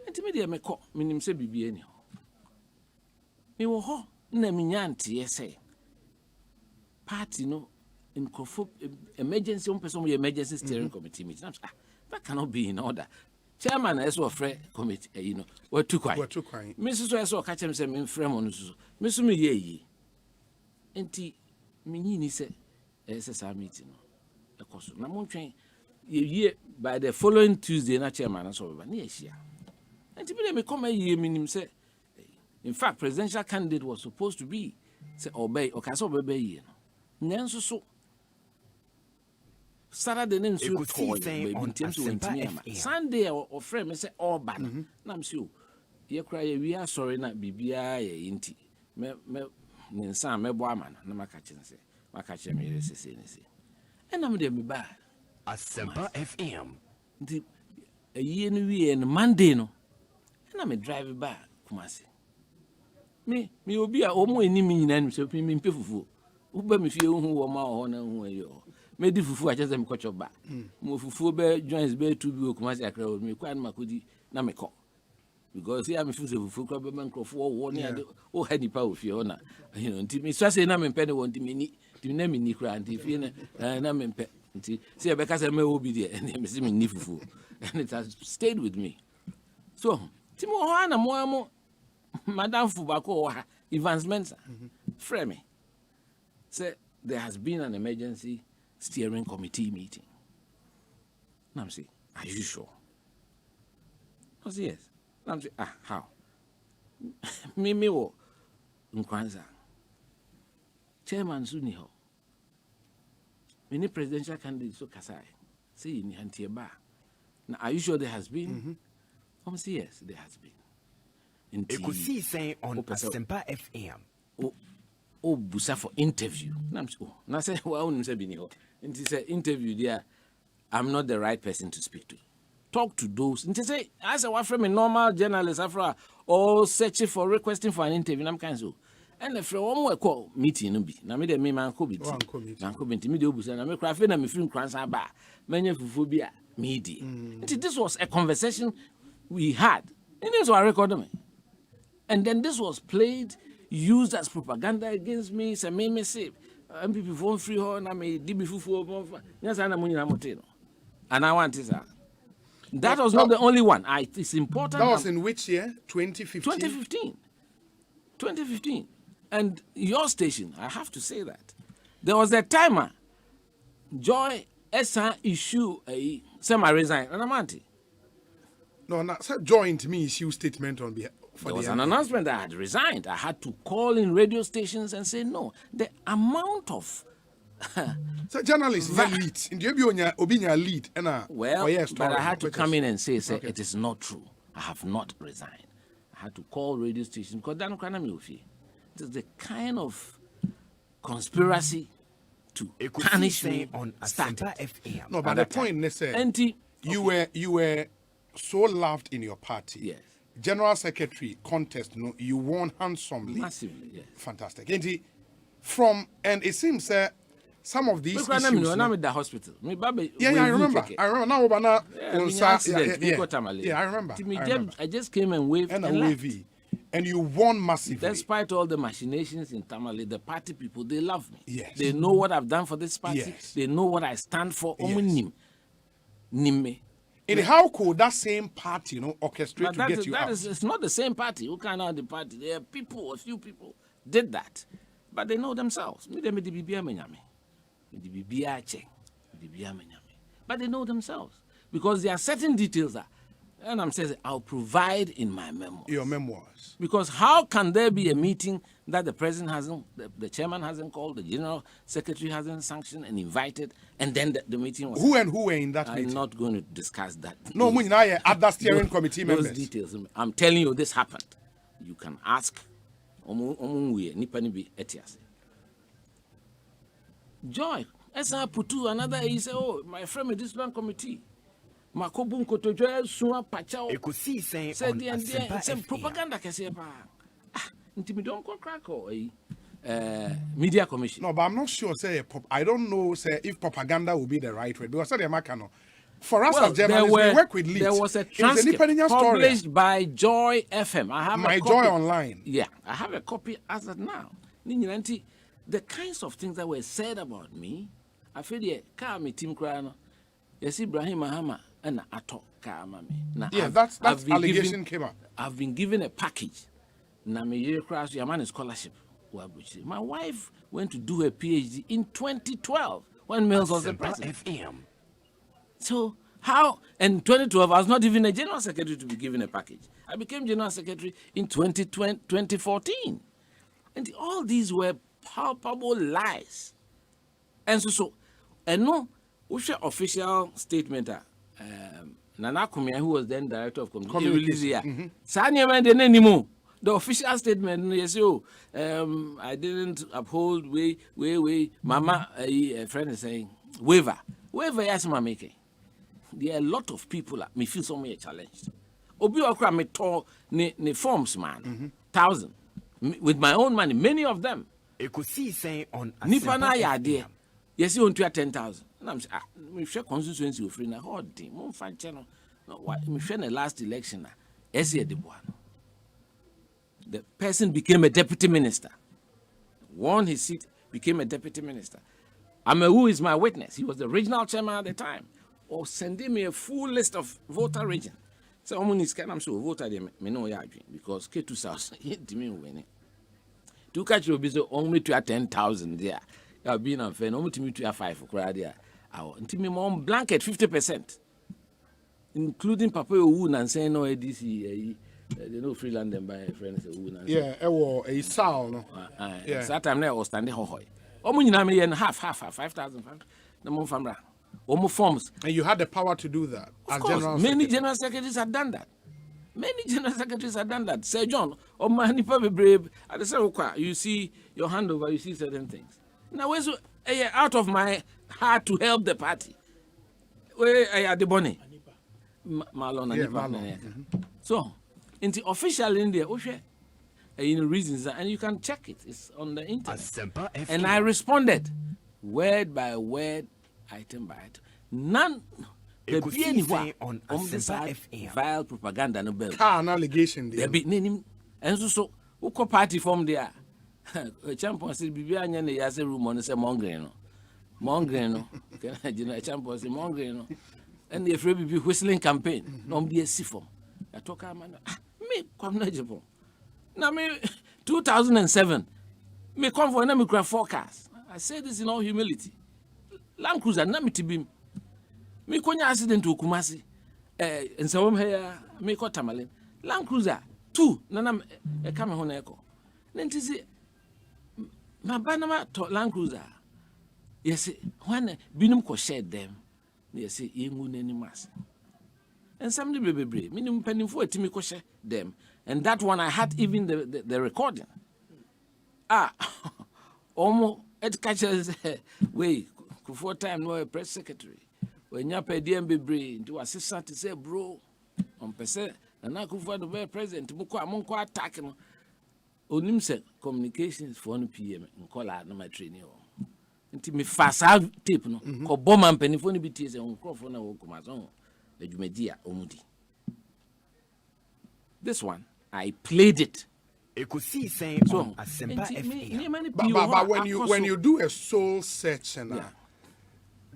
And me dear me call minim se bibi anyhow. Me wo ho na me nyanti say. Party no in Kofo emergency emergency steering committee meeting. That cannot be in order. Chairman as well friend committee we're too quiet. Mrs. So catch him say me frame on so. Me so me ye. Enti me nyini say SSR meeting no. Ekoso na mo twen ye by the following Tuesday na chairman so ba na yeshia. And me me come ye minim say in fact presidential candidate was supposed to be say obey or kaso obey ye no. Nanso so Saturday name so toy baby ntimi Sunday or friend me say all ban na am say ye kra ye wi asori na bibia ye nti me nsa me bo ama na maka chen say maka chen me sese ni say enam de me ba Asempa FM. The a year no Monday no. And I'm drive back Kumasi. Me obi a omo eni mi nyina so me mpe fufu. Uba me fie hu wo ma ho na hu ayo. Me di fufu a chese me kocho ba. Mo fufu be joins be to bi Kumasi akra me kwa na makodi na me ko. Because here me fufu kwa be man krofo wo ne ade o hadi pa ofie ho na. Nti me so say na me mpe ne won ti me ni. Ti na me ni kra nti fie na me mpe. See, because I may be there and and it has stayed with me. So, Timo Hana Moamo, Madame Fubako, advancements, frame. Say, there has been an emergency steering committee meeting. Now, say, are you sure? I say, yes. Now, say, how? Mimi wo, Nkwanza. Chairman Suniho. Many presidential candidates so kasai. Say in Hantieba. Now, are you sure there has been? Say yes, there has been. Ekosiisen On Asempa FM. Oh, busa for interview. Now say, well, say bini ho. It is an interview there. I'm not the right person to speak to. Talk to those. And to say, as a from a normal journalist, after all searching for requesting for an interview, I'm kind of. And if you want to call meeting, no be. Na me de me man ko biti. Man ko biti. Me de obusa na me craft na me film kransa ba. Menye fufobia media. This was a conversation we had. And this was recorded. And then this was played, used as propaganda against me. Say me say MPP phone free ho na me di fufu. Yes, na munyi na moteno. And I want this. That was not the only one. It's important. That was in which year? 2015. 2015. And your station, I have to say that. There was a timer. Joy Esa issue a semi-resign. And I'm anti. No, joint me issue statement on behalf. There was an announcement that I had resigned. I had to call in radio stations and say no. The amount of so journalists lead in the obinya lead and but I had to come in and say it is not true. I have not resigned. I had to call radio stations because that it is the kind of conspiracy to punish me on Asempa FM. No, but the point is you were so loved in your party. Yes. General Secretary contest, you won handsomely. Massively, yes. Fantastic. And it seems some of these issues. I'm in the hospital. Yeah, I remember. I remember. I remember. I just came and waved and left. And you won massively. Despite all the machinations in Tamale, the party people, they love me. Yes. They know what I've done for this party. Yes. They know what I stand for. Yes. And how could that same party, orchestrate to get you out? It's not the same party. Who can out the party? There are people, a few people did that. But they know themselves. But they know themselves. Because there are certain details that, and I'm saying, I'll provide in my memoirs. Your memoirs. Because how can there be a meeting that the president hasn't, the chairman hasn't called, the general secretary hasn't sanctioned and invited, and then the meeting was... Who were in that meeting? I'm not going to discuss that. No, other steering committee members. Those details. I'm telling you, this happened. You can ask. Joy, as I put to another, he said, oh, my friend with this one committee. Ekosiisen On Asempa propaganda media commission. No, but I'm not sure. I don't know. If propaganda will be the right word because for us as journalists, we work with leads. There was a transcript published by Joy FM. I have my Joy online. Yeah, I have a copy as of now. The kinds of things that were said about me, I feel team crying. Yes, Ibrahim Mahama. Yeah, that's allegation came up. I've been given a package. Scholarship. My wife went to do her PhD in 2012 when Mills was the president. So how? In 2012, I was not even a general secretary to be given a package. I became general secretary in 2014. And all these were palpable lies. And no, what's your official statement? Nana Kumia, who was then director of communication, the official statement, yes, I didn't uphold Mama, a friend is saying, waiver, yes, making. There are a lot of people that me feel so much challenged. Obi okra me to ne forms man, 1,000 with my own money, many of them. Ekosiisen On Asempa. Nipa na ya de. Yes, you want to 10,000. And I'm saying, me share constituency of free na hard thing. Mon fan channel. No, why me share the last election na. The person became a deputy minister. Won his seat, became a deputy minister. Who is my witness. He was the regional chairman at the time. Or sending me a full list of voter region. So I'm so voter me no ya because K2 South he me win. To catch your business only to 10,000 there. I've been on fair, only to me to 5 for there. Until me mom blanket 50%, including Papa Owu and saying no ADC. They know freeland them by friends. Yeah, a sound. No. Yeah. That time there was standing hoy. Omunyina and half 5,000. The more famra. Forms. And you had the power to do that. Of course, many general secretaries had done that. Sir John, or Manipa brave at the same you see your handover, you see certain things. Now, out of my heart to help the party. I the bonnet. Malon So, in the official India, reasons, and you can check it. It's on the internet. And I responded word by word, item by item. None. Ekosiisen on Asempa FM. Vile propaganda no bell. An allegation there. Be name and so who party from there. A champion said Bibian and the room on the Mongreno. Mongreno. Can I champion say Mongreno? And the free be whistling campaign. No be a sifo. I talk man. Me Kwabena Agyepong. Now me 2007. Me come for me craft forecast. I say this in all humility. Land Cruiser na me tibim. Me konya accident to Kumasi. And so here me ko Tamale. Land Cruiser 2 nana e come ho na eko. Nti si ma banama to Land Cruiser. Yes, when binum ko share them. Yes, yengu nani mas. And somebody baby minimum penny for etimi ko share them. And that one I had even the recording. Almost it catches way for time no press secretary. When you pay DMB to assistant to say bro on percent and I could for the president Muko attacking onim se communications for 1 PM in call out my training. Until me fast tape no ko bomb and penny for BTS on crofon na wokumazon the jumedia omudi. This one I played it. Ekosiisen on Asempa FM. But when you do a soul search and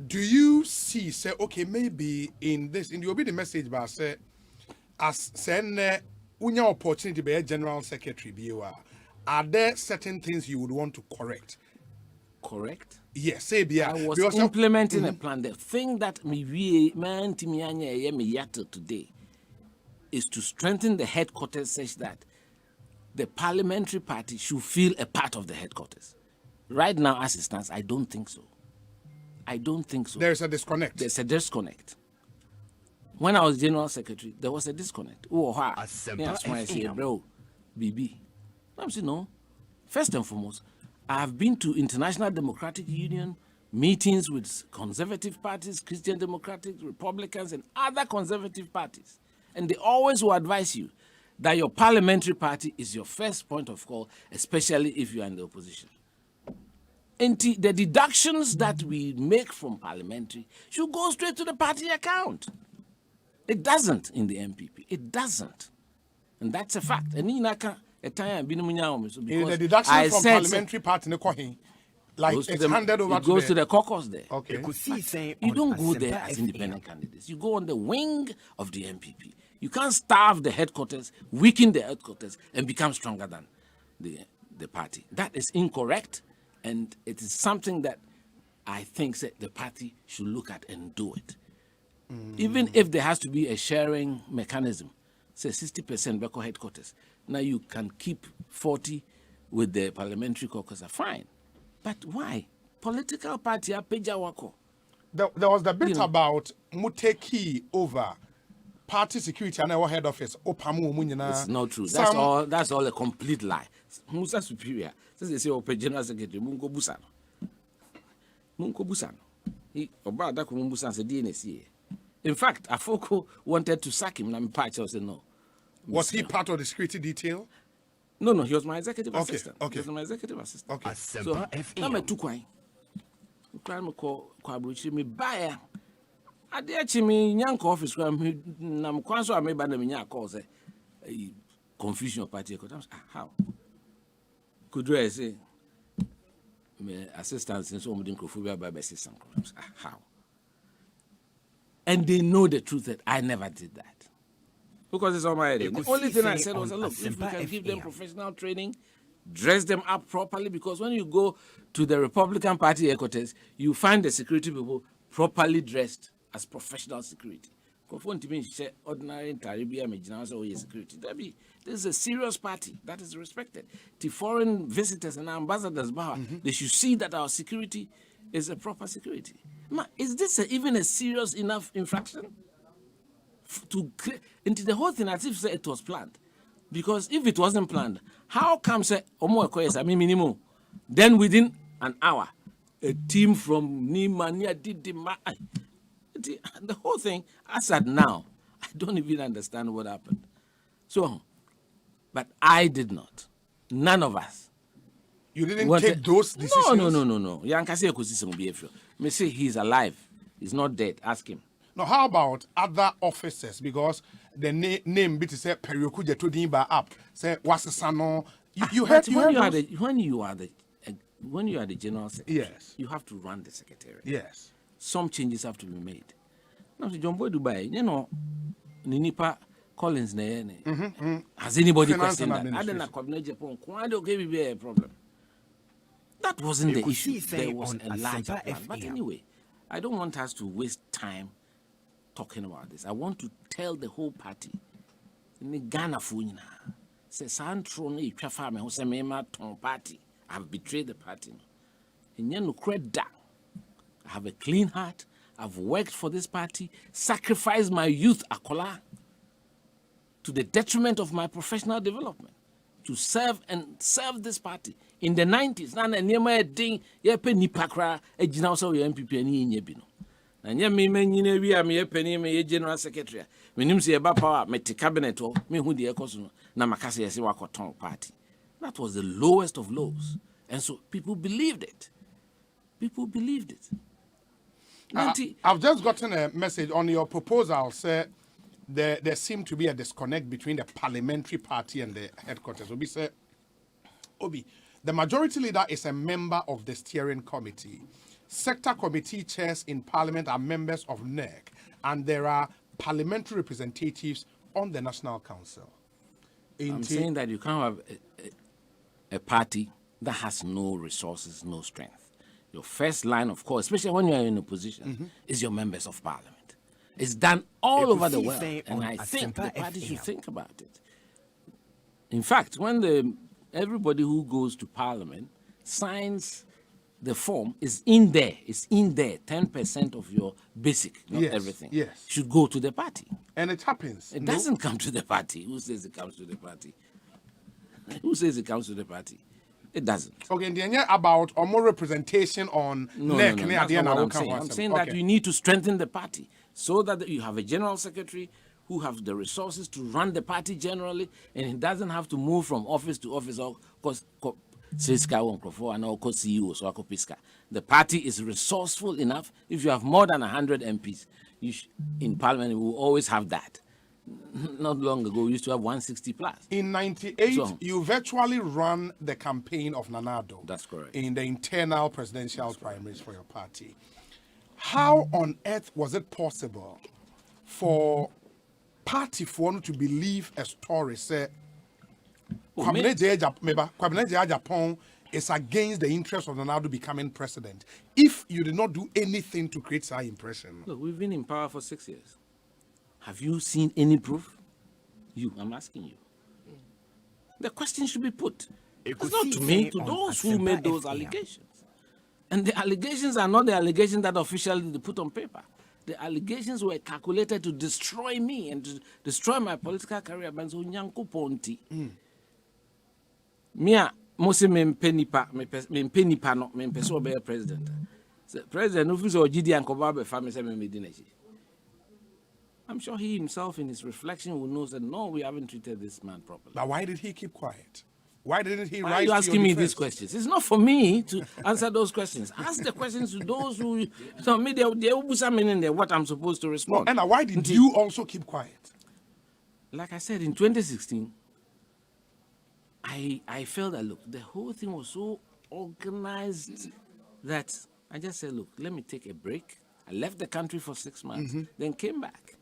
do you see say okay maybe in the obedient message but say as send unya opportunity be a general secretary be are there certain things you would want to correct? Yes, say be I was implementing a plan. The thing that me man timianya me yato today is to strengthen the headquarters such that the parliamentary party should feel a part of the headquarters. Right now, as it stands, I don't think so. There's a disconnect. There's a disconnect. When I was general secretary, there was a disconnect. That's why I say, bro, BB. I'm saying no. First and foremost, I have been to International Democratic Union meetings with conservative parties, Christian Democratic, Republicans, and other conservative parties. And they always will advise you that your parliamentary party is your first point of call, especially if you are in the opposition. And the deductions that we make from parliamentary should go straight to the party account. It doesn't in the MPP. It doesn't. And that's a fact. And the deduction from parliamentary party, like it's handed over it goes to the caucus there. Okay. You don't go there as independent candidates. You go on the wing of the MPP. You can't starve the headquarters, weaken the headquarters, and become stronger than the party. That is incorrect, and it is something that I think that the party should look at and do it. Even if there has to be a sharing mechanism, say 60% Beko headquarters. Now you can keep 40 with the parliamentary caucus, fine. But why? Political party are peja wako. There was the bit about Muteki over party security and our head office. It's not true. That's all a complete lie. Musa superior. Since they say Open General Secretary, Mungo Busano. He about that Busano said DNC. In fact, Afoko wanted to sack him. And Pacho said no. Was he part of the security detail? No, he was my executive assistant. Okay. He was my executive assistant. Okay. So, I'm a two-quine. I'm Kwabena me buyer. I dare me young office where I'm quite I made by the cause a confusion of party. How could I say assistance in some Dinkophobia by assistant? How? And they know the truth that I never did that. Because it's on my head. The only thing I said was, look, if we can give them professional training, dress them up properly, because when you go to the Republican Party headquarters, you find the security people properly dressed as professional security. Ordinary security. This is a serious party that is respected. The foreign visitors and ambassadors, they should see that our security is a proper security. Is this even a serious enough infraction? Into the whole thing as if it was planned. Because if it wasn't planned, how come say minimum? Then within an hour, a team from Nimania did the The whole thing, as at now, I don't even understand what happened. So, but I did not. None of us. You didn't take those decisions? No. Yankase Ekosiisen will be a few. Me say he's alive. He's not dead. Ask him. Now, how about other officers? Because the name bit say Perioku to Dimba up. Say Wasasano. When you are the general secretary, yes, you have to run the secretariat. Yes. Some changes have to be made. Now, to John Boy Dubai, Ninipa Collins, has anybody questioned that? I don't know. Kwabena Agyepong, why do you be a problem? That wasn't the issue. There was a larger plan. But anyway, I don't want us to waste time talking about this. I want to tell the whole party. Ghana Funyina says, Santron, Chafa, Hosemema, Ton Party. I have betrayed the party. I have a clean heart. I've worked for this party, sacrificed my youth, Akola, to the detriment of my professional development, to serve this party. In the 90s, na nyema ding ye pe nipakra e gina so ye MPP ani nye bi no. Na nye me nyina wi am ye pani me ye general secretary. Menim se ye ba power me te cabinet o me hu de ekoso no na makase ye se wakoton party. That was the lowest of lows. And so people believed it. People believed it. I've just gotten a message on your proposal, say there seemed to be a disconnect between the parliamentary party and the headquarters. Obi say, the majority leader is a member of the steering committee. Sector committee chairs in parliament are members of NEC, and there are parliamentary representatives on the National Council. I'm saying that you can't have a party that has no resources, no strength. Your first line, of course, especially when you're in opposition, is your members of parliament. It's done all over the world, and I think the party should think about it. In fact, when everybody who goes to parliament signs the form, is in there. It's in there. 10% of your basic, not everything, should go to the party. And it happens. It doesn't come to the party. Who says it comes to the party? Who says it comes to the party? It doesn't. Okay, and then about or more representation on NEC. I'm saying that you need to strengthen the party so that you have a general secretary who has the resources to run the party generally, and he doesn't have to move from office to office or the party is resourceful enough. If you have more than 100 MPs in parliament, we will always have that. Not long ago, we used to have 160 plus. In 98, you virtually ran the campaign of Nanado. That's correct. In the internal presidential primaries for your party. How on earth was it possible for party for to believe a story say Kwabena Agyepong is against the interest of Nanado becoming president if you did not do anything to create that impression? Look, we've been in power for 6 years. Have you seen any proof? I'm asking you. The question should be put. It's not to me, to those who made those allegations. And the allegations are not the allegations that officially they put on paper. The allegations were calculated to destroy me and to destroy my political career. Banzo nyanko ponti. Mia mose mempenipa no mempeso be president. President office or GD ankoba be family say me medineji. I'm sure he himself in his reflection will know that no, we haven't treated this man properly. But why did he keep quiet? Why didn't he Why are you asking me these questions? It's not for me to answer those questions. Ask the questions to those who tell me they will put something in there what I'm supposed to respond. No, and why did you also keep quiet? Like I said, in 2016, I felt that, look, the whole thing was so organized that I just said, look, let me take a break. I left the country for 6 months, then came back.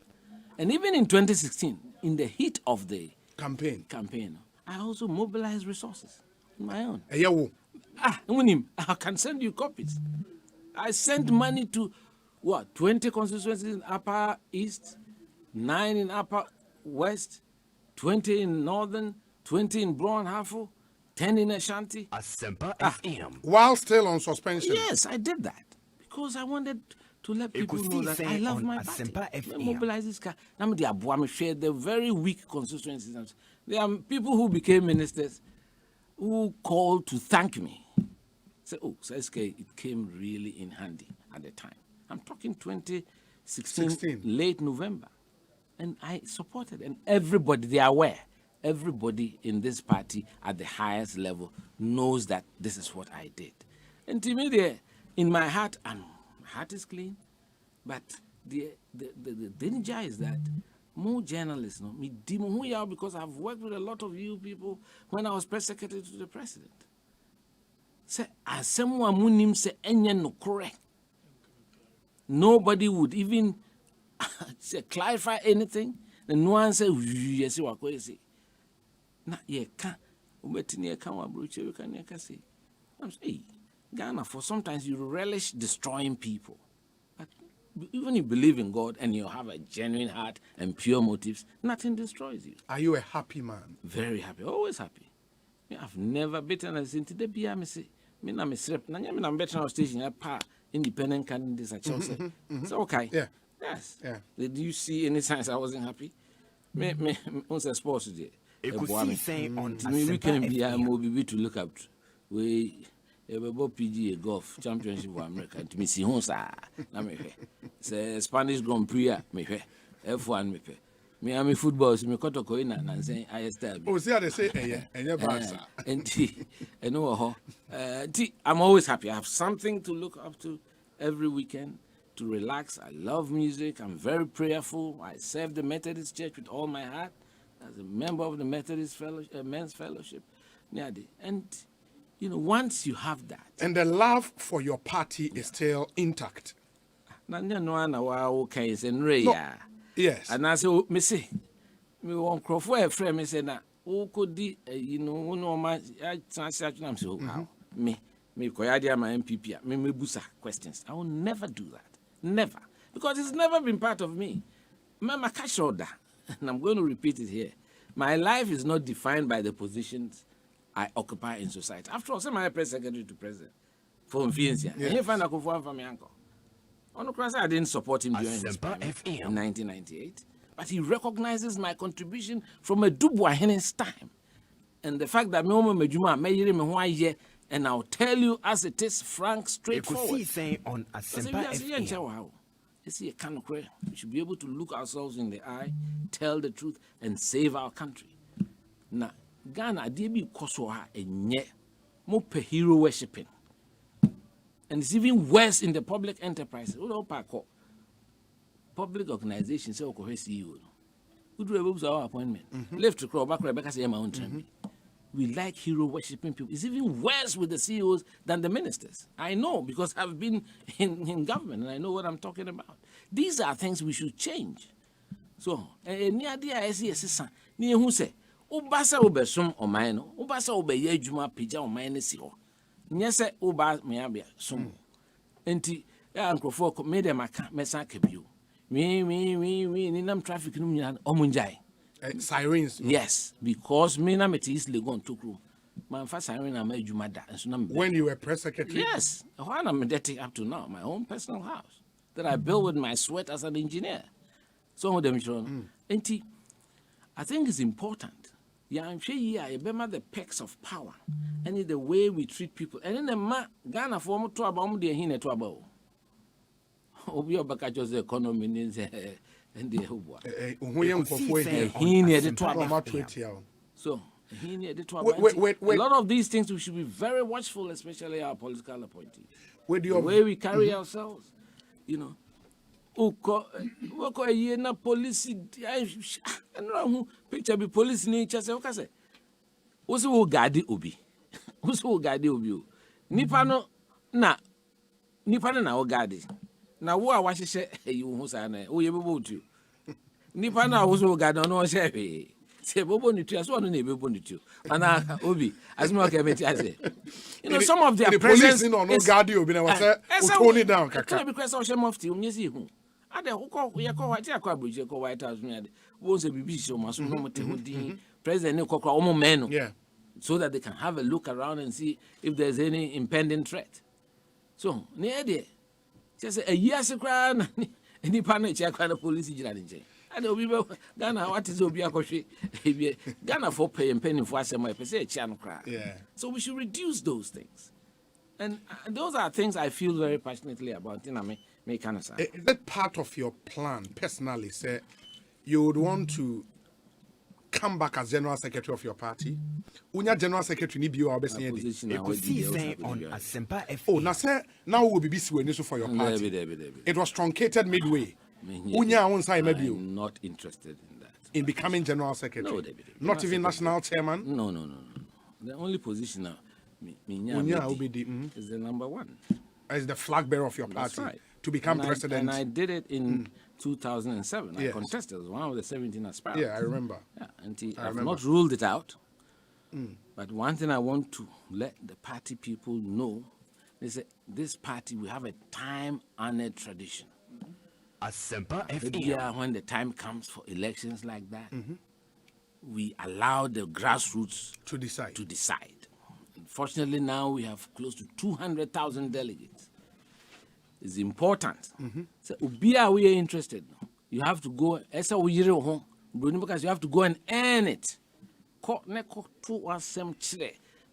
And even in 2016, in the heat of the campaign, I also mobilized resources on my own. I can send you copies. I sent money to, 20 constituencies in Upper East, 9 in Upper West, 20 in Northern, 20 in Brown Hafo, 10 in Ashanti. Asempa FM. While still on suspension? Yes, I did that because I wanted to let people know that I love my party. Mobilize this car. They're very weak constituencies. There are people who became ministers who called to thank me. Say, it came really in handy at the time. I'm talking 2016, 16. Late November. And I supported, and everybody, they are aware. Everybody in this party at the highest level knows that this is what I did. And to me, in my heart, my heart is clean, but the danger is that more journalists, me because I've worked with a lot of you people when I was press secretary to the president. Say, as someone munim say enya no correct. Nobody would even say, clarify anything. And no one say, yes, you are crazy. Na ye can ubetini can wa broche we can say. I'm saying Ghana, for sometimes you relish destroying people. But even if you believe in God and you have a genuine heart and pure motives, nothing destroys you. Are you a happy man? Very happy, always happy. I've never beaten us into the beer. Me say, me na me sleep. Na me na better station. Independent candidates at Chelsea. So okay. Yeah. Yes. Yeah. Did you see any signs I wasn't happy? Me on the sports today. Ekosiisen On Asempa. We can be a movie to look up to. We PGA golf championship of America. To me see who sa. Na me fe. Say Spanish Grand Prix me fe. F1 me fe. Me am football so me koto ko ina na say I style. Oh, see how they say enye bansa. And no I'm always happy. I have something to look up to every weekend to relax. I love music. I'm very prayerful. I serve the Methodist Church with all my heart as a member of the Methodist Men's Fellowship. And once you have that, and the love for your party is still intact. Yes. And I say, me say, me won't cry for a friend. Me say, na, who could di, I so how me koyadia my MPP, me busa questions. I will never do that, never, because it's never been part of me. My cash order, and I'm going to repeat it here. My life is not defined by the positions I occupy in society. After all, I'm press secretary to president for Fiancia. And you find a conform for my uncle. On the cross, I didn't support him during his time in 1998, but he recognizes my contribution from a Dubois Hennes time. And the fact that and I'll tell you as it is, frank, straightforward. Ekosiisen On Asempa. We should be able to look ourselves in the eye, tell the truth, and save our country. Now, Ghana, DB Kosoha, and yet, more hero worshipping. And it's even worse in the public enterprises. Public organizations say, CEO. We do our appointment. Left to crawl back, Rebecca say, my own time. We like hero worshipping people. It's even worse with the CEOs than the ministers. I know because I've been in government and I know what I'm talking about. These are things we should change. So, near the ICS, near who say, Ubasa Ubesum or mine, Ubasa Ubey Juma Pija or mine is your. Yes, Uba Miabia, some. Enti, Uncle Folk made a Messakabu. Me, Ninam traffic Omunjai. Sirens. Yes, because me na metis legon to room. My first siren I made you mad. When you were press secretary? Yes. When I'm dating up to now, my own personal house that I built with my sweat as an engineer. Some of them, Enti, I think it's important. Yeah, I'm sure I remember the perks of power and the way we treat people. And in the Ghana form to about the hin to about. Obi Obakajo's economy is and the so a lot of these things we should be very watchful, especially our political appointees. The way we carry ourselves, police picture be police nature say okay say wo guard obi wo guard obi nipa no na wo guard na wo a wahyehyɛ ayi wo sa na wo ye bebo tu nipa na wo so guard no hye hwe se bobo ni tu so no na bebo ni tu ana obi asimo ka meti ase some of their presence no guard obi na was tone it down kaka because of shame of ti umnyesi hu ade ko ye ko wa ti akwa abroje ko White House me ade wo se bibi so maso no mote hodi president ne kokra omo men no so that they can have a look around and see if there's any impending threat. So ne ade just a year sekra na ni pa na che akwa na police jira nje ade obi be Ghana what is obi akohwe Ghana for pay penny for asema e say chia no kra. So we should reduce those things. And those are things I feel very passionately about. Is that part of your plan personally? Say you would want to come back as general secretary of your party. Unya general secretary ni biyo obesi Ekosiisen On Asempa FM. Oh, now we will be busy for your party. It was truncated midway. Unya I'm not interested in that. In becoming general secretary. No, not even national chairman. No. The only position is the number one. As the flag bearer of your party. Right. To become president. And I did it in 2007. I contested as one of the 17 aspirants. Yeah, I remember. Yeah, and I've not ruled it out. But one thing I want to let the party people know is that this party, we have a time-honored tradition. Asempa FM. When the time comes for elections like that, we allow the grassroots to decide. Unfortunately, now we have close to 200,000 delegates. It's important. So, we are interested. You have to go, because you have to go and earn it.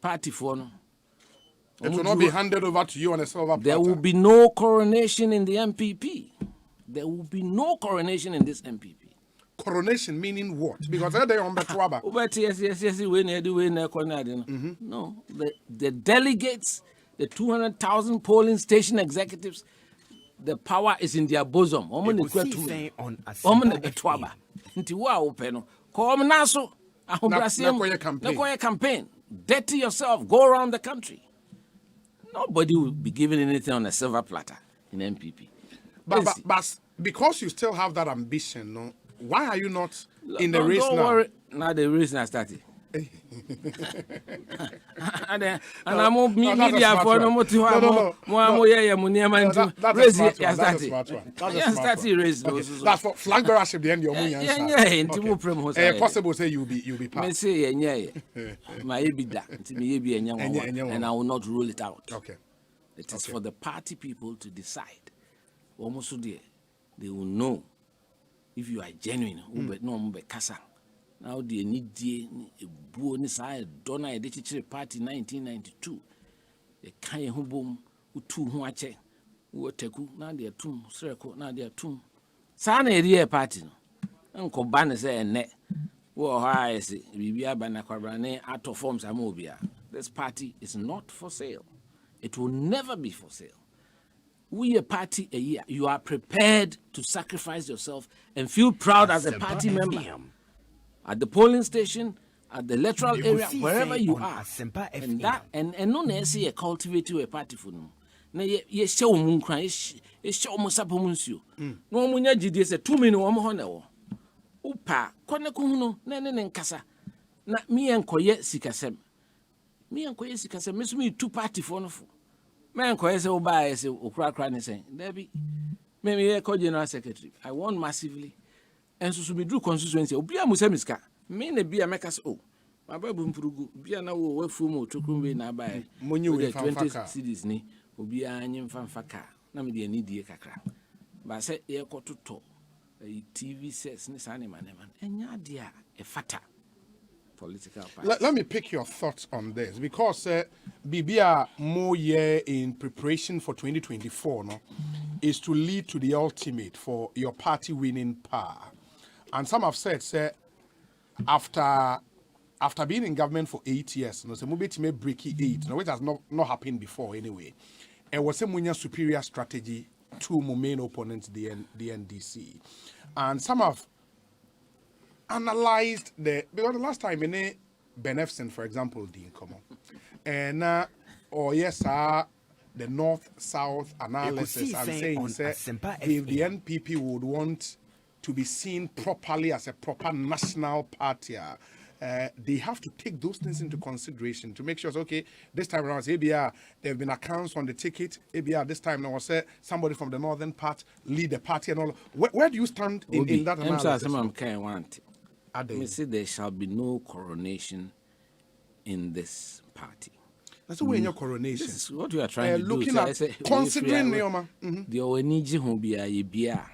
Party for no. It will not be handed over to you on a silver platter. There will be no coronation in the MPP. There will be no coronation in this MPP. Coronation meaning what? Because they're on Betwaba. No, the delegates, the 200,000 polling station executives, the power is in their bosom. Ekosiisen On Asempa FM. Campaign. Dirty yourself. Go around the country. Nobody will be given anything on a silver platter in MPP. But because you still have that ambition, no, why are you not in the race now? Don't worry. Now the race has started. And I'm media for no more to have that's for flag bearership the end your money. Possible say you'll be part. And I will not rule it out. Okay. It is for the party people to decide. Almost there, they will know if you are genuine. Now the need buoni sa dona e de party 1992. The kan ho bom utu ho ache wo teku na de atum sreko na de atum. Sa na eri party no. Nko ba ne se enne. Wo ha ese bibia ba na kwabra ne ato forms amobia. This party is not for sale. It will never be for sale. We a party a year. You are prepared to sacrifice yourself and feel proud as a party member. At the polling station, at the electoral area, wherever you are. And that and no nesi a cultivate a party for them. Na ye show mun kran ye show mo sapo munsio. No munya gidi se 2 minutes wo mo ho na wo. Upa kone ko huno na ne nkasa. Na me enkoye sikasem. Me enkoye sikasem me so me 2 party for no fo. Me enkoye se wo ba ye se okra ne sen. Debi me ye ko general secretary. I won massively. And so be do constituency. Obia musemiska. Me na bia meka se oh. Mababu mpurugu bia na wo wafu mo tokumbe na bae. Monyi we 20 cities ni obia anyim fanfaka. Na me de anidie kakra. Ba se ye kototo. TV sets ni sane maneman. Enya dia e fata. Political party. Let me pick your thoughts on this because Bibia more year in preparation for 2024 no is to lead to the ultimate for your party winning power. And some have said, after being in government for 8 years, no, so maybe to make breaky 8, no, which has not happened before anyway. It was a superior strategy to my main opponents, the NDC. And some have analyzed because the last time in Beneficent, for example, didn't come on. And the north-south analysis and saying if the NPP would want to be seen properly as a proper national party, they have to take those things into consideration to make sure, okay, this time around, ABR, there have been accounts on the ticket. ABR, this time, now say somebody from the northern part lead the party and all. Where do you stand in that analysis? Me say there shall be no coronation in this party. That's why in your coronation. This is what we are trying to looking do. At considering the Oweniji who be a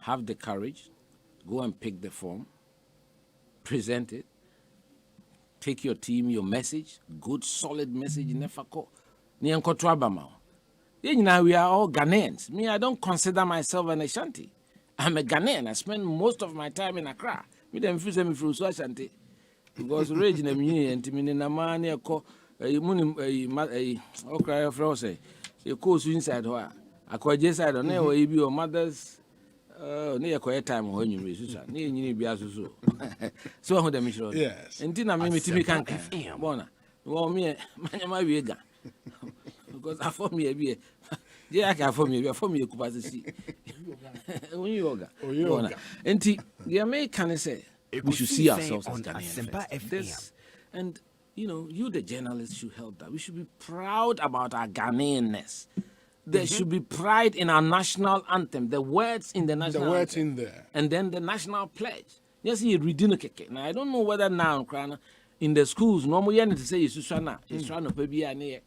have the courage, go and pick the form, present it, take your team, your message, good solid message in Efako. You know, we are all Ghanaians. Me, I don't consider myself an Ashanti. I'm a Ghanaian. I spend most of my time in Accra. Me dem feel say me from Ashanti. Because rage na me and me na man e ko okra from say e ko su inside ho akwaje side na we bi o mothers na ye ko time ho nyum resusa na enyini bi asoso so ho dem shiro yes enti na me timi kanka bona wo me manyama wie ga because afọ me bi je aka afọ me kupa si only yoga enti the American say we should see ourselves as Ghanaians. And, you know, you, the journalists, should help that. We should be proud about our Ghanaianness. There should be pride in our national anthem, the words in the national anthem. The words in there. And then the national pledge. Yes, you reading it. Now, I don't know whether now, in the schools, normally you need to say, it's trying to be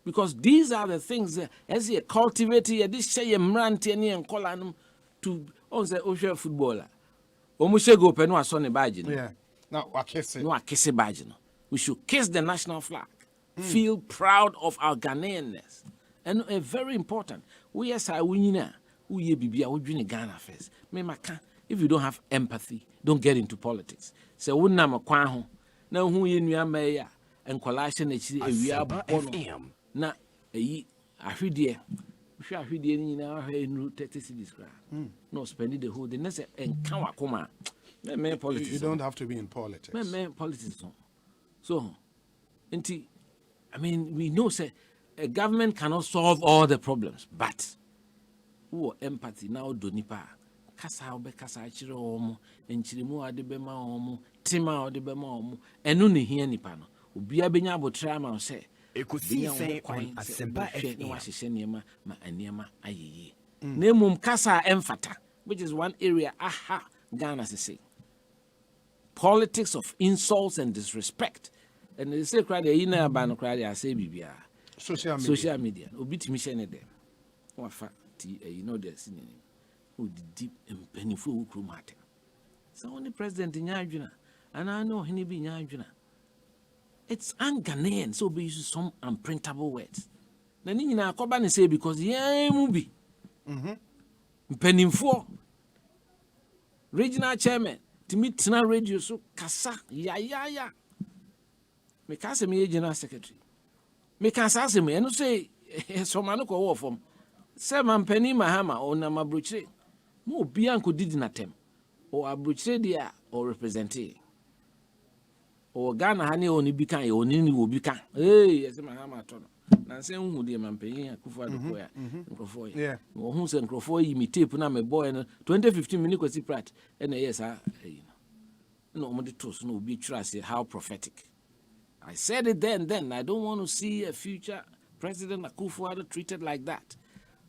because these are the things that, as you cultivate, this say, you mranti and call them to, say, footballer. Yeah. Now, we should kiss the national flag. Feel proud of our Ghanaianness. And very important. We as a winner, we be Ghana first. If you don't have empathy, don't get into politics. So we na makwaho. Na hu ye nua meya enkwalahye na chiri ewia bono. Na ahwedie ahwedie ni na ahwe enu 30 cedis kra. No spend the whole day. Na say enka wakoma. Me politics. You don't have to be in politics. Me politics. So, I mean, we know say a government cannot solve all the problems, but who empathy now do nipa kasa obe kasa chire omo enchirimu ade bema omo tima ade bema omo enu ne hia nipa no obia benya abotra ma say Ekosiisen On Asempa FM wa hihye niema ma aniema ayeye na emum kasa emfata, which is one area Ghana say politics of insults and disrespect. And they say, cry the inner ban cry, I say, Bibia. Social media. Obitimi shene them. Wafa, you know, they're seeing who deep and painful crumate. So, only president in Yajuna, and I know he be Yajuna. It's un-Ghanaian, so be used some unprintable words. Then in our Kobani say, because yeah, movie. Painful. Regional chairman. Timitina radio so kasa ya me kasa me general secretary me kasa se me no say so man ko wo fom se man pani mahama ona mabrochire mo obi anko didi na tem o abrochire dia o represent o Ghana ha ne oni bi kan e oni ni wo bi kan yes mahama to no na se hu de man pani akufo adoko ya nkrofo ya wo hu se nkrofo yi mi tape na me boy no 2015 mini kwesi prat na yes no omode tos no be trust how prophetic. I said it then. I don't want to see a future President Akufo-Addo treated like that.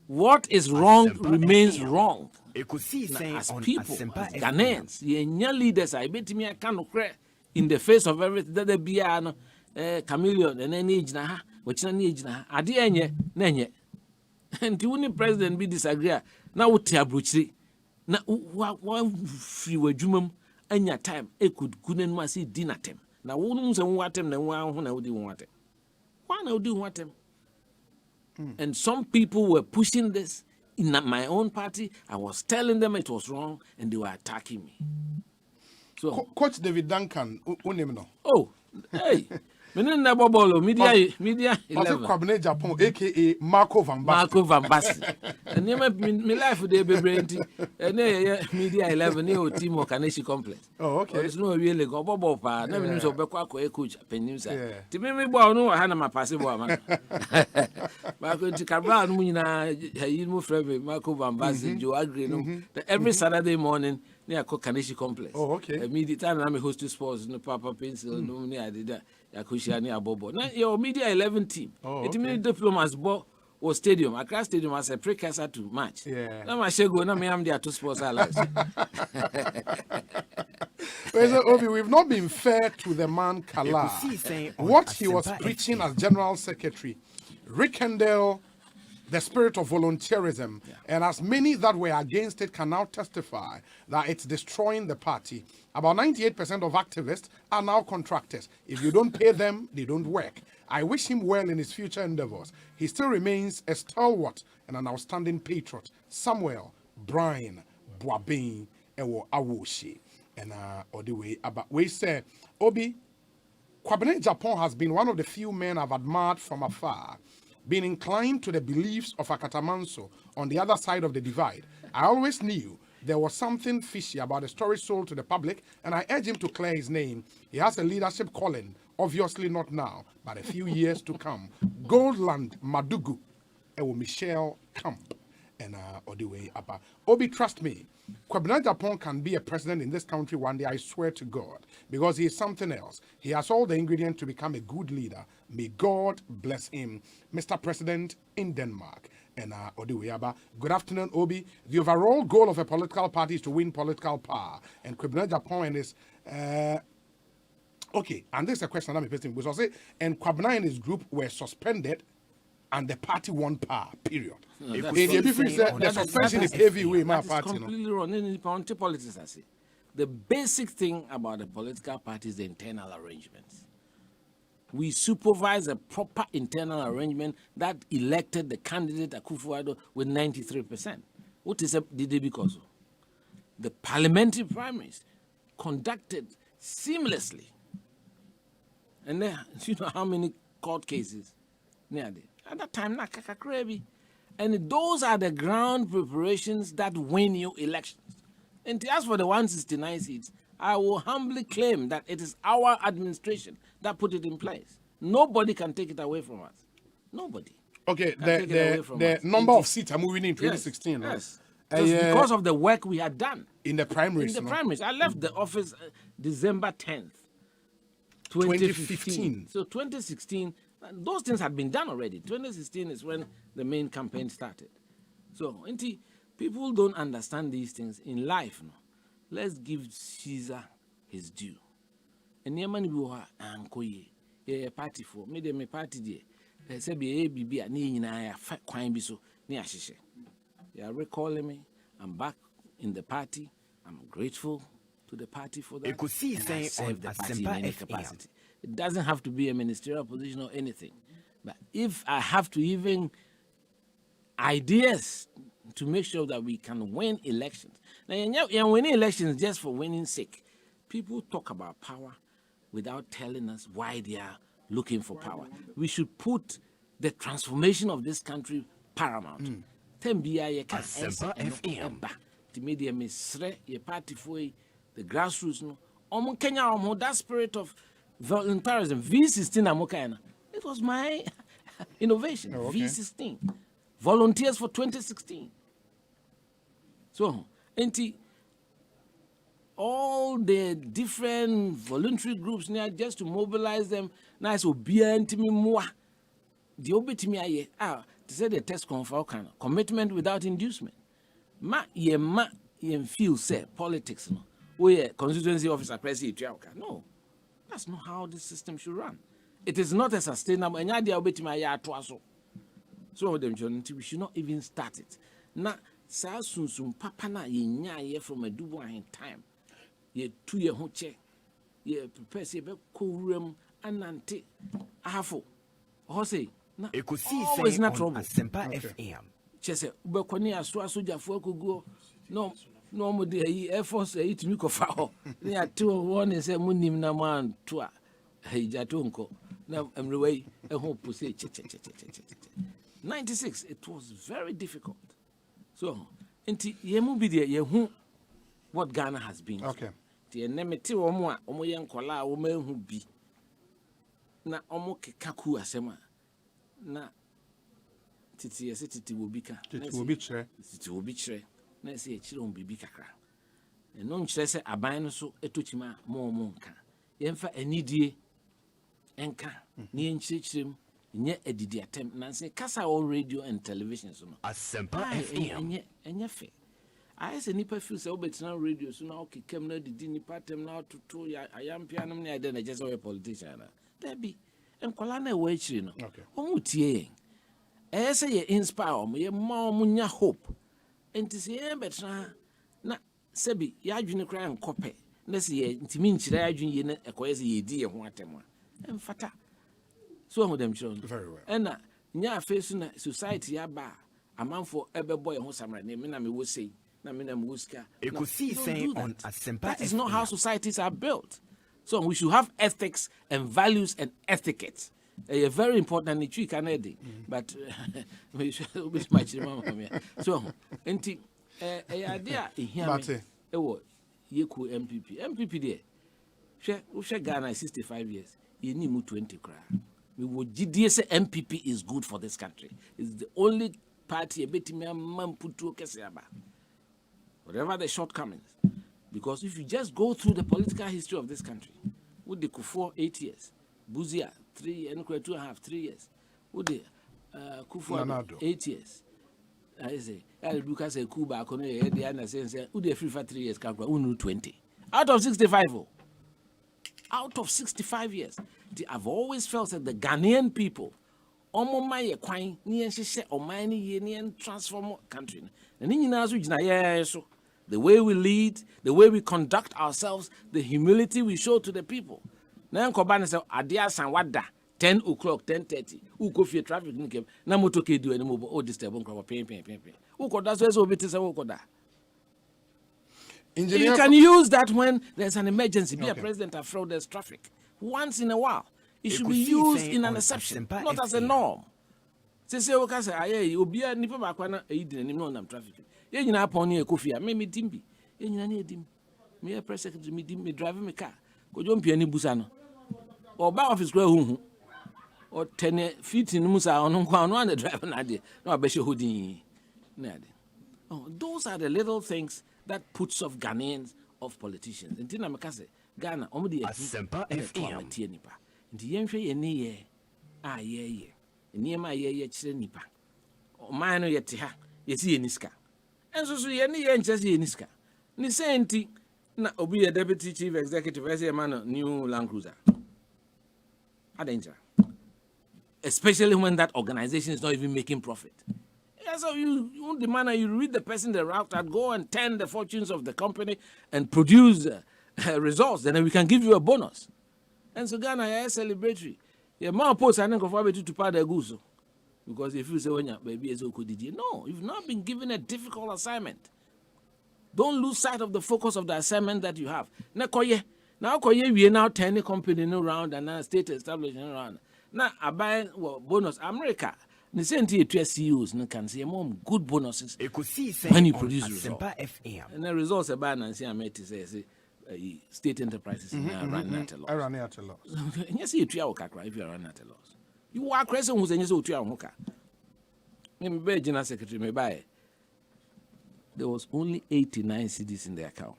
What is wrong remains wrong. As people, as Ghanaians, your leaders, I bet me I can't cry in the face of everything that they be chameleon and any age na which any age na adi enye and the only president be disagree na wote abrochiri na wa free wajumam anya time e could kunen ma see dinner time na wonu se watem na wan ho na wodi watem why na wodi watem. And some people were pushing this in my own party. I was telling them it was wrong and they were attacking me. So Coach David Duncan unimno. Oh, hey. Media 11. Kwabena Agyepong, aka Marco Van Basten. And my life would be brainty. And Media 11 near team or Kaneshi complex. Oh, okay. There's no really go bobo pa. Never knew so Bequaco coach Penusa. To me, no, I had my passive woman. Marco to Cabral, Muna, you move from Marco Van Basten, Joe Agri. Every Saturday morning near Kaneshi complex. Oh, okay. Immediate time I'm a host to sports, no Papa Pencil, no near I did that. Yakushani Abobo. Now your Media 11 team. It means diplomas or stadium. Accra Stadium as a precursor to match. Yeah. Now I shall go. Now I'm there to sports allies. Obi, we've not been fair to the man Kala. What he was preaching as General Secretary, rekindle the spirit of volunteerism. And as many that were against it can now testify that it's destroying the party. About 98% of activists are now contractors. If you don't pay them, they don't work. I wish him well in his future endeavors. He still remains a stalwart and an outstanding patriot. Samuel Brian Boabin Ewo Awoshi. And or the way about we say Obi Kwabena Agyepong has been one of the few men I've admired from afar, being inclined to the beliefs of Akatamanso on the other side of the divide. I always knew there was something fishy about the story sold to the public, and I urge him to clear his name. He has a leadership calling, obviously not now, but a few years to come. Goldland Madugu, Ewo Michelle Camp, and or the way up. Obi, trust me, Kwabena Agyepong can be a president in this country one day, I swear to God, because he is something else. He has all the ingredients to become a good leader. May God bless him, Mr. President in Denmark. And Odiweyaba. Good afternoon, Obi. The overall goal of a political party is to win political power. And Kwabena Agyepong and his okay, and this is a question I'm posting. We say, and Kwabena and his group were suspended and the party won power, period. The suspension is heavy way, my party. That's completely wrong. In politics, I say. The basic thing about a political party is the internal arrangements. We supervise a proper internal arrangement that elected the candidate Akufo-Addo with 93%. What is did because the parliamentary primaries conducted seamlessly. And then, you know how many court cases? At that time, and those are the ground preparations that win you elections. And as for the 169 seats, I will humbly claim that it is our administration that put it in place. Nobody can take it away from us. Nobody. Okay, the number of seats are moving in 2016. Yes. Because of the work we had done. In the primaries. In the primaries. I left the office December 10th, 2015. So 2016, those things had been done already. 2016 is when the main campaign started. So, people don't understand these things in life. No? Let's give Caesar his due. And Yamani Buha Ankoye, a party for me, me party there. Say be ABB, a Nina, Quine Biso, near Shisha. You are recalling me. I'm back in the party. I'm grateful to the party for that. Ekosiisen On the party in Asempa any capacity. It doesn't have to be a ministerial position or anything. But if I have to even ideas to make sure that we can win elections. Now, you're winning elections just for winning sake. People talk about power without telling us why they are looking for power. We should put the transformation of this country paramount. The media misre your party for the grassroots no. Kenya that spirit of volunteerism V16 amokana. It was my innovation. Oh, okay. V16 volunteers for 2016. So, all the different voluntary groups now just to mobilize them. Nice will be me more. The obitimi aye to say the test confirm commitment without inducement. Ma feel say politics no. We constituency officer president. No, that's not how this system should run. It is not a sustainable. And so we should not even start it. Now, Sum Papa na ye from a Dubai in time. Ye 2 year hoche. Ye prepare say be room and anti ahafo. Osei. Ekosiisen not On trouble. Asempa FM. Chese ubekoni aso soja fo go. No mo de Air Force e timi ko fa ho. Ne ate one say munim na man to a jatonko. Na emrewei e ho pose 96 it was very difficult. So yemu bi de yehu what Ghana has been. Okay. The enemity omo a omo ye nkola omo ehu bi. Na omo kekaku asema na titi yesi titi wo bi ka. Titi wo bi chere. Titi wo bi chere. Na se e chere on bibi kakra. Eno nkyere se aban no so etochima mo nka. Yemfa anidie enka na yenkyerechirem nye edidi atem na say kasa on radio and television so no Asempa FM enye fe I say nipa feel say obetina radio so na okekam na didi nipa tem na toto ya ayampia nam na ide na just a politician na there be enkola na we chiri no omutie say ye inspire me munya hope. And to say betra na sebi ya adwene kra nkope. Na se ye ntimi nkyira adwene ye na ekoyese ye di ye ho atemwa. Emfata. So ho dem chiro. Very well. And nya face na society ya ba amanfo ebebo ye ho samra na me na me wo sei. Ekosiisen On Asempa. That is not how societies are built. So we should have ethics and values and etiquette. Very important in Canada, but we should be much so. Enti idea here. Yeku MPP there. She Ghana 65 years. You need 20 cry. We would GDS MPP is good for this country. It's the only party a bit me man put to Kesaba. Whatever the shortcomings. Because if you just go through the political history of this country, with the Kufuor 8 years, Buzia 3 and 2.5, 3 years, with the Kufuor 8 years, I say, because a Cuba, the other says, would they free for 3 years, 20 out of 65. Out of 65 years, I've always felt that the Ghanaian people, transform country. And the way we lead, the way we conduct ourselves, the humility we show to the people. Now, Kwabena say, "Adia sanwada 10 o'clock, 10:30. Who go for traffic? Na moto ke do any mobile. Oh, disturb on crowd. Pay. Who could that's where we say who could that? You can use that when there's an emergency. Be a president afraid there's traffic. Once in a while, it should be used in an exception, not as a norm. Say okay, say aye, obi a nipa ba kwa na eyi di nanim no nam traffic. Ye nyina pon ne Ekofia, me dimbi. Ye nyina na edim. Me press secretary me dim, me drive me car. Ko jo mpia ni busa no. O ba office kwa hu. O 10 feet in musa on kwa no and drive na de. No abehye hodin. Na de. Oh, those are the little things that puts off Ghanaians of politicians. Ntina me ka say Ghana omo de Asempa FM. Nti yenhwe ye ne ye. Ah ye. Niema ye chire nipa. O man no yete ha. Yesi ye niska. Enso so ye ne ye nchese ye niska. Ni senti na obi ye deputy chief executive as a man new Land Cruiser. Danger. Especially when that organization is not even making profit. Yeah, so you the man you read the person the route that go and turn the fortunes of the company and produce results, then we can give you a bonus. And so Ghana is celebratory. Yeah, man post and go to part the goose. Because if you say when baby is no, you've not been given a difficult assignment. Don't lose sight of the focus of the assignment that you have. Now we are now 10 company around and now state establishment around. Now I buy bonus America. The same thing to CEOs can say more good bonuses when you produce results. And the results are bad and say I made to say state enterprises run at a loss. I run at a loss. Yes, you try if you run at a loss. You are crescent who's in your hoka. Maybe General Secretary may buy. There was only 89 cedis in the account.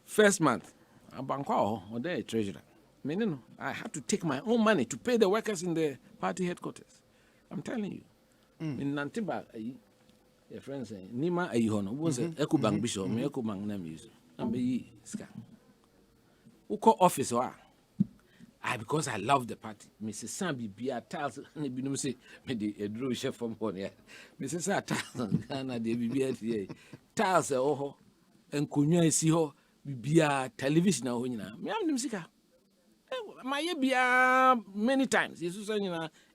First month, a bank or there treasurer. I had to take my own money to pay the workers in the party headquarters. I'm telling you. In Nantiba, your friends say, Nima Ayihono was an Ecobank bishop, Ecobank name is. Uko office wa. Because I love the party. Mrs. Sambi Bia Tiles, and say, me drew chef from one here. Mrs. Tiles, and the BBA Tiles, oh, and Kunya see ho, Bia television. Me am Nimsika. My Bia many times. Yes,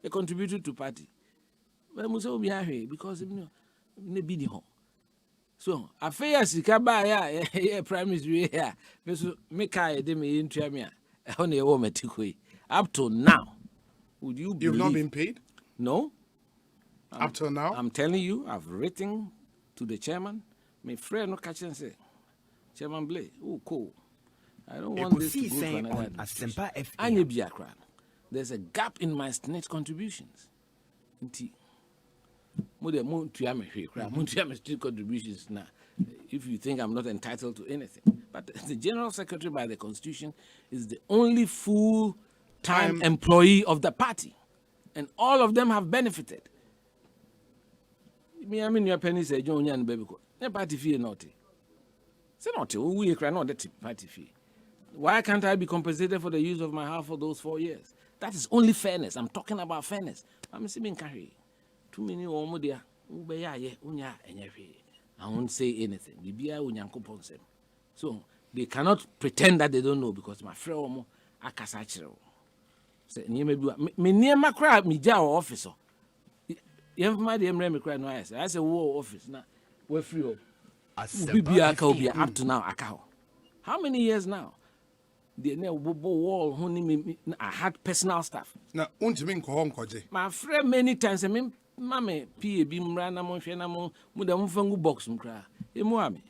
a contributor to party. But I must be happy because ne be home. So, affair Sikaba, yeah, prime minister here. Make I dem in Tramia. Only a woman up to now. Would you believe? You've not been paid? No. Up till now? I'm telling you, I've written to the chairman. My friend no catch and say, Chairman Blay, oh cool. I don't want this to go to another administration. There's a gap in my net contributions. Contributions now. If you think I'm not entitled to anything. But the General Secretary by the Constitution is the only full-time employee of the party. And all of them have benefited. I mean, your penny say, John Yan Baby, no party fee not. Say not, we cry not that party fee. Why can't I be compensated for the use of my house for those 4 years? That is only fairness. I'm talking about fairness. I'm assuming carry. too many omodia ubeye unya enyefe. I won't say anything. Bibia unyankopon. So they cannot pretend that they don't know because my friend omo akasachiro. Say nieme bi me niema kra me ja office. Yemma de emre me kra no I say wo office na we free o. Bibia ka obi up to now aka. How many years now? The wall I had personal stuff. Now untimi nko nkoje. My friend many times me mame PA bi mra na mo hwe na mo da mo fangu box mkra. Emu ame.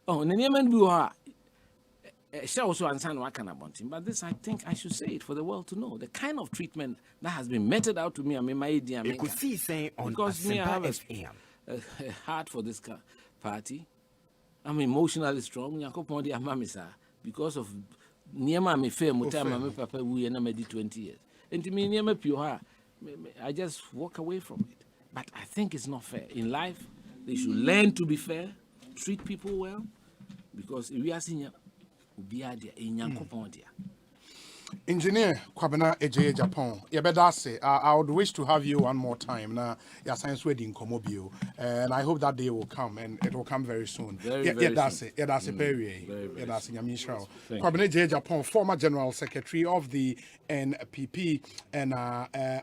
Oh, na niema bi ho a she also answer no aka na bontin, but this I think I should say it for the world to know the kind of treatment that has been meted out to me and my idea. Ekosiisen On because me I have a heart for this party. I'm emotionally strong. Nyakopon di amami sa because of niema me fair mutama me papa we na me di 20 years. Enti me niema pure I just walk away from it. But I think it's not fair. In life, they should learn to be fair, treat people well, because we are senior. Engineer Kwabena Agyepong, I would wish to have you one more time. Now, your science wedding Komobio, and I hope that day will come, and it will come very soon. That's it. That's it. Kwabena Agyepong, former General Secretary of the NPP, and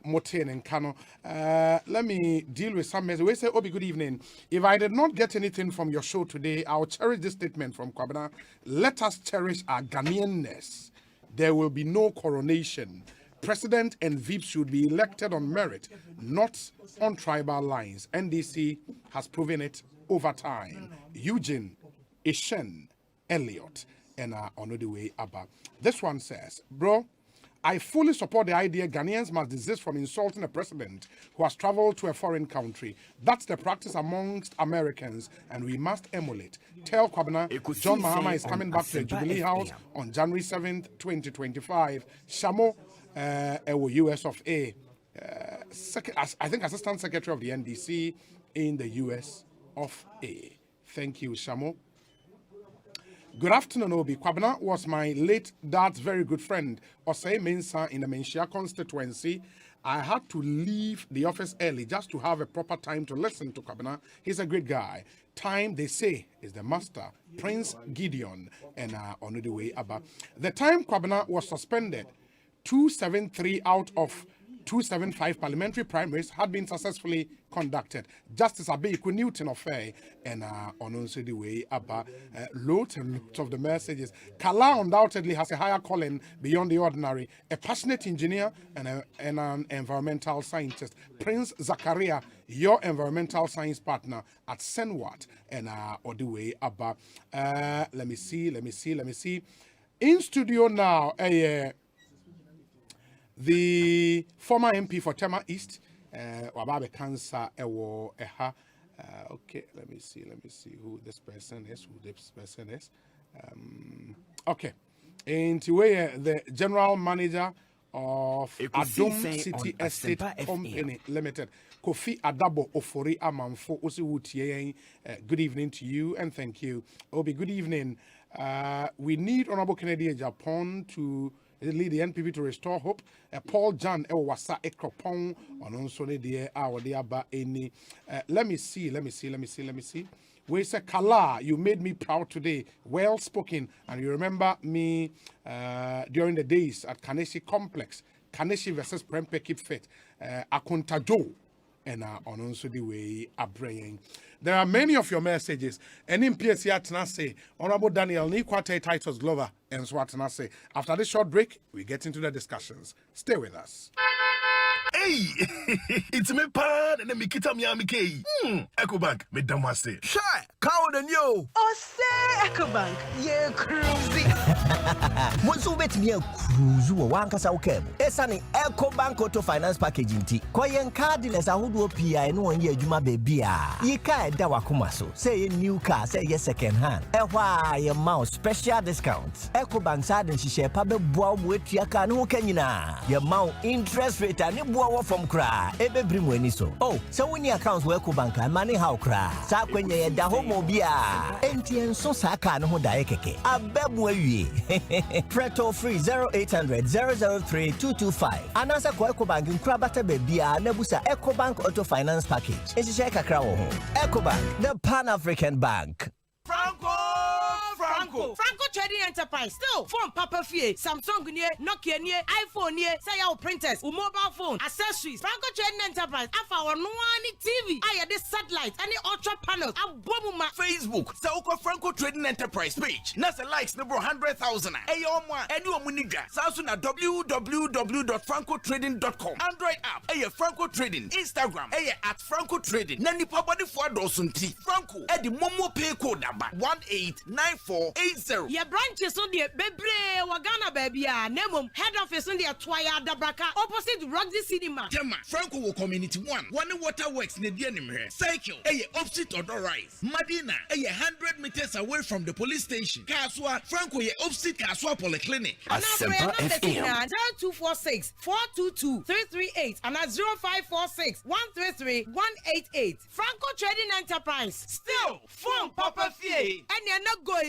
Moten and Kano. Let me deal with some messages. We say, Obi, good evening. If I did not get anything from your show today, I'll cherish this statement from Kwabena. Let us cherish our Ghanaianness. There will be no coronation. President and VP should be elected on merit, not on tribal lines. NDC has proven it over time. Eugene, Ishen, Elliot, and on the way Abba. This one says, bro, I fully support the idea Ghanaians must desist from insulting a president who has traveled to a foreign country. That's the practice amongst Americans, and we must emulate. Tell Kwabena, John Mahama is coming back to the Jubilee House on January 7th, 2025. Shamo, US of A, I think Assistant Secretary of the NDC in the US of A. Thank you, Shamo. Good afternoon, Obi. Kwabena was my late dad's very good friend, Osei Mensah, in the Menchia constituency. I had to leave the office early just to have a proper time to listen to Kwabena. He's a great guy. Time, they say, is the master. Prince Gideon, and on the way Abba. The time Kwabena was suspended, 273 out of 275 parliamentary primaries had been successfully conducted. Justice Abiyiku Newton of Fair, and on the way Abba, loads and loads of the messages. Kala undoubtedly has a higher calling beyond the ordinary, a passionate engineer and an environmental scientist. Prince Zakaria, your environmental science partner at Senwat, and on the way Abba. Let me see. In studio now, the former MP for Tema East, Wababe Cancer, okay, let me see who this person is, okay, and the general manager of Adom City Estate Company Limited, Kofi Adabo Ofori Amanfo Osiwutie. Good evening to you and thank you. Obi, good evening. We need Honorable Kennedy Agyepong to lead the NPP to restore hope. Paul John Ewasa Ekropong on Onsone de Awadiaba any. Let me see. We say Kala, you made me proud today. Well spoken, and you remember me during the days at Kaneshi Complex, Kaneshi versus Prempe Keep Fit, Akuntajo, and on also the way Abraying. There are many of your messages. And in PSC Atenase, Honorable Daniel Nikwate Titus Glover, and so Atenase. After this short break, we get into the discussions. Stay with us. Hey, it's me pan and me kita miami kei. Ecobank, me damase. Shy, cow than you. Osei Ecobank, yeah, cruising. Bonsu bet me a cruise one kasa ukebo. Esani Ecobank Auto Finance Packaging T. Koyen car dealers ahudu PI no one year juma bebia. Ye ka da wakuma so. Say new car, say yes second hand. Ehwa ye mouse special discounts. Ecobank side and she share pabe boa wetu ya ka no kenyina. Ye mount interest rate and mboa from kra ebebrim wani so oh so when accounts we Ecobank money how kra sa kwenye ye da homo bia enti enso sa ka no ho dae keke abebu awie preto free 0800 003 225 anasa kwa Ecobank nkra bata bebia na busa Ecobank auto finance package ehye kakra wo ho Ecobank the Pan-African Bank. Franco Trading Enterprise still phone Papa Fie Samsung nie Nokia nie iPhone nie say your printers or mobile phone accessories Franco Trading Enterprise afa one TV aye this satellite any ultra panels abomu ma Facebook Sauko Franco Trading Enterprise page nasa likes number 100,000 ayo mo eni omunidwa saso na www.francotrading.com Android app aye Franco Trading Instagram aye @Franco Trading na nipa body for dosunti Franco e di momo pay code number 189480 your branches on the bebre wagana baby nemum head office on the Twaya Dabraka opposite Roxy Cinema Tema Franco wo community 1 water works ne die nim here cycle opposite Odor Rise Madina 100 meters away from the police station Kaswa Franco opposite Kaswa Polyclinic Asempa FM 0246 422 338 and 0546 133 188 Franco Trading Enterprise still phone Papa Fie and you're not going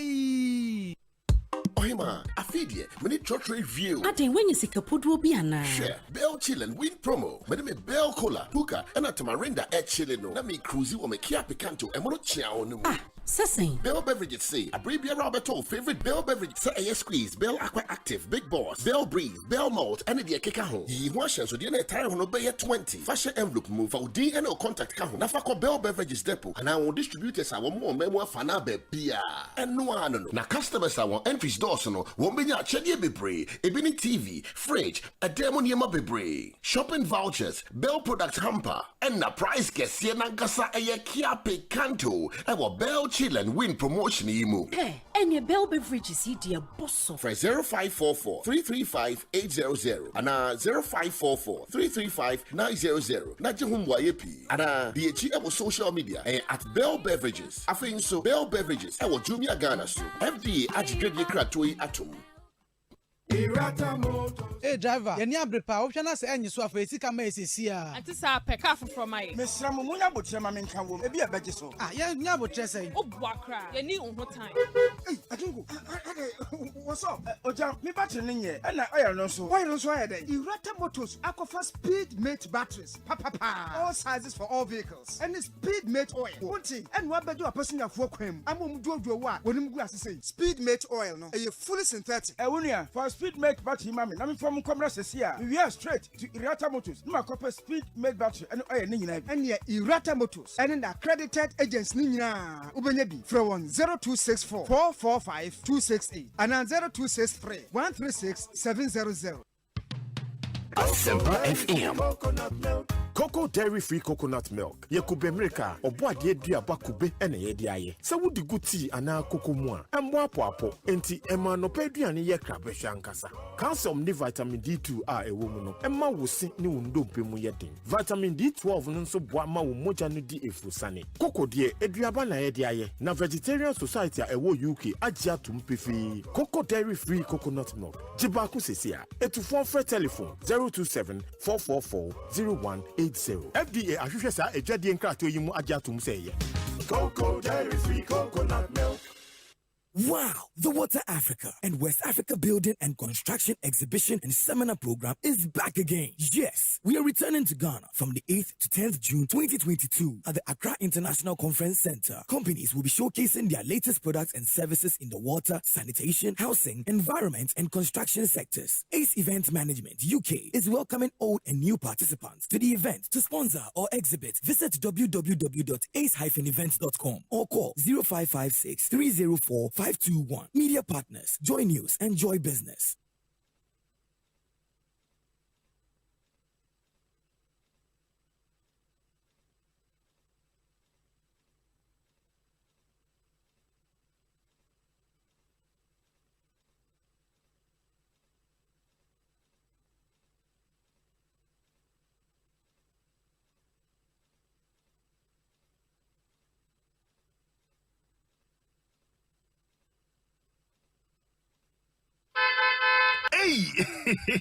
Ohima, Afidie, many church review. Ade when you see Kapudu Biana. Share, Bell Chillin, win promo. Madame Bell Cola, Puka, and a Tamarinda at Chillino. Let me cruise you on my Kia Picanto and Monochia on the Sessing. Bell Beverages say, a Brabia Roberto, favorite Bell Beverage, say a squeeze, Bell Aqua Active, Big Boss, Bell Breeze, Bell Malt, and the Kikaho. Ye washes with the entire one obey 20. Fashion envelope move for D and contact Kaho. Nafako Bell Beverages Depot, and I will distribute us our more memoir Fanabe Pia. And no one, now customers I want entries Dawson, won't be not Chedi Bebre, Ebony TV, fridge, a demonium Bebre, shopping vouchers, Bell product hamper, and the price gets Siena Gasa a Kia Picanto, and what Bell Chill and win promotion emu. Hey, and your Bell Beverages dear boss. For 0544 335 800 and 0544 335 900. Najahum Wayepi and the social media at Bell Beverages. I think so Bell Beverages. I will Jumia Ghana so FDA Aggredi Kratoi Atom. Hey driver, you need a brepa. Option as any so for eti kama esisia. Ati sa peka from my. Mesra mo munya botre ma menka wo. E bi abeje so. Yeah, nya botre say. O boakra. You need on time. Hey, Atungu. What's up? Oja, me battery ne nye. E na oil no so. Oil no so aye den. Irata Motors Aquafa Speed Mate batteries. Pa. All sizes for all vehicles. And the Speed Mate oil. Wonti, and wa bedo apesin afo kwam. Amom duoduo wa. Wonim gu asese. Speed Mate oil no. E fully synthetic. E wonia for Speed Make battery mami na me from Kwabena Sesia we are straight to Irata Motors no makopa Speed Make battery and oil ni nyina and near Irata Motors and the accredited agents ni nyina ubenya bi from 0264 445 268 and 0263 136 700 Asempa FM Cocoa dairy free coconut milk. Ye kube America or bois ye diaba kube and ye diaye. Sa would good tea and a cocoa moi and moi poapo enti emma no pediani ye crabbe shankasa. Calcium ni vitamin D2 are a woman and ma will sing ni undo pimu yetting. Vitamin D12 non so boama will moja no di efusani. Cocoa dear ediabana ye diaye. Na vegetarian society a wo UK ajia tumpifi. Cocoa dairy free coconut milk. Jibaku sesia. Etu phone for telephone 027 444 0180. FDA ahwehwe sa ejade nkrato yimu agiatum sey Cocoa dairy free coconut milk. Wow, the Water Africa and West Africa Building and Construction Exhibition and Seminar Program is back again. Yes, we are returning to Ghana from the 8th to 10th June 2022 at the Accra International Conference Center. Companies will be showcasing their latest products and services in the water, sanitation, housing, environment, and construction sectors. Ace Event Management UK is welcoming old and new participants to the event. To sponsor or exhibit, visit www.ace-events.com or call 0556 304 521. Media partners, Joy News and Joy Business.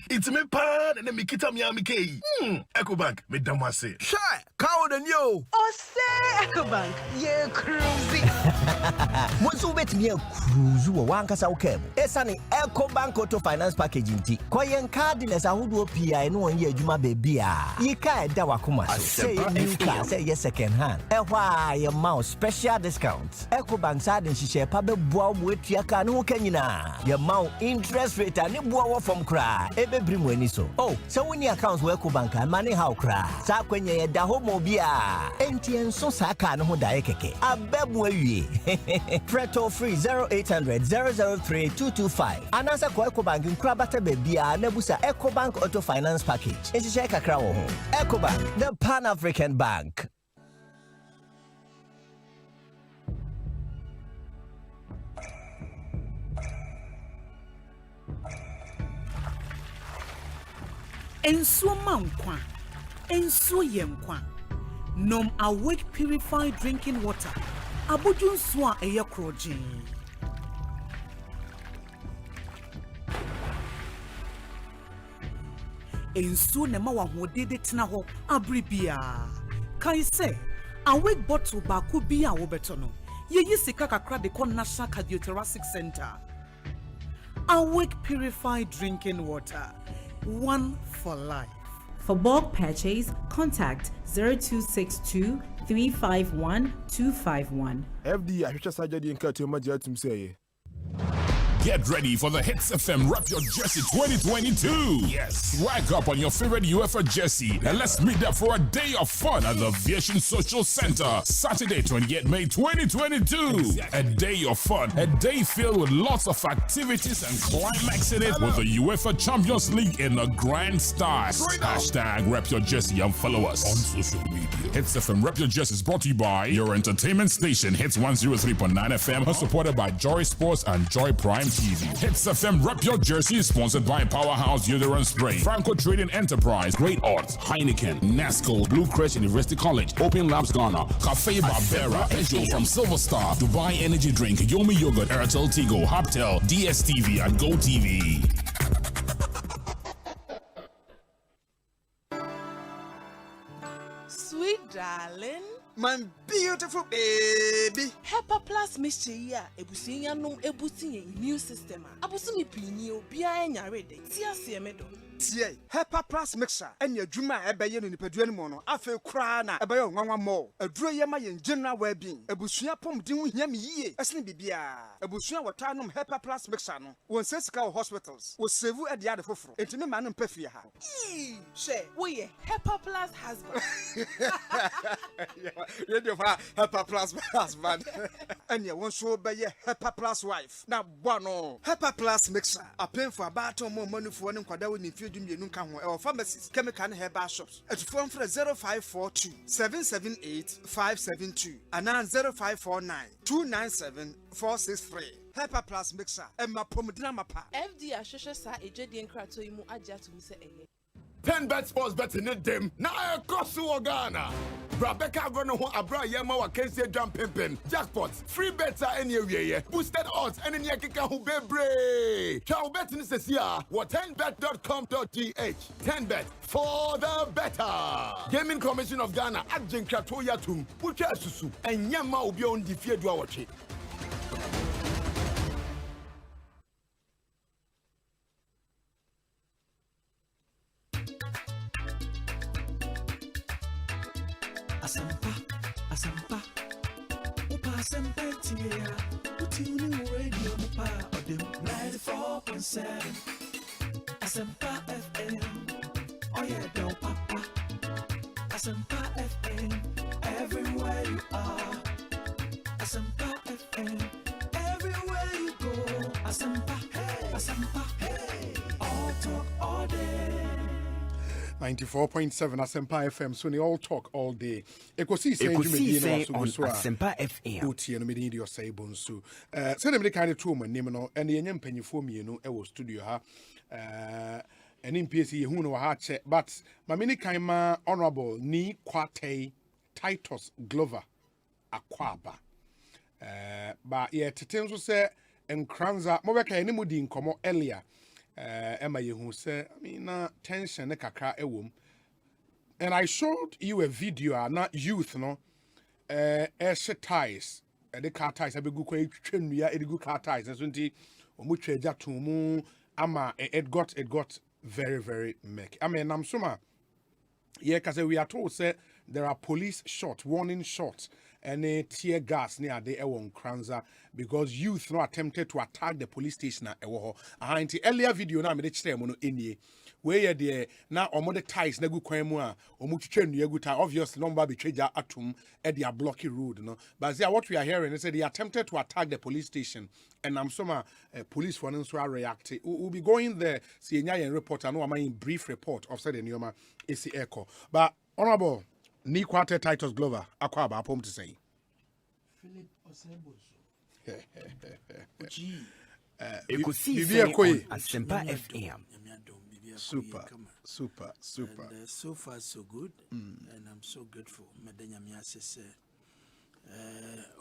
It's me pan and me kita mi amike. Ecobank me damase. Shy, cow the new. Osei Ecobank, ye cruising. Bonsu bet me cruise wo wankasa ukemu. Esani Ecobank Auto Finance Package inti. Kwa yen cardless ahudu PI no ye adwuma bebia. Yika eda wakoma so. Say new car, say yes second hand. Ehwa ye mouse special discounts. Ecobank side nhihye pa beboa mo etua ka no kanyina. Ye mount interest rate ani boa wo from kra. Ebe bri mo ani so. Oh, so when your accounts wo Ecobank money how kra. Sa kwenye ye da ho mo bia. Enti enso sa ka no ho da ye keke. Abebu awie. Preto free 0800 003 225. Anasa kwa Ecobank nkra bata bebia na busa Ecobank Auto Finance Package. Nhihye kakra wo ho. Ecobank, the Pan-African Bank. Ensuo mankwa, ensuo yenkwa. Nom Awake purified drinking water. Abuju nsuo a eye krojin. Ensuo ne ma wa hodede tena ho abribia. Kai say Awake bottle ba ku bia wo beto no. Ye yi sika kakra de kon National Cardiothoracic Center. Awake purified drinking water. One for life. For bulk purchase, contact 0262 351 251. FD, I should surgery in Katima to say. Get ready for the Hits FM Wrap Your Jersey 2022. Yes, swag up on your favorite UEFA jersey and let's meet up for a day of fun at the Aviation Social Center, Saturday 28 May 2022. A day of fun, a day filled with lots of activities and climaxing it with the UEFA Champions League in a grand style. Hashtag Wrap Your Jersey and follow us on social media. Hits FM Wrap Your Jersey is brought to you by your entertainment station, Hits 103.9 FM, supported by Joy Sports and Joy Prime TV. Hits FM Rep Your Jersey is sponsored by Powerhouse Uterine Spray, Franco Trading Enterprise, Great Odds, Heineken, NASCO, Blue Crest University College, Open Labs Ghana, Cafe Barbera, Ejo from Silver Star, Dubai Energy Drink, Yomi Yogurt, Airtel Tigo, Hoptel, DSTV, and GoTV. Sweet darling. My beautiful baby. Pepper Plus mixture ya ebusinya nom ebusinya immune system a. Abusumi pinyi obia enya ready. Tia siemedo. Tie Pepper Plus mixture enya adwuma ebeye no nipadua no mo no afa kura na ebeye onwanwa mo. Aduro ye ma ye general well-being. Ebusua pomden hu hia me yie. Esne bibia. Ebusua wota nom Pepper Plus mixture no. Won sesika hospitals. Wo save e de ade foforo. Enti me ma no mpafie ha. She wo ye Pepper Plus husband. Radio Pepper Plus husband. And you want so be your Pepper Plus wife. Now, bono Pepper Plus mixer. A pen for about more money for one quadra in feeding you can or pharmacies, chemical and herbal shops. At phone for 0542 778 572 and now 0549 297 463. Pepper Plus mixer. And my pomodina mapa. FD Ashosha sa ejedi enkrato imu aja to say 10bet sports betting in them. Now I cross to Ghana. Brabeka gonna ho abra yema wa kense jump pimpin. Jackpots, free bets are anywhere. Boosted odds and any kika who bebre. Chow betting is here. What 10bet.com.gh. 10bet for the better. Gaming Commission of Ghana at Jinkratoya Tum. Pucha Susu and Yama will be on the field to watch it. Asempa, Upa Asempa Tia, Utinu Radio Mupa, Odim 94.7, Asempa FM, oh yeah, do Papa, Asempa FM, everywhere you are, Asempa FM, everywhere you go, Asempa, hey, Asempa, hey, all talk all day. 94.7 Asempa FM, so they all talk all day. Ekosiisen On Asempa FM. Uti no medi your say Bonsu. Say them the kind of tour name no, and the young penny for me no, ewo studio ha. And in PSC who know ha check, but my mini kaima honorable ni Kwate Titus Glover Akwaba. But yeah, Tetenso say and Kranza Mobeka any mudi in Como earlier. Emma Yehu say, I mean, tension, kakra ewom. And I showed you a video, not youth, no, ties, the car ties, I be good train, we are good car ties, and so much to mu, ama, it got very, very mech. I mean, I'm sure, yeah, because we are told, say, there are police shots, warning shots, and a tear gas near the Ewon Kranza because youth no attempted to attack the police station at Ewoho. And the earlier video now, I made it where the now omo ties na gu kwan mu a omo twetwa nua gu ta obviously number betreja atum e dia blocky road no but what we are hearing is that they attempted to attack the police station and I'm some police for so react we'll be going there see nya report I know am in brief report of said the Nioma AC Echo but honorable ni quarter Titus Glover akwa aba pom to say Philip Osei Bonsu Ekosiisen On Asempa FM. Super. And, so far so good, and I'm so grateful. Madanya says,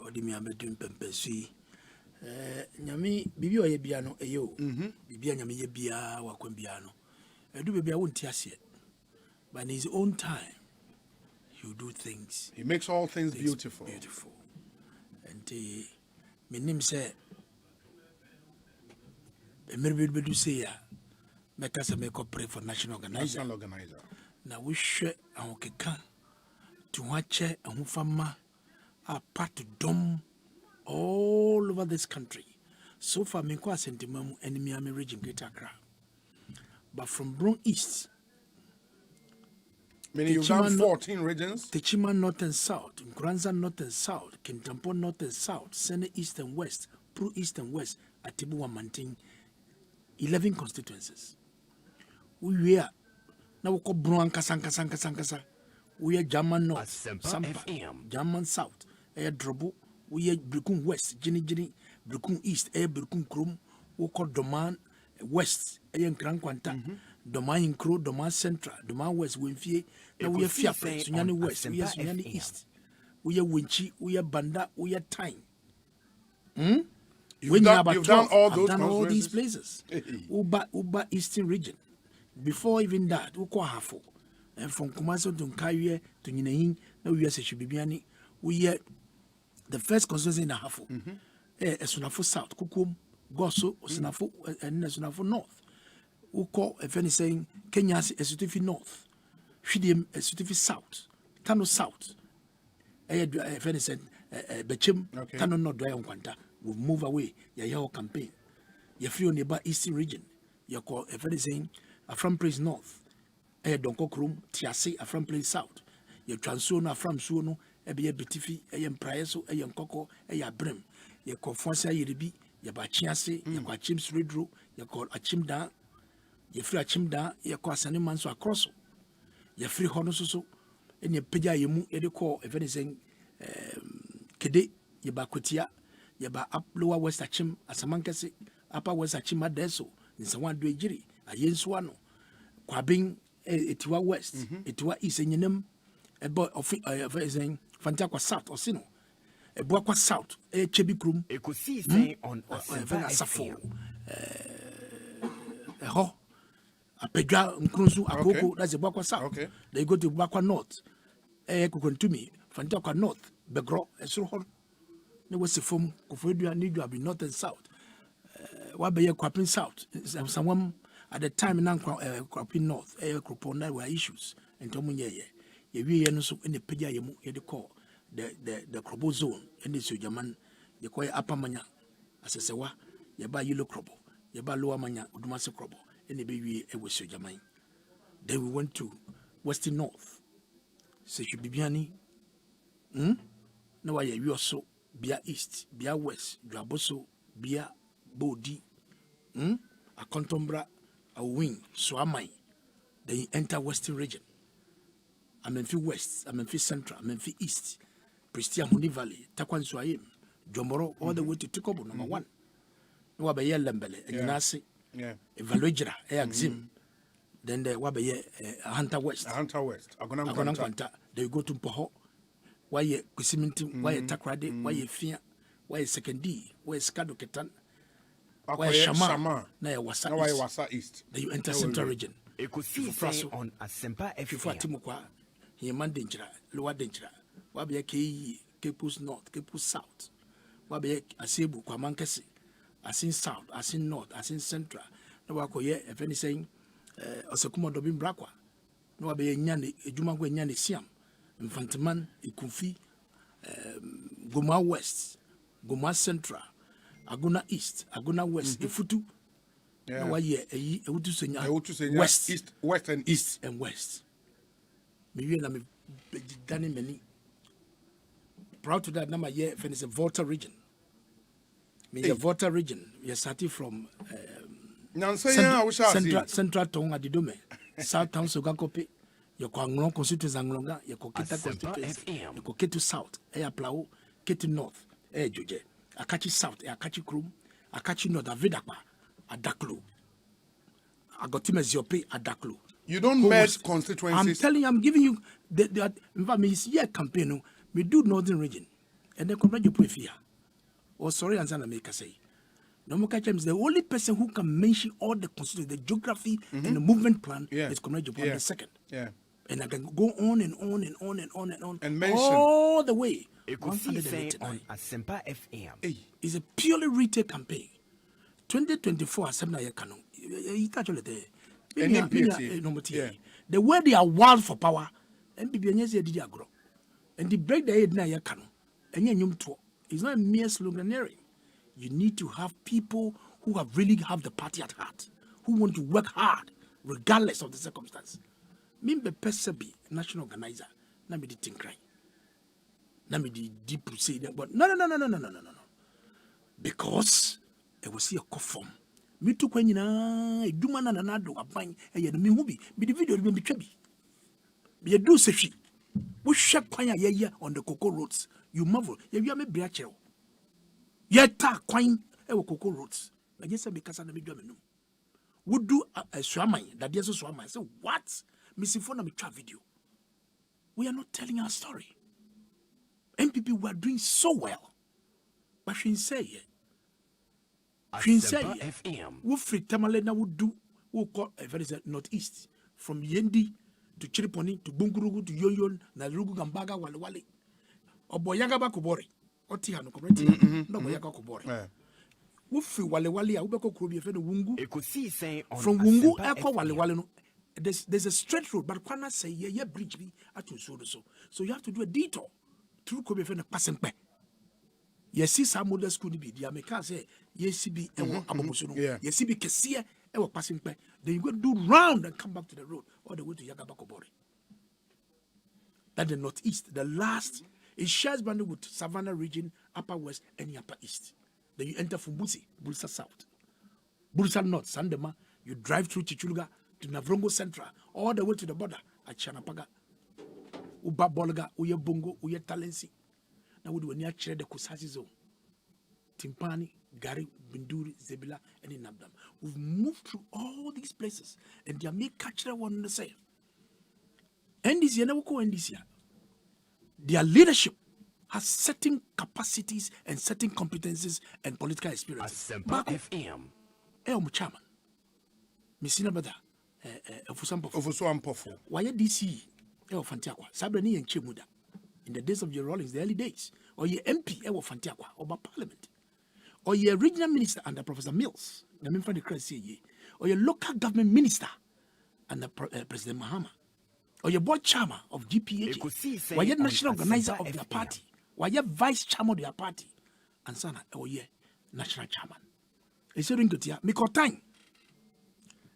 Odimi Abedun Pempesi. Nyami Bibi Oye Biano Eyo, Bibia Nyami Bia Wakwembiano. I do baby I won't tear it. But in his own time, he'll do things. He makes all things beautiful. And my name said, Emerbe do say ya. Make us make up pray for national organizer. Now we share our keka to watch and Hufama are part to dom all over this country. So far, me kwa sentimamu enemy army region Greater Accra. But from Bron East, meaning you've done 14 regions? Techima North and South, Granza North and South, Kintampo North and South, Sene East and West, Pro East and West, Atibuwa Manting, 11 constituencies. We are now we call Bron Kasankasa. We are German North, Sampa, German South, Air Drobo, we are Brikun West, Jenny, Brikun East, Air Brikun Krum, we call Doman West, Air Grand Quanta, Doman Crow, Doman Central, Doman West, Winfie, now we are Fiapre, Sunyani West, we are Sunyani East, we are Winchi, we are Banda, we are Time. You've done all these places. Uba Eastern region. Before even that, Hafo. And from Kumaso to Nkaye to Ninahin, now we are Seshibiani. We are the first constituency in Hafo. Sunafo South, Kukum, Goso, Sunafo, and Sunafo North. Uko, if any saying, Kenya's a certificate North, Shidim a certificate South, Tano South. If any said, Bechim, Tano North, Dry on Quanta. Will move away your campaign. You're free on the nearby Eastern region. You call if anything, a from place north, a Donkokrum, Tiasi, a from place south. You transona from Suno, a be a bitifi, a yam praeso, a yam coco, a ya brim. You call Fonsa Yeribi, you bachiasi, you call Chims Redro, you call Achimda, you free Achimda, you call Saniman so across. You free Honoso, and you pay you call if anything, Kede, you bakutia. Yaba up lower West Achim, Asamankasi, upper West Achim Adeso, in Sawan Dwejiri, a Yenswano, Kwabing, Etua West, Etua East, and Yenem, a boy of Fantakwa South or Sino, a Boakwa South, a Chebikrum, Ekosiisen On Asempa Safo, a Ho, a Pedra, Nkrusu, a Coco, that's a Boakwa South. They go to Boakwa North, a Kokon Fantakwa North, Begro, a Surhor. There was a form of radio and need to be north and south. What be a cropping south? Someone at the time in cropping north, a cropona were issues. And Tomuye, ye so in the Pedia, you call the crop zone, and it's your man, you call upper mania. As I say, you buy yellow crop, you buy lower mania, Udmasa crop, and the baby a was your mind. Then we went to Western North. Say, you be Biani. No, you are so. Bia East, Bia West, Draboso, Bia Bodi, a Contombra, a wing, Swamai. Then you enter Western region. I'm in West, I'm in Central, I'm in East, Prestia Huni Valley, Takwan Swayim, Jomoro, all the way to Tikobo, number 1. No Wabaye Lembele, and Nasi, Evaluagra, Exim. Then the Wabaye Hunter West. Hunter West, Agonamquanta. They go to Poho. Why ye Kusiminti, why ye Takrade, why ye Fia, why ye Second D, why ye Skado Ketan, Where Shama, na Wasa East. Then you enter Central Region. Ekosiisen on Asempa FM. Here man danger, lower danger. Wabia Kepus North, Kepus South. Wabia Asebu, Kwamankesi, Asin South, Asin North, Asin Central. No wakoye, if any saying, Osakuma Dobin Brakwa. No wabia Nyani, Jumango Nyani Siam, Infantiman, Ikunfi, Goma West, Goma Central, Aguna East, Aguna West, Ifutu. Yeah. No, West, East, West and East and West. Maybe I'm done many. Proud to that number year when it's a Volta region. The Volta region, we are starting from Central Tongue at the Dome, South Town Sogakope, your Kwangron constituency Anglonga, your Koketa constituency, your Koketu South, Air Plau, Ketu North, Air Joje, Akachi South, Akachi Krum, Akachi North, Avidakwa, Adaklu. I got him as your pay Adaklu. You don't merge constituencies. I'm telling you, I'm giving you the in fact, me see a campaign. We do Northern region, and then come you put fear. Or sorry, and make say. No more is the only person who can mention all the constituency, the geography, and the movement plan is Comrade Japan the second. Yeah. And I can go on and on and on and on and on. And mention all the way. Ekosiisen on Asempa FM. It's a purely retail campaign. 2024 Assembly Canon. The way they are wild for power, and and the break the head na yakano, and it's not a mere sloganeering. You need to have people who have really have the party at heart, who want to work hard regardless of the circumstance. Mimbe Pesabi, national organizer, na me di tinkrai, na me di deep procedure, but no. Because it was here a form. Me took when you know, do man and another abang, and yet me hobby, be the video will be chubby. Be a do say we shake quine on the cocoa roads. You marvel, you have a breachel. Yet, quine cocoa roads. I guess I because I never would do a swammy that there's a swammy. I say, what? Missing phone me trap video. We are not telling our story. MPP were doing so well. But she say it. Asempa FM. We free Tamalena would do who call a very northeast from Yendi to Chiriponi to Bungurugu to Yoyon, Narugu Gambaga, Wale. Or Boyagaba Kubori. Or Tihano Cobreti. No Boyaga Kubori. We free Wale Ubeko Kubi Wungu. Ekosiisen on from Wungu, Echo Wale. There's a straight road, but Kwana say, yeah, bridge me at your so. So you have to do a detour through Kobe Fena passing back. Yes, see some model school be the American say, yes, be Abomusuno, yes, be Kessia, ever passing back. Then you go do round and come back to the road all the way to Yagabakobori. That the northeast, the last, it shares boundary with Savannah region, Upper West, and Upper East. Then you enter from Bulsa South, Bulsa North, Sandema, you drive through Chichuluga to Navrongo Central, all the way to the border at Chanapaga, Uba Bolga, Uye Bongo, Uye Talensi. Now we do near the Kusasi zone. Timpani, Gari, Binduri, Zebila, and in Nabdam. We've moved through all these places, and they may catch the one the same. And this year, and this year, their leadership has certain capacities and certain competencies and political experience. Asempa FM. Chairman, Missina Bada, Ofusuampofo. Why DC? Fantiaqua, Sabrani and Chimuda. In the days of your Rawlings, the early days, or your MP, Fantiaqua, or Parliament, or your regional minister under Professor Mills, the member of the Crescent, or your local government minister under President Mahama, or your board chairman of GPH, or your national organizer of their party, or your vice chairman of their party, and Sana, or your national chairman. It's a ring to tia, make time.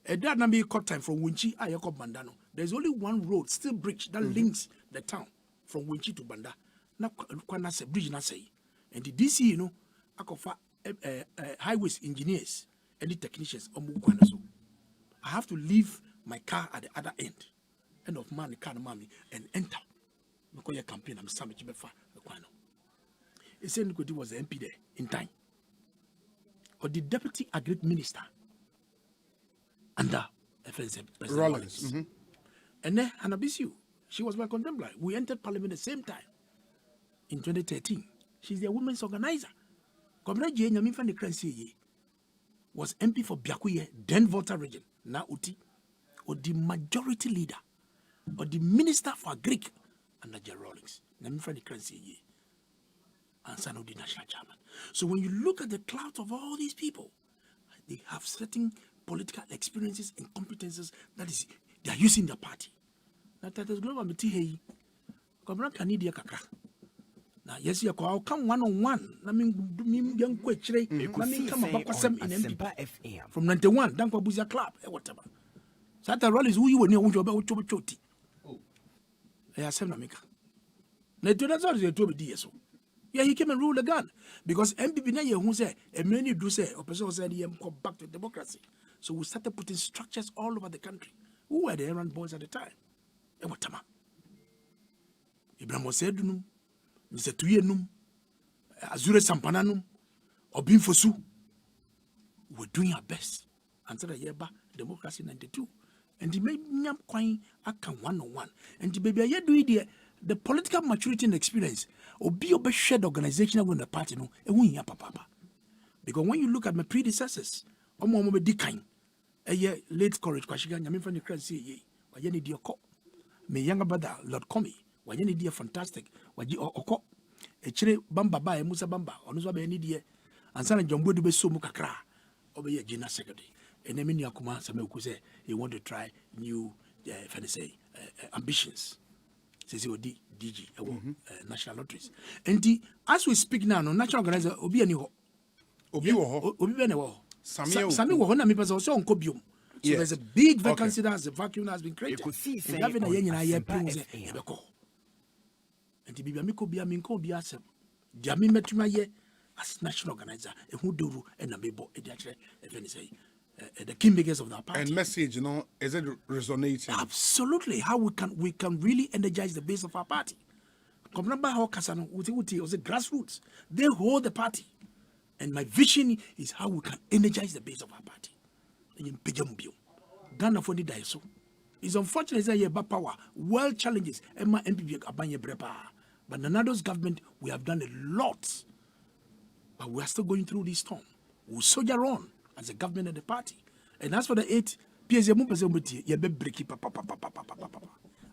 A dad number cut time from Winchi, Ayako Bandano. There's only one road, still bridge, that links the town. From Winchi to Banda, na kwana se bridge na say, and the DC, you know, akofa highways engineers and the technicians omu kwana so. I have to leave my car at the other end of man the car mommy and enter. Because your campaign I'm sandwich befa the kwano. He said Nkoti was the MP there in time, or the deputy agri minister under President Rollins, and then Anabisu. She was my contemporary. We entered parliament at the same time in 2013. She's the women's organizer. was MP for Biakuye, then Volta region. Now Uti, or the majority leader, or the minister for Greek, and Niger Rawlings. Let me find the currency ye. And son of the national chairman. So when you look at the clout of all these people, they have certain political experiences and competences that is they are using their party. That is global material. Kwabena can need kakra. Now yes, you come one-on-one. I mean, young question. I mean, come about Asempa FM from 91. Don't go Buzia Club, whatever. Sata rallies who you were near Choti. I have seven America. That's all they told me. Yeah, he came and ruled again because MPP na who say and many do say opposition said he come back to democracy. So we started putting structures all over the country. Who were the errand boys at the time? Ewatama. Ibrahim Osedunum, Mr. Tuyenum, Azure Sampananum, Obin Fosu. We're doing our best until the year back, democracy 92. And the baby nyam kwine aka 101. And the baby I do the political maturity and experience obi obe shared organization when the party no e won ya papa. Because when you look at my predecessors, omo be dikan. Late courage kwashiga nyame fa ne kra say ye. Wa ye ne di okọ. My younger brother Lord Komi, wa ye ne di fantastic. Wa ji okọ. E kire bamba ba e Musa bamba. Ono so be ne di ansa na jombo du be so mu kakra. Obe ye gina secretary. And then many akuma some who say he want to try new ambitions. Says he will DG national lotteries. And as we speak now, no national organizer obi ani ho. Obi bene wo. Sami wo na me person so on kobium. So there's a big vacancy that the vacuum has been created. And having a yen na year pay ebeko. And the bibia mi ko bia mi ko bia asem. Dia mi metuma ye as national organizer e hu doru e na mebo e dia kire the kingmakers of that party. And message, is it resonating? Absolutely. How we can really energize the base of our party. Komnamba how kasano uti was the grassroots. They hold the party. And my vision is how we can energize the base of our party. Ghana for the daiso. It's unfortunate that you have power. World challenges. Emma MPP abanye brepa. But Nanado's government, we have done a lot. But we are still going through this storm. We'll soldier on as a government and the party. And as for the 8,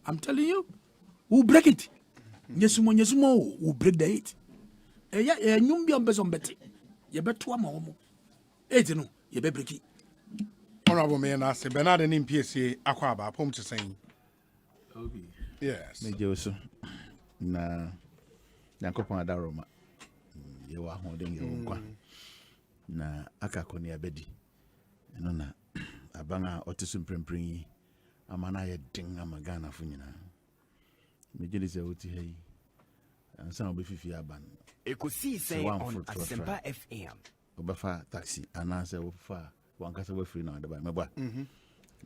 I'm telling you, we'll break it. Yesumo, we'll break the 8. You be on besom betty. You bet 2 more. 8, no, you bet break it. Honorable Mayor Nasi, Bernard and PSA, Akwaba, home to saying. Yes. Mejoso. Na Yankopon Adaroma. You are holding your own. Na akakoni abedi eno na abanga otisum prempren amana ye den amagana fu nyina mejeli se oti hei ansa obefifi aban Ekosiisen On Asempa FM obefa taxi anase ofa wankasa we free na adaba meba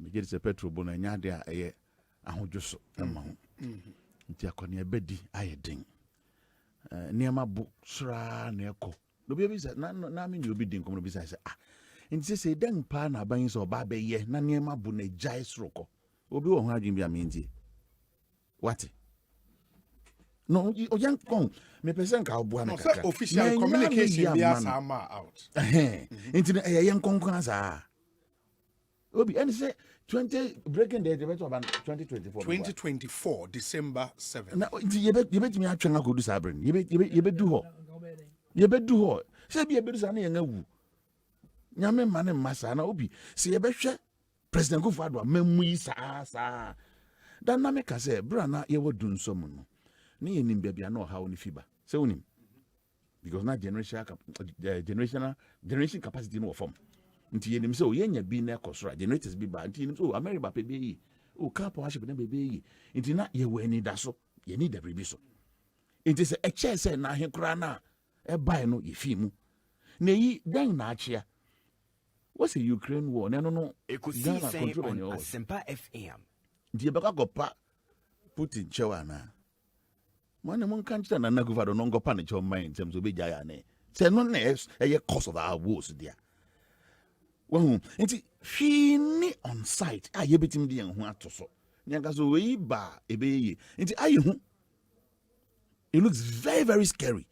mejeli se petrol bo na nya de a eye ahodwoso ema ho nti akoni abedi aye den niema bu sra na eko no be bisa na me you be din komo bisa say nti say den pa na ban so ba be ye na niema bu na jai sroko obi wo ho adwin bia me ntie what no o yan kon me person ka obo na kaka official communication bia sama out nti na ye yan kon sa obi and say 20 breaking the debate about 2024 December 7th na you bet me atwen akodu sabren you bet do ho ye bedu ho se bi ebedu na ye ngawu nyame mane masa na obi se ye behwe president Kufuor mamu yi sa dan na me ka se bra na ye wodu nsom no ne ye nim bia na ha oni fiba se onim because na generation capacity no form nti ye nim se o ye nya bi na ekosora generators bi ba nti nim so America pe bi yi o car powership na be yi nti na ye we ni da so ye ni da bribi so nti se eche se na ahekura na e buy no ifimu na yi dan na achia what's a Ukraine war no Ekosiisen On Asempa FM die baka gopa Putin chewa na mane mon kan chita na Kufuor no ngopa ne chewa mind terms obe jaya ne say no na e cause of our wars there well nti fini on site ye betim de yan ho atoso nyanga so we ba ebe yi nti aye hu it looks very very scary.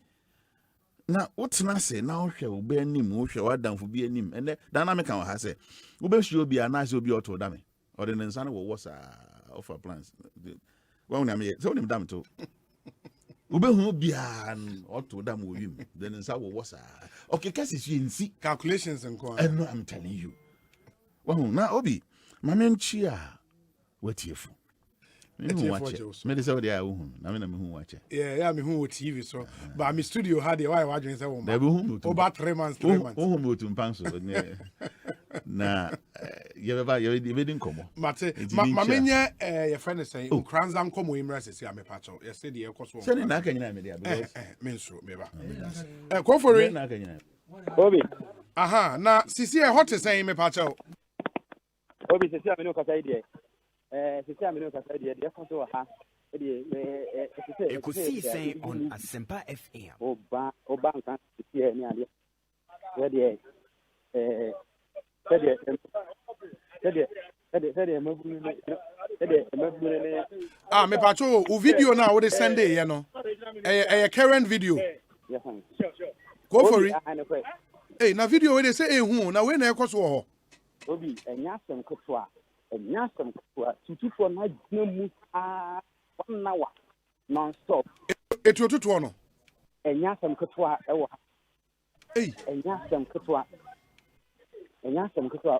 na wotena se na wohwɛ wo ba anim wohwɛ wadamfo bi anim ɛnɛ dynamic kan ha sɛ wobɛhwɛ obi anaasɛ obi ɔto dame ɔde ne nsa no wɔwɔ saa offer plans wɔn na me sɛ wonim dam to wobɛhu bia ɔto dam wɔ wim de ne nsa wɔwɔ saa okay kasi so nsi calculations nko ɛno I'm telling you wɔn na obi mame nchi a watiefu me de say we dey ahun na me na me hu wache yeah me hu TV so but me studio had why wadwen say wo ma over 3 months oh me otum panso na ye be din komo mate ma menye ye friend say kranza nkomo imra sesi a me pacho ye say de ekoso say na aka nyina me dey because me nso me ba kofori na aka nyina obi aha na sisi e hot say me pacho obi sisi a me no kasa ide sisi a me no kasa ide de ekoso ha Ekosiisen on Asempa FM. Oba nkan sisi e ni ade me pacho o video na wo de send e no current video go for it hey na video we dey say hu na we na ekoso ho obi enya asem kotoa tutufo na gina mu a 1 hour non stop etu tutu no enya asem kotoa ewo hey enya asem kotoa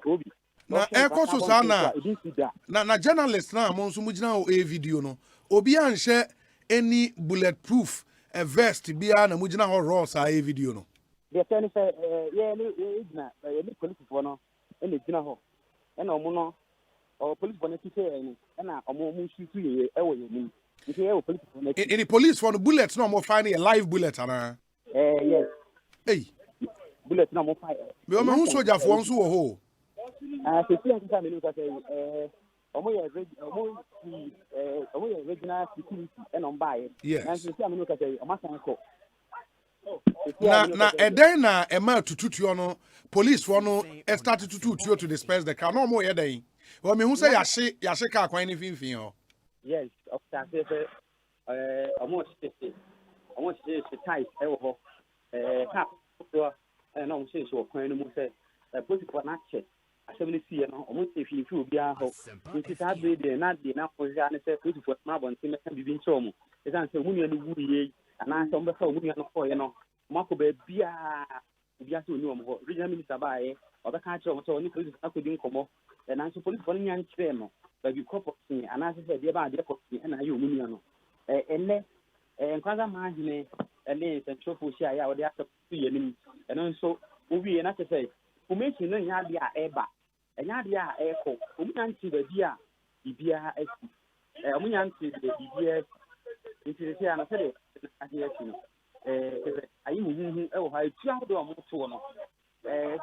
obi na ekoso sana na journalist na mo nso mu gina o video no obi anhye any bulletproof vest bia na mu gina ho raw sa video no de tell say ni police for no ene gina ho ena omo no o police for no ti say ni ena omo mu shoot ye ewo ye ni nti e police for no any police for no bullets no mo find a live bullet ana yes hey bullet no mo find me o hu soldier for nso wo ho sisi anka me no ka say omo ye regional security ena on buy and sisi me no ka say o ma san ko na eden na ema tututuo no police for no start tututuo to disperse the car no mo ye den o me hu say ya hye car kwan ni finfin ho yes of that say almost tight e wo ho car so na o say so kwan no mu say police for na check asem see no o mo say finfin obi a ho nti ta be de na for ja ne say police for ma bon tin me bibi ncho mo e san say mu nu wu ye ana so mbe fa mu nu no ko ye no mako be bia so ni omo ho regional minister bae obeka kire omo so ni police akodi nkomo na so police for nyan kire no ba bi corporate ni ana se de ba de corporate na ye omu nu no enne nkwaza ma hine ele central police ya wo de asep ye nim eno so owie na se say formation no nya de a eba nya de a eko omu nyan ti ba bia bibia asi omu nyan ti de bibia nti ana se de ade asi no ayi mu e wo ha etua do mo to no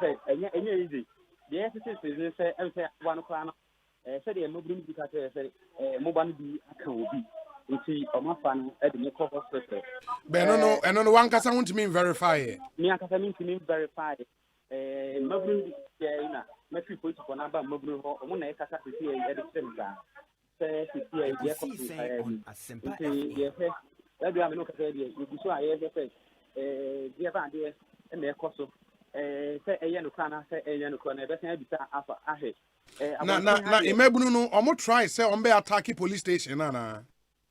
say enya easy the SSS say say one kwa no say the mobile bi ka say mobile bi aka obi nti omafa no e de me call hospital be no one kasa want me verify me akasa me verify mobile bi na me free police for na ba mobile ho mo na e kasa se e de tsemza say se e de ko Asempa that do am no kasa dey you so aye say dia ba dey e me ekoso say eye no kana say eye no kana e be say bisa afa ahe na imebunu no omo try say on be attack police station na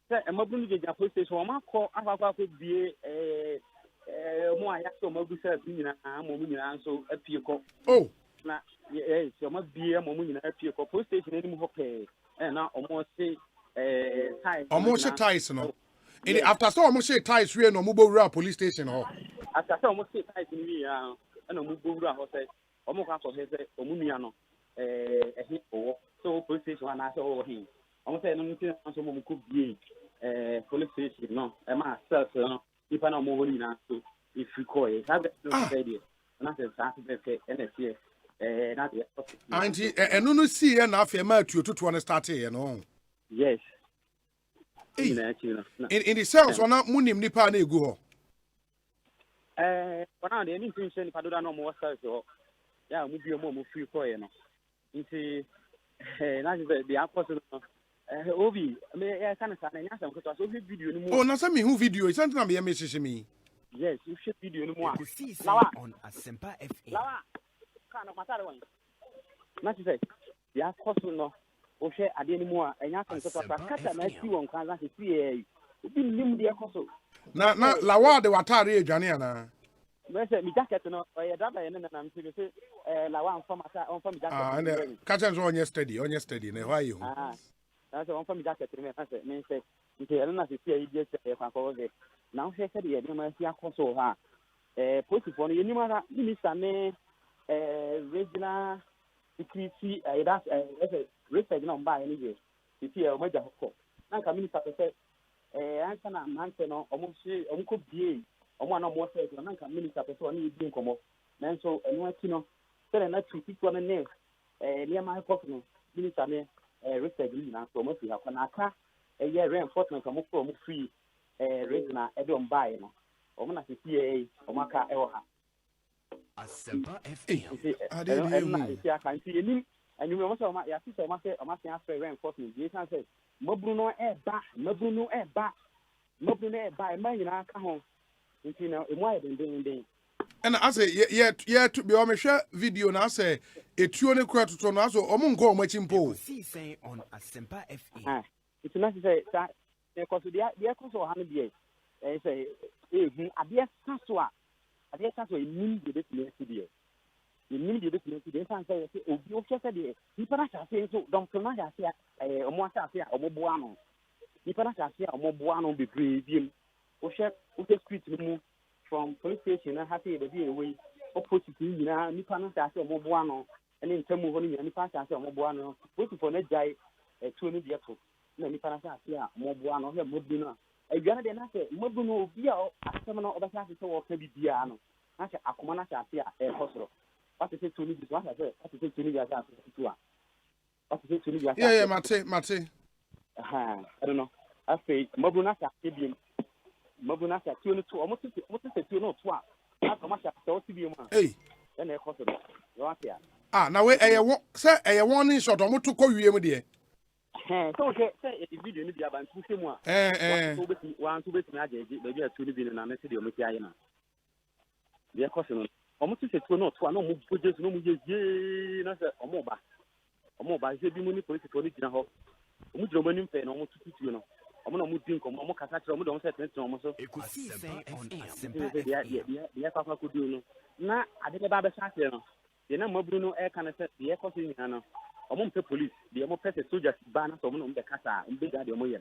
say emabunu je police station omo akọ afa bie mo aya so mo bu say nyina mo nyina so apie ko oh na so mo bie mo nyina apie ko police station ni mu ho pe na omo say ties no after so omo say ties we no mo bo police station ho after so omo say ties ni ya na mo bo wura ho say omo kwa so say omo nua no ehi owo so police station na say owo hin omo say no nti so mo ko bie police station no e ma self no ipa na omo woni na so if you call it have the idea na say sa be NSA na dey anti enu no see na afa ma atuototo no start here no yes in the cells ona munim nipa na egu ho wana dey ni tin nipa do da no mo cells ho ya mu bi mo free call no nti na say dey apostle no obi me ya kana sa na nya sam ko so video ni mu oh na say me hu video something na me message me Yes, you should video no more. Ekosiisen on Asempa FM. Lawa, kind of matter one. Not to say, the apostle no, or share at any more, and you can sort of cut and I see one kind of see a been the apostle. Na lawa de watari Janiana. Where's me jacket no, or a dabber and then I'm to say, Lawa from jacket. And catchers on yesterday, and why you? That's one from jacket to me. I said, me say, you don't have to see just if I call it. Now, she said, you know, I also have put it on you, Minister, regional security, that's a research not by any way. You see, a major hook. Now, Minister said, answer a man, almost could be one or more says, and then Minister, so I need to come up. Then so, and what you know, said not to pick one name, near my coffin, Minister, research, so much we have an aka, a year reinforcement from free. Regional Edom Bay, or when I see a Omaka Ewa. Asempa FM. I can see him, and you also my sister must ask for reinforcement. Jason says, Mobruno air back, Mobruno air back, Mobruno air by my home. You know, in why than And I say, yeah, to be honest, video now say, it's you on a crowd to turn us or Mongo Machimpo. Ekosiisen on Asempa FM. It's not to say that. Because the Ecoso 100 years, say, a dear Saswa, a dear Saswa, immediate studio. Immediate studio, and say, oh, you just said, Nipanasa saying so, don't come out here, or Mosa here, or Mobuano. Nipanasa here, or Mobuano be brave, or share with the street move from police station and happy the day away, opposite you now, Nipanasa or Mobuano, and then some moving and Nipanasa or Mobuano, waiting for that guy, 20 years old. Na ni pana sa sia mo boa no he moduna e gana de na se moduna obi a asem no obesa se wo ka bibia no na se akoma na sa sia e hosoro what is it to me this one say what is it to me ya sa to a what is it to me ya yeah mate I don't know I say moduna sa bibia moduna sa tu no to almost se tu no to a akoma sa to ti bi mu hey na e hosoro yo atia na we say e warning shot omo to ko wie mu de so say the video ni bia ban tu se mu a wan to beti na ajeje be bia tu ni bi na na se de omo ti aye na bia koso no omo ti se tu no to na omo boje no mu ye na se omo ba je bi mu ni police to ni gina ho omo jiro mo ni mfe na omo tutu no omo na omo din ko omo kasa kire omo de omo se tete omo so Ekosiisen on Asempa ya papa ko di no na ade be ba be sa kire no ye na mabru no e kan se ye koso ni na no omo mpe police de omo pese soldiers ba na so omo no mbe kasa mbe ga de omo ye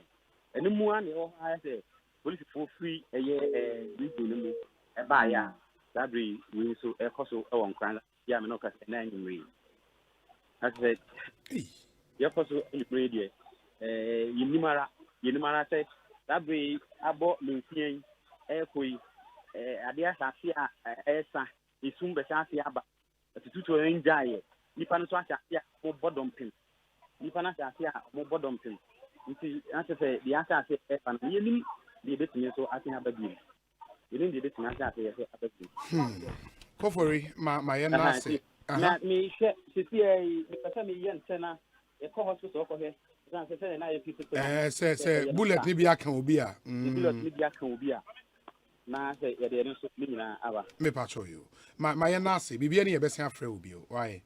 eni mu an e o ha se police for free eye video no mu e ba ya dabri we so e koso e won kran ya me no kasa na anyimri I said ye koso e pray de yinimara say dabri abo menfien e koi ade asase a esa isum be sase aba tutu enjaye nipa no so asase a mo bodom pin nipa na asase a mo bodom pin nti asase the asase e fa na yenim de betumi so ase abadi yenim de betumi asase ye abadi Kofori ma ye na se na mi hwe sisi e pesa mi ye ntena e ko hospital ko he say na ye people say bullet ni bia kan obi a bullet ni bia kan obi a na say ye de no so ni na aba me pa cho you ma ye na se bibia ni ye bese afre obi o why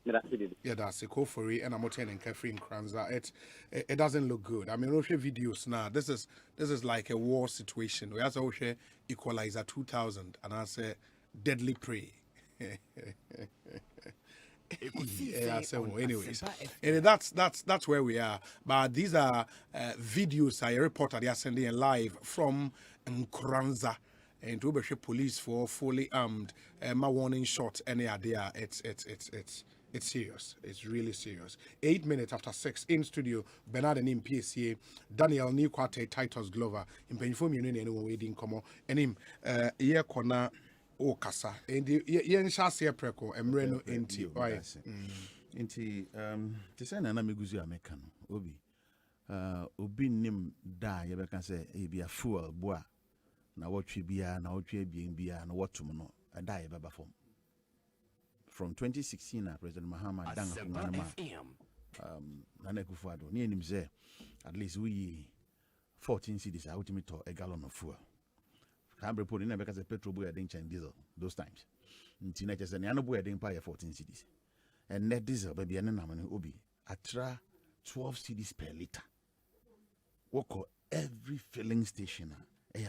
yeah that's Kofori and Amoten and Kefrin Kranza it doesn't look good. I mean, we share videos now. This is like a war situation. We also share Equalizer 2000 and I say deadly prey. Yeah, so anyways, and that's where we are. But these are videos I reported they are sending live from Nkranza and to police for fully armed. My warning shot any idea it's serious. It's really serious. 8 minutes after 6 in studio, Bernard and him PSA, Daniel Nikwate, Titus Glover, in Penifom Union and waiting come and him year corner. O kasa endi ye ncha se preko emre no enti why enti te say na meguzu ameka no obi nim da ye beka say e bia fuel boa na wotwe bia na wotwe bien bia na wotum no da ye baba from 2016 na President Mahama danga kunama na Kufuado ni enim say at least we 14 cedis ultimate a gallon of fuel Cambre put in because the petrol boy didn't diesel those times. Ntina just an anno boy didn't pay 14 cedis. And net diesel baby and an obi atra 12 cedis per liter. Woko every filling station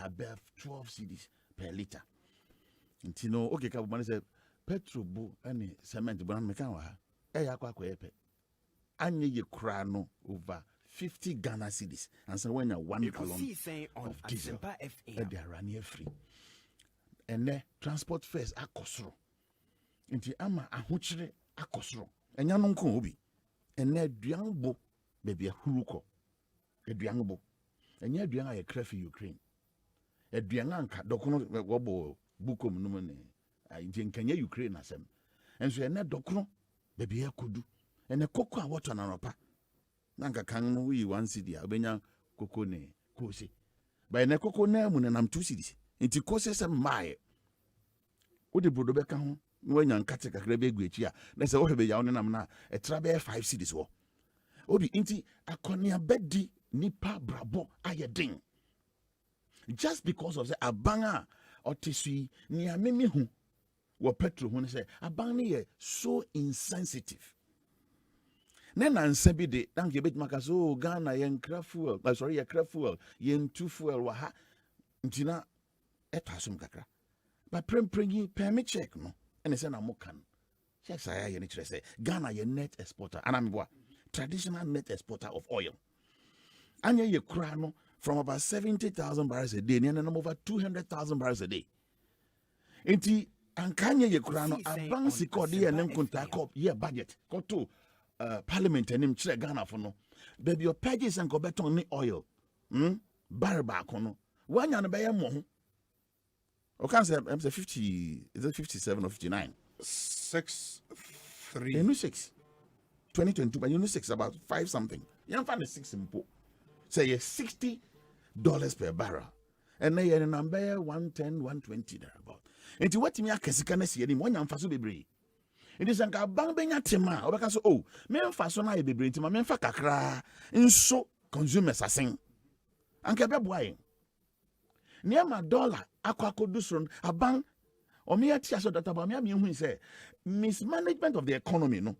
above 12 cedis per liter. Ntino okay kabumani say petrol bo any cement bo na meka wa akwa epe. Anye ye kra no over 50 Ghana cedis and so when you 1 gallon of diesel they are running free. And the transport fares akosro. Nti ama ahochire akosro. Enya no nko obi. Ene aduan bo baby ahuruko. Aduan bo. Enya aduan aye kra fi Ukraine. Aduan anka dokono wobo bukom no ne. Nti nkanya Ukraine asem. Enso ene dokono baby akodu. Ene koko a water na ropa. Nanka kan no wi 1 cedi abenya koko ne kose. Ba ene koko na mu nam 2 cedis. Nti kose se mae. Odi brodo beka ho no wanya nkate kakra be egu echi a na se wo hebe ya won nam na etra be 5 cedis wo. Obi nti akonia bedi nipa brabo ayedin. Just because of the abanga otisui ni amemi hu wo petrol hu say abang ye so insensitive. Nena nsebi de thank you bit makaso Ghana yen craft fuel sorry ye craft fuel yen two fuel wa ha ntina etasum kakra but premprengi permit check no ene se na mo kan check saya ye ni kire say Ghana ye net exporter anamboa traditional net exporter of oil anya ye kura no from about 70,000 barrels a day near over 200,000 barrels a day enti ankanya ye kura no abang sikodi ye nem kunta kop ye budget ko to Parliament and him chere Ghana for no. Baby your pages and go beton ni oil. Barrel back on no. One yan be mo. O can say I'm say 50 is it 57 or 59? 63. You know 6. 2022 but you know 6 about 5 something. You find the 6 simple. Say $60 per barrel. And then you number 110 120 there about. And to what me akesika na see any one yan faso bebre. It is an bang benya tema, or because oh, men fason I be bring to my men fa kakra, in so consumers are saying. Anke beboy. Near my dollar, aqua could do soon, a bang, or me at so that about me who say, mismanagement of the economy, no?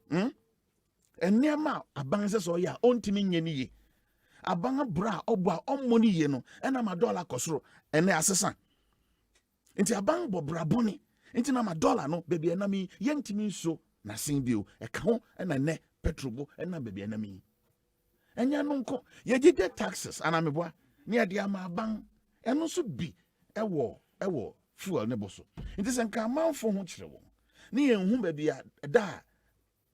And near ma, a bang says, oh, yeah, on timing ye. A bang bra, oba, on money, ye no, and I'm a dollar cosro, and the assassin. Into a bang bo bra bonny. Inti na $1 no baby enami yentimi so na sin bio e ka ho na ne petrol bo na baby enami enya no nko ye gide taxes anameboa ne ade ama ban eno so bi ewo fuel ne boso inti se nka manfo ho kire wo ne ye hu baby da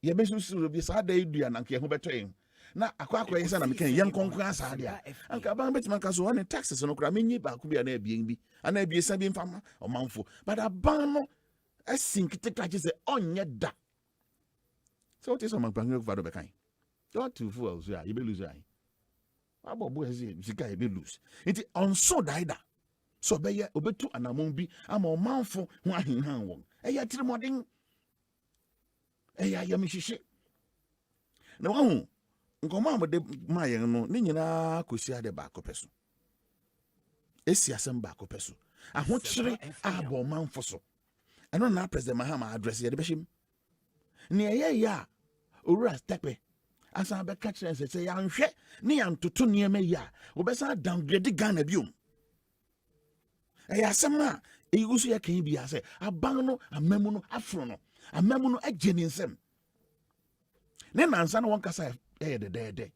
ye besusu bi sa da edua na nka ye ho beto yen na akwa yesa na mekan yen konkon asa dia anka ban betima nka so one taxes no kra menyi ba ku bia na ebien bi ana ebie sa bi mfama o manfo but aban no asinkite krache se onye da so what is o manpan go vado bekan don't to fools ya you be lose ai abobo ezi sika you be lose it on so daida so be ye obetu anamon bi ama o manfo ho ahenhan won eya tirimoden eya yamishishe na wahu nkoma amode mayen no ni nyina kosi ade ba kopeso esi asem ba kopeso ahokyere abo manfo so eno na president Mahama address ye de beshim ni eye ya owura tepe asa be catch say ya nhwe ni ya ntoto niema ya obesa downgrade Ghana biom eya asema eyusu ya kan bia say aban no amamu no afro no amamu no ageni nsem ne nansa no won kasa de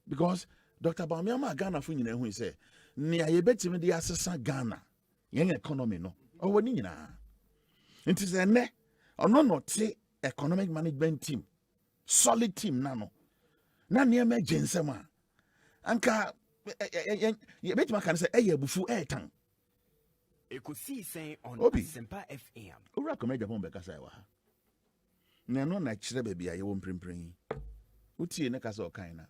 because Dr. Bamiama Ghana fu nyina hu say ni ayebetimi de asesa Ghana yen economy no owo ni nyina nti se ne ono no te economic management team solid team na no na ne emergency ma anka yebetima kan say ebufu etan Ekosiisen On Asempa FM. Ura Kwabena Agyepong be kasa wa ha na no na kire ba bia ye wo mprempren utie ne kasa okan na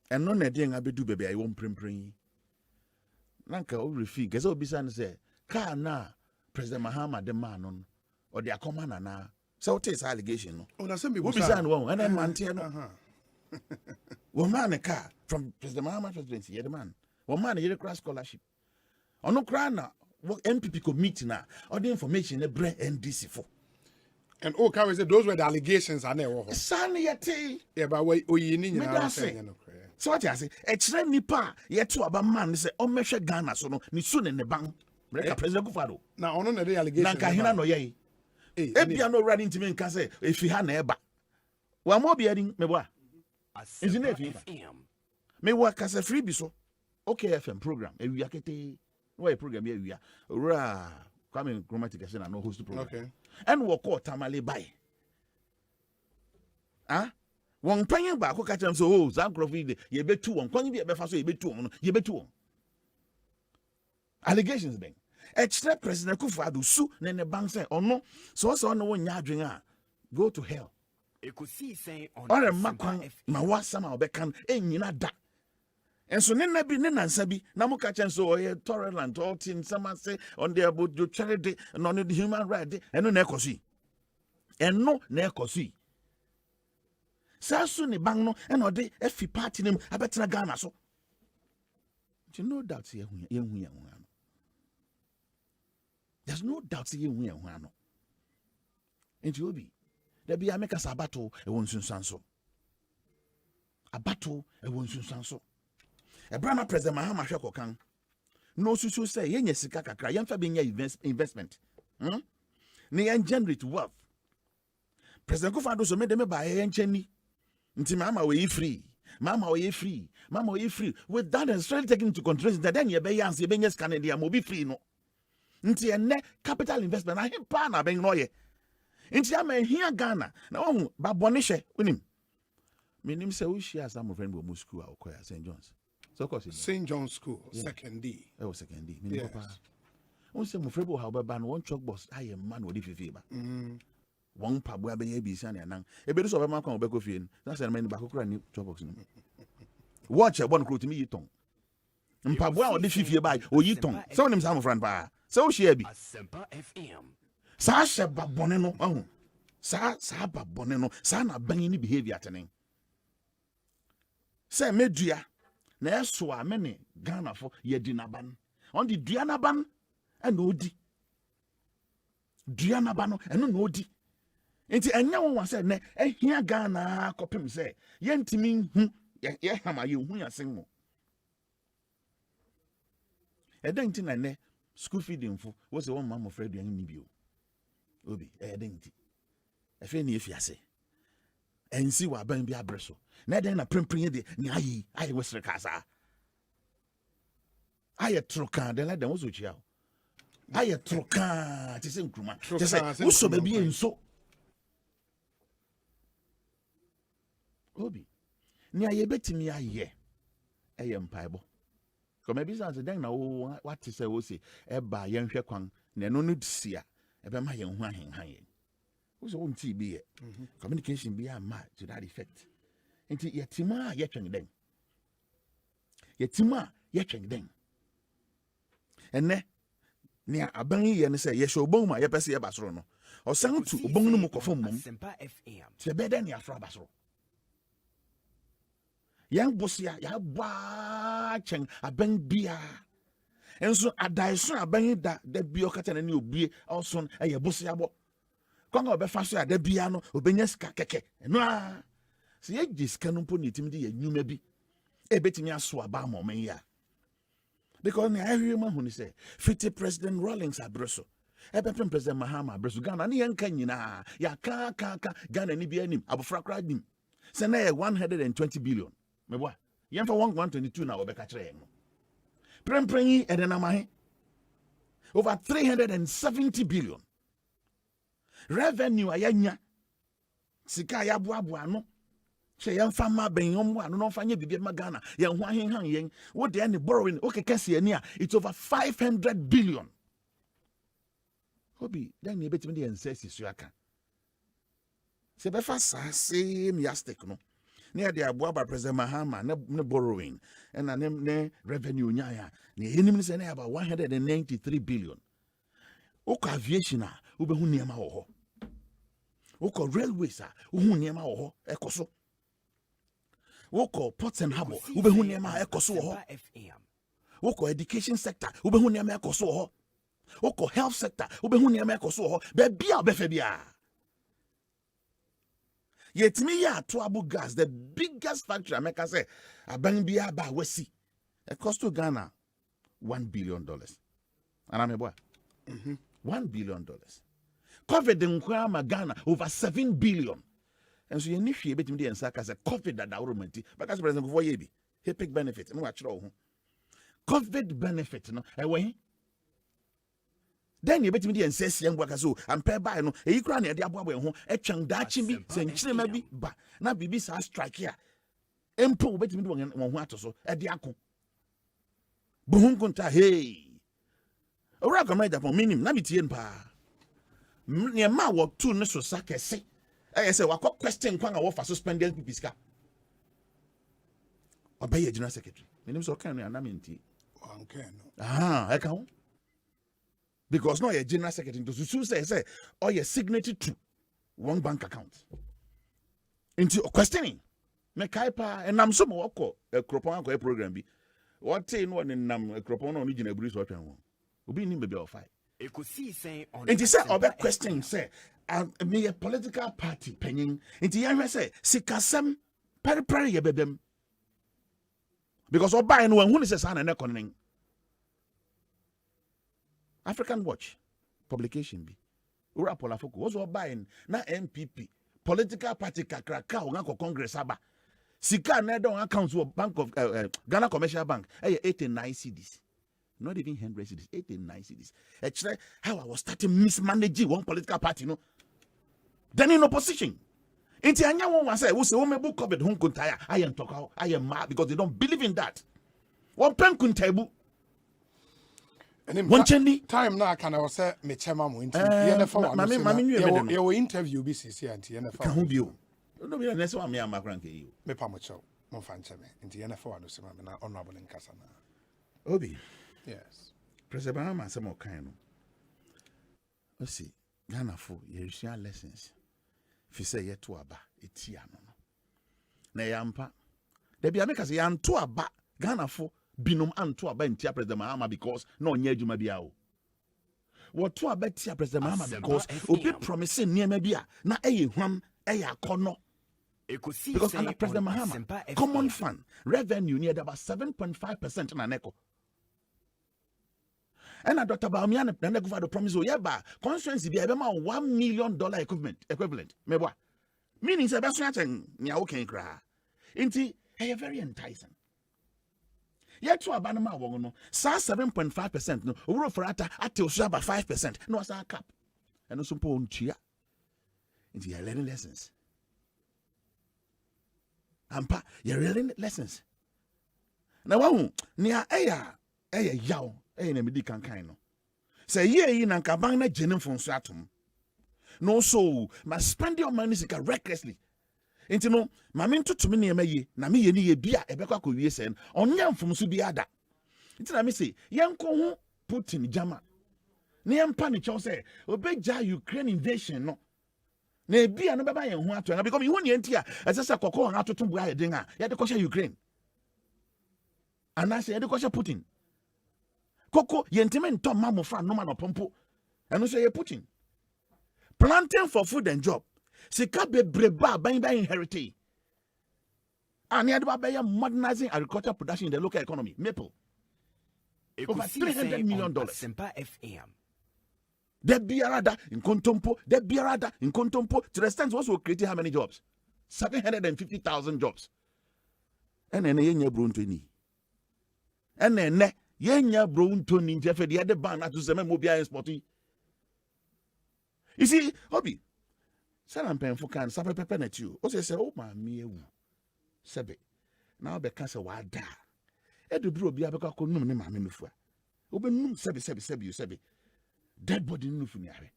eno na de nga bedu ba bia ye wo mprempren nanka o refi gese obisa ne say ka na President Mahama de man no or the akoma na so what is allegation no ona sembi obisa ne won and man tie no wo man ka from President Mahama presidency ye the man wo man ye crash scholarship ono kra na MPP committee na all the information e bre NDC for. And can we say those were the allegations are there? Yeah, but we need to say. So what I say, extreme nipa yet to about man say, oh, measure Ghana, so no, ni soon in the bank. President Kufado. Now, on the allegations. Nankahina no ye. Ebia no running to me and can say, if he had never. One more be adding, me what? Isn't it? Me work as a freebie so. Okay, FM program. And we are getting why program here we are. Ra, coming chromatic as I know host the program. Okay. And walk out tamale by. Ah? One penny back, who catch them so, oh, Zankrofid, ye bet 2 on, can you be a better, so you bet 2 on, you bet 2 on. Allegations then. Extra President Kufado sue, then the bank say, oh no, so no one yardring, go to hell. Ekosiisen On Or a Asempa macron, my was somehow becan, and you not that. And so then be Nana Sabi, Namuka so a tolerant, all things, someone say on the about your charity and on the human right, and no Nekosi. And no Nekosi. Sasu ni bang no and ode efi party nim abetena Ghana so. You know doubt here hu. There's no doubt here hu no. Enti obi. There be America sabato e won sunsanso. Abato e won sunsanso. E brana president Mahama hwe kokan. No susu say yenye sika kakra yemfa be nya investment. Ne yan generate wealth. President Kufado so me dem ba yen cheni. Nti mama we free. With that and straight taking into consideration that then you be yans you be yes Canada mo be free no. Nti enne capital investment na him pa na ben no ye. Nti am here Ghana. Na ohun ba bone hye unim. Menim say we share some friend bo school akoya St. John's. So course St. John's School, second D. Oh, second D. Menim papa. On say mo friend bo how be ban one truck bus I am man odi fifi ba. One pabua be bi san ya nan e be do so be man kwa obeko fie na say man ba kokura ni box no watch e bon kro to me yiton mpabua odi fie ba o yiton say onim sam friend pa say o share bi Asempa FM sa she ba bone no ahu sa ba bone no sa na ban ni behavior tenen say medua na eso a me ne Ghana fo ye di naban on di dua naban e na odi dua naban no e no odi. Enti enya won say ne ehia Ghana kopem say yentimi hu ye hama ye hu yasen mo edenti na ne school feeding fo wo say won mama Fred yan ni bio obi edenti efe ni efiase ensi wa ban bi abreso na den na prempren de ni ayi wesre kasa aye troka de la den wo so chia aye troka ti se nkruma ti se wo so ba bi enso Obi, ni aye betimi aye mpaibo. Come business den na wo what say wo say e ba ye nhwe kwan na no no sia e be ma ye hu ahenhan ye. Wo so won ti bi ye. Communication bi ama to that effect. Enti yetima ye twen den. Yetima ye twen den. Enne ni aban ye ne say ye hwe obon ma ye pese ye basoro no. Osan tu obon no mu kofom mum. Asempa FM. Ti be den ya fra basoro. Yang bosia ya bwa chen aban bia enso adaiso aban da bia okata na ni obie also eye bosia bo kwanga obefa so ada bia no obenya sika keke no a se ye giska no mpo ni timdi ye nyuma bi e betimi aso aba ma omen ya because na ahwe ma hu ni say fiti President Rawlings abroso ebepem President Mahama abroso Ghana ni yanka nyina ya ka Ghana ni bia nim abofra kra dim se na 120 billion me boy yemfa 122 na obeka kire yen prempren yi edenamahe over 370 billion revenue ayanya sika ya boabo ano che yemfa ma ben yom ano no fanye bibia ma Ghana yen ho ahenhan yen wo de any borrowing o kekase ani a it's over 500 billion obi dan ne betimi de ensesi so aka se be fa sa same yastic no near the Abuaba President Mahama, ne borrowing, and ne revenue nyaya, ne enemy say about 193 billion. Oko aviation ube hu niema ho. Oko railways hu niema ho ekoso. Oko ports and harbor ube hu niema ekoso ho. woko education sector ubehu ne ma ekoso ho woko health sector ubehu ne ma ekoso ho be bia obefa bia yetimi ya to abu gas the biggest factory America say aban bia ba wasi it cost to Ghana $1 billion and I'm boy $1 billion COVID nkwa ma Ghana over 7 billion and so you need to be the answer as a COVID that government because president for yebi HPIC benefit no achro ho COVID benefit no ewe then you betimi the answer sian gwa kaso ampe ba no e kura na e de aboabo ho etwan daachi bi senchirema bi ba na bibi sa strike ya empo betimi de won ho atoso e de ako buhun kunta hey ora Kwabena Agyepong minim na bitie npa ne ma wo tu ne so sakese I say, what question Kwanga wo for suspended pipiska? Obey your general secretary. My name is Okan and I'm in tea. I can't. Because no, your general secretary to say, or your signature to one bank account. Into questioning. Me kaipa and I'm some wako a cropon a program be. What say no one in a cropon on original breeze what I want. Will be in baby or five. Ekosiisen On It is said, Asempa or question say. Me a political party penning into young say sikasem peri ye bebem because or buy no one who is an economy African Watch publication be ura pola foko was or buying na MPP political party kakraka o Congress aba sika na don account to Bank of Ghana Commercial Bank 89 cedis. Not even 100 cities, 89 cities. Actually, how I was starting mismanaging one political party, no. Then in opposition. Inti anya one say, "We say we book COVID home kuntaya." I am talk, I am mad because they don't believe in that. One pen kuntabu. One chenni time na can I say me chema mo interview. You interview BCC and TNF. Can who be you? No be next one me am makranke you. Me pa mo chow. Mo fan cheme. Inti TNF anu se ma na honorable nkasa na. Obi. Yes. President Bahama some kind. Let's see. Ghana for you share lessons. If you say yet to aba, it's ya no. Na yampa. There be America say yan to aba. Ghana for binum and to aba in tia President Bahama because no nye juma biao. What to aba tia President Bahama because obi promising near mebia na eye hwam eye akono. Because under President Mahama, common fund revenue near about 7.5% na neko. And Dr. Baumian and the promise yeba constituency be about $1 million equivalent. Mebwa. Meaning Sebastian nya okay cry. Inti very enticing. Yet to abanama wono, sa 7.5% no, uro for ata atil shaba 5%. No sa cap. And no sumpo unchia. Inti you're learning lessons. Ampa, you're learning lessons. Now wahu, niya eya yaw. Na medi kankan no say ye na nkaban na gene fonso atom no so must spend your money sika recklessly enti no ma me ntoto me na ye na me ye ni ye bia ebekwa ko wie sen onya mfomso bi ada enti na me say yenko ho Putin jama na yempa ne chew say obeja Ukraine invasion no na bia no beba yen ho ato na because me ho ne enti a esesa kokko ha atoto bu ayedin a ye de kwasha Ukraine anase ye de kwasha Putin Koko yentimen tom mamu fan no man pompo. And no say ye Putin. Planting for food and job. Sika be breba by inheritance. And yet by modernizing agricultural production in the local economy. Maple. Over $300 million. Asempa FM. The biarada in Kontompo, the biarada in Kontompo to the extent also creating how many jobs? 750,000 jobs. And then ye brunto and then yenya brunto ni ntefe the other ban to seme mobile exporting. You see, hobby. Salam pen for can sabe pepe net you. O say oh ma me ewu. Sebe. Now be can say wada. E do bro bia be ka ko num ne ma me mefua. Obe num sebe. Dead body nufu ni are.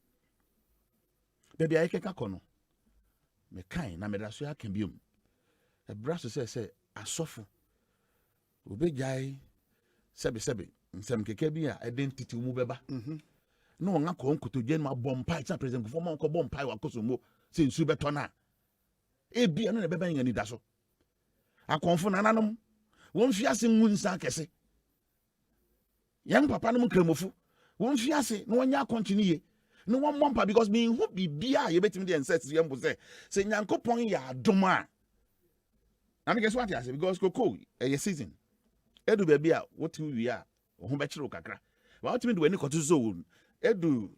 Baby I keka kono. Me kan na me da so akan biom. E brass say asofo. Obe jai sebe nsem keke bia identity mu beba. No nga ko nkoto gen ma bompa cha president ko forma ko bompa wa koso mo se nsu beto na. E bia no na beba nya ni da so. Akonfo nananom won fiase ngu nsa kese. Young papa no kremofu. Won fi ase no nya continue. No one mompa because me who bibia ye betimi the ancestors yam say Nyankopon ya adoma. Na me guess what I say because koko e season. Edu baby a what we are ho be kire kakra. But what me do any koto so edu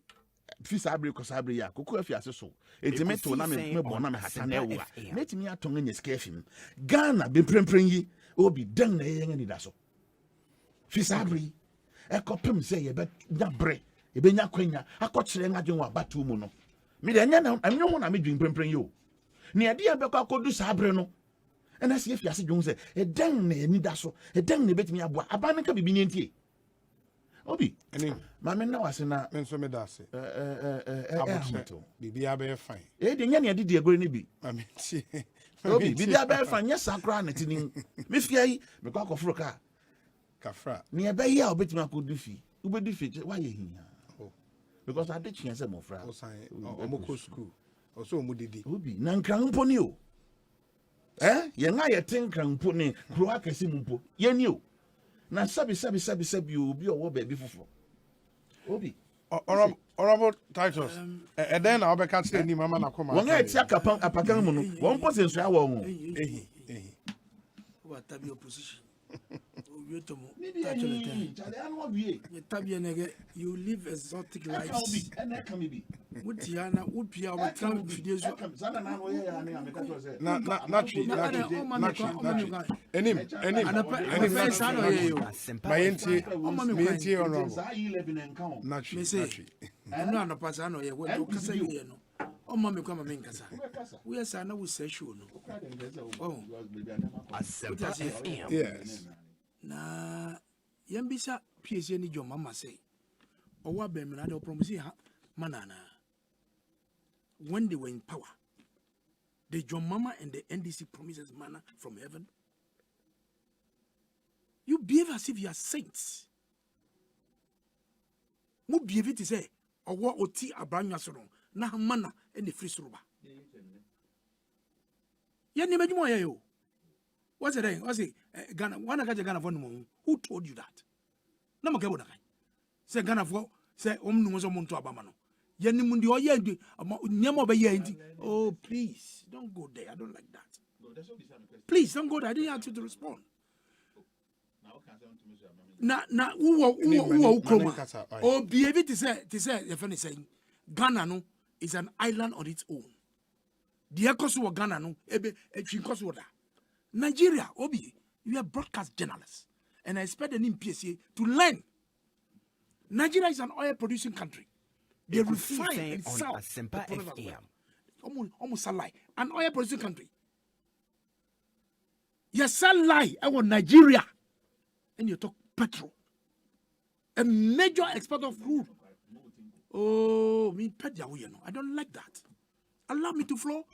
fisabre kosabre ya koko afi ase so. Entimeto na me bo na me hata na ewa. Metimi aton nya skefim. Ghana be prempren yi obi dan na ye ni da so. Fisabre ekopem say ye be nya bre e be nya kwanya akokire ngadwen wa batu mu no. Me de nya na anyo na me dwen prempren yo. Ne ade ya be kwakodu sabre no. And I see if you say Jones, a dang need that so, a dang bit me a boy, a banana be being Obi, Mamma now as an Mensomedasi, be a fine. Eh, the Yanny did the green be. I mean, Obi, be there fine, yes, I cry it in Miss Yay, the cock of Roca. Cafra, near Bay, I'll bet me I could defeat. You will defeat, why you here? Because I did chance some of France, or school, or so moody. Obi, none crown upon you. Ye na ye tenkran mpo ne kro akase mpo ye ni o na sabi obi owo ba bi fofo obi honorable titles and then I'll be catching ni mama na koma won e ti apakan mu no won po se nso awo won what tabi opposition you live exotic lives. Mutiana upia wa travel videos. Yes. Na yambisa PSA ni jo mama say owa bemna de promise ha manana when they were in power the John Mama and the NDC promises manna from heaven. You behave as if you are saints. Mu behave it say owa oti abranya soro na manna and the free suruba. Ya ni mejumo ya yo. What's the thing? What's it? Ghana. One again Ghana for no. Who told you that? No more Ghana. Say Ghana for say no was to abamano. Yeni mundi o yendi. Nyamo be yendi. Oh please, don't go there. I don't like that. Please don't go there. I didn't ask you to respond. Na who kroma. Oh behave to say your friend is saying Ghana no is an island on its own. The Ekosiisen Ghana no ebe chinkosu da. Nigeria, Obi, you are broadcast journalists, and I expect an PSA to learn. Nigeria is an oil-producing country. They refine and sell Asempa almost a lie. An oil-producing country. You sell lie about Nigeria, and you talk petrol. A major exporter of crude. Oh, me I don't like that. Allow me to flow.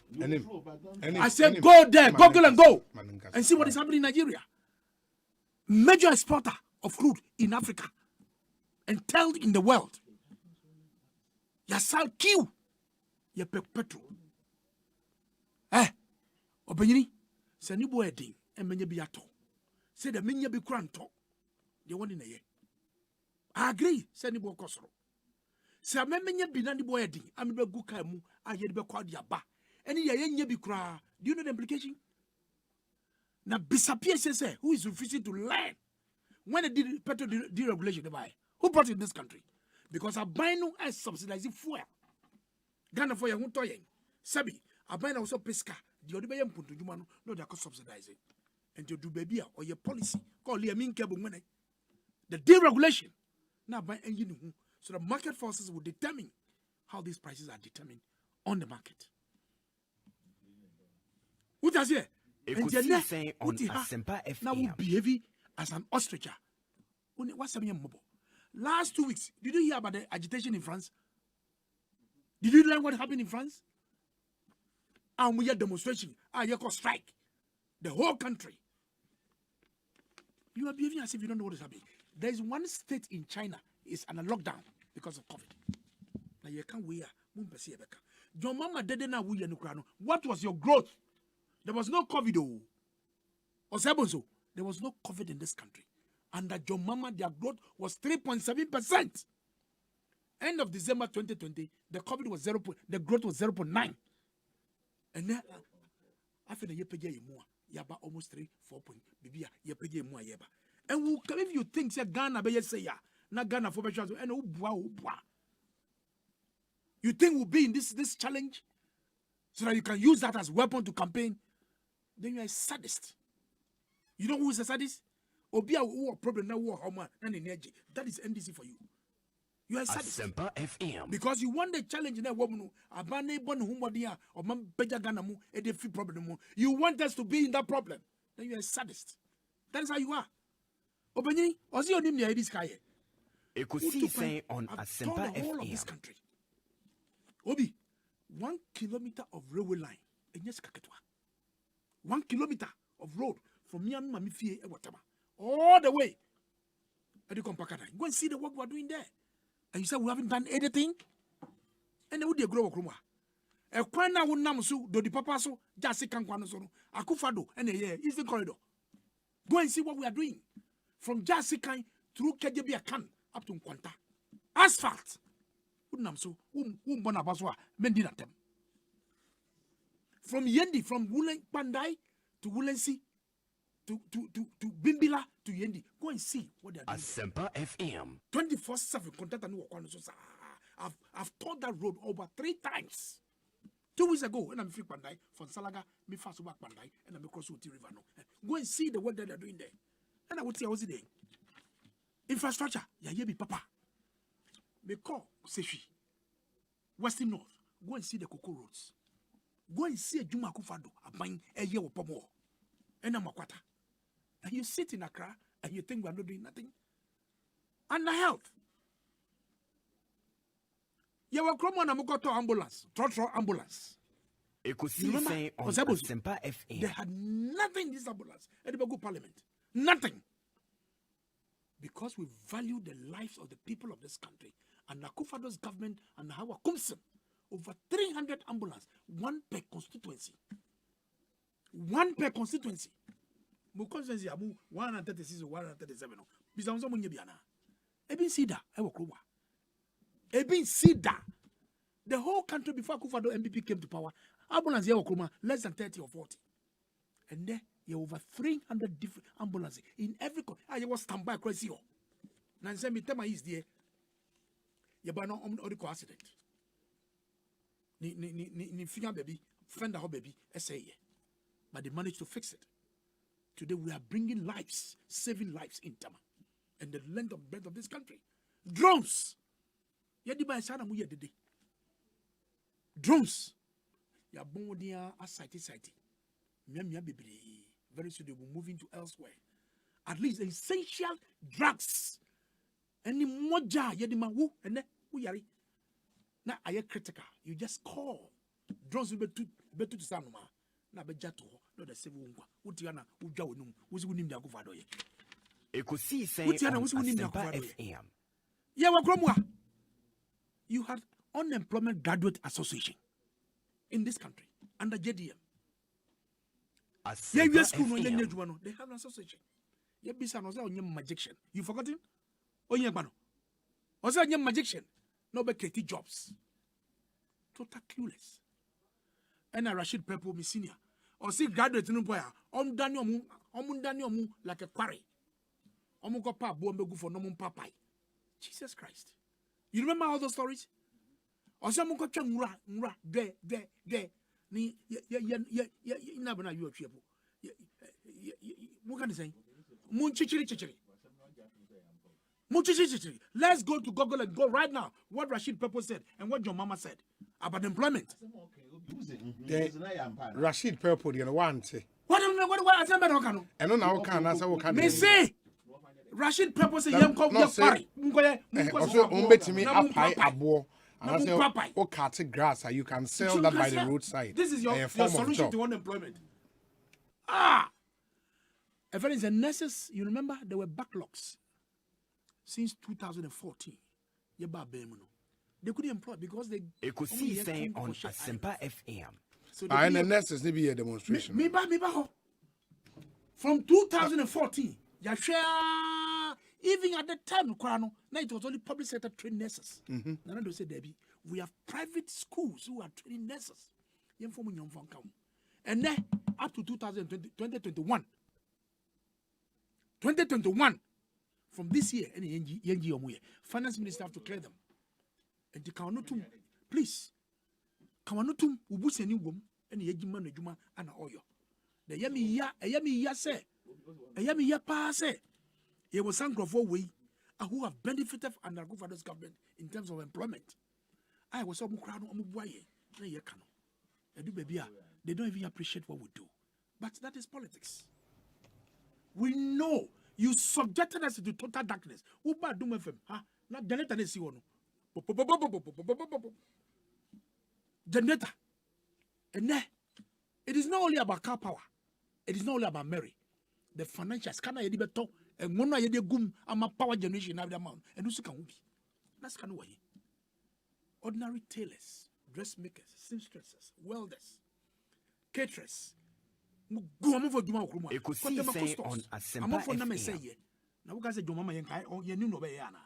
I said, go there, Google and go. And see what is happening in Nigeria. Major exporter of crude in Africa. And tell in the world. Ya sal kill. Ya pek petrol. Obenyini. Se ni bo edin. En menye bi ato. Se de menye bi kranto. De one in a year. I agree. Se ni bo kosoro. Se menye bi na ni bo edin. Ami be gu kai mu. Aye be kwa dia ba. Any ye bi kra. Do you know the implication? Now disappear say who is refusing to learn when they did petrol deregulation they buy. Who brought it in this country? Because I buy no as subsidizing fuel. Ghana for your toy. Sabi, I buy also pesca. The other bayam put to Jumano, no, they are subsidizing. And you do baby or your policy. Call the mean cable money. The deregulation. Now buy engine. So the market forces will determine how these prices are determined on the market. What does it? Ekosiisen On Asempa FM. Now we behave as an ostrich. What's happening? Last 2 weeks, did you hear about the agitation in France? Did you learn what happened in France? And we had demonstration. You call strike. The whole country. You are behaving as if you don't know what is happening. There is one state in China is on a lockdown because of COVID. Now you can't wear. Your mama didn't know what was your growth? There was no COVID. There was no COVID in this country. Under John Mama, their growth was 3.7%. End of December 2020, the COVID was the growth was 0.9. And then after the year more, yaba almost 4 point. Bibia ye more yeba. And if you think say Ghana be say ya, not Ghana for and you think we'll be in this challenge so that you can use that as weapon to campaign? Then you are a sadist. You know who is a sadist? Obia who a problem now war homa and energy. That is NDC for you. You are a sadist. Asempa FM. Because you want the challenge in a woman, abane bon humodia or man beja ganamu a free problem. You want us to be in that problem. Then you are a sadist. That is how you are. Obeni, Ozi onim ya this guy. Ekosiisen On Asempa the whole of this country. Obi, 1 kilometer of railway line. 1 kilometer of road from Myanmar Mifie Ewatama. All the way. Go and see the work we are doing there. And you say we haven't done anything? And then would you grow a cruma? A quana would namsu, do the papaso, Jasi Kanquanoso, Akufado, and a year, Eastern Corridor. Go and see what we are doing. From Jasikai through Kajabia Kan up to Nkwanta. Asphalt. Namsu, Bonabaswa, Mendinatem. From Yendi, from Wulen Pandai to Wulensi to Bimbila to Yendi. Go and see what they are doing. Asempa FM. 24/7 contact and I've taught that road over 3 times. 2 weeks ago, when I'm free Pandai, from Salaga, me fast back Pandai, and I'm across Uti River. Go and see the work that they're doing there. And I would say, I was there. Infrastructure, ya yebi papa. Me call Seshi. Western North. Go and see the Cocoa Roads. Go and see a Juma Kufado, a buying a year or more. And a Makwata. And you sit in Accra and you think we're not doing nothing. And the health. You were Cromon Amukoto ambulance, Trotro ambulance. Ekosiisen On Asempa FM. They had nothing in this ambulance at the Bagu Parliament. Nothing. Because we value the lives of the people of this country. And Akufado's government and Hawa Kumsen, over 300 ambulances, 1 per constituency. 1 per constituency. Mu constituency amu 136 or 137. Bizanzo munyebiana. Ebin Sida, Ewa Kroma. Ebin Sida. The whole country before Akufado MPP came to power, ambulance Ewa Kroma less than 30 or 40. And there you over 300 different ambulances in every country. I was standby across here. Nanse mi tema is there. Yabano on accident. Ni finger baby, fender ho baby, essay. But they managed to fix it. Today we are bringing lives, saving lives in Tama. And the length of breadth of this country. Drones. Yadiba sana mu yedede. Drones. Ya bon dia a site. Miamia baby. Very soon they will move into elsewhere. At least essential drugs. Any moja yadima wu and yari. Now I am critical. You just call. Drones will be to Sanuma. Na bejato. No the civil Utiana Ujawnum. Who's winning the Aguvado? Ekosiisen On Asempa FM. Yawa Gromwa. You had Unemployment Graduate Association in this country under JDM. They have an association. You be son was on magician. You forgotten? Oh, yeah, man. Was on your magician. No be creative jobs. Total clueless. And a Rashid Pepo, me senior. Or see graduate in Umpire. Daniel like a quarry. Omuko pa bombe for no papai. Jesus Christ. You remember all those stories? Or some nra de ni inabana you chiebo. What can I say? Munchichiri. Let's go to Google and go right now. What Rashid Pepo said and what your mama said about employment. Rashid Pepo, the one say. What Asempa Okano? And no now can answer what can me say. Rashid Pepo say yam ko yafari. Also umbetimi apai abo. And I say, oh, cut grass, you can sell that by the roadside. This is your solution to unemployment. If there is a nurses, you remember there were backlogs since 2014. They couldn't employ because they. Ekosiisen On Asempa FM. So and the nurses need be a demonstration. From 2014, Even at the time, now it was only public sector trained nurses. Nana do say, Debbie, we have private schools who are training nurses. And then up to 2021, from this year, finance minister have to clear them. And the Kawanotum, please, Kawanotum, Ubuseni Wom, and the Yajiman Juma and Oyo. The Yami Ya say, a Yami Ya Pa say, it was some of we who have benefited under good for this government in terms of employment. I was so crowd on Mubuaye, they don't even appreciate what we do. But that is politics. We know you subjected us to total darkness. Uba Doom FM, not Janeta Nesiwono. Janeta. And it is not only about car power, it is not only about Mary. The financials, can I beto and one I gum and my power generation of the amount and who can be. That's kind of way. Ordinary tailors, dressmakers, seamstresses, welders, caterers. Ekosiisen On Asempa FM. Now, we guys say, Your Mama Yankai or Yanuno Bayana.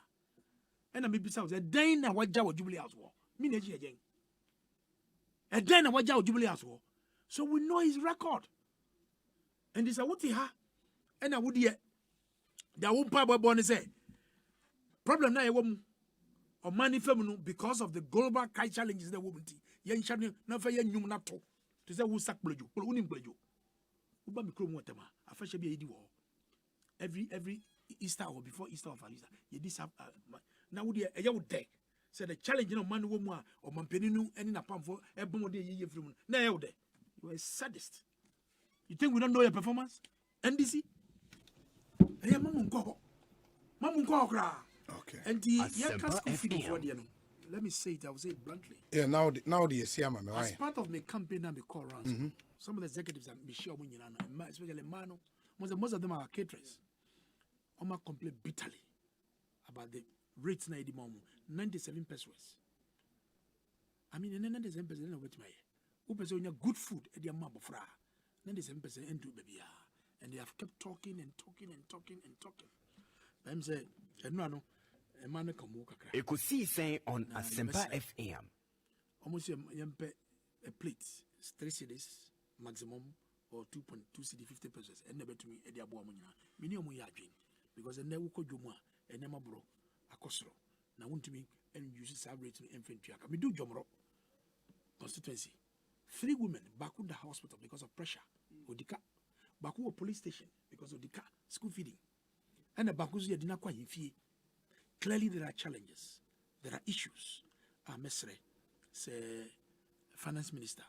And I may be sounds a day and what Jawa Jubilee House war. Minaji again. A day and what Jawa Jubilee House war. So we know his record. And this is what he ha. And I would hear the won't pay born say. Problem now, a woman or money feminine because of the global challenges that woman. Yan Shani, never yan you not to say who sack blue, but winning blue. Uba mikro mwatema. Afashe bi edi wo. Every Easter or before Easter of Easter, you this have now would you would there. Say the challenge no man woman or mampeninu any na pam for ebon de ye from na you there. You are a sadist. You think we don't know your performance? NDC? Hey, Mamunko kra. Okay. And the let me say it, I will say it bluntly. Yeah, now the Siama. As part of my campaign and the call rounds, some of the executives are sure especially Mano, most of them are caterers. Oma complain bitterly about the rates na the moment 97 pesos. I mean, 97 pesos na wait my. Who person good food at the amount of fra 97% into baby, and they have kept talking and talking and talking and talking. I'm saying, no. Ekosiisen On Asempa FM. Almost a plate, 3 cedis maximum or 2.2 cedi 50 pesos. And never to me, Edia Boamina. Minimum yarding because I never could do more and never bro a costro. Now, want to me and use celebrating infantry. I do Jomro constituency. 3 women back in the hospital because of pressure. Odika Baku police station because of the school feeding. And the Bakuzi did not quite fee. Clearly, there are challenges. There are issues. Mesre, say, finance minister,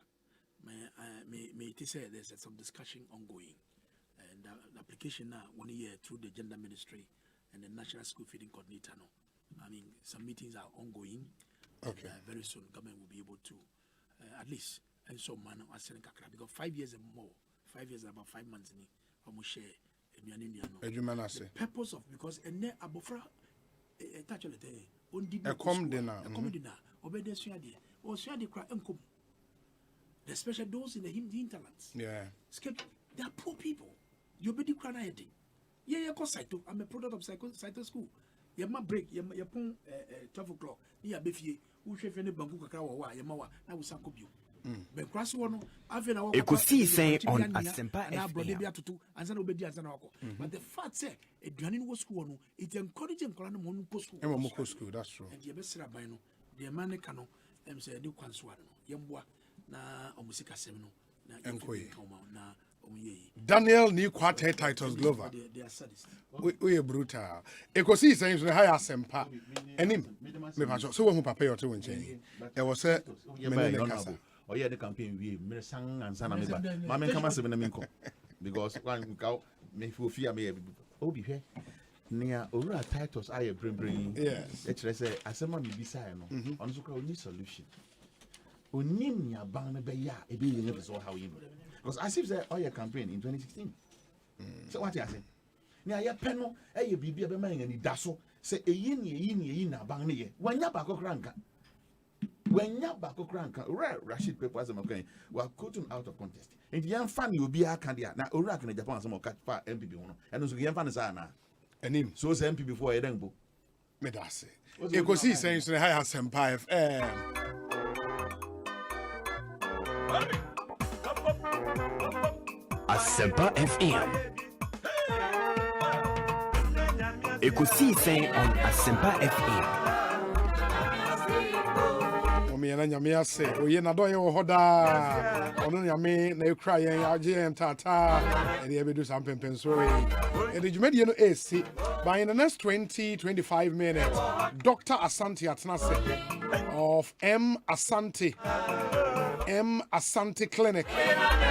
may say there's some discussion ongoing. And the application now, 1 year through the gender ministry and the national school feeding coordinator. No, I mean, some meetings are ongoing. Okay. And, very soon, government will be able to, at least, and so man, because 5 years and more, 5 years and about 5 months, we share. The purpose of because and then abofra a com dinner or especially those in the hinterlands. Yeah, they are poor people. You be the crying. Yeah, I'm a product of Saito school. You have my break, you pon 12 o'clock. You have beefy, who chef any banku kakawa, Yamawa, I will suck you. Ekosiisen On Asempa FM. But the fact say a Duanin was school, it encouraging Colonel Post. School, that's true. And the best rabino, the man cano, say do Quanswano, Yambua, na Omusika Semino, na Daniel new quartet titles Glover. We are brutal. Ekosiisen is the high Asempa. And him, so when papa or 2 inches. It was a or yeah, the campaign we sang and Sana Mamma come as a minko because one cow may feel fear me. Oh, be here near Ura titles. I bring yes. Let's say Asema beside on so called solution. Unimia Bangabaya, a being of how you know. Because I see that all your campaign in 2016. So what I say? Near your panel, a baby of a man and dasso say a yin bang when you're back of ranka. When you're back of ranka, Rashid papers are okay. Well, cutting out of contest. And the young fan will be a candiate. Now, Urak in Japan, some of Cat MPB, and also young fan is Anna. Enim. So say MP before Edinburgh. Medase. Ekosiisen so high Asempa FM. Asempa FM. Ekosiisen On Asempa FM. Omiana nyame ase oye na doye wo hoda ono nyame na ekra yen agye tata ene ebedu sampempenso e the jumedie no AC by in the next 20-25 minutes Dr. Asante Atnase of M Asante Clinic